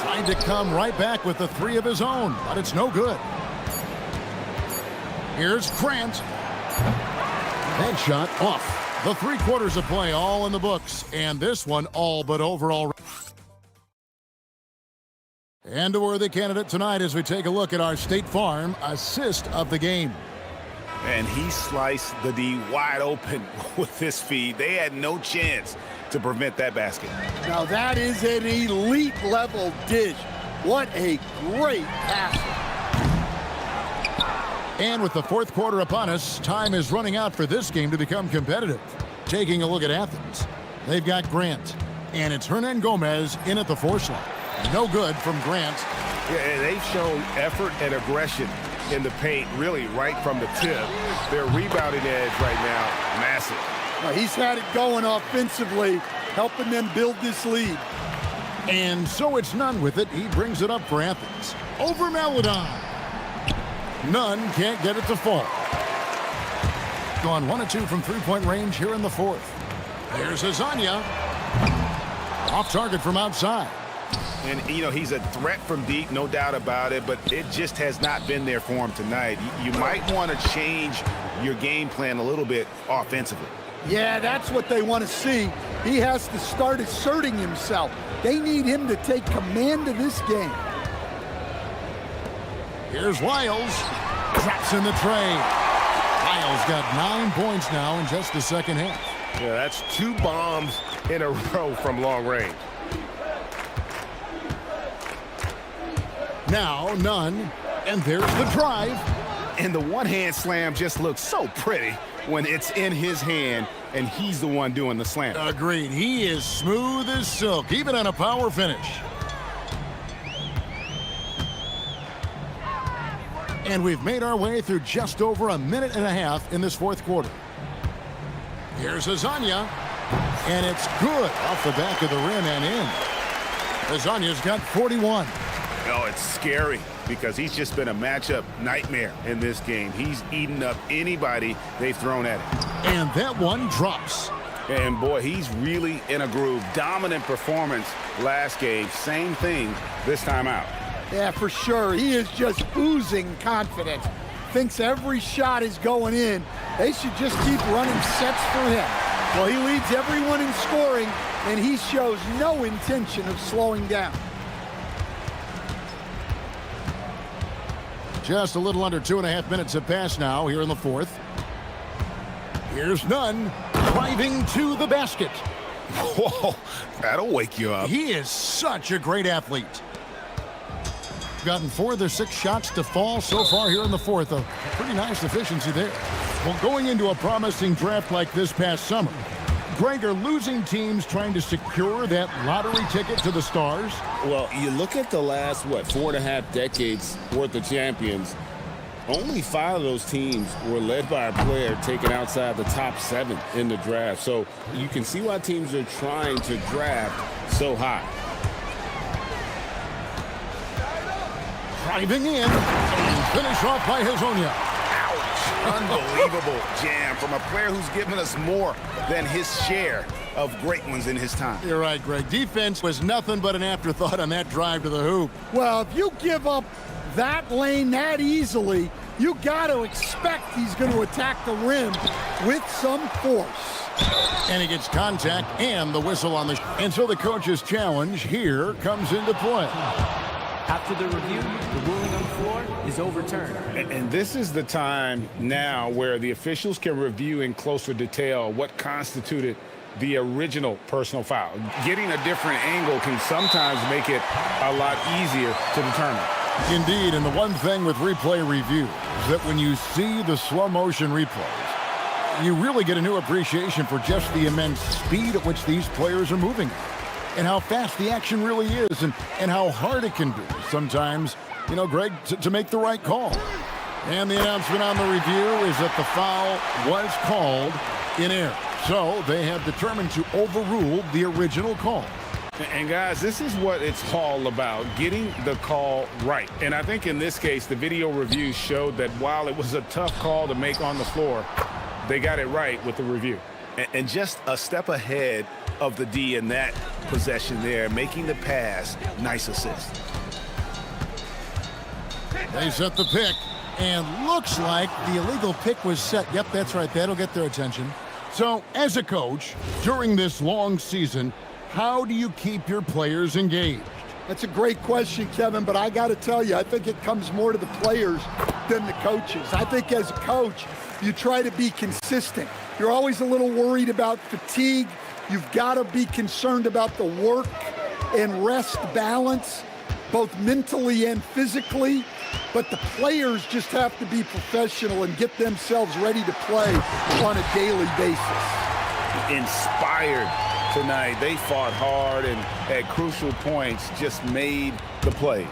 Trying to come right back with the 3 of his own, but it's no good. Here's Grant. That shot off. The 3 quarters of play all in the books, and this one all but over already. And a worthy candidate tonight as we take a look at our State Farm assist of the game. And he sliced the D wide open with his feed. They had no chance to prevent that basket. Now that is an elite level dish. What a great pass. And with the 4th quarter upon us, time is running out for this game to become competitive. Taking a look at Athens, they've got Grant, and it's Hernan Gomez in at the 4 slot. No good from Grant. Yeah, they've shown effort and aggression in the paint, really right from the tip. Their rebounding edge right now, massive. Well, he's had it going offensively, helping them build this lead. And so it's Nunn with it. He brings it up for Athens. Over Maladon. Nunn can't get it to fall. Gone 1 of 2 from 3-point range here in the 4th. Here's Azania. Off target from outside. And, you know, he's a threat from deep, no doubt about it, but it just has not been there for him tonight. You might want to change your game plan a little bit offensively. Yeah, that's what they want to see. He has to start asserting himself. They need him to take command of this game. Here's Wiles. Drops in the tray. Wiles got 9 points now in just the 2nd half. Yeah, that's 2 bombs in a row from long range. Now Nunn, and there's the drive. And the one-hand slam just looks so pretty when it's in his hand and he's the one doing the slam. Agreed. He is smooth as silk, even on a power finish. And we've made our way through just over a minute and a half in this 4th quarter. Here's Azania, and it's good off the back of the rim and in. Azania's got 41. Oh, it's scary because he's just been a matchup nightmare in this game. He's eaten up anybody they've thrown at him. And that one drops. And, boy, he's really in a groove. Dominant performance last game. Same thing this time out. Yeah, for sure. He is just oozing confidence. Thinks every shot is going in. They should just keep running sets for him. Well, he leads everyone in scoring, and he shows no intention of slowing down. Just a little under 2.5 minutes have passed now here in the 4th. Here's Nunn driving to the basket. Whoa, that'll wake you up. He is such a great athlete. Gotten 4 of their 6 shots to fall so far here in the 4th. A pretty nice efficiency there. Well, going into a promising draft like this past summer, Greg, are losing teams trying to secure that lottery ticket to the stars? Well, you look at the last, 4.5 decades worth of champions, only 5 of those teams were led by a player taken outside the top 7 in the draft. So you can see why teams are trying to draft so high. Driving in, and finish off by Hazonia. Unbelievable jam from a player who's given us more than his share of great ones in his time. You're right, Greg. Defense was nothing but an afterthought on that drive to the hoop. Well, if you give up that lane that easily, you got to expect he's going to attack the rim with some force. And he gets contact and the whistle on the... And so the coach's challenge here comes into play. After the review, the ruling on the floor is overturned. And this is the time now where the officials can review in closer detail what constituted the original personal foul. Getting a different angle can sometimes make it a lot easier to determine. Indeed, and the one thing with replay review is that when you see the slow motion replays, you really get a new appreciation for just the immense speed at which these players are moving and how fast the action really is and how hard it can be sometimes, Greg, to make the right call. And the announcement on the review is that the foul was called in error. So they have determined to overrule the original call. And guys, this is what it's all about, getting the call right. And I think in this case, the video review showed that while it was a tough call to make on the floor, they got it right with the review. And just a step ahead of the D in that possession there, making the pass. Nice assist. They set the pick. And looks like the illegal pick was set. Yep, that's right. That'll get their attention. So, as a coach, during this long season, how do you keep your players engaged? That's a great question, Kevin, but I got to tell you, I think it comes more to the players than the coaches. I think as a coach, you try to be consistent. You're always a little worried about fatigue. You've got to be concerned about the work and rest balance, both mentally and physically. But the players just have to be professional and get themselves ready to play on a daily basis. Inspired tonight. They fought hard and at crucial points just made the plays.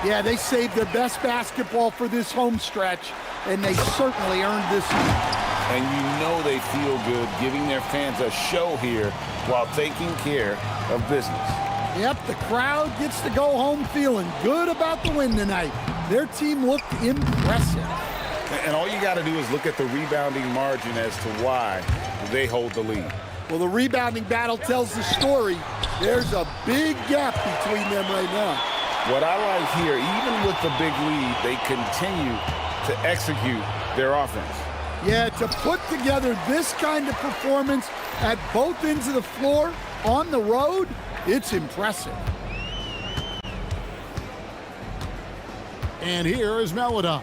Yeah, they saved their best basketball for this home stretch, and they certainly earned this one. And you know they feel good giving their fans a show here while taking care of business. Yep, the crowd gets to go home feeling good about the win tonight. Their team looked impressive. And all you got to do is look at the rebounding margin as to why they hold the lead. Well, the rebounding battle tells the story. There's a big gap between them right now. What I like here, even with the big lead, they continue to execute their offense. Yeah, to put together this kind of performance at both ends of the floor on the road, it's impressive. And here is Melodon.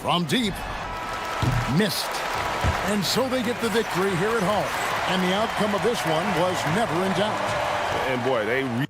From deep, missed. And so they get the victory here at home. And the outcome of this one was never in doubt. And boy, they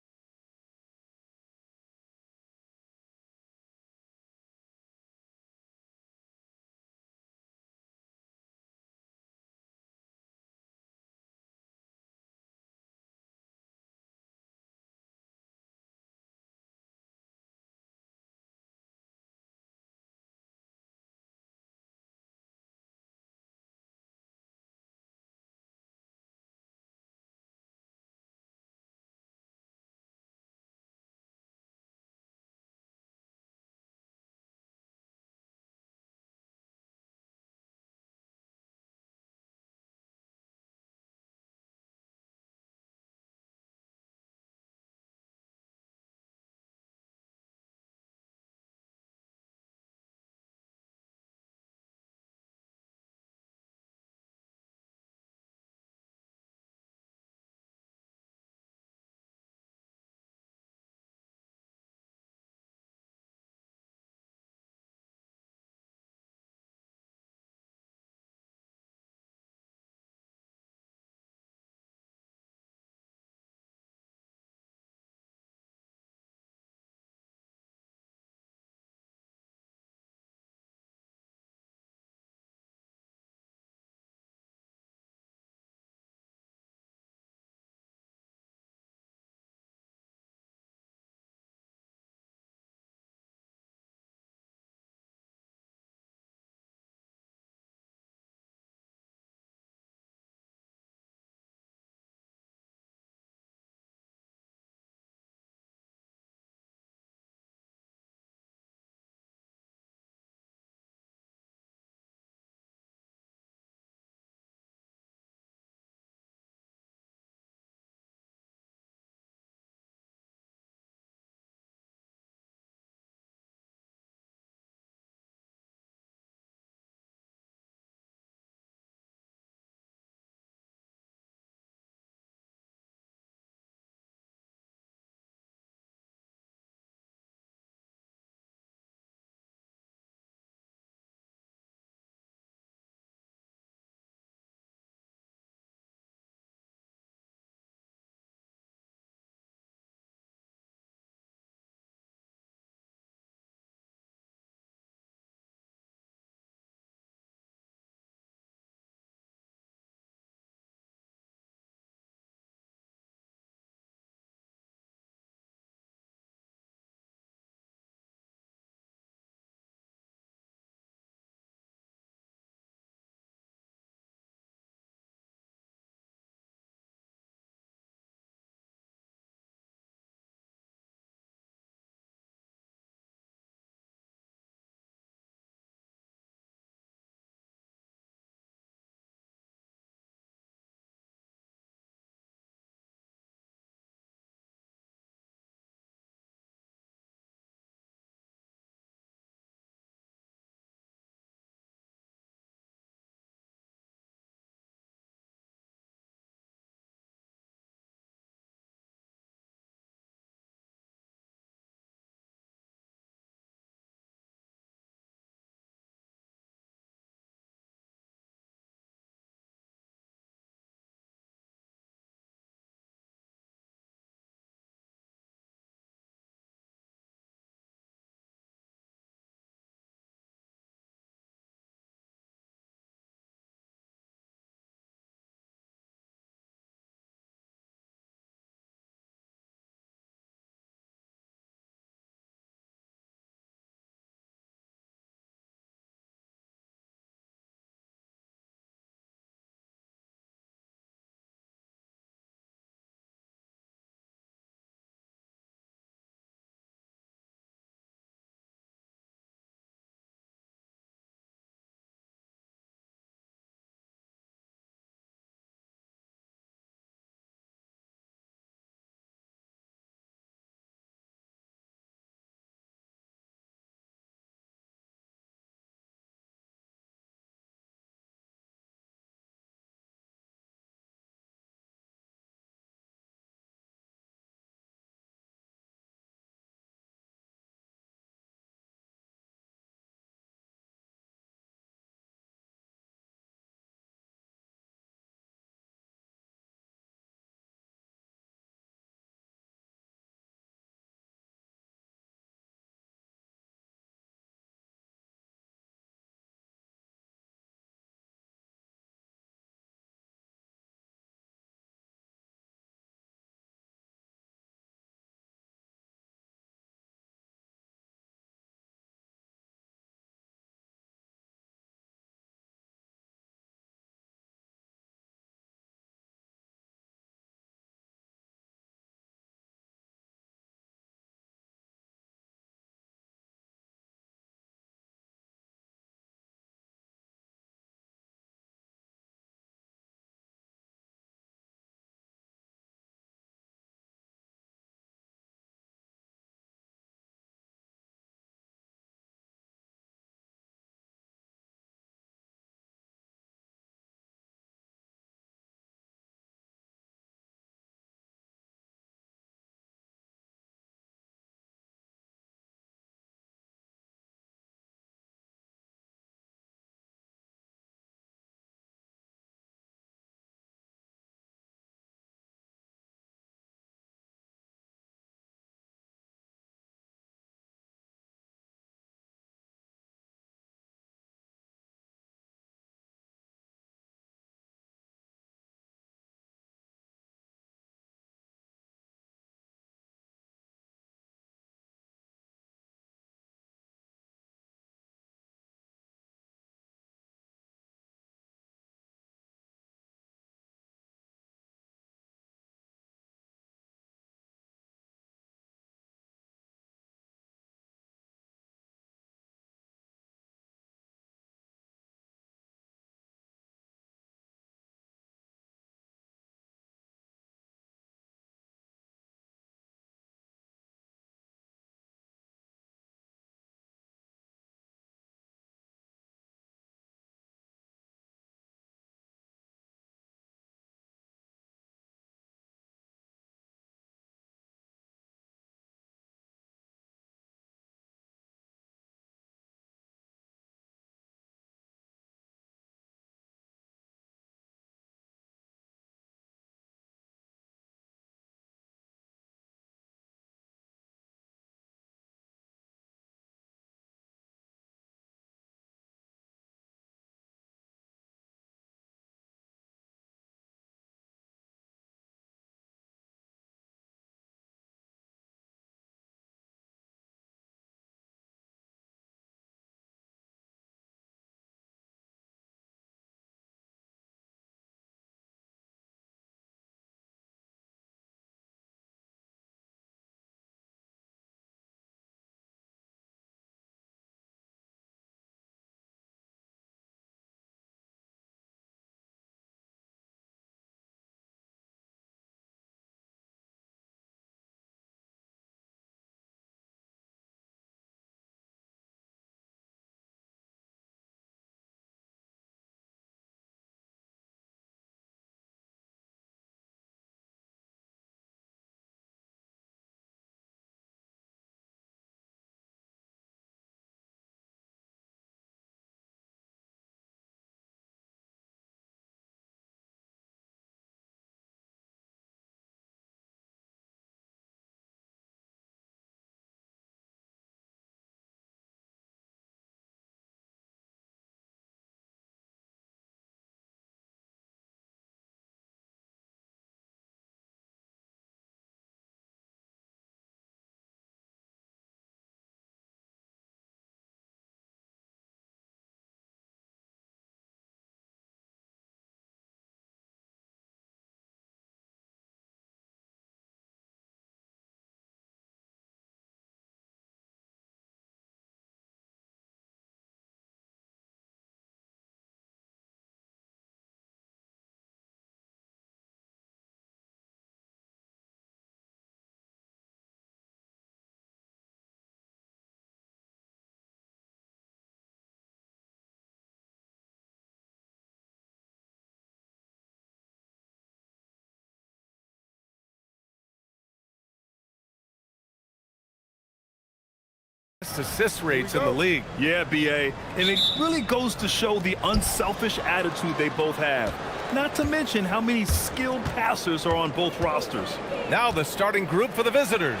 assist rates in the league. Yeah, B.A. And it really goes to show the unselfish attitude they both have. Not to mention how many skilled passers are on both rosters. Now the starting group for the visitors.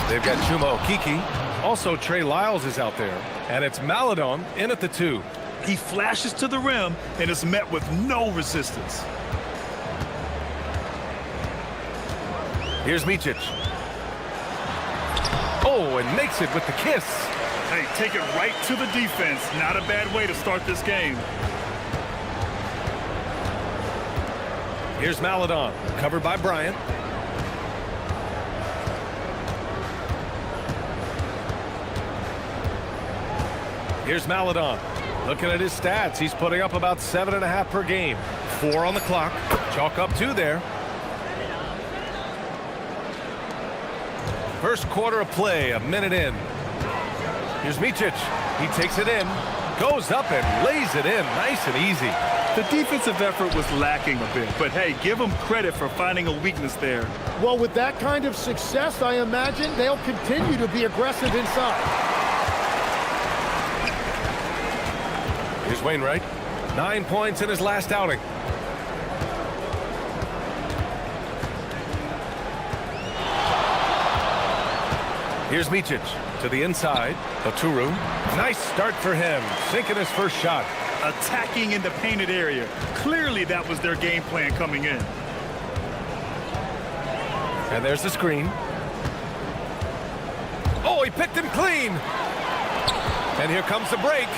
They've got Chumo Kiki. Also, Trey Lyles is out there. And it's Maladon in at the 2. He flashes to the rim and is met with no resistance. Here's Micic. Oh, and makes it with the kiss. Hey, take it right to the defense. Not a bad way to start this game. Here's Maladon, covered by Bryant. Here's Maladon. Looking at his stats, he's putting up about 7.5 per game. 4 on the clock. Chalk up 2 there. First quarter of play, a minute in. Here's Micic. He takes it in, goes up and lays it in nice and easy. The defensive effort was lacking a bit, but hey, give them credit for finding a weakness there. Well, with that kind of success, I imagine they'll continue to be aggressive inside. Here's Wainwright. 9 points in his last outing. Here's Micic to the inside. Oturu. Nice start for him. Sinking his first shot. Attacking in the painted area. Clearly that was their game plan coming in. And there's the screen. Oh, he picked him clean. And here comes the break.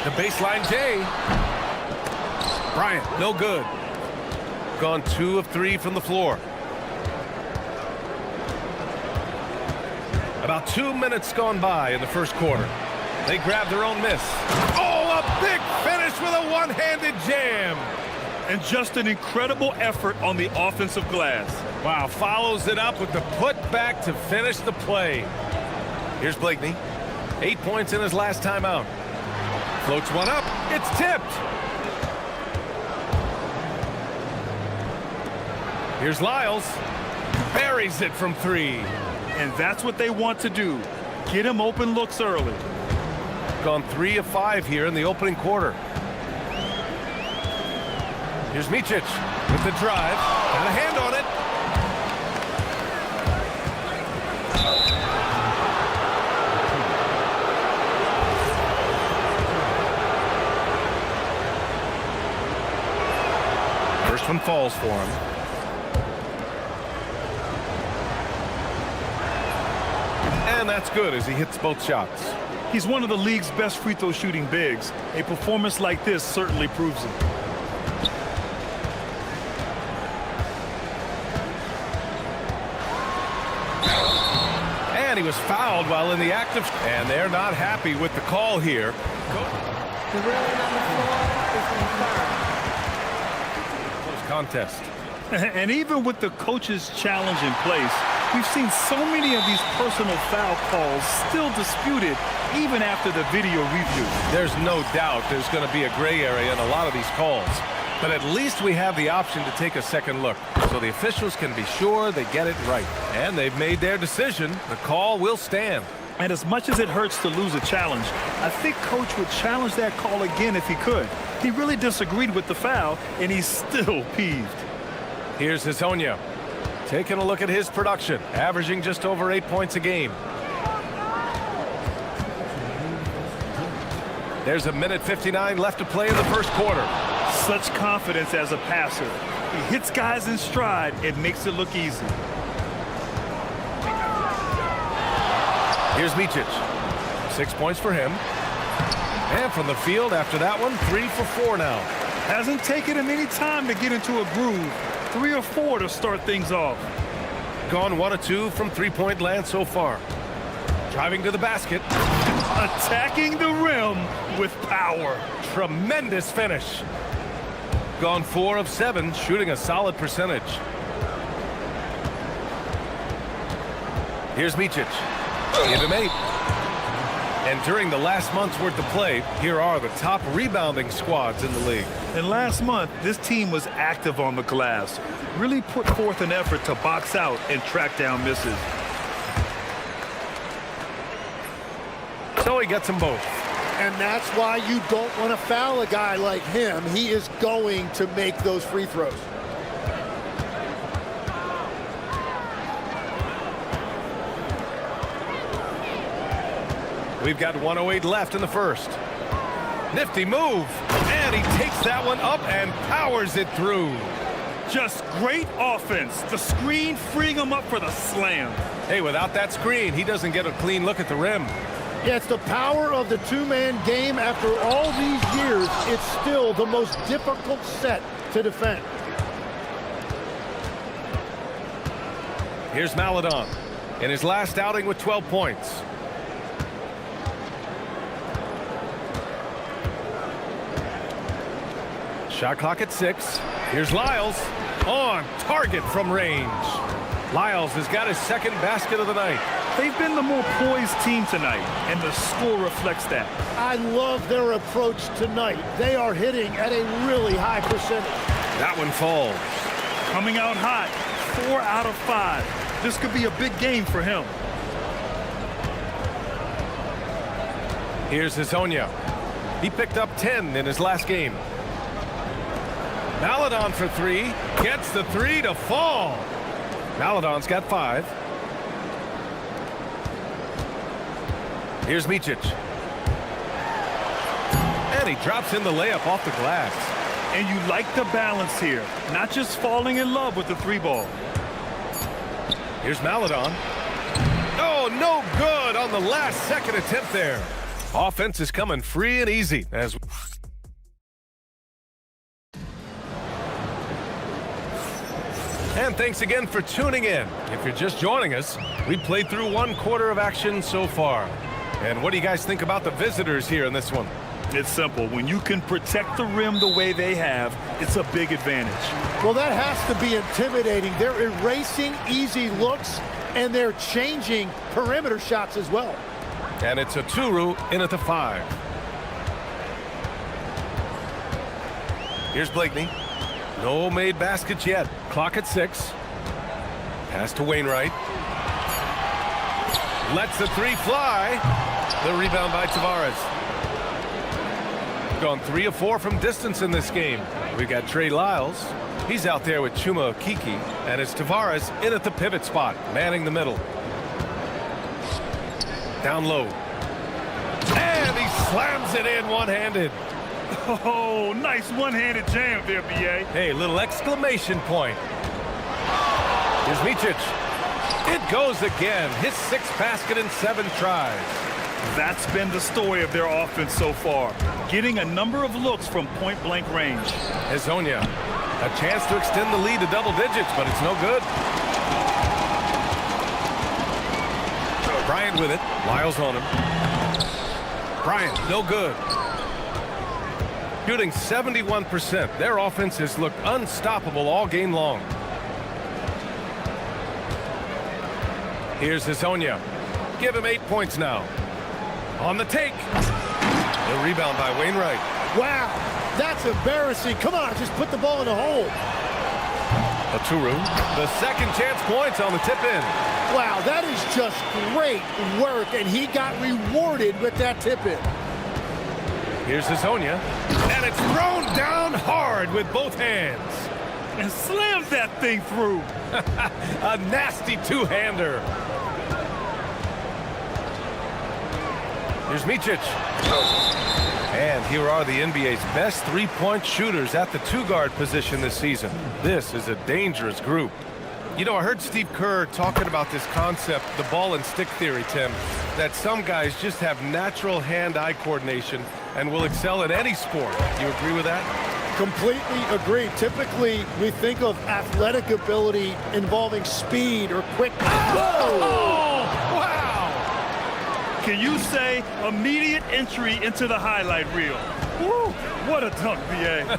The baseline J. Bryant, no good. Gone 2 of 3 from the floor. About 2 minutes gone by in the first quarter. They grab their own miss. Oh, a big finish with a one-handed jam. And just an incredible effort on the offensive glass. Wow, follows it up with the putback to finish the play. Here's Blakeney. 8 points in his last timeout. Floats one up. It's tipped. Here's Lyles. Buries it from 3. And that's what they want to do. Get him open looks early. Gone 3 of 5 here in the opening quarter. Here's Micic with the drive. Got a hand on it. First one falls for him. And that's good as he hits both shots. He's one of the league's best free throw shooting bigs. A performance like this certainly proves it. And he was fouled while in the act of... And they're not happy with the call here. The ruling on the floor is confirmed. Close contest. And even with the coach's challenge in place, we've seen so many of these personal foul calls still disputed even after the video review. There's no doubt there's going to be a gray area in a lot of these calls. But at least we have the option to take a second look, so the officials can be sure they get it right. And they've made their decision. The call will stand. And as much as it hurts to lose a challenge, I think Coach would challenge that call again if he could. He really disagreed with the foul, and he's still peeved. Here's Hezonja. Taking a look at his production, averaging just over 8 points a game. There's a minute 59 left to play in the first quarter. Such confidence as a passer. He hits guys in stride and makes it look easy. Here's Micic. 6 points for him. And from the field after that one, 3 for 4 now. Hasn't taken him any time to get into a groove. 3 or 4 to start things off. Gone 1 of 2 from three-point land so far. Driving to the basket. Attacking the rim with power. Tremendous finish. Gone 4 of 7, shooting a solid percentage. Here's Micic. Give him 8. And during the last month's worth of play, here are the top rebounding squads in the league. And last month, this team was active on the glass. Really put forth an effort to box out and track down misses. So he gets them both. And that's why you don't want to foul a guy like him. He is going to make those free throws. We've got 1:08 left in the first. Nifty move, and he takes that one up and powers it through. Just great offense. The screen freeing him up for the slam. Hey, without that screen, he doesn't get a clean look at the rim. Yeah, it's the power of the two-man game. After all these years, it's still the most difficult set to defend. Here's Maladon in his last outing with 12 points. Shot clock at 6. Here's Lyles on target from range. Lyles has got his second basket of the night. They've been the more poised team tonight, and the score reflects that. I love their approach tonight. They are hitting at a really high percentage. That one falls. Coming out hot, 4 out of 5. This could be a big game for him. Here's Hezonja. He picked up 10 in his last game. Maladon for 3. Gets the 3 to fall. Maladon's got 5. Here's Micic. And he drops in the layup off the glass. And you like the balance here. Not just falling in love with the 3-ball. Here's Maladon. Oh, no good on the last second attempt there. Offense is coming free and easy as And thanks again for tuning in. If you're just joining us, we played through 1/4 of action so far. And what do you guys think about the visitors here in this one? It's simple. When you can protect the rim the way they have, it's a big advantage. Well, that has to be intimidating. They're erasing easy looks, and they're changing perimeter shots as well. And it's a Turu in at the 5. Here's Blakeney. No made baskets yet. Clock at 6. Pass to Wainwright. Lets the 3 fly. The rebound by Tavares. Gone 3 of 4 from distance in this game. We've got Trey Lyles. He's out there with Chuma Okeke. And it's Tavares in at the pivot spot, manning the middle. Down low. And he slams it in one-handed. Oh, nice one-handed jam there, B.A. Hey, little exclamation point. Here's Micic. It goes again. His 6th basket in 7 tries. That's been the story of their offense so far. Getting a number of looks from point-blank range. Hezonja. A chance to extend the lead to double digits, but it's no good. Bryant with it. Lyles on him. Bryant, no good. Shooting 71%. Their offense has looked unstoppable all game long. Here's Hezonja. Give him 8 points now. On the take. The rebound by Wainwright. Wow, that's embarrassing. Come on, just put the ball in the hole. Turu. The second chance points on the tip in. Wow, that is just great work, and he got rewarded with that tip in. Here's Hezonja. And it's thrown down hard with both hands. And slams that thing through. A nasty two-hander. Here's Micic. And here are the NBA's best three-point shooters at the 2-guard position this season. This is a dangerous group. You know, I heard Steve Kerr talking about this concept, the ball and stick theory, Tim, that some guys just have natural hand-eye coordination and will excel at any sport. You agree with that? Completely agree. Typically, we think of athletic ability involving speed or quickness. Whoa! Oh, wow! Can you say immediate entry into the highlight reel? Woo! What a dunk, B.A.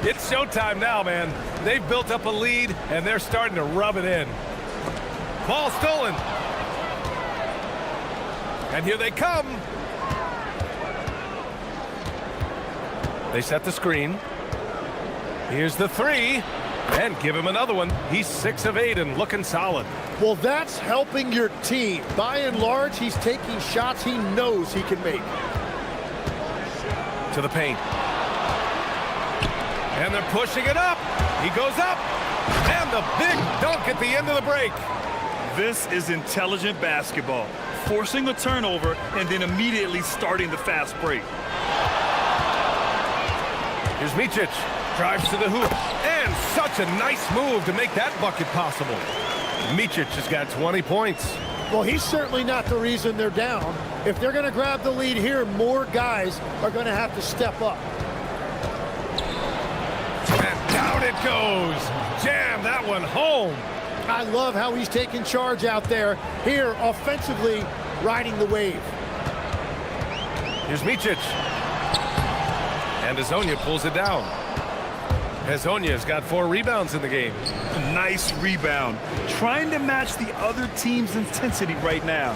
It's showtime now, man. They've built up a lead, and they're starting to rub it in. Ball stolen. And here they come. They set the screen. Here's the 3. And give him another one. He's 6 of 8 and looking solid. Well, that's helping your team. By and large, he's taking shots he knows he can make. To the paint. And they're pushing it up. He goes up. And the big dunk at the end of the break. This is intelligent basketball. Forcing a turnover and then immediately starting the fast break. Here's Micic. Drives to the hoop. And such a nice move to make that bucket possible. Micic has got 20 points. Well, he's certainly not the reason they're down. If they're going to grab the lead here, more guys are going to have to step up. And down it goes. Jam that one home. I love how he's taking charge out there. Here, offensively, riding the wave. Here's Micic. And Hezonja pulls it down. Hezonja's got 4 rebounds in the game. Nice rebound. Trying to match the other team's intensity right now.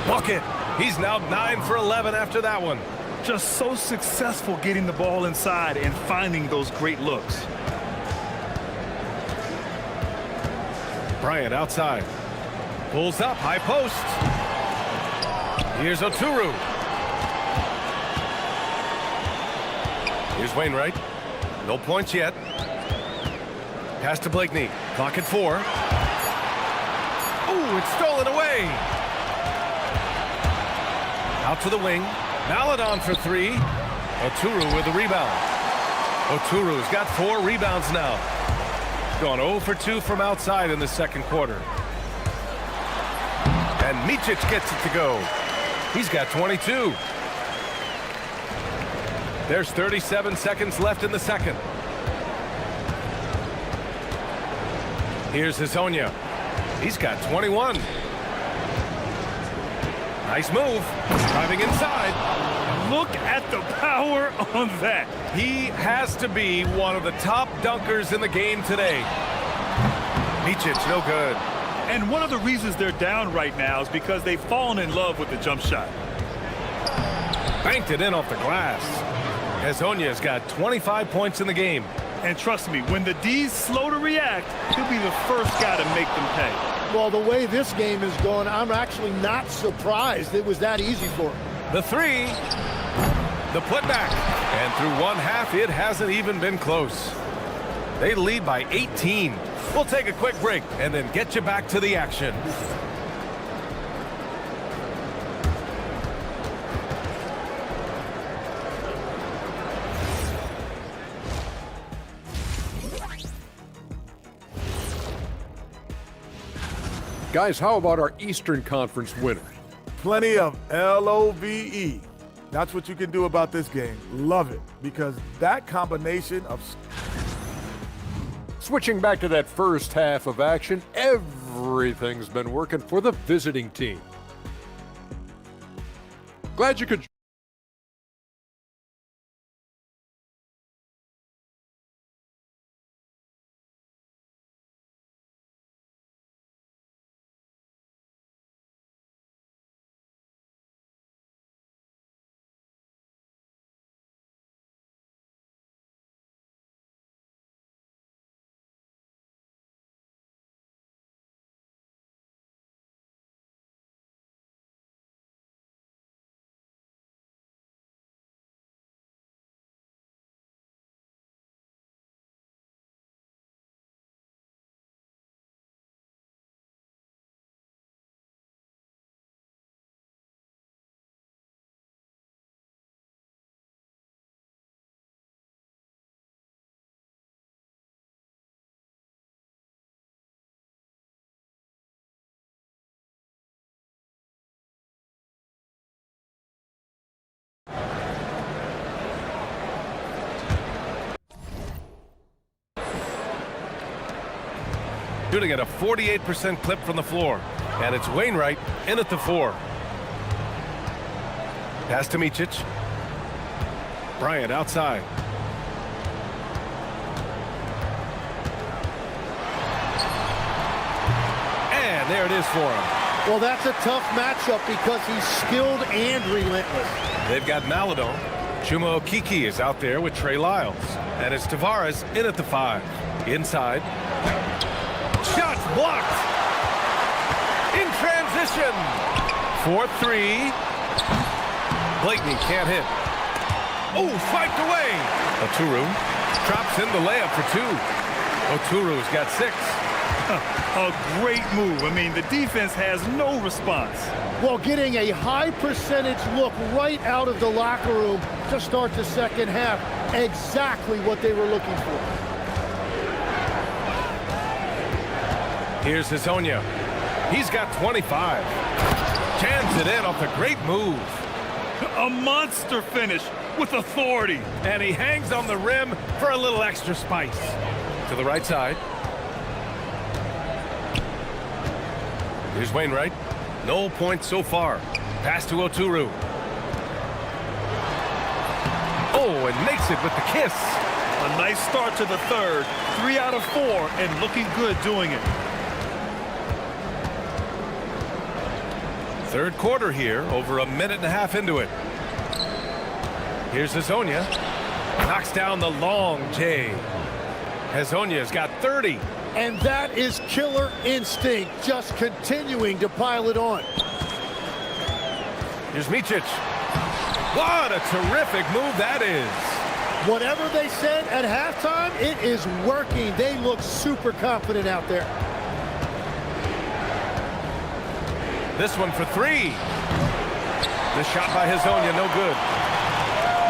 Bucket. He's now 9 for 11 after that one. Just so successful getting the ball inside and finding those great looks. Bryant outside. Pulls up, high post. Here's Oturu. Here's Wainwright. No points yet. Pass to Blakeney. Clock at 4. Ooh, it's stolen away. Out to the wing. Maladon for 3. Oturu with the rebound. Oturu's got 4 rebounds now. Gone 0 for 2 from outside in the second quarter. And Micic gets it to go. He's got 22. There's 37 seconds left in the second. Here's Hezonja. He's got 21. Nice move. Driving inside. Look at the power on that. He has to be one of the top dunkers in the game today. Micic, no good. And one of the reasons they're down right now is because they've fallen in love with the jump shot. Banked it in off the glass. Hezonja's got 25 points in the game. And trust me, when the D's slow to react, he'll be the first guy to make them pay. Well, the way this game is going, I'm actually not surprised it was that easy for him. The 3. The putback. And through one half, it hasn't even been close. They lead by 18. We'll take a quick break and then get you back to the action. Guys, how about our Eastern Conference winner? Plenty of LOVE. That's what you can do about this game. Love it, because that combination of... Switching back to that first half of action, everything's been working for the visiting team. Glad you could... Shooting at a 48% clip from the floor. And it's Wainwright in at the 4. Pass to Micic. Bryant outside. And there it is for him. Well, that's a tough matchup because he's skilled and relentless. They've got Maladon. Chuma Okiki is out there with Trey Lyles. And it's Tavares in at the 5. Inside. Shots blocked. In transition. 4-3. Blakeney can't hit. Oh, swiped away. Oturu drops in the layup for 2. Oturu's got 6. A great move. I mean, the defense has no response. Well, getting a high percentage look right out of the locker room to start the second half. Exactly what they were looking for. Here's Hazonia. He's got 25. Jams it in off a great move. A monster finish with authority. And he hangs on the rim for a little extra spice. To the right side. Here's Wainwright. No points so far. Pass to Oturu. Oh, and makes it with the kiss. A nice start to the third. 3 out of 4 and looking good doing it. Third quarter here, over a minute and a half into it. Here's Hazonia. Knocks down the long J. Hazonia's got 30. And that is killer instinct, just continuing to pile it on. Here's Micic. What a terrific move that is. Whatever they said at halftime, it is working. They look super confident out there. This one for 3. The shot by Hazonia, no good.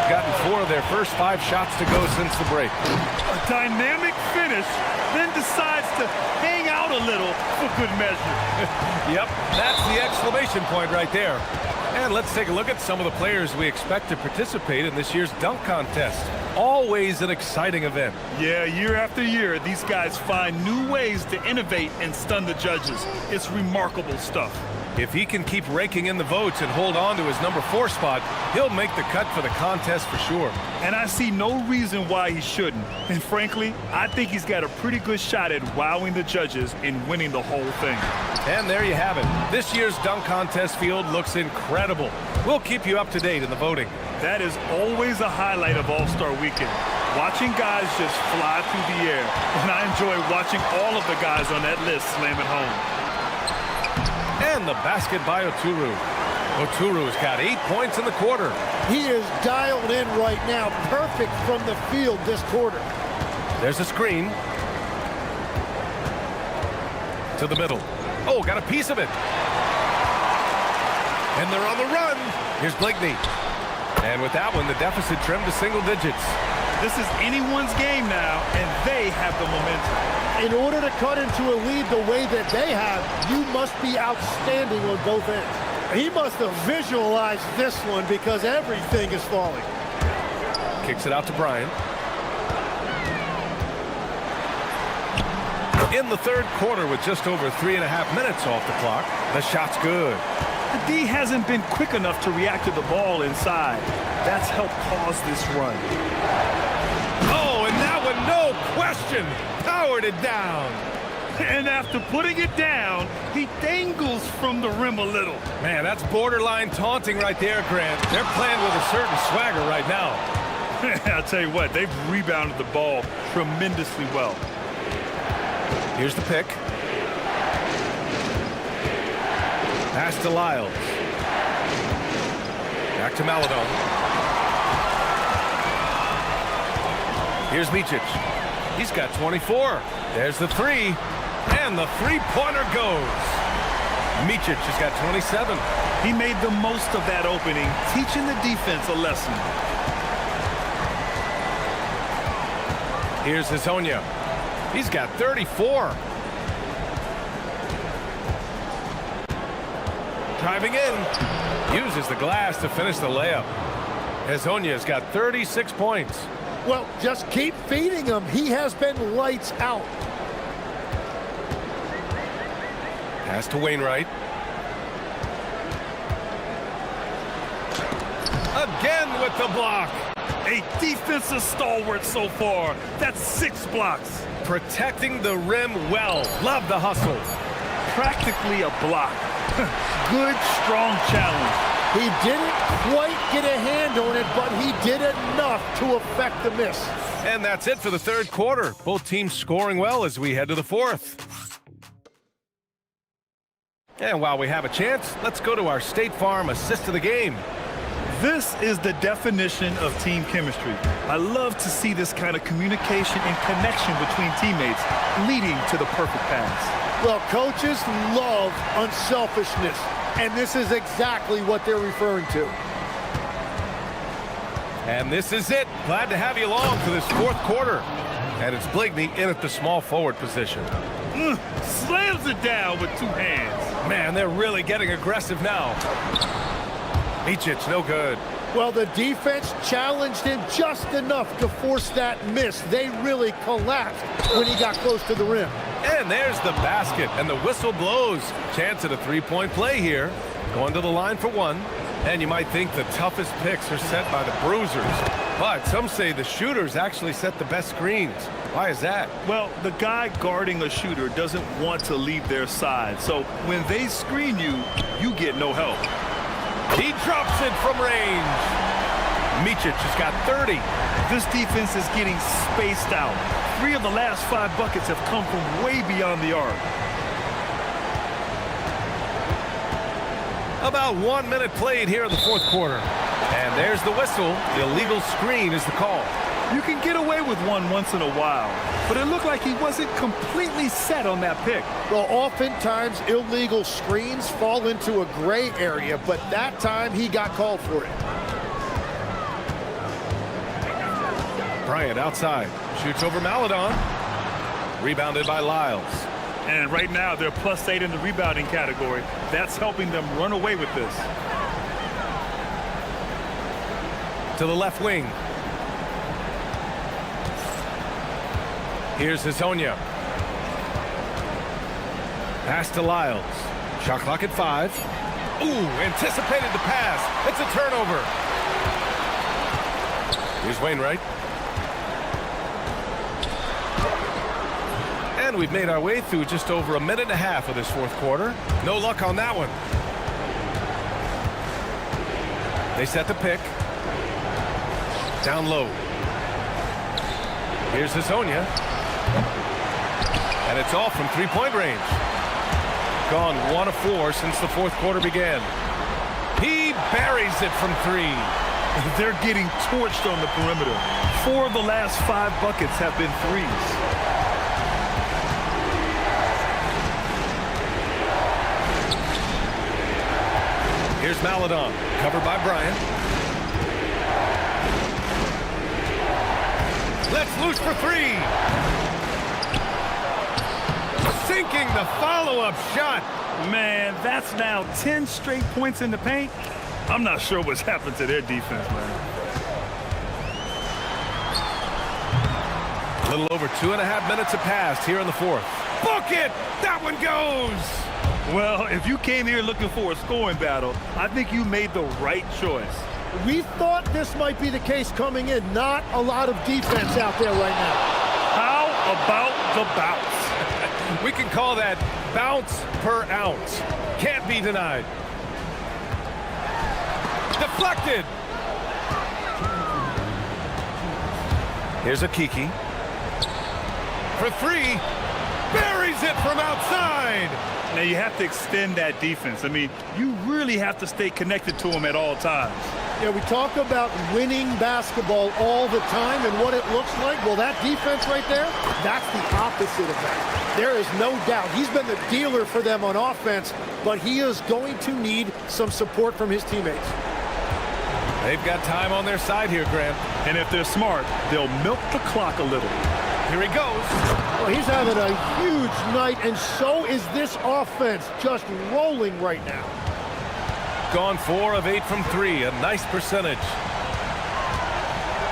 Gotten 4 of their first 5 shots to go since the break. A dynamic finish, then decides to hang out a little for good measure. Yep, that's the exclamation point right there. And let's take a look at some of the players we expect to participate in this year's dunk contest. Always an exciting event. Yeah, year after year, these guys find new ways to innovate and stun the judges. It's remarkable stuff. If he can keep raking in the votes and hold on to his number 4 spot, he'll make the cut for the contest for sure. And I see no reason why he shouldn't. And frankly, I think he's got a pretty good shot at wowing the judges and winning the whole thing. And there you have it. This year's dunk contest field looks incredible. We'll keep you up to date in the voting. That is always a highlight of All-Star Weekend. Watching guys just fly through the air. And I enjoy watching all of the guys on that list slam it home. And the basket by Oturu. Oturu's got 8 points in the quarter. He is dialed in right now. Perfect from the field this quarter. There's a screen. To the middle. Oh, got a piece of it. And they're on the run. Here's Blakeney. And with that one, the deficit trimmed to single digits. This is anyone's game now, and they have the momentum. In order to cut into a lead the way that they have, you must be outstanding on both ends. He must have visualized this one because everything is falling. Kicks it out to Bryant. In the third quarter with just over 3.5 minutes off the clock, the shot's good. The D hasn't been quick enough to react to the ball inside. That's helped cause this run. Oh, and that one, no question, powered it down. And after putting it down, he dangles from the rim a little. Man, that's borderline taunting right there, Grant. They're playing with a certain swagger right now. I'll tell you what, they've rebounded the ball tremendously well. Here's the pick. Pass to Lyles. Back to Maladon. Here's Micic. He's got 24. There's the 3. And the three-pointer goes. Micic has got 27. He made the most of that opening, teaching the defense a lesson. Here's Hazonia. He's got 34. Driving in. Uses the glass to finish the layup. Hazonia's got 36 points. Well, just keep feeding him. He has been lights out. Pass to Wainwright. Again with the block. A defensive stalwart so far. That's 6 blocks. Protecting the rim well. Love the hustle. Practically a block. Good, strong challenge. He didn't quite get a hand on it, but he did enough to affect the miss. And that's it for the third quarter. Both teams scoring well as we head to the fourth. And while we have a chance, let's go to our State Farm assist of the game. This is the definition of team chemistry. I love to see this kind of communication and connection between teammates leading to the perfect pass. Well, coaches love unselfishness, and this is exactly what they're referring to. And this is it. Glad to have you along for this fourth quarter. And it's Bligney in at the small forward position. Slams it down with two hands. Man, they're really getting aggressive now. Micic, no good. Well, the defense challenged him just enough to force that miss. They really collapsed when he got close to the rim. And there's the basket, and the whistle blows. Chance at a three-point play here. Going to the line for one. And you might think the toughest picks are set by the bruisers. But some say the shooters actually set the best screens. Why is that? Well, the guy guarding a shooter doesn't want to leave their side. So when they screen you, you get no help. He drops it from range. Micic has got 30. This defense is getting spaced out. 3 of the last 5 buckets have come from way beyond the arc. About 1 minute played here in the fourth quarter. And there's the whistle. The illegal screen is the call. You can get away with one once in a while, but it looked like he wasn't completely set on that pick. Well, oftentimes illegal screens fall into a gray area, but that time he got called for it. Bryant outside. Shoots over Maladon. Rebounded by Lyles. And right now they're +8 in the rebounding category. That's helping them run away with this. To the left wing. Here's Hezonja. Pass to Lyles. Shot clock at 5. Ooh, anticipated the pass. It's a turnover. Here's Wainwright. And we've made our way through just over 1.5 minutes of this fourth quarter. No luck on that one. They set the pick. Down low. Here's Hezonja. And it's off from three-point range. Gone 1 of 4 since the fourth quarter began. He buries it from 3. They're getting torched on the perimeter. 4 of the last 5 buckets have been threes. Here's Maladon, covered by Bryant. Let's loose for 3. Sinking the follow-up shot. Man, that's now 10 straight points in the paint. I'm not sure what's happened to their defense, man. A little over 2.5 minutes have passed here in the fourth. Book it! That one goes! Well, if you came here looking for a scoring battle, I think you made the right choice. We thought this might be the case coming in. Not a lot of defense out there right now. How about the bounce? We can call that bounce per ounce. Can't be denied. Deflected. Here's a Kiki. For 3. Buries it from outside. Now you have to extend that defense. I mean, you really have to stay connected to him at all times. Yeah, we talk about winning basketball all the time and what it looks like. Well, that defense right there, that's the opposite of that. There is no doubt. He's been the dealer for them on offense, but he is going to need some support from his teammates. They've got time on their side here, Grant. And if they're smart, they'll milk the clock a little. Here he goes. Well, he's having a huge night, and so is this offense, just rolling right now. Gone 4 of 8 from 3, a nice percentage.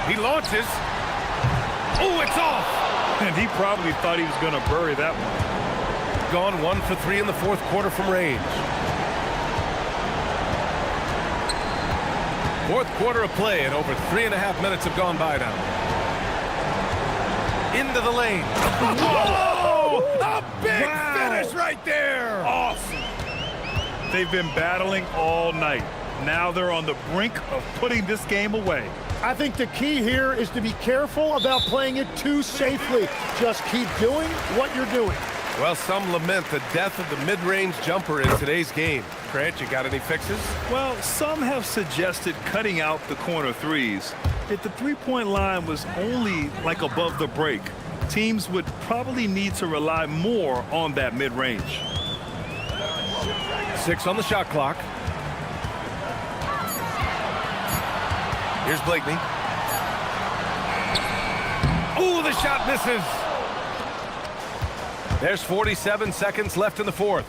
He launches. Oh, it's off. And he probably thought he was going to bury that one. Gone 1 for 3 in the fourth quarter from range. Fourth quarter of play, and over 3.5 minutes have gone by now. Into the lane. Whoa! A big finish right there. Awesome. They've been battling all night. Now they're on the brink of putting this game away. I think the key here is to be careful about playing it too safely. Just keep doing what you're doing. Well, some lament the death of the mid-range jumper in today's game. Grant, you got any fixes? Well, some have suggested cutting out the corner threes. If the three-point line was only like above the break, teams would probably need to rely more on that mid-range. 6 on the shot clock. Here's Blakeney. Ooh, the shot misses. There's 47 seconds left in the fourth.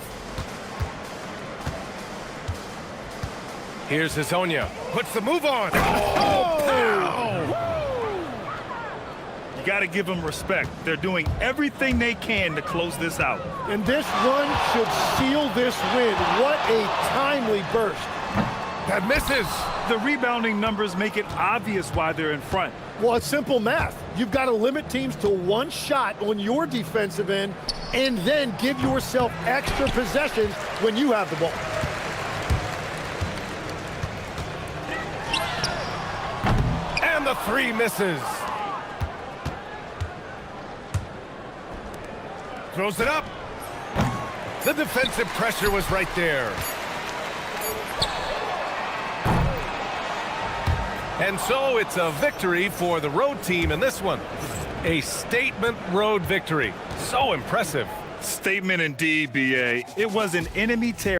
Here's Hazonia. Puts the move on. You got to give them respect. They're doing everything they can to close this out. And this run should seal this win. What a timely burst. That misses. The rebounding numbers make it obvious why they're in front. Well, it's simple math. You've got to limit teams to one shot on your defensive end and then give yourself extra possessions when you have the ball. And the three misses. Throws it up. The defensive pressure was right there. And so it's a victory for the road team in this one. A statement road victory. So impressive. Statement indeed, BA. It was an enemy territory.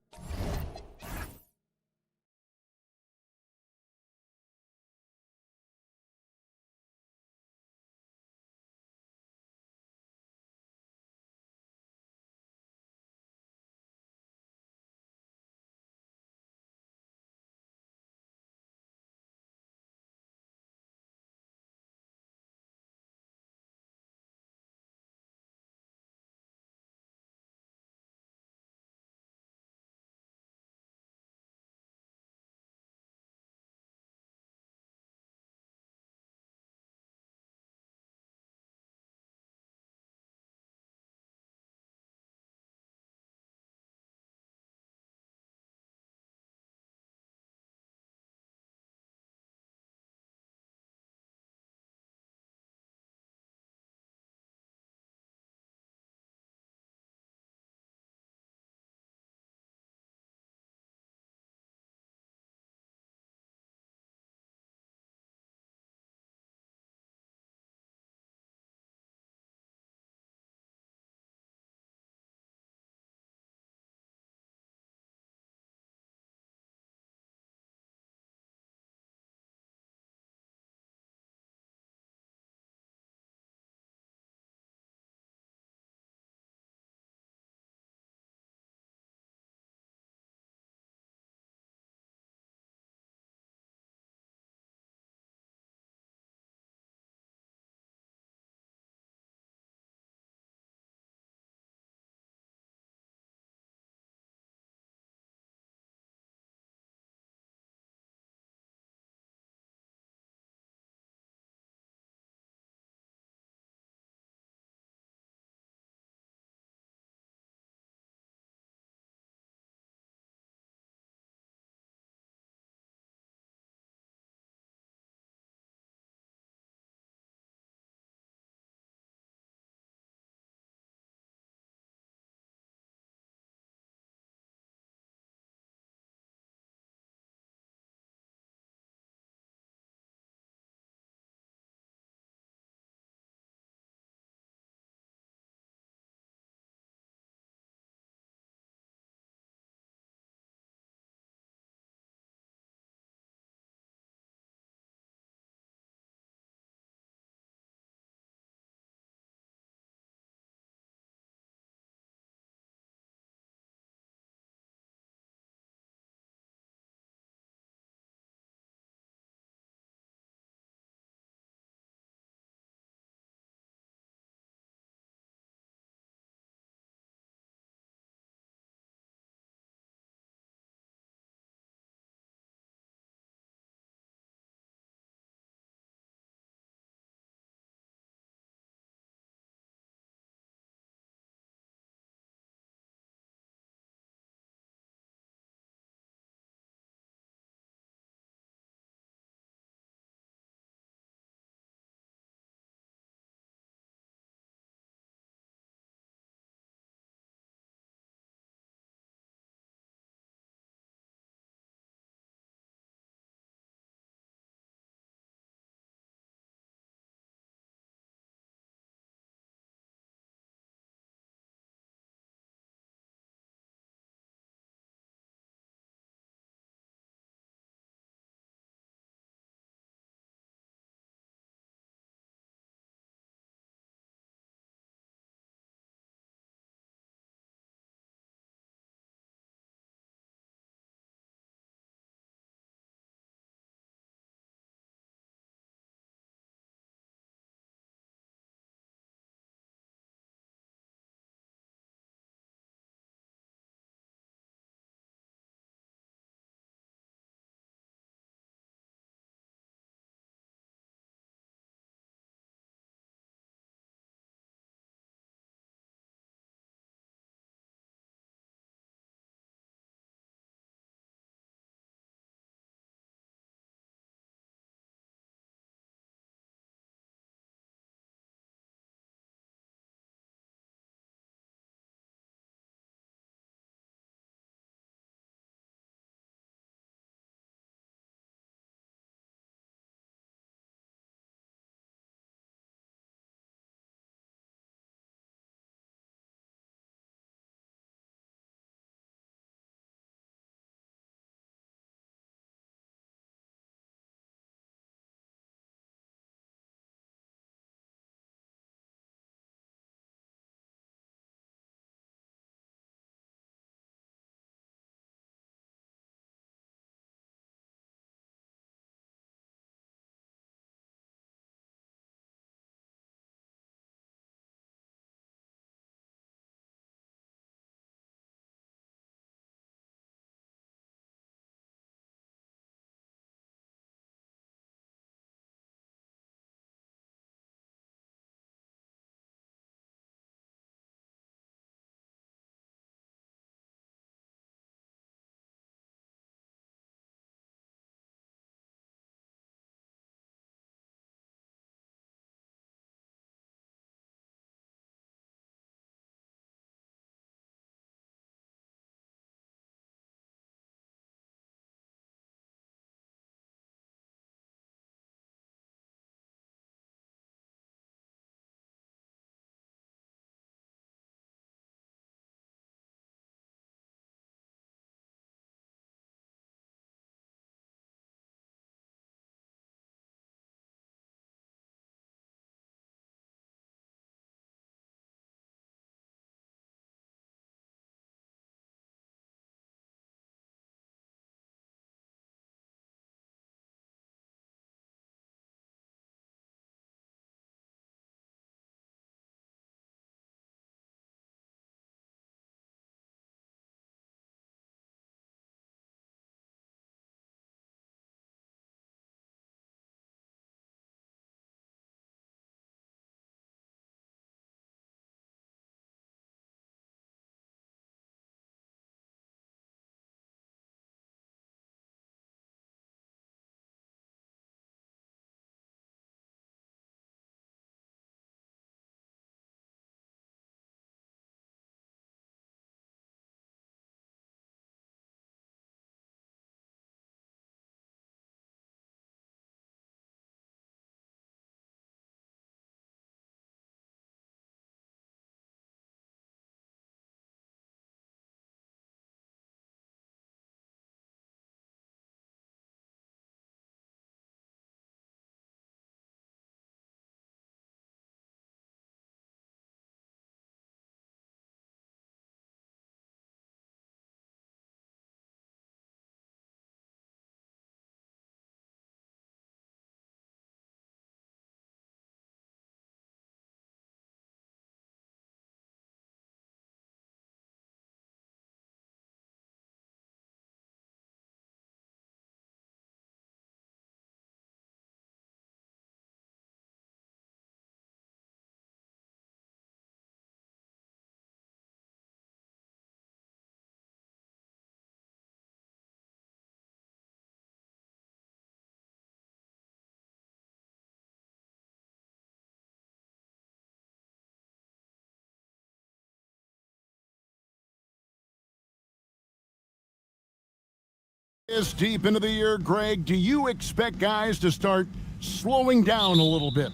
This deep into the year, Greg, do you expect guys to start slowing down a little bit?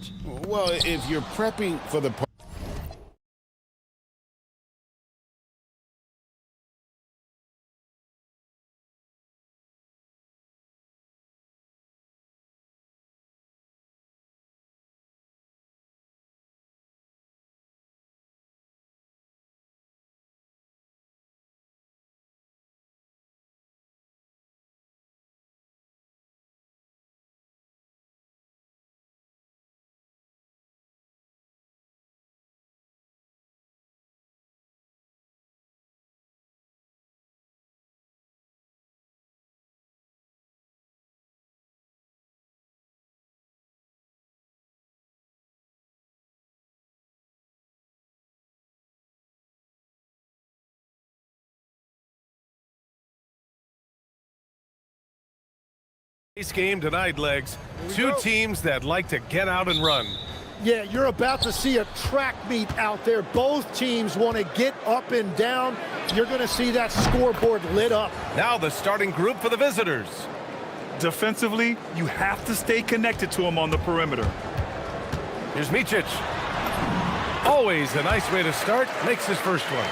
Well, if you're prepping for the Game tonight, Legs. Two teams that like to get out and run. Yeah, you're about to see a track meet out there. Both teams want to get up and down. You're going to see that scoreboard lit up. Now the starting group for the visitors. Defensively, you have to stay connected to him on the perimeter. Here's Micic. Always a nice way to start. Makes his first one.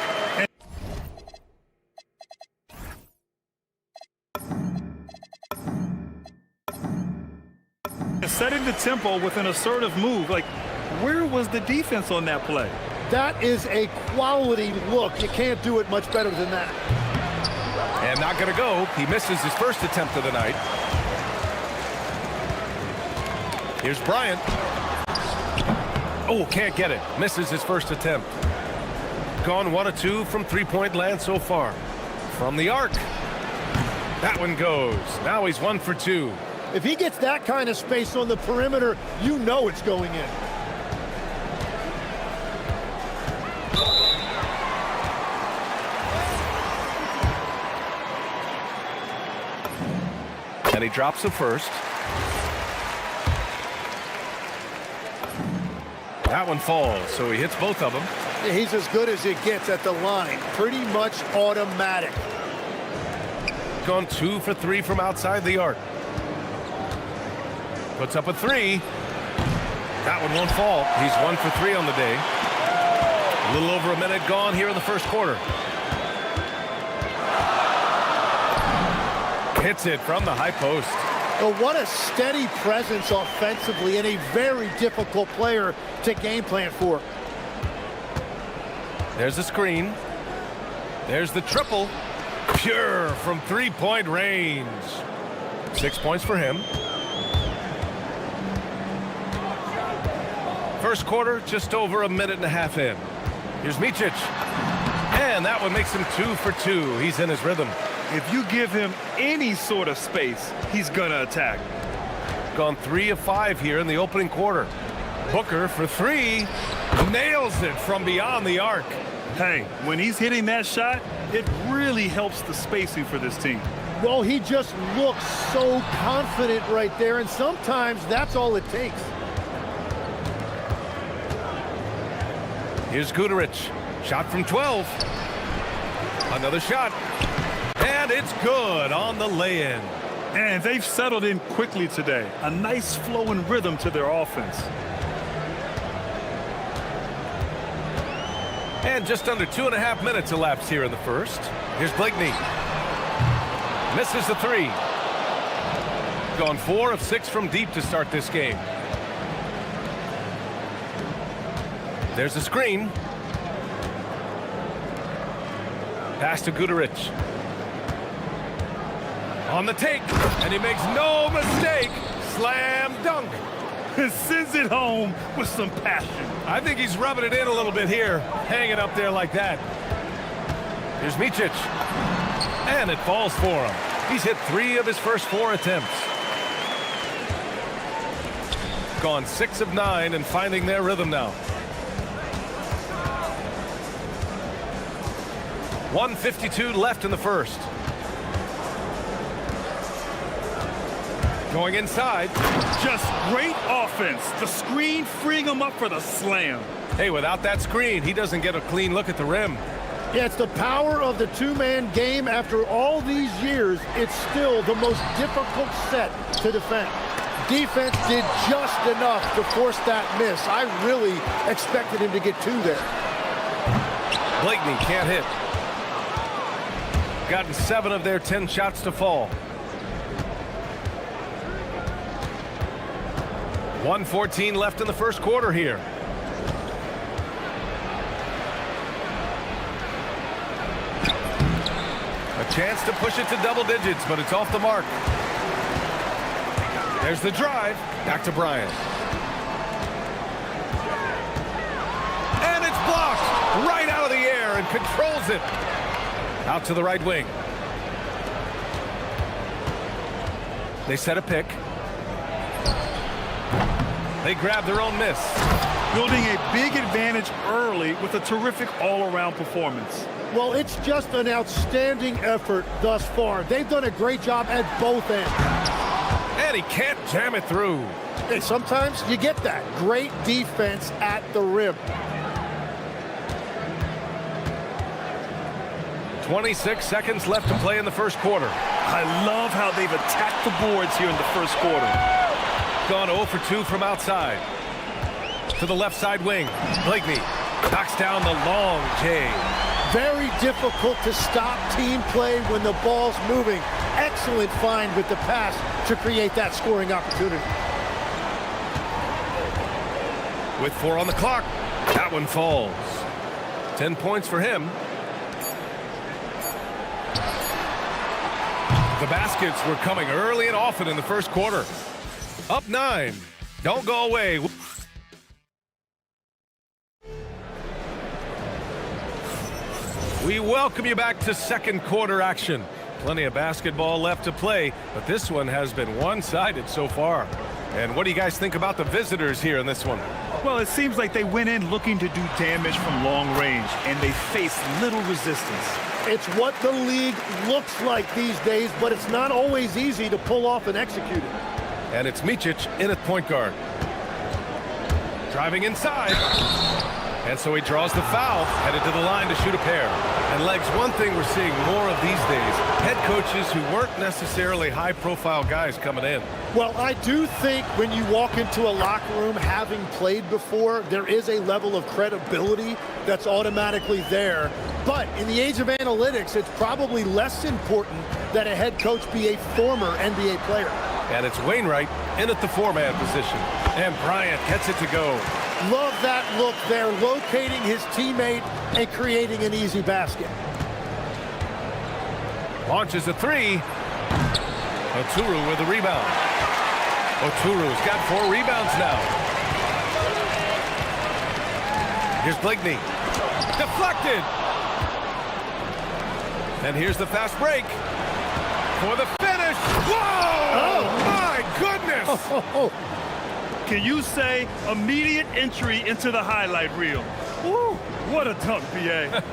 Setting the tempo with an assertive move. Like, where was the defense on that play? That is a quality look. You can't do it much better than that. And not going to go. He misses his first attempt of the night. Here's Bryant. Oh, can't get it. Misses his first attempt. Gone 1 of 2 from three-point land so far. From the arc. That one goes. Now he's 1 for 2. If he gets that kind of space on the perimeter, you know it's going in. And he drops the first. That one falls, so he hits both of them. He's as good as it gets at the line. Pretty much automatic. Gone 2 for 3 from outside the arc. Puts up a 3. That one won't fall. He's 1 for 3 on the day. A little over a minute gone here in the first quarter. Hits it from the high post. Oh, what a steady presence offensively and a very difficult player to game plan for. There's the screen. There's the triple. Pure from three-point range. 6 points for him. First quarter, just over a minute and a half in. Here's Micic. And that one makes him 2 for 2. He's in his rhythm. If you give him any sort of space, he's going to attack. Gone 3 of 5 here in the opening quarter. Booker for 3. Nails it from beyond the arc. Hey, when he's hitting that shot, it really helps the spacing for this team. Well, he just looks so confident right there, and sometimes that's all it takes. Here's Guduric. Shot from 12. Another shot. And it's good on the lay-in. And they've settled in quickly today. A nice flow and rhythm to their offense. And just under 2.5 minutes elapsed here in the first. Here's Blakeney. Misses the 3. Gone 4 of 6 from deep to start this game. There's a screen. Pass to Guduric. On the take, and he makes no mistake. Slam dunk. Sends it home with some passion. I think he's rubbing it in a little bit here, hanging up there like that. Here's Micic. And it falls for him. He's hit 3 of his first 4 attempts. Gone 6 of 9 and finding their rhythm now. 1:52 left in the first. Going inside. Just great offense. The screen freeing him up for the slam. Hey, without that screen, he doesn't get a clean look at the rim. Yeah, it's the power of the two-man game. After all these years, it's still the most difficult set to defend. Defense did just enough to force that miss. I really expected him to get two there. Blakeney can't hit. Gotten 7 of their 10 shots to fall. 1:14 left in the first quarter here. A chance to push it to double digits, but it's off the mark. There's the drive. Back to Bryant. And it's blocked right out of the air and controls it. Out to the right wing. They set a pick. They grab their own miss. Building a big advantage early with a terrific all-around performance. Well, it's just an outstanding effort thus far. They've done a great job at both ends. And he can't jam it through. And sometimes you get that. Great defense at the rim. 26 seconds left to play in the first quarter. I love how they've attacked the boards here in the first quarter. Gone 0 for 2 from outside. To the left side wing. Blakeney knocks down the long J. Very difficult to stop team play when the ball's moving. Excellent find with the pass to create that scoring opportunity. With 4 on the clock, that one falls. 10 points for him. The baskets were coming early and often in the first quarter. Up 9. Don't go away. We welcome you back to second quarter action. Plenty of basketball left to play, but this one has been one-sided so far. And what do you guys think about the visitors here in this one? Well, it seems like they went in looking to do damage from long range, and they faced little resistance. It's what the league looks like these days, but it's not always easy to pull off and execute it. And it's Micic in at point guard. Driving inside. And so he draws the foul, headed to the line to shoot a pair. And Legs, one thing we're seeing more of these days, head coaches who weren't necessarily high-profile guys coming in. Well, I do think when you walk into a locker room having played before, there is a level of credibility that's automatically there. But in the age of analytics, it's probably less important that a head coach be a former NBA player. And it's Wainwright in at the 4-man position. And Bryant gets it to go. Love that look there, locating his teammate and creating an easy basket. Launches a 3. Oturu with a rebound. Oturu's got 4 rebounds now. Here's Blakeney. Deflected. And here's the fast break for the finish. Whoa! Oh, my goodness! Can you say immediate entry into the highlight reel? Woo, what a dunk, BA.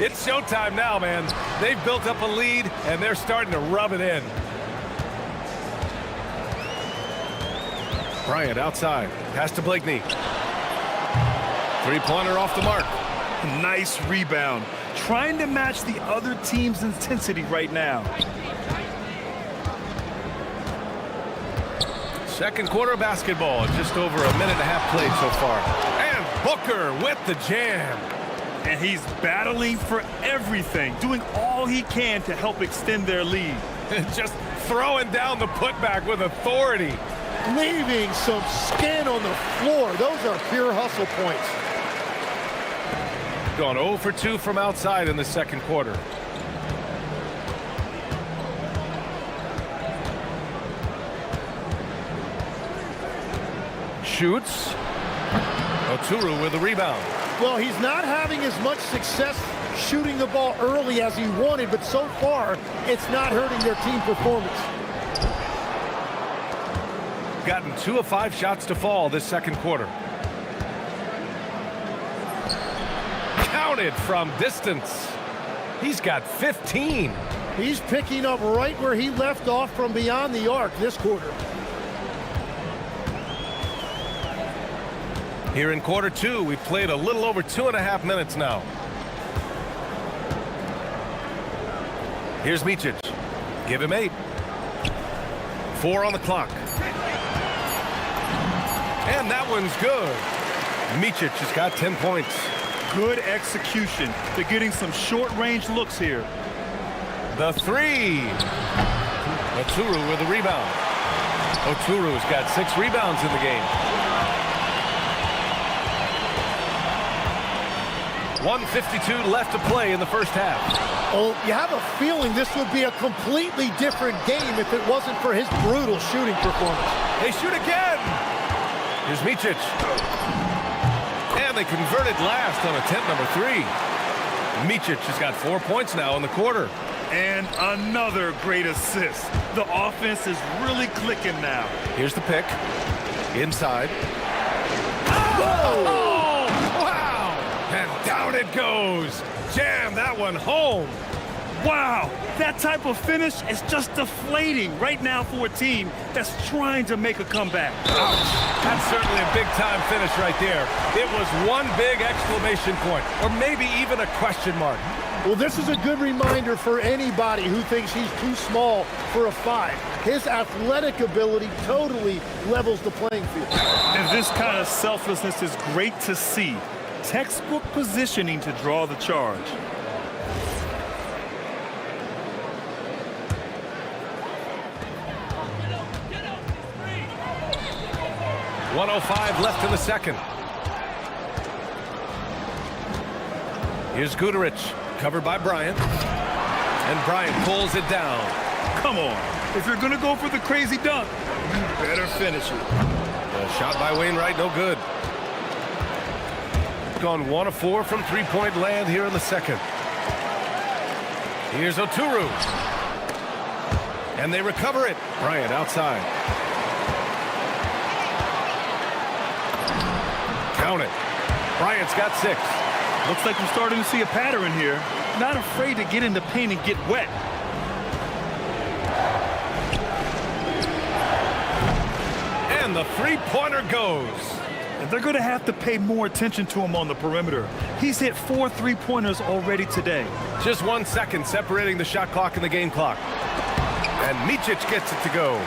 It's showtime now, man. They've built up a lead, and they're starting to rub it in. Bryant outside. Pass to Blakeney. Three-pointer off the mark. Nice rebound. Trying to match the other team's intensity right now. Second quarter basketball, just over a minute and a half played so far. And Booker with the jam. And he's battling for everything, doing all he can to help extend their lead. Just throwing down the putback with authority. Leaving some skin on the floor. Those are pure hustle points. Gone 0 for 2 from outside in the second quarter. Shoots. Oturu with a rebound. Well, he's not having as much success shooting the ball early as he wanted, but so far, it's not hurting their team performance. Gotten 2 of 5 shots to fall this second quarter. Counted from distance. He's got 15. He's picking up right where he left off from beyond the arc this quarter. Here in quarter 2, we've played a little over 2.5 minutes now. Here's Micic. Give him 8. 4 on the clock. And that one's good. Micic has got 10 points. Good execution. They're getting some short-range looks here. The 3. Oturu with the rebound. Oturu's got 6 rebounds in the game. 1:52 left to play in the first half. Oh, you have a feeling this would be a completely different game if it wasn't for his brutal shooting performance. They shoot again. Here's Micic. And they converted last on attempt number 3. Micic has got 4 points now in the quarter. And another great assist. The offense is really clicking now. Here's the pick. Inside. Whoa! Wow! And down it goes. Jam that one home. Wow, that type of finish is just deflating right now for a team that's trying to make a comeback. Ouch. That's certainly a big-time finish right there. It was one big exclamation point, or maybe even a question mark. Well, this is a good reminder for anybody who thinks he's too small for a 5. His athletic ability totally levels the playing field. And this kind of selflessness is great to see. Textbook positioning to draw the charge. .105 left in the second. Here's Guduric, covered by Bryant. And Bryant pulls it down. Come on. If you're going to go for the crazy dunk, you better finish it. A shot by Wainwright, no good. Gone 1 of 4 from three-point land here in the second. Here's Oturu. And they recover it. Bryant outside. Count it. Bryant's got 6. Looks like we're starting to see a pattern here. Not afraid to get in the paint and get wet. And the three-pointer goes. And they're going to have to pay more attention to him on the perimeter. He's hit 4 three-pointers already today. Just 1 second separating the shot clock and the game clock. And Micic gets it to go.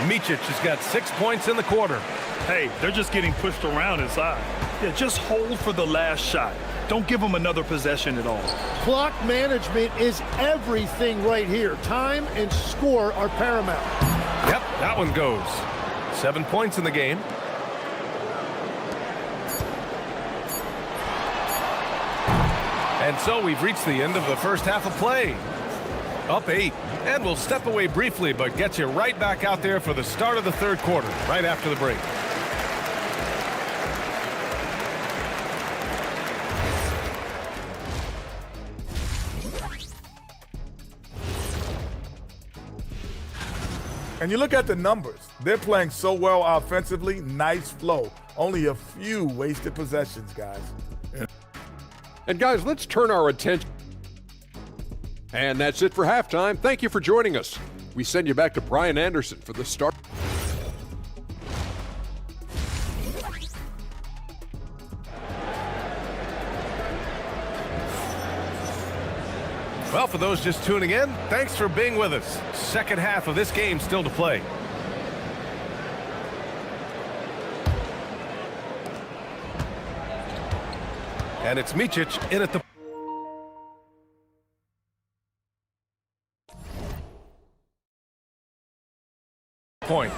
Micic has got 6 points in the quarter. Hey, they're just getting pushed around inside. Yeah, just hold for the last shot. Don't give them another possession at all. Clock management is everything right here. Time and score are paramount. Yep, that one goes. 7 points in the game. And so we've reached the end of the first half of play. Up 8. And we'll step away briefly, but get you right back out there for the start of the third quarter, right after the break. And you look at the numbers. They're playing so well offensively. Nice flow. Only a few wasted possessions, guys. And guys, let's turn our attention. And that's it for halftime. Thank you for joining us. We send you back to Brian Anderson for the start. Well, for those just tuning in, thanks for being with us. Second half of this game still to play. And it's Micic in at the point.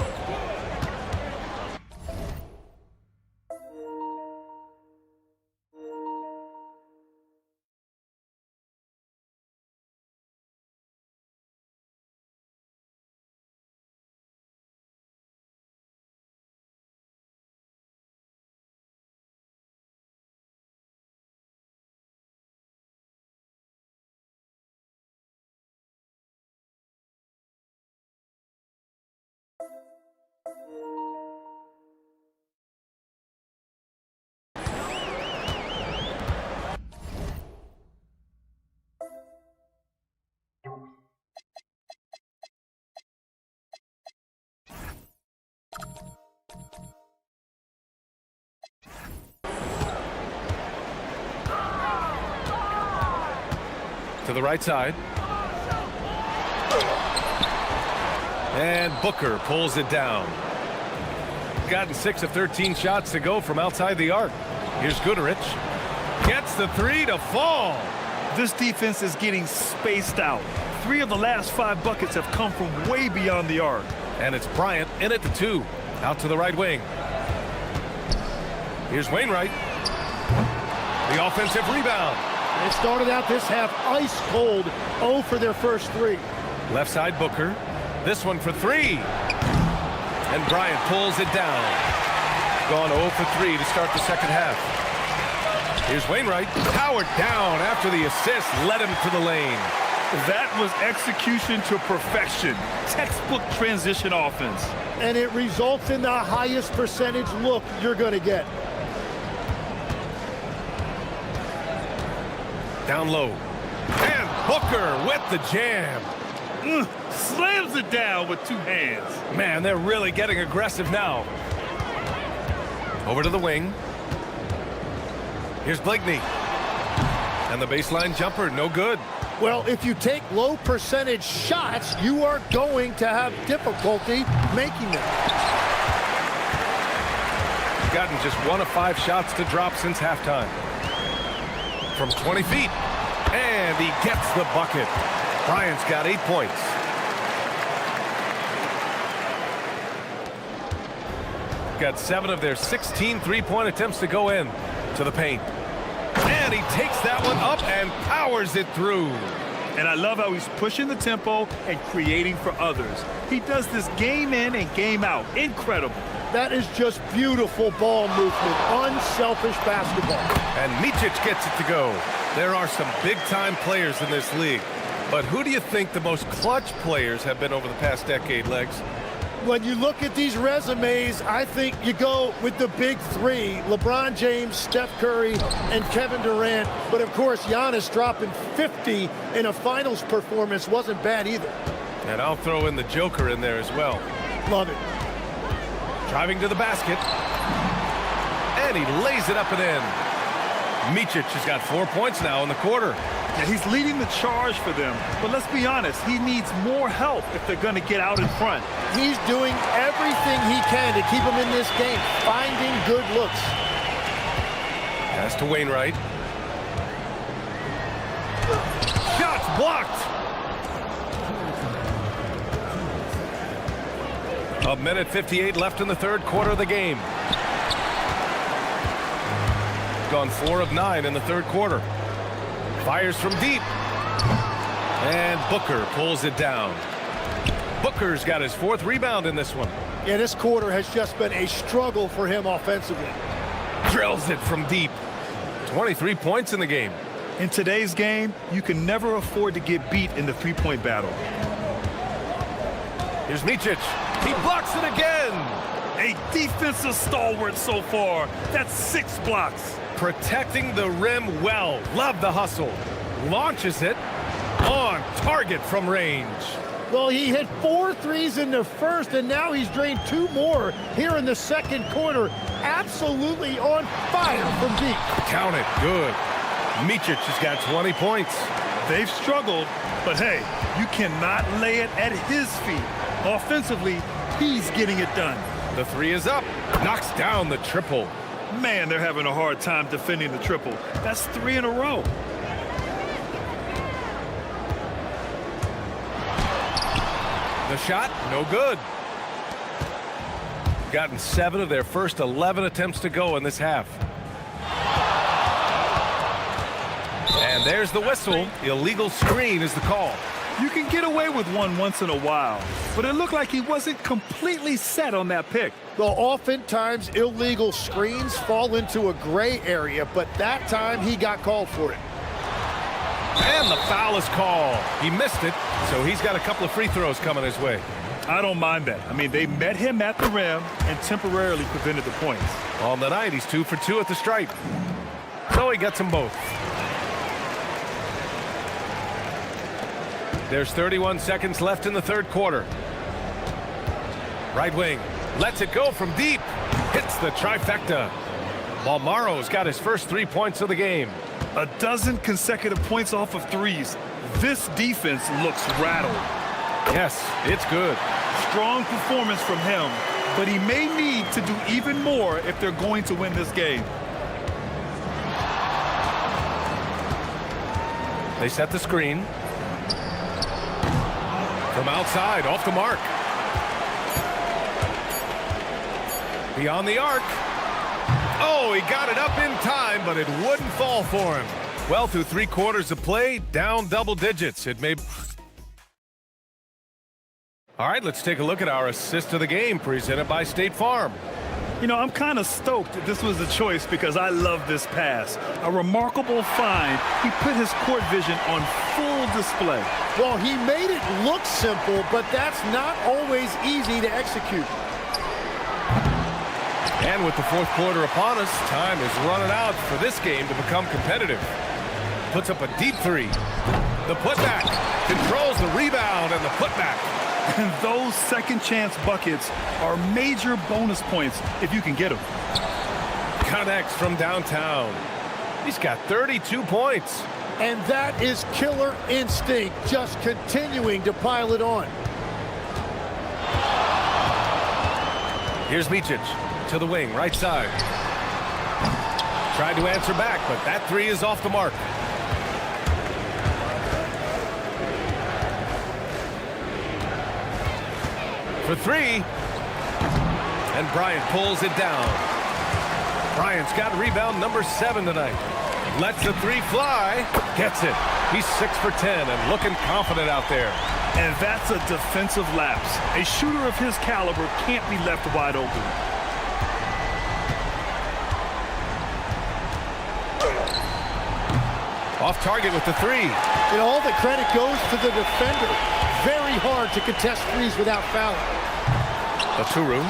To the right side. And Booker pulls it down. Gotten 6 of 13 shots to go from outside the arc. Here's Goodrich. Gets the three to fall. This defense is getting spaced out. 3 of the last 5 buckets have come from way beyond the arc. And it's Bryant in at the 2. Out to the right wing. Here's Wainwright. The offensive rebound. They started out this half ice cold, 0 for their first 3. Left side Booker. This one for 3. And Bryant pulls it down. Gone 0 for 3 to start the second half. Here's Wainwright. Powered down after the assist led him to the lane. That was execution to perfection. Textbook transition offense. And it results in the highest percentage look you're going to get. Down low. And Booker with the jam. Slams it down with 2 hands. Man, they're really getting aggressive now. Over to the wing. Here's Blakeney. And the baseline jumper, no good. Well, if you take low percentage shots, you are going to have difficulty making them. Gotten just 1 of 5 shots to drop since halftime. From 20 feet. And he gets the bucket. Bryant's got 8 points. Got 7 of their 16 three-point attempts to go in to the paint. And he takes that one up and powers it through. And I love how he's pushing the tempo and creating for others. He does this game in and game out. Incredible. That is just beautiful ball movement, unselfish basketball. And Micic gets it to go. There are some big-time players in this league. But who do you think the most clutch players have been over the past decade, Legs? When you look at these resumes, I think you go with the big 3, LeBron James, Steph Curry, and Kevin Durant. But of course, Giannis dropping 50 in a finals performance wasn't bad either. And I'll throw in the Joker in there as well. Love it. Driving to the basket. And he lays it up and in. Micic has got 4 points now in the quarter. And he's leading the charge for them. But let's be honest, he needs more help if they're going to get out in front. He's doing everything he can to keep them in this game, finding good looks. Pass to Wainwright. Shots blocked. A minute 58 left in the third quarter of the game. Gone 4 of 9 in the third quarter. Fires from deep. And Booker pulls it down. Booker's got his 4th rebound in this one. Yeah, this quarter has just been a struggle for him offensively. Drills it from deep. 23 points in the game. In today's game, you can never afford to get beat in the three-point battle. Here's Micic. He blocks it again. A defensive stalwart so far. That's 6 blocks. Protecting the rim well. Love the hustle. Launches it on target from range. Well, he hit 4 threes in the first, and now he's drained 2 more here in the second quarter. Absolutely on fire from deep. Count it. Good. Micic has got 20 points. They've struggled, but hey, you cannot lay it at his feet. Offensively, he's getting it done. The 3 is up. Knocks down the triple. Man, they're having a hard time defending the triple. That's 3 in a row. The shot, no good. Gotten 7 of their first 11 attempts to go in this half. And there's the whistle. Illegal screen is the call. You can get away with one once in a while, but it looked like he wasn't completely set on that pick. Well, oftentimes illegal screens fall into a gray area, but that time he got called for it. And the foul is called. He missed it, so he's got a couple of free throws coming his way. I don't mind that. I mean, they met him at the rim and temporarily prevented the points. On the night, he's 2 for 2 at the stripe. So he gets them both. There's 31 seconds left in the third quarter. Right wing. Lets it go from deep. Hits the trifecta. Balmaro's got his first 3 points of the game. 12 consecutive points off of threes. This defense looks rattled. Yes, it's good. Strong performance from him, but he may need to do even more if they're going to win this game. They set the screen. From outside, off the mark. Beyond the arc. Oh, he got it up in time, but it wouldn't fall for him. Well, through 3 quarters of play, down double digits. It may... All right, let's take a look at our assist of the game presented by State Farm. You know, I'm kind of stoked that this was a choice because I love this pass. A remarkable find. He put his court vision on full display. Well, he made it look simple, but that's not always easy to execute. And with the 4th quarter upon us, time is running out for this game to become competitive. Puts up a deep 3. The putback. Controls the rebound and the putback. And those second chance buckets are major bonus points if you can get them. Connects from downtown. He's got 32 points. And that is killer instinct, just continuing to pile it on. Here's Micic to the wing, right side. Tried to answer back, but that 3 is off the mark. For 3. And Bryant pulls it down. Bryant's got rebound number 7 tonight. Lets the 3 fly. Gets it. He's 6 for 10 and looking confident out there. And that's a defensive lapse. A shooter of his caliber can't be left wide open. Off target with the 3. And all the credit goes to the defender. Very hard to contest threes without fouling. Aturu.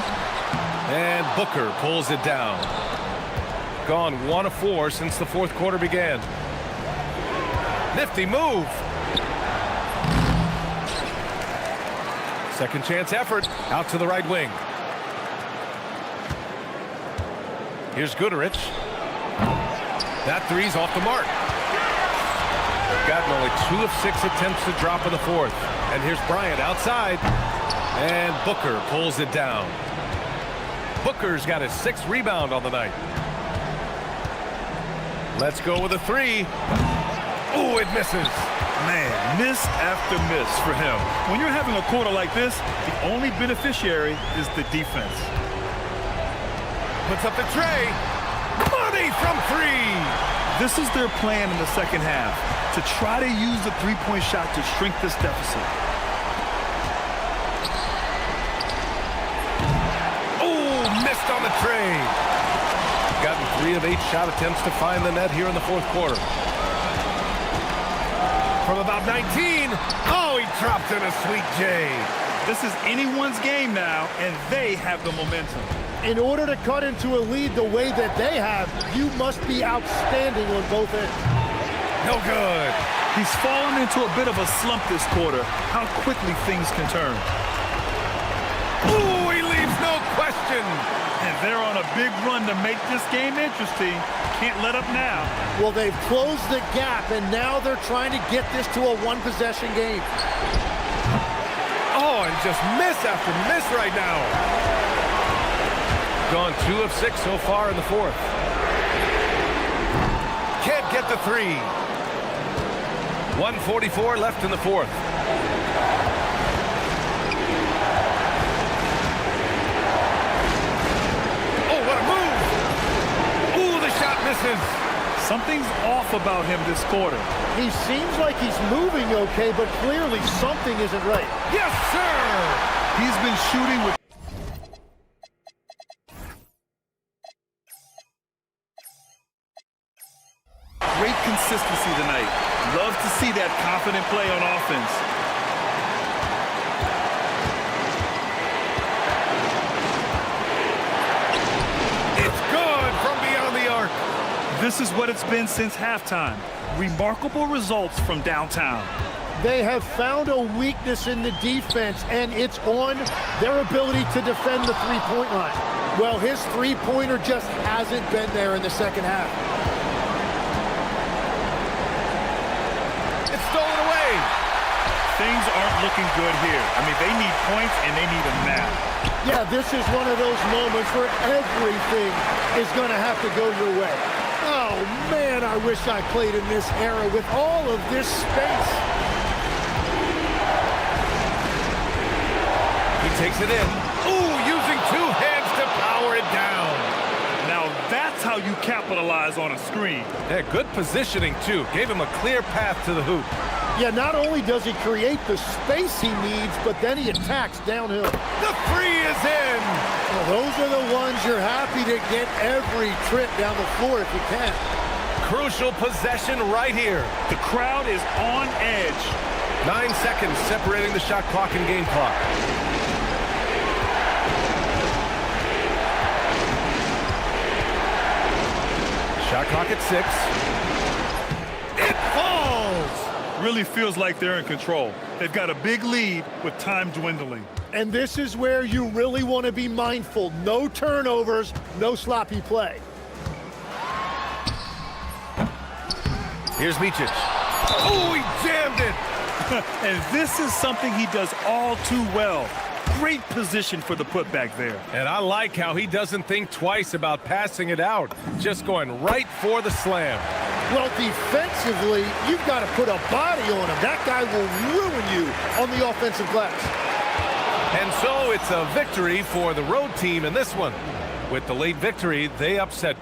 And Booker pulls it down. Gone 1 of 4 since the 4th quarter began. Nifty move. Second chance effort. Out to the right wing. Here's Goodrich. That 3's off the mark. Gotten only 2 of 6 attempts to drop in the 4th. And here's Bryant outside. And Booker pulls it down. Booker's got his 6th rebound on the night. Let's go with a 3. Oh, it misses. Man, miss after miss for him. When you're having a quarter like this, the only beneficiary is the defense. Puts up the tray. Money from 3. This is their plan in the second half, to try to use the three-point shot to shrink this deficit. Oh, missed on the tray. Gotten 3 of 8 shot attempts to find the net here in the 4th quarter. From about 19. Oh, he dropped in a sweet J. This is anyone's game now, and they have the momentum. In order to cut into a lead the way that they have, you must be outstanding on both ends. No good. He's fallen into a bit of a slump this quarter. How quickly things can turn. Ooh, he leaves no question. And they're on a big run to make this game interesting. Can't let up now. Well, they've closed the gap, and now they're trying to get this to a one-possession game. Oh, and just miss after miss right now. Gone 2 of 6 so far in the 4th. Can't get the 3. 1:44 left in the 4th. Oh, what a move! Ooh, the shot misses. Something's off about him this quarter. He seems like he's moving okay, but clearly something isn't right. Yes, sir! He's been shooting with great consistency tonight. Love to see that confident play on offense. It's good from beyond the arc. This is what it's been since halftime. Remarkable results from downtown. They have found a weakness in the defense, and it's on their ability to defend the three-point line. Well, his three-pointer just hasn't been there in the second half. It's stolen away. things aren't looking good here. I mean, they need points, and they need them now. Yeah, this is one of those moments where everything is going to have to go your way. Oh, man, I wish I played in this era with all of this space. He takes it in. Ooh, using two hands to power it down. Now that's how you capitalize on a screen. Yeah, good positioning, too. Gave him a clear path to the hoop. Yeah, not only does he create the space he needs, but then he attacks downhill. The three is in. Well, those are the ones you're happy to get every trip down the floor if you can. Crucial possession right here. The crowd is on edge. 9 seconds separating the shot clock and game clock. Shot clock at 6. It falls! Really feels like they're in control. They've got a big lead with time dwindling. And this is where you really want to be mindful. No turnovers, no sloppy play. Here's Micic. Oh, he jammed it! And this is something he does all too well. Great position for the putback there. And I like how he doesn't think twice about passing it out. Just going right for the slam. Well, defensively, you've got to put a body on him. That guy will ruin you on the offensive glass. And so it's a victory for the road team in this one. With the late victory, they upset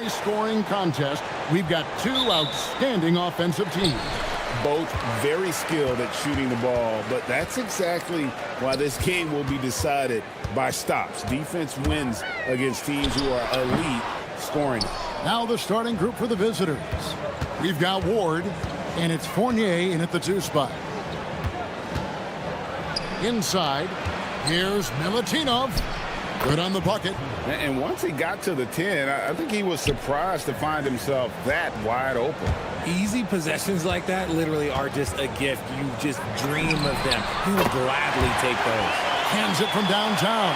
Scoring contest. We've got two outstanding offensive teams. Both very skilled at shooting the ball, but that's exactly why this game will be decided by stops. Defense wins against teams who are elite scoring. Now the starting group for the visitors. We've got Ward, and it's Fournier in at the 2 spot. Inside, here's Milutinov. Good on the bucket. And once he got to the 10, I think he was surprised to find himself that wide open. Easy possessions like that literally are just a gift. You just dream of them. He will gladly take those. Hands it from downtown.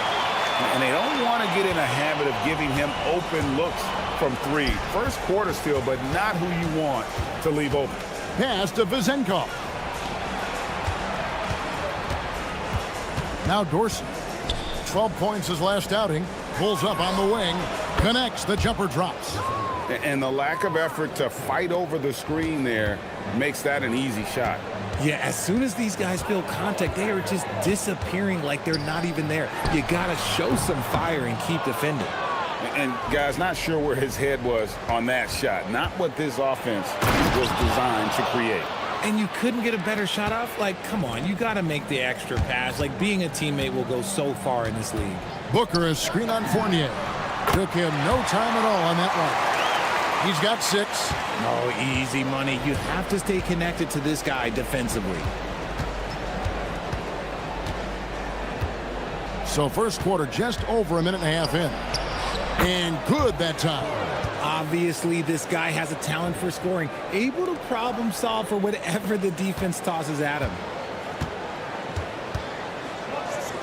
And they don't want to get in a habit of giving him open looks from 3. First quarter still, but not who you want to leave open. Pass to Vizenkov. Now Dorsey. 12 points his last outing. Pulls up on the wing. Connects. The jumper drops. And the lack of effort to fight over the screen there makes that an easy shot. Yeah, as soon as these guys feel contact, they are just disappearing like they're not even there. You got to show some fire and keep defending. And guys, not sure where his head was on that shot. Not what this offense was designed to create. And you couldn't get a better shot off? Like, come on, you got to make the extra pass. Like, being a teammate will go so far in this league. Booker is screen on Fournier. Took him no time at all on that one. He's got 6. Oh, easy money. You have to stay connected to this guy defensively. So first quarter just over a minute and a half in. And good that time. Obviously, this guy has a talent for scoring, able to problem solve for whatever the defense tosses at him.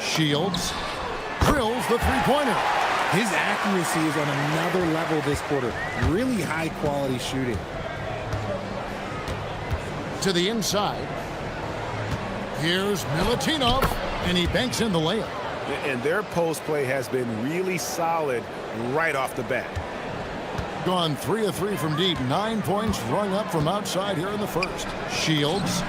Shields drills the three-pointer. His accuracy is on another level this quarter. Really high-quality shooting. To the inside. Here's Milutinov, and he banks in the layup. And their post play has been really solid right off the bat. Gone 3 of 3 from deep. 9 points rung up from outside here in the first. Shields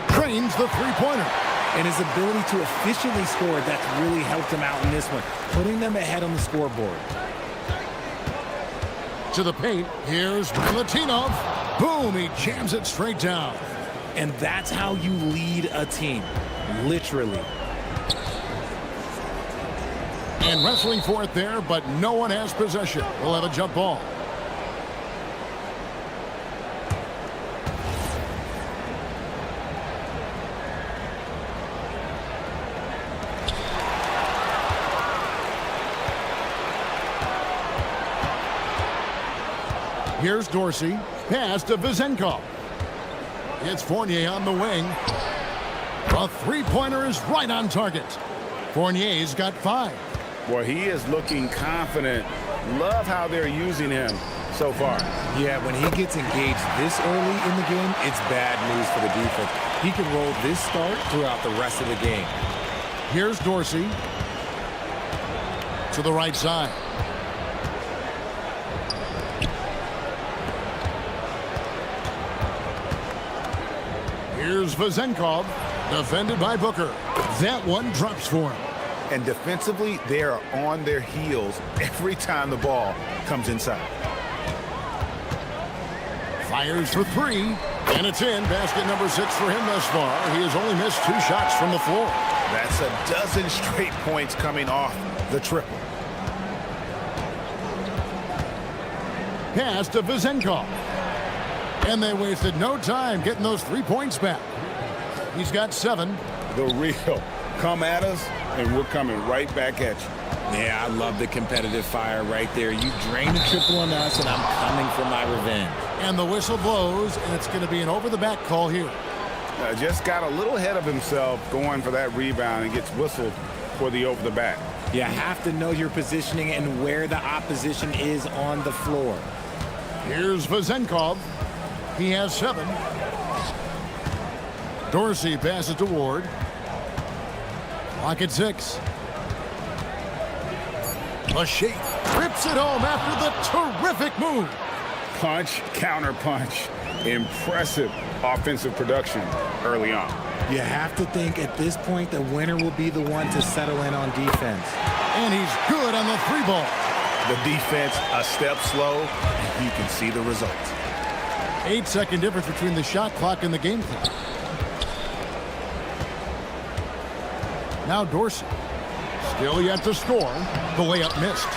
trains the three-pointer. And his ability to efficiently score, that's really helped him out in this one, putting them ahead on the scoreboard. To the paint, here's Milutinov. Boom, he jams it straight down. And that's how you lead a team, literally. And wrestling for it there, but no one has possession. We'll have a jump ball. Here's Dorsey. Pass to Vizenkov. It's Fournier on the wing. A three-pointer is right on target. Fournier's got 5. Boy, he is looking confident. Love how they're using him so far. Yeah, when he gets engaged this early in the game, it's bad news for the defense. He can roll this start throughout the rest of the game. Here's Dorsey. To the right side. Here's Vizenkov, defended by Booker. That one drops for him. And defensively, they are on their heels every time the ball comes inside. Fires for 3, and it's in. Basket number 6 for him thus far. He has only missed 2 shots from the floor. That's a dozen straight points coming off the triple. Pass to Vizenkov. And they wasted no time getting those 3 points back. He's got 7. The real. Come at us, and we're coming right back at you. Yeah, I love the competitive fire right there. You drain the triple on us, and I'm coming for my revenge. And the whistle blows, and it's going to be an over-the-back call here. Just got a little ahead of himself going for that rebound and gets whistled for the over-the-back. You have to know your positioning and where the opposition is on the floor. Here's Vizenkov. He has 7. Dorsey passes to Ward. Clock at 6. A shake. Rips it home after the terrific move. Punch, counter punch. Impressive offensive production early on. You have to think at this point the winner will be the one to settle in on defense. And he's good on the 3 ball. The defense a step slow, and you can see the results. 8-second difference between the shot clock and the game clock. Now Dorsey. Still yet to score. The layup missed.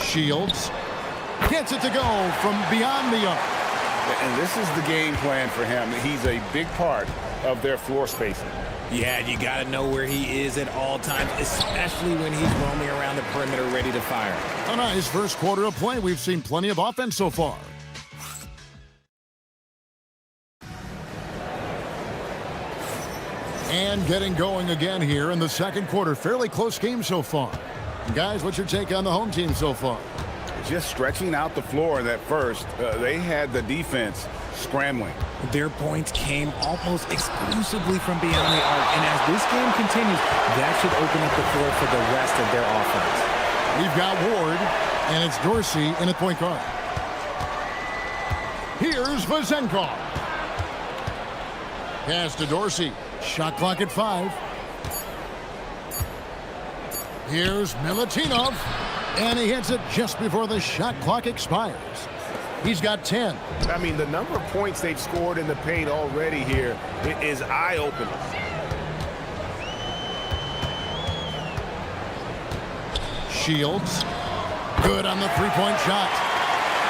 Shields gets it to go from beyond the arc. And this is the game plan for him. He's a big part of their floor spacing. Yeah, you got to know where he is at all times, especially when he's roaming around the perimeter ready to fire. A nice first quarter of play. We've seen plenty of offense so far. And getting going again here in the second quarter. Fairly close game so far. Guys, what's your take on the home team so far? Just stretching out the floor in that first. They had the defense scrambling. Their points came almost exclusively from beyond the arc, and as this game continues, that should open up the floor for the rest of their offense. We've got Ward, and it's Dorsey in at point guard. Here's Vazenkov. Pass to Dorsey. Shot clock at 5. Here's Milutinov, and he hits it just before the shot clock expires. He's got 10. I mean, the number of points they've scored in the paint already here is eye-opening. Shields, good on the three-point shot.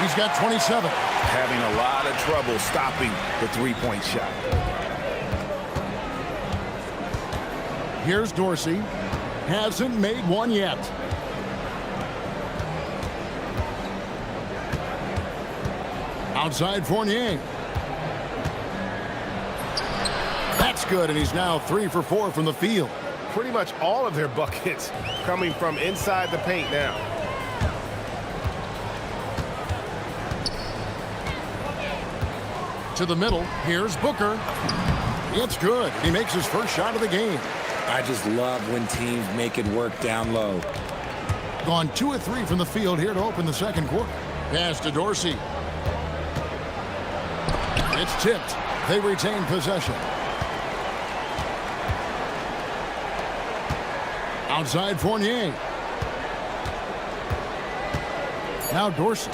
He's got 27. Having a lot of trouble stopping the three-point shot. Here's Dorsey. Hasn't made one yet. Outside Fournier. That's good, and he's now 3 for 4 from the field. Pretty much all of their buckets coming from inside the paint now. To the middle, here's Booker. It's good. He makes his first shot of the game. I just love when teams make it work down low. Gone 2 of 3 from the field here to open the second quarter. Pass to Dorsey. It's tipped. They retain possession. Outside Fournier. Now Dorsey.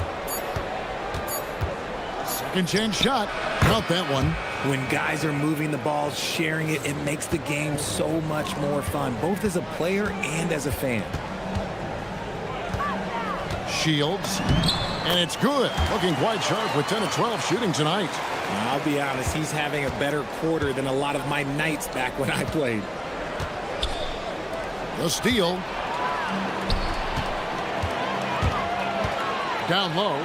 Second chance shot. Not that one. When guys are moving the ball, sharing it, it makes the game so much more fun, both as a player and as a fan. Shields. And it's good. Looking quite sharp with 10 of 12 shooting tonight. I'll be honest, he's having a better quarter than a lot of my nights back when I played. The steal. Down low.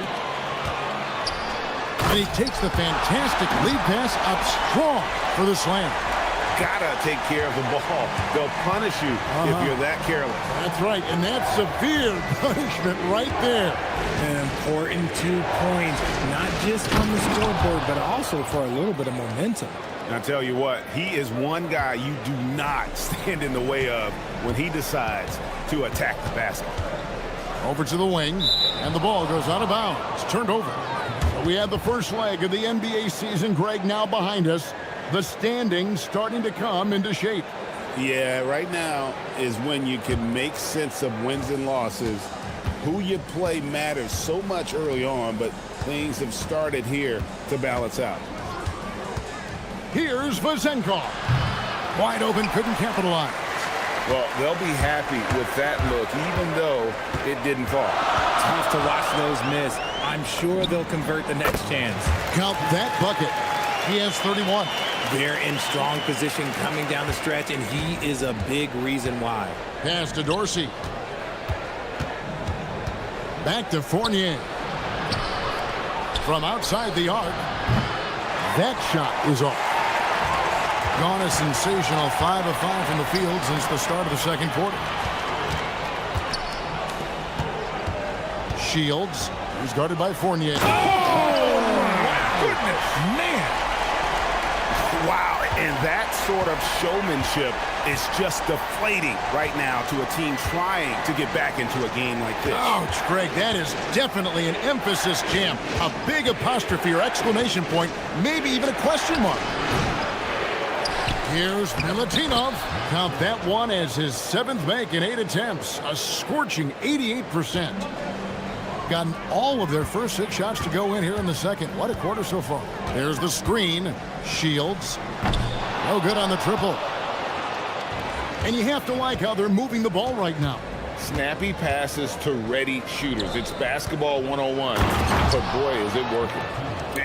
And he takes the fantastic lead pass up strong for the slam. Gotta take care of the ball. They'll punish you if you're that careless. That's right, and that's severe punishment right there. An important 2 points, not just on the scoreboard, but also for a little bit of momentum. And I tell you what, he is one guy you do not stand in the way of when he decides to attack the basket. Over to the wing, and the ball goes out of bounds. Turned over. So we have the first leg of the NBA season, Greg, now behind us. The standings starting to come into shape. Yeah, right now is when you can make sense of wins and losses. Who you play matters so much early on, but things have started here to balance out. Here's Vazenkov. Wide open, couldn't capitalize. Well, they'll be happy with that look, even though it didn't fall. Tough to watch those miss. I'm sure they'll convert the next chance. Count that bucket. He has 31. They're in strong position coming down the stretch, and he is a big reason why. Pass to Dorsey. Back to Fournier. From outside the arc. That shot is off. Gone a sensational 5 of 5 from the field since the start of the second quarter. Shields. He's guarded by Fournier. Oh, my goodness. Man. Wow. And that sort of showmanship is just deflating right now to a team trying to get back into a game like this. Ouch, Greg, that is definitely an emphasis jam. A big apostrophe or exclamation point, maybe even a question mark. Here's Milutinov. Count that one as his 7th make in 8 attempts. A scorching 88%. Gotten all of their first 6 shots to go in here in the second. What a quarter so far. There's the screen. Shields. No good on the triple. And you have to like how they're moving the ball right now. Snappy passes to ready shooters. It's basketball 101, but boy, is it working.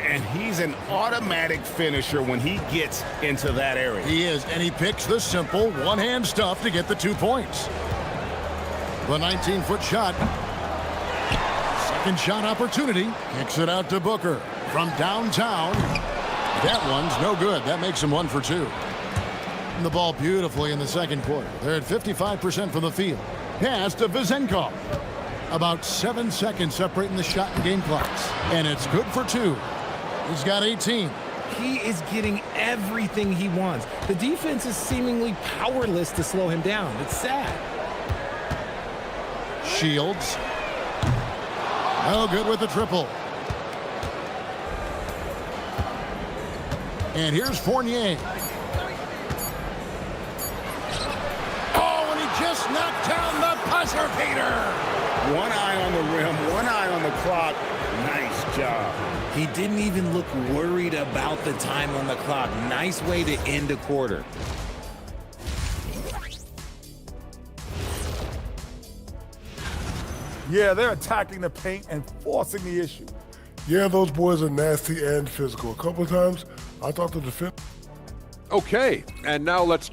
And he's an automatic finisher when he gets into that area. He is, and he picks the simple one-hand stuff to get the 2 points. The 19-foot shot. Second shot opportunity. Kicks it out to Booker from downtown. That one's no good. That makes him 1 for 2. And the ball beautifully in the second quarter. They're at 55% from the field. Pass to Vezenkov. About 7 seconds separating the shot and game clocks. And it's good for 2. He's got 18. He is getting everything he wants. The defense is seemingly powerless to slow him down. It's sad. Shields. No good with the triple. And here's Fournier. Oh, and he just knocked down the buzzer beater. One eye on the rim, one eye on the clock. Nice job. He didn't even look worried about the time on the clock. Nice way to end a quarter. Yeah, they're attacking the paint and forcing the issue. Yeah, those boys are nasty and physical. A couple of times, I thought the defense... Okay, and now let's...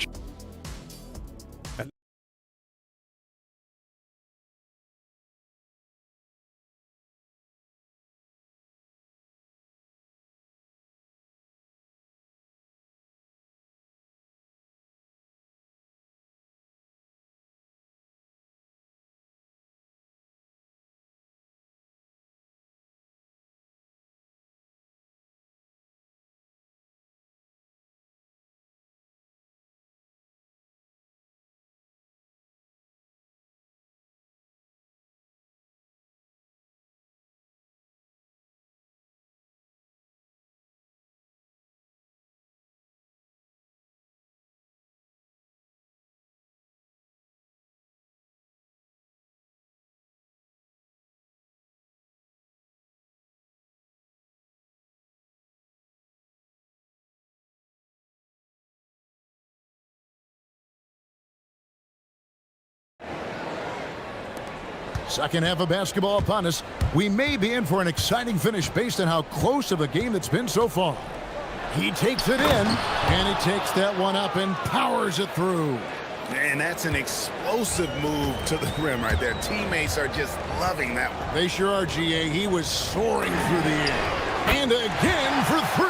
Second half of basketball upon us. We may be in for an exciting finish based on how close of a game that's been so far. He takes it in, and he takes that one up and powers it through. And that's an explosive move to the rim right there. Teammates are just loving that one. They sure are, GA. He was soaring through the air. And again for 3.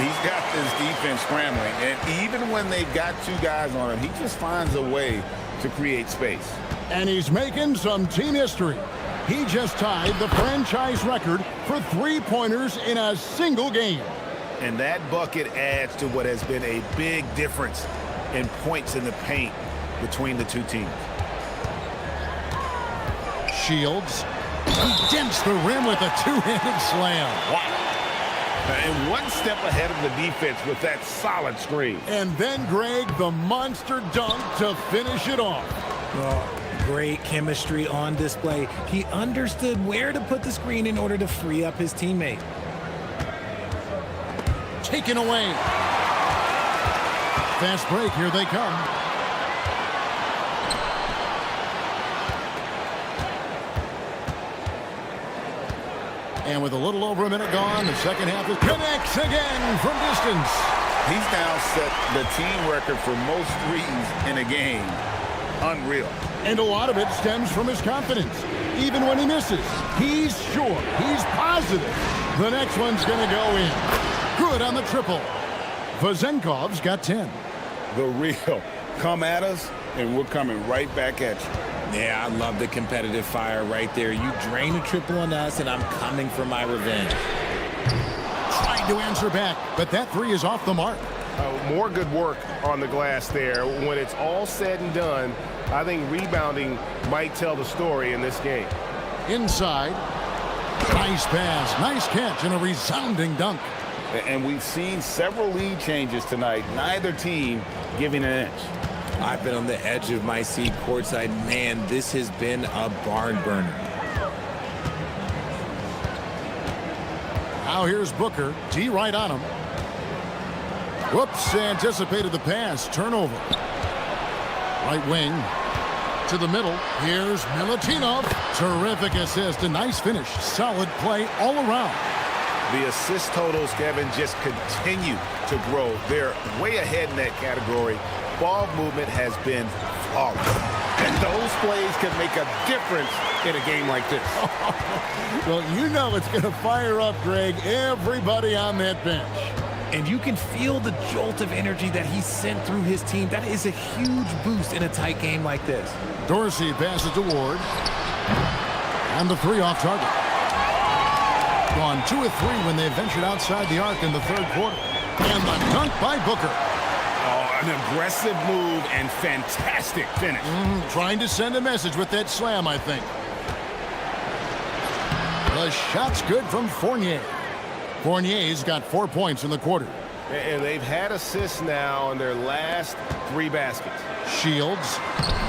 He's got this defense scrambling, and even when they've got 2 guys on him, he just finds a way to create space. And he's making some team history. He just tied the franchise record for 3-pointers in a single game. And that bucket adds to what has been a big difference in points in the paint between the 2 teams. Shields. He dents the rim with a 2-handed slam. Wow. And 1 step ahead of the defense with that solid screen. And then, Greg, the monster dunk to finish it off. Oh, great chemistry on display. He understood where to put the screen in order to free up his teammate. Taken away. Fast break, here they come. And with a little over a minute gone, the second half connects again from distance. He's now set the team record for most threes in a game. Unreal. And a lot of it stems from his confidence. Even when he misses, he's sure, he's positive. The next one's going to go in. Good on the triple. Vezenkov's got 10. The real. Come at us, and we're coming right back at you. Yeah, I love the competitive fire right there. You drain a triple on us, and I'm coming for my revenge. Trying to answer back, but that 3 is off the mark. More good work on the glass there. When it's all said and done, I think rebounding might tell the story in this game. Inside. Nice pass, nice catch, and a resounding dunk. And we've seen several lead changes tonight. Neither team giving an inch. I've been on the edge of my seat courtside. Man, this has been a barn burner. Now here's Booker. D right on him. Whoops, anticipated the pass. Turnover. Right wing to the middle. Here's Milutinov. Terrific assist. A nice finish. Solid play all around. The assist totals, Kevin, just continue to grow. They're way ahead in that category. Ball movement has been flawless. And those plays can make a difference in a game like this. Well, you know it's going to fire up, Greg, everybody on that bench. And you can feel the jolt of energy that he sent through his team. That is a huge boost in a tight game like this. Dorsey passes to Ward. And the three off target. Gone 2 of 3 when they ventured outside the arc in the third quarter. And the dunk by Booker. Oh, an aggressive move and fantastic finish. Trying to send a message with that slam, I think. The shot's good from Fournier. Fournier's got 4 points in the quarter. And they've had assists now on their last 3 baskets. Shields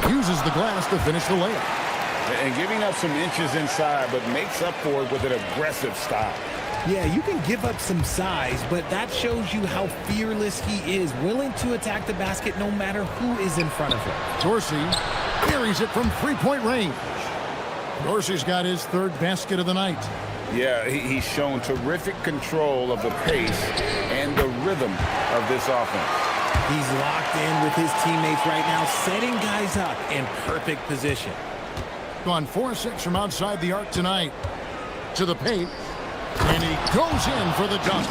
uses the glass to finish the layup. And giving up some inches inside, but makes up for it with an aggressive style. Yeah, you can give up some size, but that shows you how fearless he is, willing to attack the basket no matter who is in front of him. Dorsey buries it from three-point range. Dorsey's got his 3rd basket of the night. Yeah, he's shown terrific control of the pace and the rhythm of this offense. He's locked in with his teammates right now, setting guys up in perfect position. Gone 4-6 from outside the arc tonight. To the paint. And he goes in for the dunk.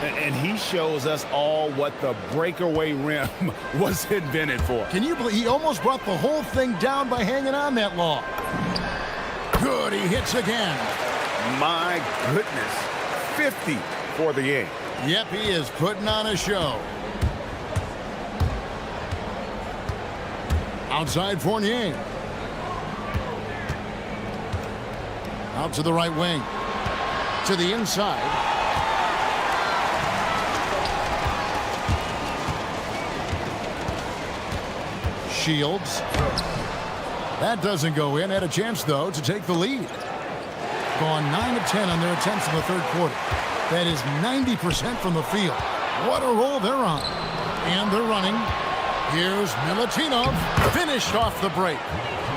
And he shows us all what the breakaway rim was invented for. Can you believe he almost brought the whole thing down by hanging on that long? Good, he hits again. My goodness. 50 for the game. Yep, he is putting on a show. Outside Fournier. Out to the right wing. To the inside. Shields. That doesn't go in. Had a chance, though, to take the lead. Gone 9 of 10 on their attempts in the third quarter. That is 90% from the field. What a roll they're on. And they're running. Here's Milutinov. Finished off the break.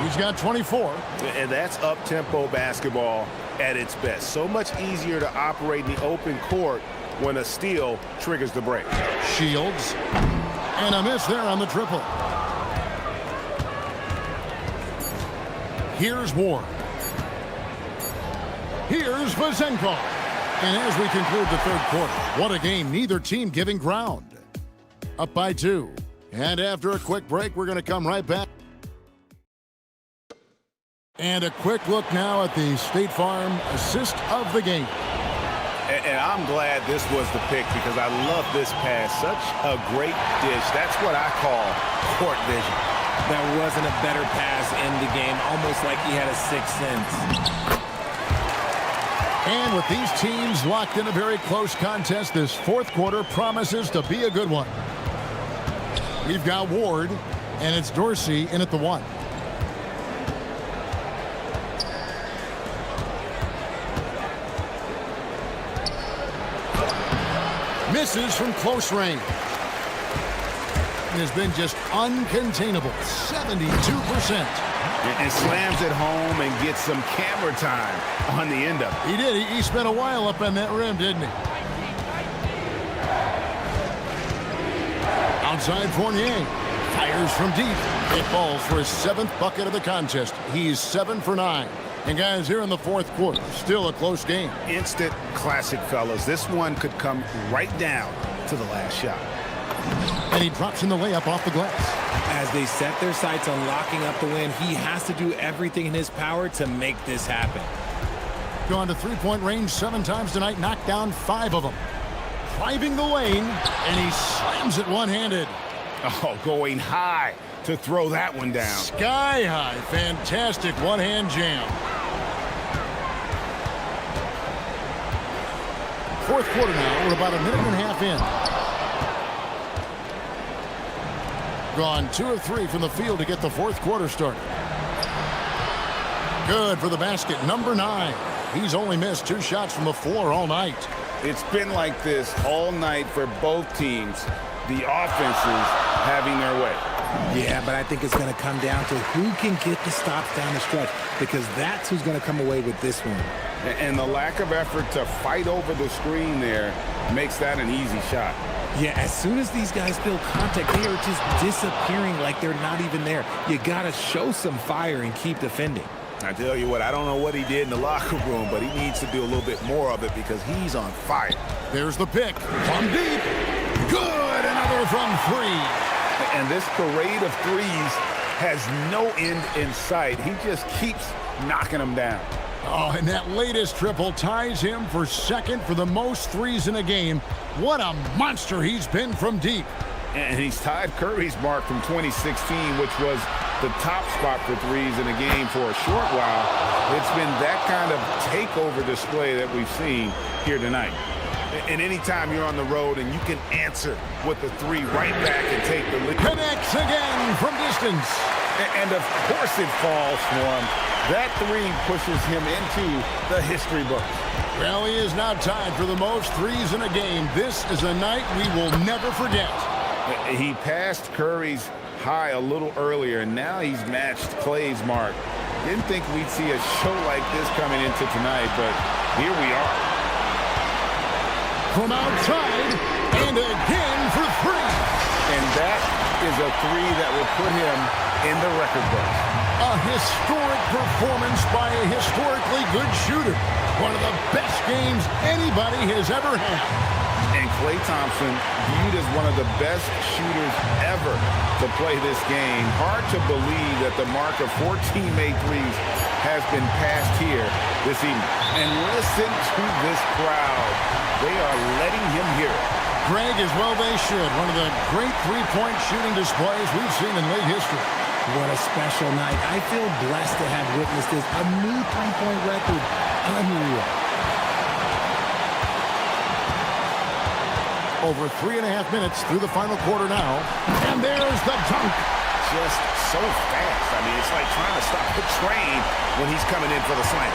He's got 24. And that's up-tempo basketball at its best. So much easier to operate in the open court when a steal triggers the break. Shields. And a miss there on the triple. Here's Ward. Here's Vazenko. And as we conclude the third quarter, what a game. Neither team giving ground. Up by 2. And after a quick break, we're going to come right back. And a quick look now at the State Farm assist of the game. And I'm glad this was the pick because I love this pass. Such a great dish. That's what I call court vision. There wasn't a better pass in the game, almost like he had a sixth sense. And with these teams locked in a very close contest, this fourth quarter promises to be a good one. We've got Ward, and it's Dorsey in at the 1. Misses from close range. It has been just uncontainable. 72%. And slams it home and gets some camera time on the end of it. He did. He spent a while up on that rim, didn't he? Outside Fournier. Fires from deep. It falls for his 7th bucket of the contest. He's 7 for 9. And guys, here in the fourth quarter, still a close game. Instant classic, fellas. This one could come right down to the last shot. And he drops in the layup off the glass. As they set their sights on locking up the win, he has to do everything in his power to make this happen. Gone to three-point range 7 times tonight, knocked down 5 of them. driving the lane, and he slams it one-handed. Oh, going high to throw that one down. Sky high. Fantastic one-hand jam. Fourth quarter now. We're about a minute and a half in. Gone 2 of 3 from the field to get the fourth quarter started. Good for the basket, number 9. He's only missed 2 shots from the floor all night. It's been like this all night for both teams. The offenses having their way. Yeah, but I think it's going to come down to who can get the stops down the stretch, because that's who's going to come away with this one. And the lack of effort to fight over the screen there makes that an easy shot. Yeah, as soon as these guys feel contact, they are just disappearing like they're not even there. You got to show some fire and keep defending. I tell you what, I don't know what he did in the locker room, but he needs to do a little bit more of it because he's on fire. There's the pick. From deep. Good. Another from 3. And this parade of threes has no end in sight. He just keeps knocking them down. Oh, and that latest triple ties him for second for the most threes in a game. What a monster he's been from deep. And he's tied Curry's mark from 2016, which was the top spot for threes in a game for a short while. It's been that kind of takeover display that we've seen here tonight. And anytime you're on the road and you can answer with the 3 right back and take the lead. Connects again from distance. And of course it falls for him. That 3 pushes him into the history books. Well, he is now tied for the most threes in a game. This is a night we will never forget. He passed Curry's high a little earlier, and now he's matched Clay's mark. Didn't think we'd see a show like this coming into tonight, but here we are. From outside, and again for 3. And that is a 3 that will put him in the record books. A historic performance by a historically good shooter. One of the best games anybody has ever had. And Klay Thompson viewed as one of the best shooters ever to play this game. Hard to believe that the mark of 14 made threes has been passed here this evening. And listen to this crowd. They are letting him hear it. Greg, as well they should. One of the great three-point shooting displays we've seen in league history. What a special night. I feel blessed to have witnessed this. A new three-point record. Unreal. Over 3.5 minutes through the final quarter now. And there's the dunk. Just so fast. I mean, it's like trying to stop the train when he's coming in for the slam.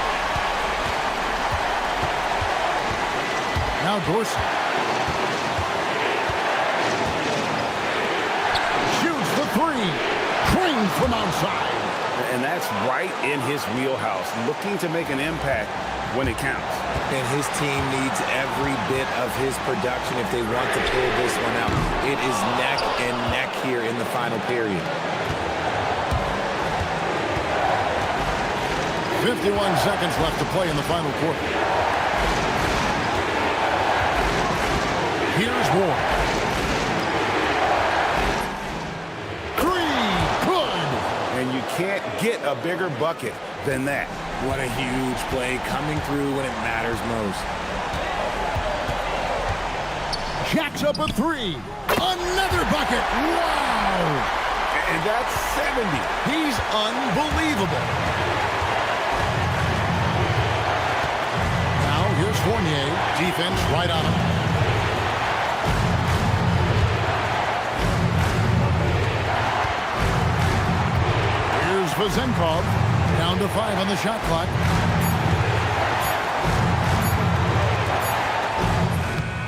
Now Dorsey. Shoots the 3. Clean from outside. And that's right in his wheelhouse. Looking to make an impact when it counts. And his team needs every bit of his production if they want to pull this one out. It is neck and neck here in the final period. 51 seconds left to play in the final quarter. Here's Ward. 3, good. And you can't get a bigger bucket than that. What a huge play coming through when it matters most. Jacks up a 3. Another bucket. Wow. And that's 70. He's unbelievable. Now here's Fournier. Defense right on him. Here's Vazenkov. Down to 5 on the shot clock.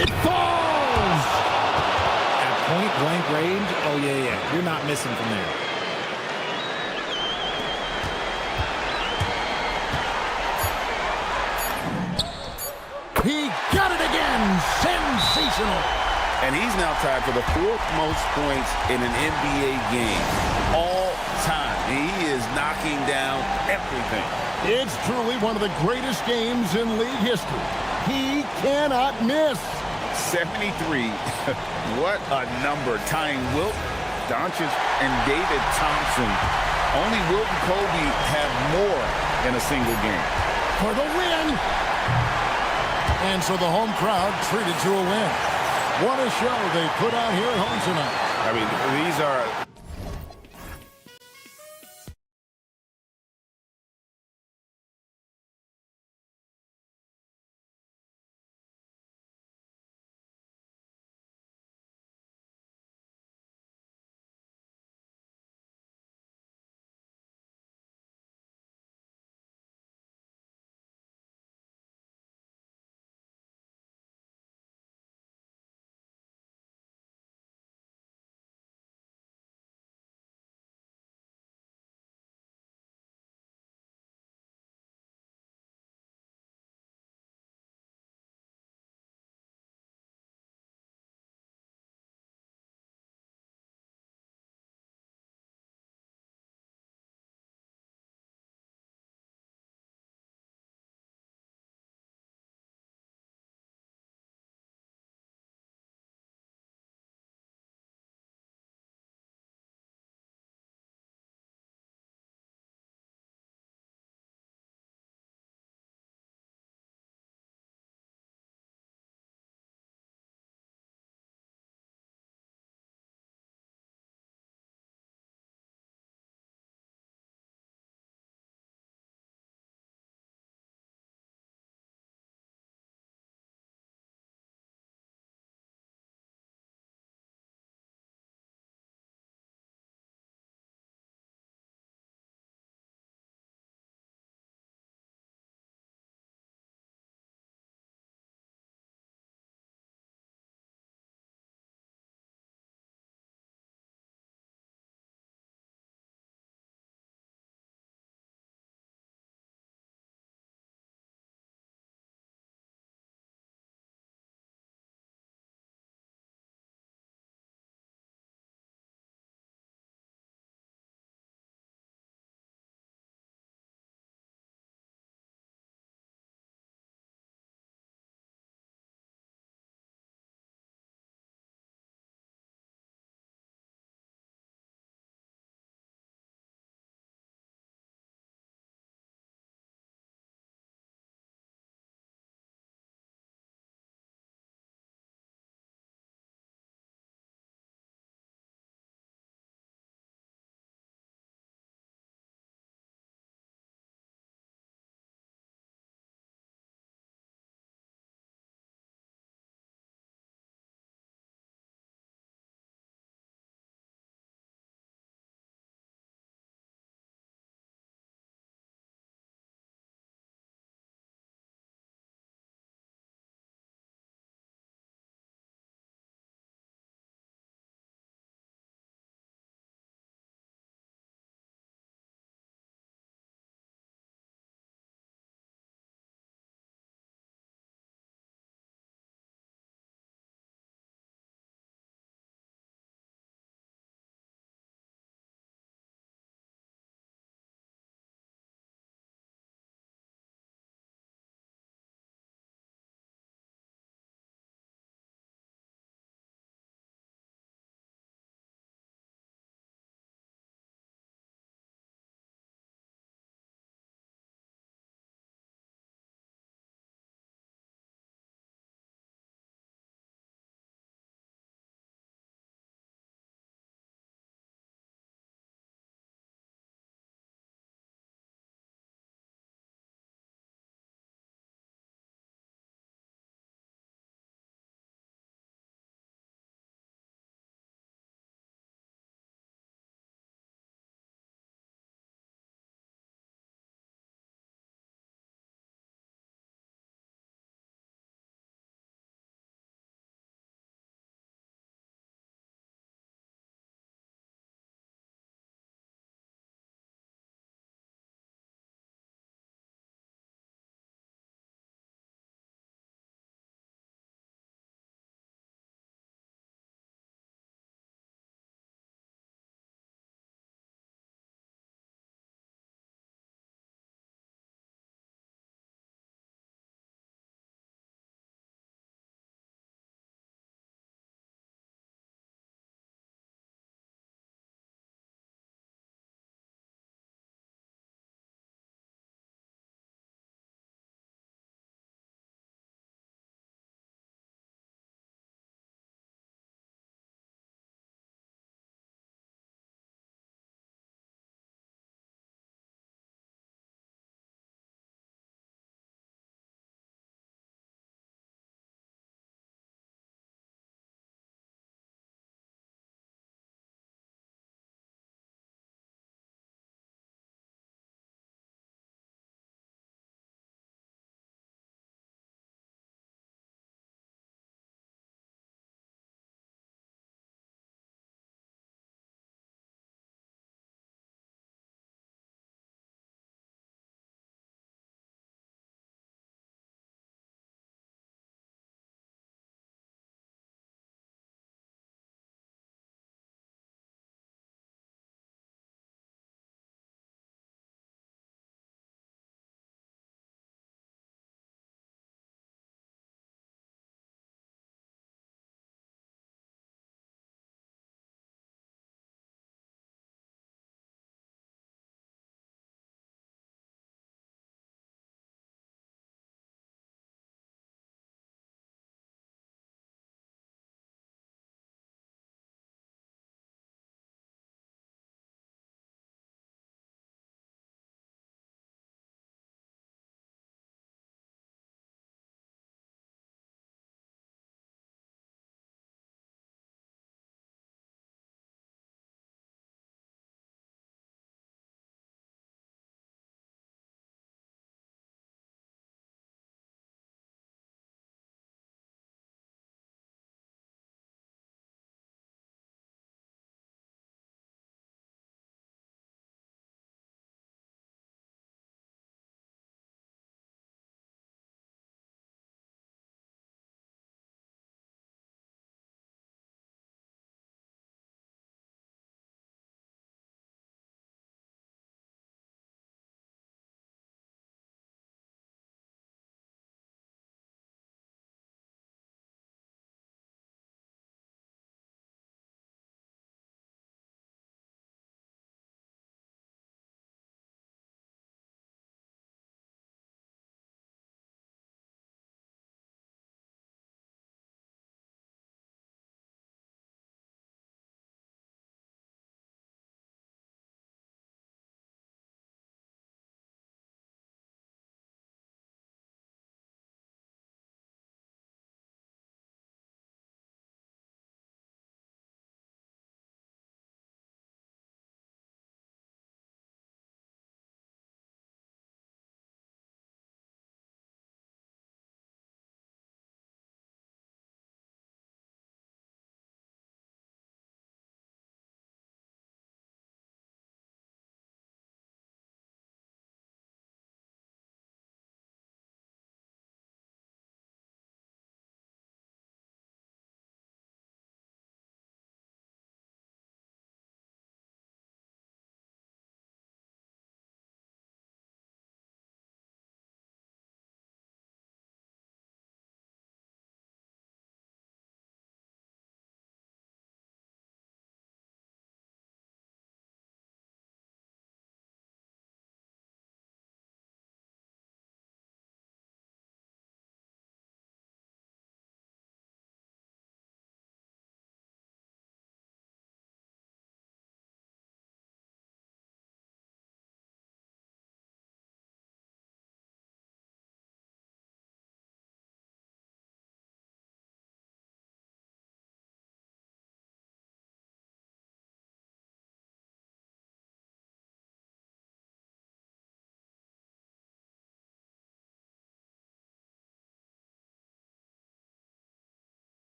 It falls! At point-blank range, oh, yeah. You're not missing from there. He got it again! Sensational! And he's now tied for the 4th most points in an NBA game all time. He is knocking down everything. It's truly one of the greatest games in league history. He cannot miss. 73. What a number. Tying Wilt, Doncic, and David Thompson. Only Wilt and Kobe have more in a single game. For the win. And so the home crowd treated to a win. What a show they put on here at home tonight. I mean, these are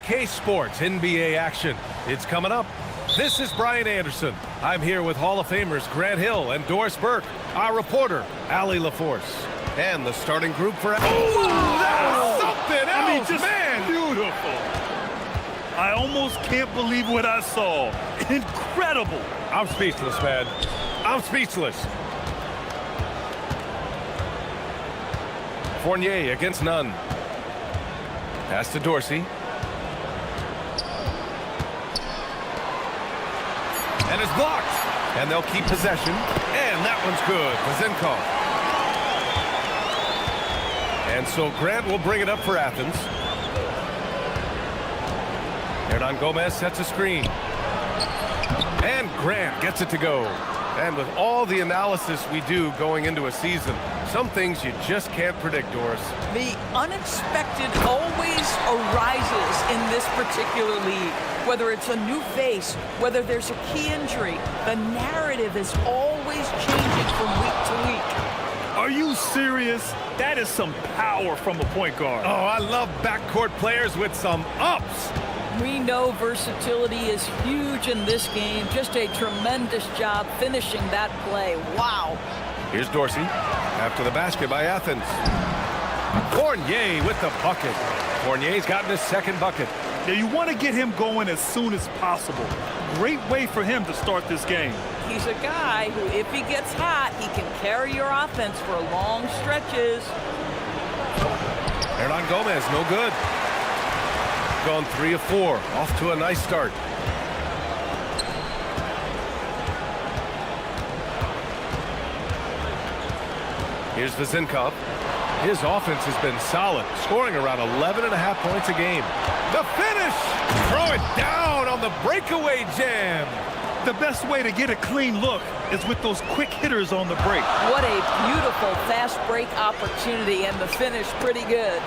K-Sports NBA action. It's coming up. This is Brian Anderson. I'm here with Hall of Famers Grant Hill and Doris Burke, our reporter, Allie LaForce, and the starting group for... Oh, that was something else, I mean, just man! Beautiful. I almost can't believe what I saw. Incredible. I'm speechless, man. I'm speechless. Fournier against none. Pass to Dorsey. And it's blocked. And they'll keep possession. And that one's good. Zinkov. And so Grant will bring it up for Athens. Hernan Gomez sets a screen. And Grant gets it to go. And with all the analysis we do going into a season, some things you just can't predict, Doris. The unexpected always arises in this particular league. Whether it's a new face, whether there's a key injury, the narrative is always changing from week to week. Are you serious? That is some power from a point guard. Oh, I love backcourt players with some ups. We know versatility is huge in this game. Just a tremendous job finishing that play. Wow. Here's Dorsey. After the basket by Athens. Fournier with the bucket. Fournier's gotten his second bucket. Now you want to get him going as soon as possible. Great way for him to start this game. He's a guy who, if he gets hot, he can carry your offense for long stretches. Hernan Gomez, no good. Gone 3 of 4. Off to a nice start. Here's Zinkov. His offense has been solid, scoring around 11.5 points a game. The finish! Throw it down on the breakaway jam. The best way to get a clean look is with those quick hitters on the break. What a beautiful fast break opportunity, and the finish pretty good.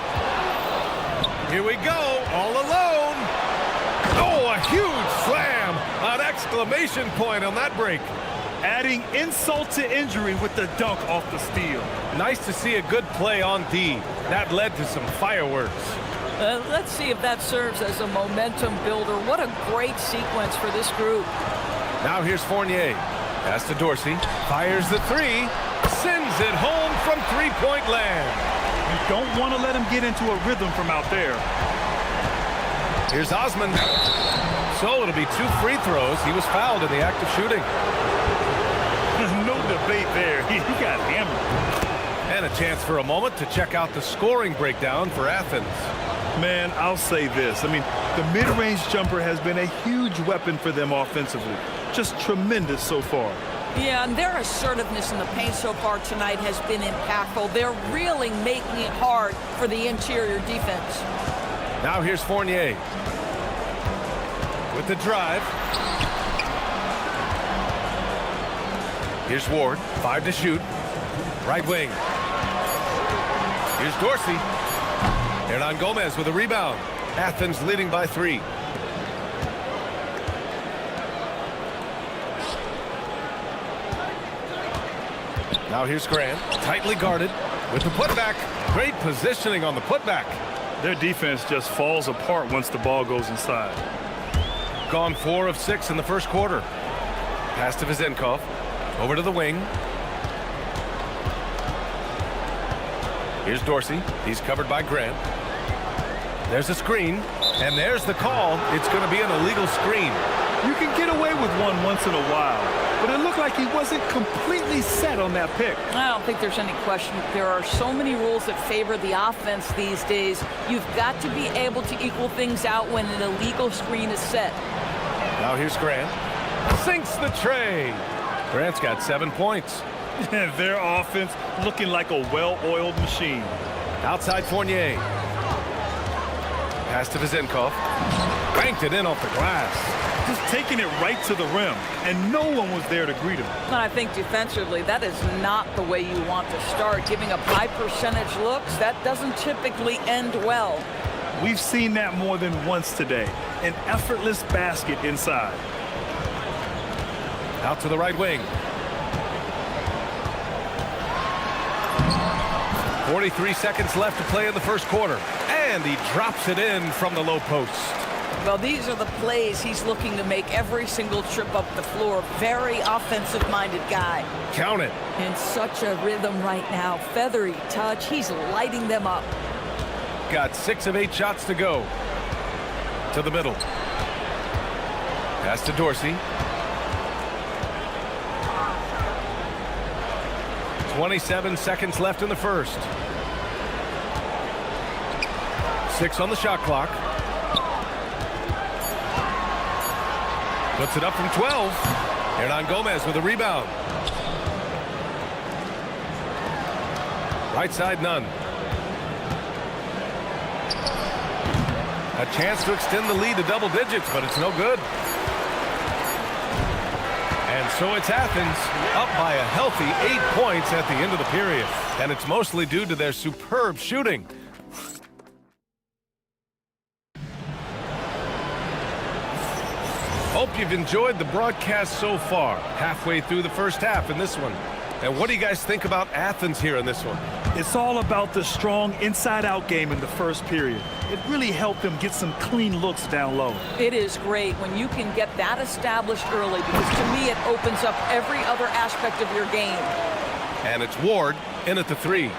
Here we go, all alone. Oh, a huge slam! An exclamation point on that break. Adding insult to injury with the dunk off the steal. Nice to see a good play on D. That led to some fireworks. Let's see if that serves as a momentum builder. What a great sequence for this group. Now here's Fournier. Pass to Dorsey. Fires the three. Sends it home from three-point land. You don't want to let him get into a rhythm from out there. Here's Osman. So it'll be 2 free throws. He was fouled in the act of shooting. No debate there. He got hammered. And a chance for a moment to check out the scoring breakdown for Athens. Man, I'll say this. I mean, the mid-range jumper has been a huge weapon for them offensively. Just tremendous so far. Yeah, and their assertiveness in the paint so far tonight has been impactful. They're really making it hard for the interior defense. Now here's Fournier. With the drive. Here's Ward. 5 to shoot. Right wing. Here's Dorsey. Hernan Gomez with a rebound. Athens leading by 3. Now here's Grant. Tightly guarded with the putback. Great positioning on the putback. Their defense just falls apart once the ball goes inside. Gone 4 of 6 in the first quarter. Pass to Zinkov. Over to the wing. Here's Dorsey. He's covered by Grant. There's a screen. And there's the call. It's going to be an illegal screen. You can get away with one once in a while, but it looked like he wasn't completely set on that pick. I don't think there's any question. There are so many rules that favor the offense these days. You've got to be able to equal things out when an illegal screen is set. Now here's Grant. Sinks the tray. Grant's got 7 points. Their offense looking like a well-oiled machine. Outside Fournier. Pass to Zinkov. Banked it in off the glass. Just taking it right to the rim, and no one was there to greet him. And I think defensively, that is not the way you want to start. Giving up high percentage looks, that doesn't typically end well. We've seen that more than once today. An effortless basket inside. Out to the right wing. 43 seconds left to play in the first quarter. And he drops it in from the low post. Well, these are the plays he's looking to make every single trip up the floor. Very offensive-minded guy. Count it. In such a rhythm right now. Feathery touch. He's lighting them up. Got 6 of 8 shots to go. To the middle. Pass to Dorsey. 27 seconds left in the first. 6 on the shot clock. Puts it up from 12. Hernan Gomez with a rebound. Right side, none. A chance to extend the lead to double digits, but it's no good. And so it's Athens up by a healthy 8 points at the end of the period. And it's mostly due to their superb shooting. Hope you've enjoyed the broadcast so far. Halfway through the first half in this one. And what do you guys think about Athens here in this one? It's all about the strong inside-out game in the first period. It really helped them get some clean looks down low. It is great when you can get that established early, because to me it opens up every other aspect of your game. And it's Ward in at the 3.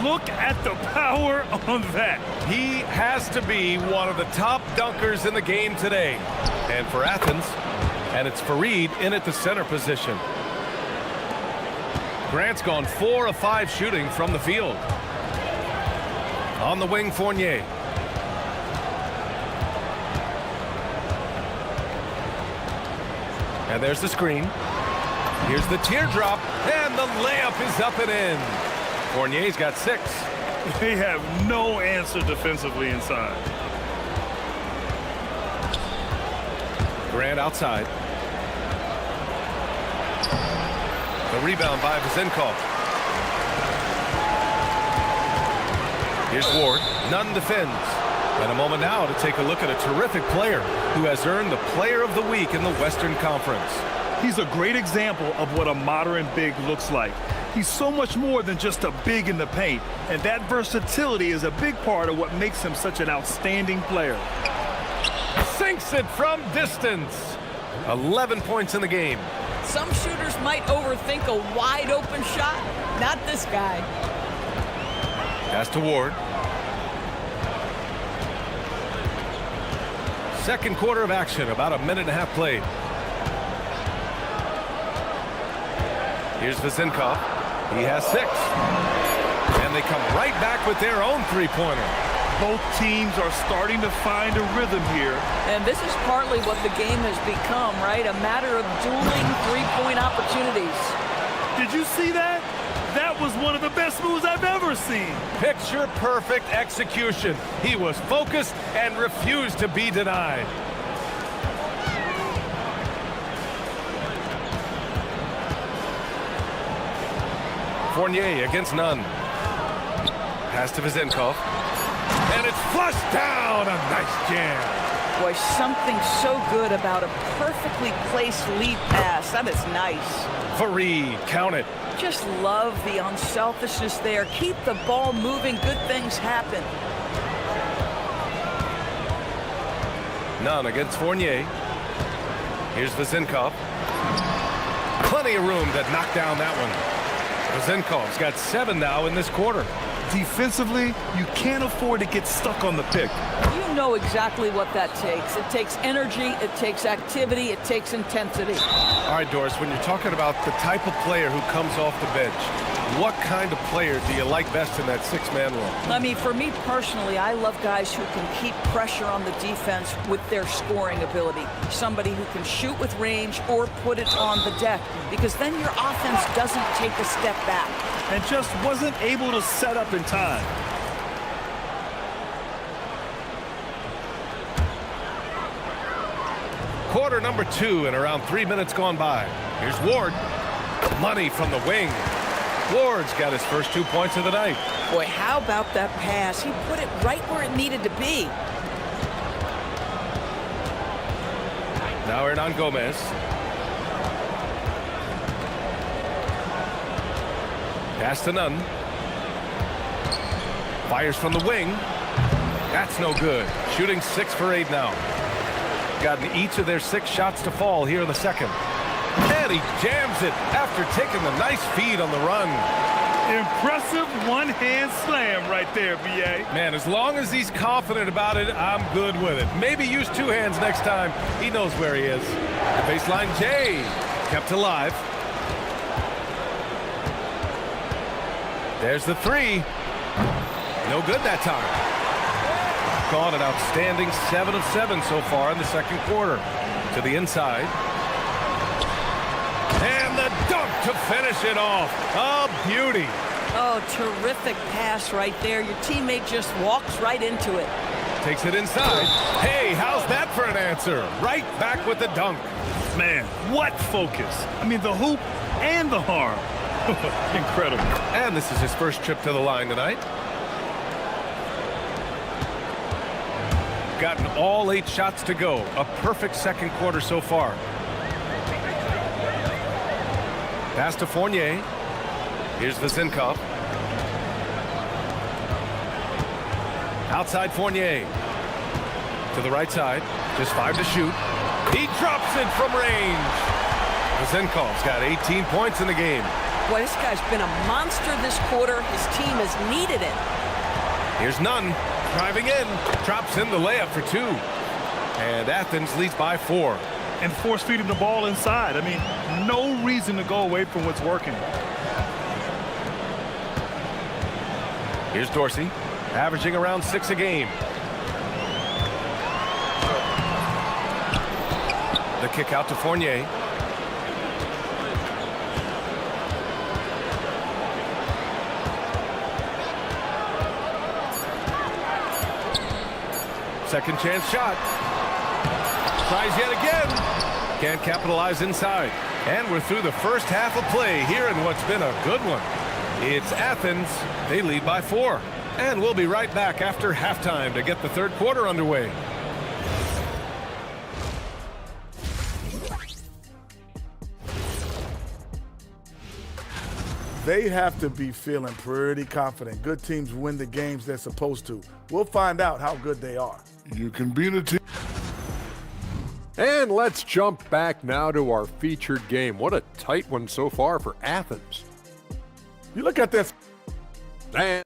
Look at the power on that. He has to be one of the top dunkers in the game today. And for Athens, and it's Fareed in at the center position. Grant's gone 4 of 5 shooting from the field. On the wing, Fournier. And there's the screen. Here's the teardrop, and the layup is up and in. Fournier's got 6. They have no answer defensively inside. Grant outside. The rebound by Vezenkov. Here's Ward. Nunn defends. And a moment now to take a look at a terrific player who has earned the Player of the Week in the Western Conference. He's a great example of what a modern big looks like. He's so much more than just a big in the paint, and that versatility is a big part of what makes him such an outstanding player. Sinks it from distance. 11 points in the game. Some shooters might overthink a wide open shot. Not this guy. Pass to Ward. Second quarter of action, about a minute and a half played. Here's Vezenkov. He has 6. And they come right back with their own three-pointer. Both teams are starting to find a rhythm here. And this is partly what the game has become, right? A matter of dueling three-point opportunities. Did you see that? That was one of the best moves I've ever seen. Picture-perfect execution. He was focused and refused to be denied. Fournier against Nunn. Pass to Vezenkov. And it's flushed down. A nice jam. Boy, something so good about a perfectly placed lead pass. That is nice. Fareed, count it. Just love the unselfishness there. Keep the ball moving. Good things happen. Nunn against Fournier. Here's Vezenkov. Plenty of room to knock down that one. Vezenkov's got 7 now in this quarter. Defensively, you can't afford to get stuck on the pick. You know exactly what that takes. It takes energy, it takes activity, it takes intensity. All right, Doris, when you're talking about the type of player who comes off the bench, what kind of player do you like best in that 6-man role? I mean, for me personally, I love guys who can keep pressure on the defense with their scoring ability. Somebody who can shoot with range or put it on the deck, because then your offense doesn't take a step back. And just wasn't able to set up in time. Quarter number 2 and around 3 minutes gone by. Here's Ward. Money from the wing. Ward's got his first 2 points of the night. Boy, how about that pass? He put it right where it needed to be. Now Hernan Gomez. Pass to Nunn. Fires from the wing. That's no good. Shooting 6 for 8 now. Gotten each of their 6 shots to fall here in the second. And he jams it after taking the nice feed on the run. Impressive one-hand slam right there, B.A. Man, as long as he's confident about it, I'm good with it. Maybe use 2 hands next time. He knows where he is. The baseline J, kept alive. There's the 3. No good that time. Gone an outstanding 7 of 7 so far in the second quarter. To the inside. And the dunk to finish it off. A beauty. Oh, terrific pass right there. Your teammate just walks right into it. Takes it inside. Hey, how's that for an answer? Right back with the dunk. Man, what focus. I mean, the hoop and the arm. Incredible. And this is his first trip to the line tonight. Gotten all 8 shots to go. A perfect second quarter so far. Pass to Fournier. Here's Vezinkov. Outside Fournier. To the right side. Just 5 to shoot. He drops it from range. Vezinkov's got 18 points in the game. Boy, this guy's been a monster this quarter. His team has needed it. Here's Nunn. Driving in. Drops in the layup for 2. And Athens leads by 4. And force feeding the ball inside. I mean, no reason to go away from what's working. Here's Dorsey, averaging around 6 a game. The kick out to Fournier. Second chance shot. Tries yet again. Can't capitalize inside. And we're through the first half of play here in what's been a good one. It's Athens. They lead by 4. And we'll be right back after halftime to get the third quarter underway. They have to be feeling pretty confident. Good teams win the games they're supposed to. We'll find out how good they are. You can beat a team. And let's jump back now to our featured game. What a tight one so far for Athens. You look at this. And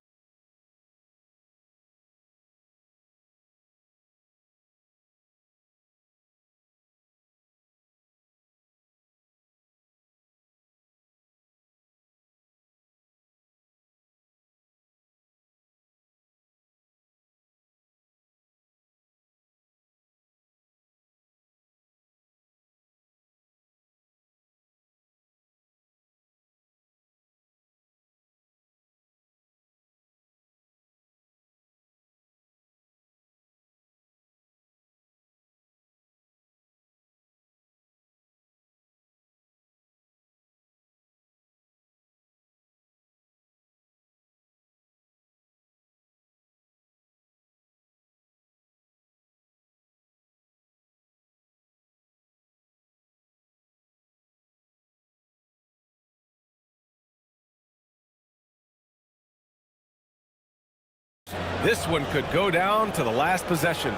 this one could go down to the last possession.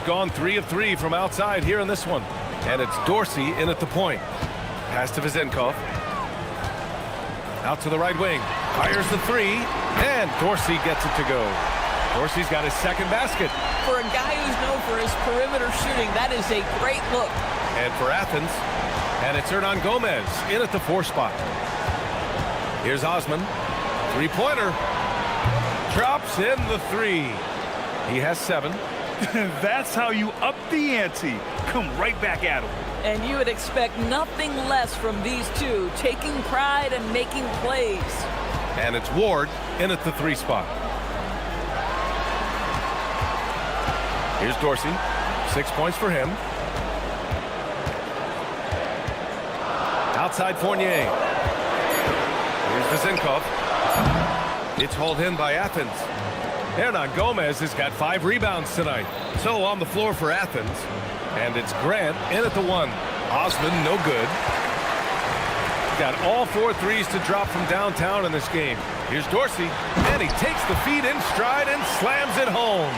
Gone 3 of 3 from outside here in this one. And it's Dorsey in at the point. Pass to Vezinkov. Out to the right wing. Fires the 3. And Dorsey gets it to go. Dorsey's got his second basket. For a guy who's known for his perimeter shooting, that is a great look. And for Athens, and it's Hernan Gomez in at the 4 spot. Here's Osman. 3-pointer. Drops in the 3. He has 7. That's how you up the ante. Come right back at him. And you would expect nothing less from these two, taking pride and making plays. And it's Ward in at the 3 spot. Here's Dorsey. 6 points for him. Outside Fournier. Here's Vezinkov. It's hauled in by Athens. Hernan Gomez has got 5 rebounds tonight. So on the floor for Athens. And it's Grant in at the 1. Osman, no good. Got all 4 threes to drop from downtown in this game. Here's Dorsey. And he takes the feed in stride and slams it home.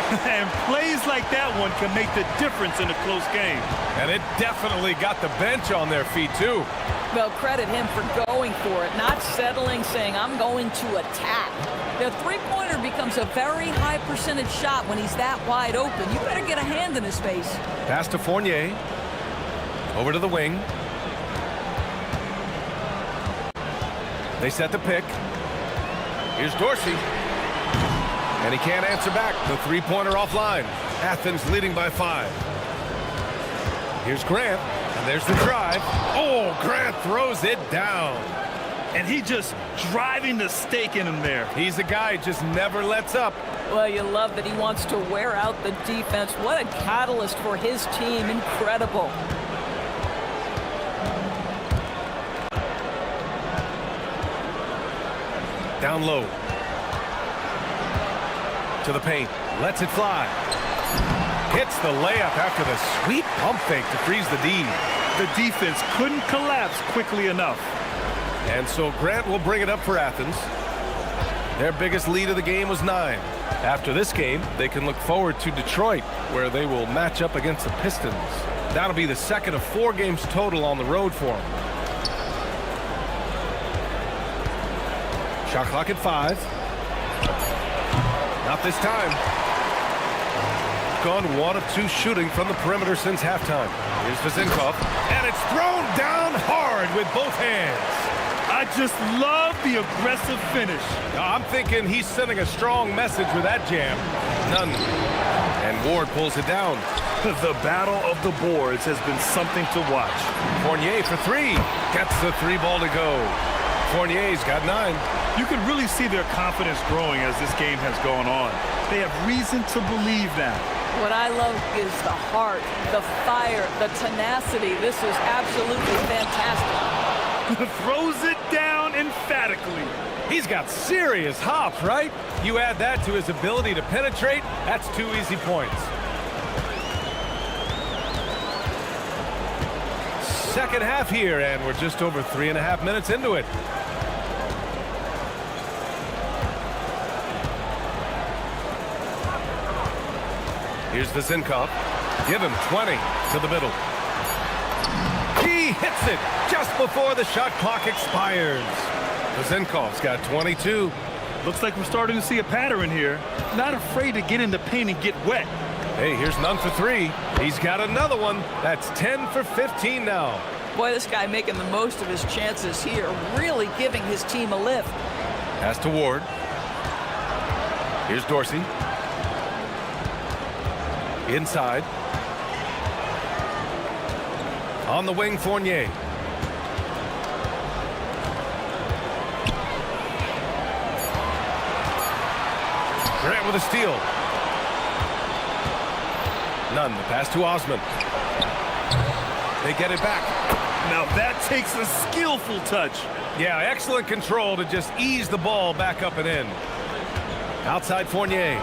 And plays like that one can make the difference in a close game. And it definitely got the bench on their feet, too. Well, credit him for going for it, not settling, saying, I'm going to attack. The three-pointer becomes a very high percentage shot when he's that wide open. You better get a hand in his face. Pass to Fournier. Over to the wing. They set the pick. Here's Dorsey. And he can't answer back. The three-pointer offline. Athens leading by 5. Here's Grant. And there's the drive. Oh, Grant throws it down. And he just driving the stake in him there. He's a guy who just never lets up. Well, you love that he wants to wear out the defense. What a catalyst for his team. Incredible. Down low. To the paint. Lets it fly. Hits the layup after the sweet pump fake to freeze the D. The defense couldn't collapse quickly enough. And so Grant will bring it up for Athens. Their biggest lead of the game was 9. After this game, they can look forward to Detroit, where they will match up against the Pistons. That'll be the second of 4 games total on the road for them. Shot clock at 5. Not this time. Gone 1 of 2 shooting from the perimeter since halftime. Here's Vezinkov, and it's thrown down hard with both hands. I just love the aggressive finish. I'm thinking he's sending a strong message with that jam. None. And Ward pulls it down. The battle of the boards has been something to watch. Fournier for 3. Gets the 3 ball to go. Fournier's got 9. You can really see their confidence growing as this game has gone on. They have reason to believe that. What I love is the heart, the fire, the tenacity. This is absolutely fantastic. Throws it down emphatically. He's got serious hops, right? You add that to his ability to penetrate, that's 2 easy points. Second half here, and we're just over 3.5 minutes into it. Here's Vezinkov. Give him 20 to the middle. He hits it just before the shot clock expires. Vezinkov's got 22. Looks like we're starting to see a pattern here. Not afraid to get in the paint and get wet. Hey, here's Nunn for 3. He's got another one. That's 10 for 15 now. Boy, this guy making the most of his chances here, really giving his team a lift. Pass to Ward. Here's Dorsey. Inside. On the wing, Fournier. Grant with a steal. Nunn, the pass to Osman. They get it back. Now that takes a skillful touch. Yeah, excellent control to just ease the ball back up and in. Outside Fournier.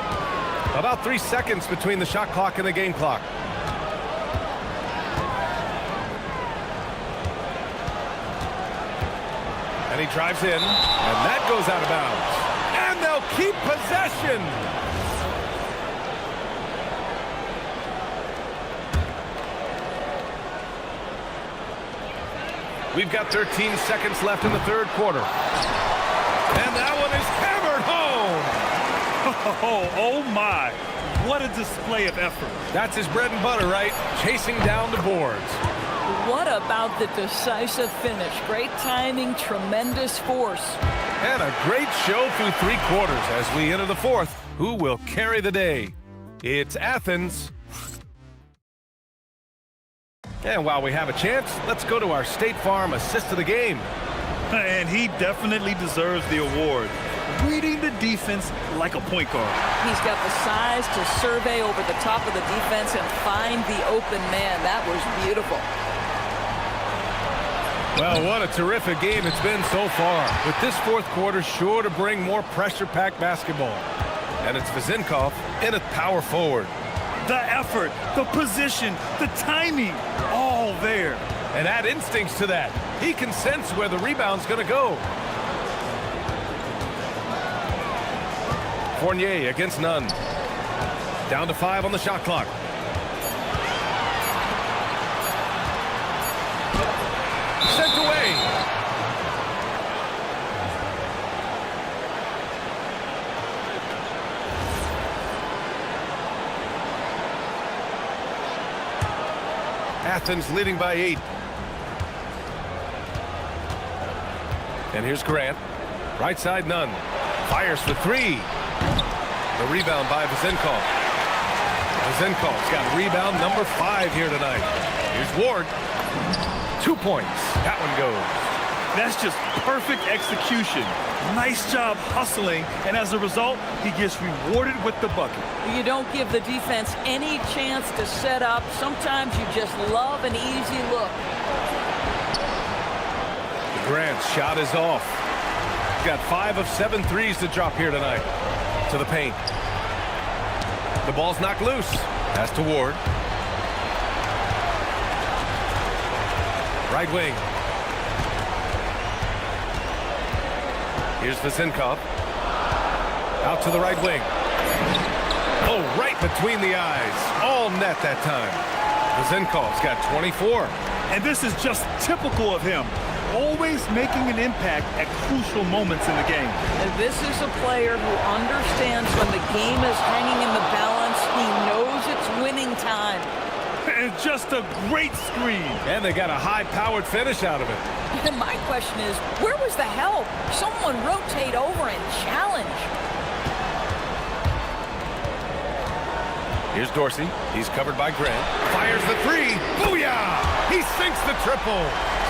About 3 seconds between the shot clock and the game clock. And he drives in, and that goes out of bounds. And they'll keep possession. We've got 13 seconds left in the third quarter. And that one is hammered home. Oh my, what a display of effort. That's his bread and butter, right? Chasing down the boards. What about the decisive finish? Great timing, tremendous force. And a great show through 3 quarters as we enter the 4th. Who will carry the day? It's Athens. And while we have a chance, let's go to our State Farm assist of the game. And he definitely deserves the award. Reading the defense like a point guard. He's got the size to survey over the top of the defense and find the open man. That was beautiful. Well, what a terrific game it's been so far. With this 4th quarter sure to bring more pressure-packed basketball. And it's Vezinkov in at power forward. The effort, the position, the timing, all there. And add instincts to that. He can sense where the rebound's going to go. Fournier against Nunn. Down to 5 on the shot clock. Sent away. Athens leading by 8. And here's Grant. Right side, none. Fires for 3. The rebound by Vazenkov. Vazenkov's got rebound number 5 here tonight. Here's Ward. 2 points. That one goes. That's just perfect execution. Nice job hustling, and as a result, he gets rewarded with the bucket. You don't give the defense any chance to set up. Sometimes you just love an easy look. Grant's shot is off. Got 5 of 7 threes to drop here tonight. To the paint. The ball's knocked loose. Pass to Ward. Right wing. Here's Vazenkov. Out to the right wing. Oh, right between the eyes. All net that time. Vazenkov's got 24. And this is just typical of him. Always making an impact at crucial moments in the game. And this is a player who understands when the game is hanging in the balance. He knows it's winning time. And just a great screen. And they got a high-powered finish out of it. And my question is, where was the help? Someone rotate over and challenge. Here's Dorsey. He's covered by Grant. Fires the 3. Booyah! He sinks the triple.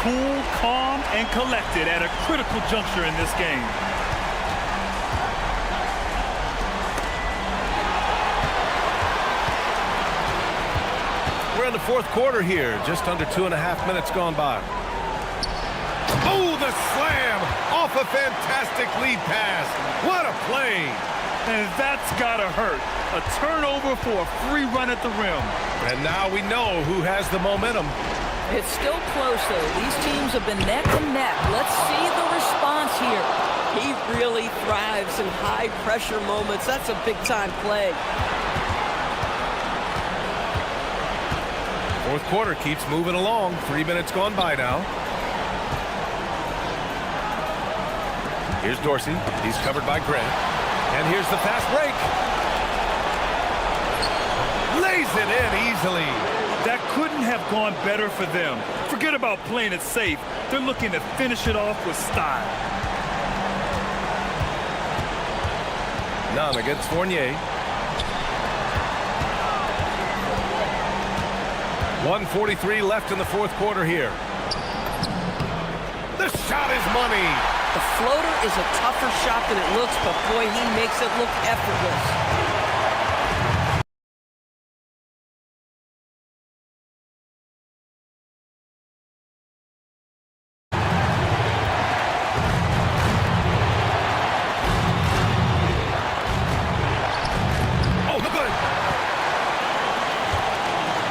Cool, calm, and collected at a critical juncture in this game. We're in the 4th quarter here. Just under 2.5 minutes gone by. Oh, the slam! Off a fantastic lead pass. What a play! And that's gotta hurt. A turnover for a free run at the rim. And now we know who has the momentum. It's still close, though. These teams have been neck and neck. Let's see the response here. He really thrives in high-pressure moments. That's a big-time play. 4th quarter keeps moving along. 3 minutes gone by now. Here's Dorsey. He's covered by Grant. And here's the fast break. Lays it in easily. That couldn't have gone better for them. Forget about playing it safe. They're looking to finish it off with style. None against Fournier. 1:43 left in the 4th quarter here. The shot is money. The floater is a tougher shot than it looks, but boy, he makes it look effortless.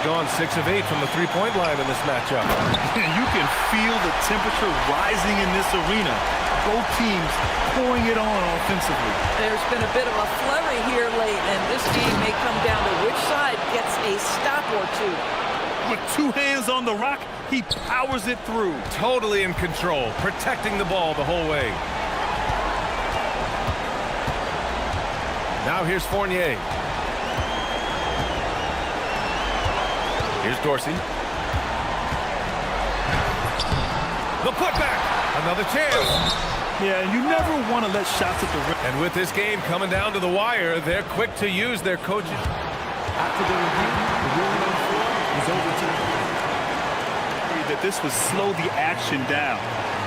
Gone 6 of 8 from the 3-point line in this matchup. And you can feel the temperature rising in this arena. Both teams pouring it on offensively. There's been a bit of a flurry here late, and this game may come down to which side gets a stop or two. With 2 hands on the rock, he powers it through. Totally in control, protecting the ball the whole way. Now here's Fournier. Here's Dorsey. The putback. Another chance. Yeah, you never want to let shots at the rim. And with this game coming down to the wire, they're quick to use their coaches. After the review, the ruling on the floor is overturned. That this would slow the action down.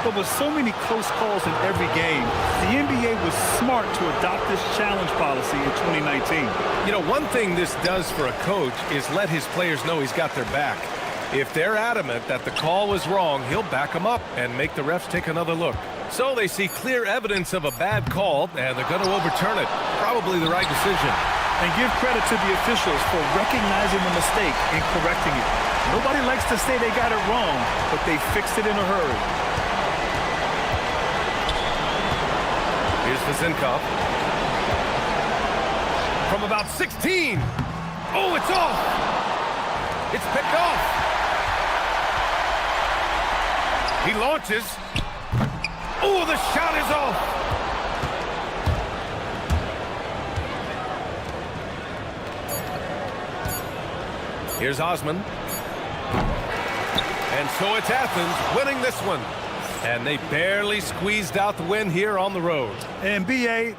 But with so many close calls in every game, the NBA was smart to adopt this challenge policy in 2019. You know, one thing this does for a coach is let his players know he's got their back. If they're adamant that the call was wrong, he'll back them up and make the refs take another look. So they see clear evidence of a bad call, and they're going to overturn it. Probably the right decision. And give credit to the officials for recognizing the mistake and correcting it. Nobody likes to say they got it wrong, but they fixed it in a hurry. Here's Vazenkov. From about 16. Oh, it's off! It's picked off! He launches. Oh, the shot is off! Here's Osman. And so it's Athens winning this one. And they barely squeezed out the win here on the road. And BA,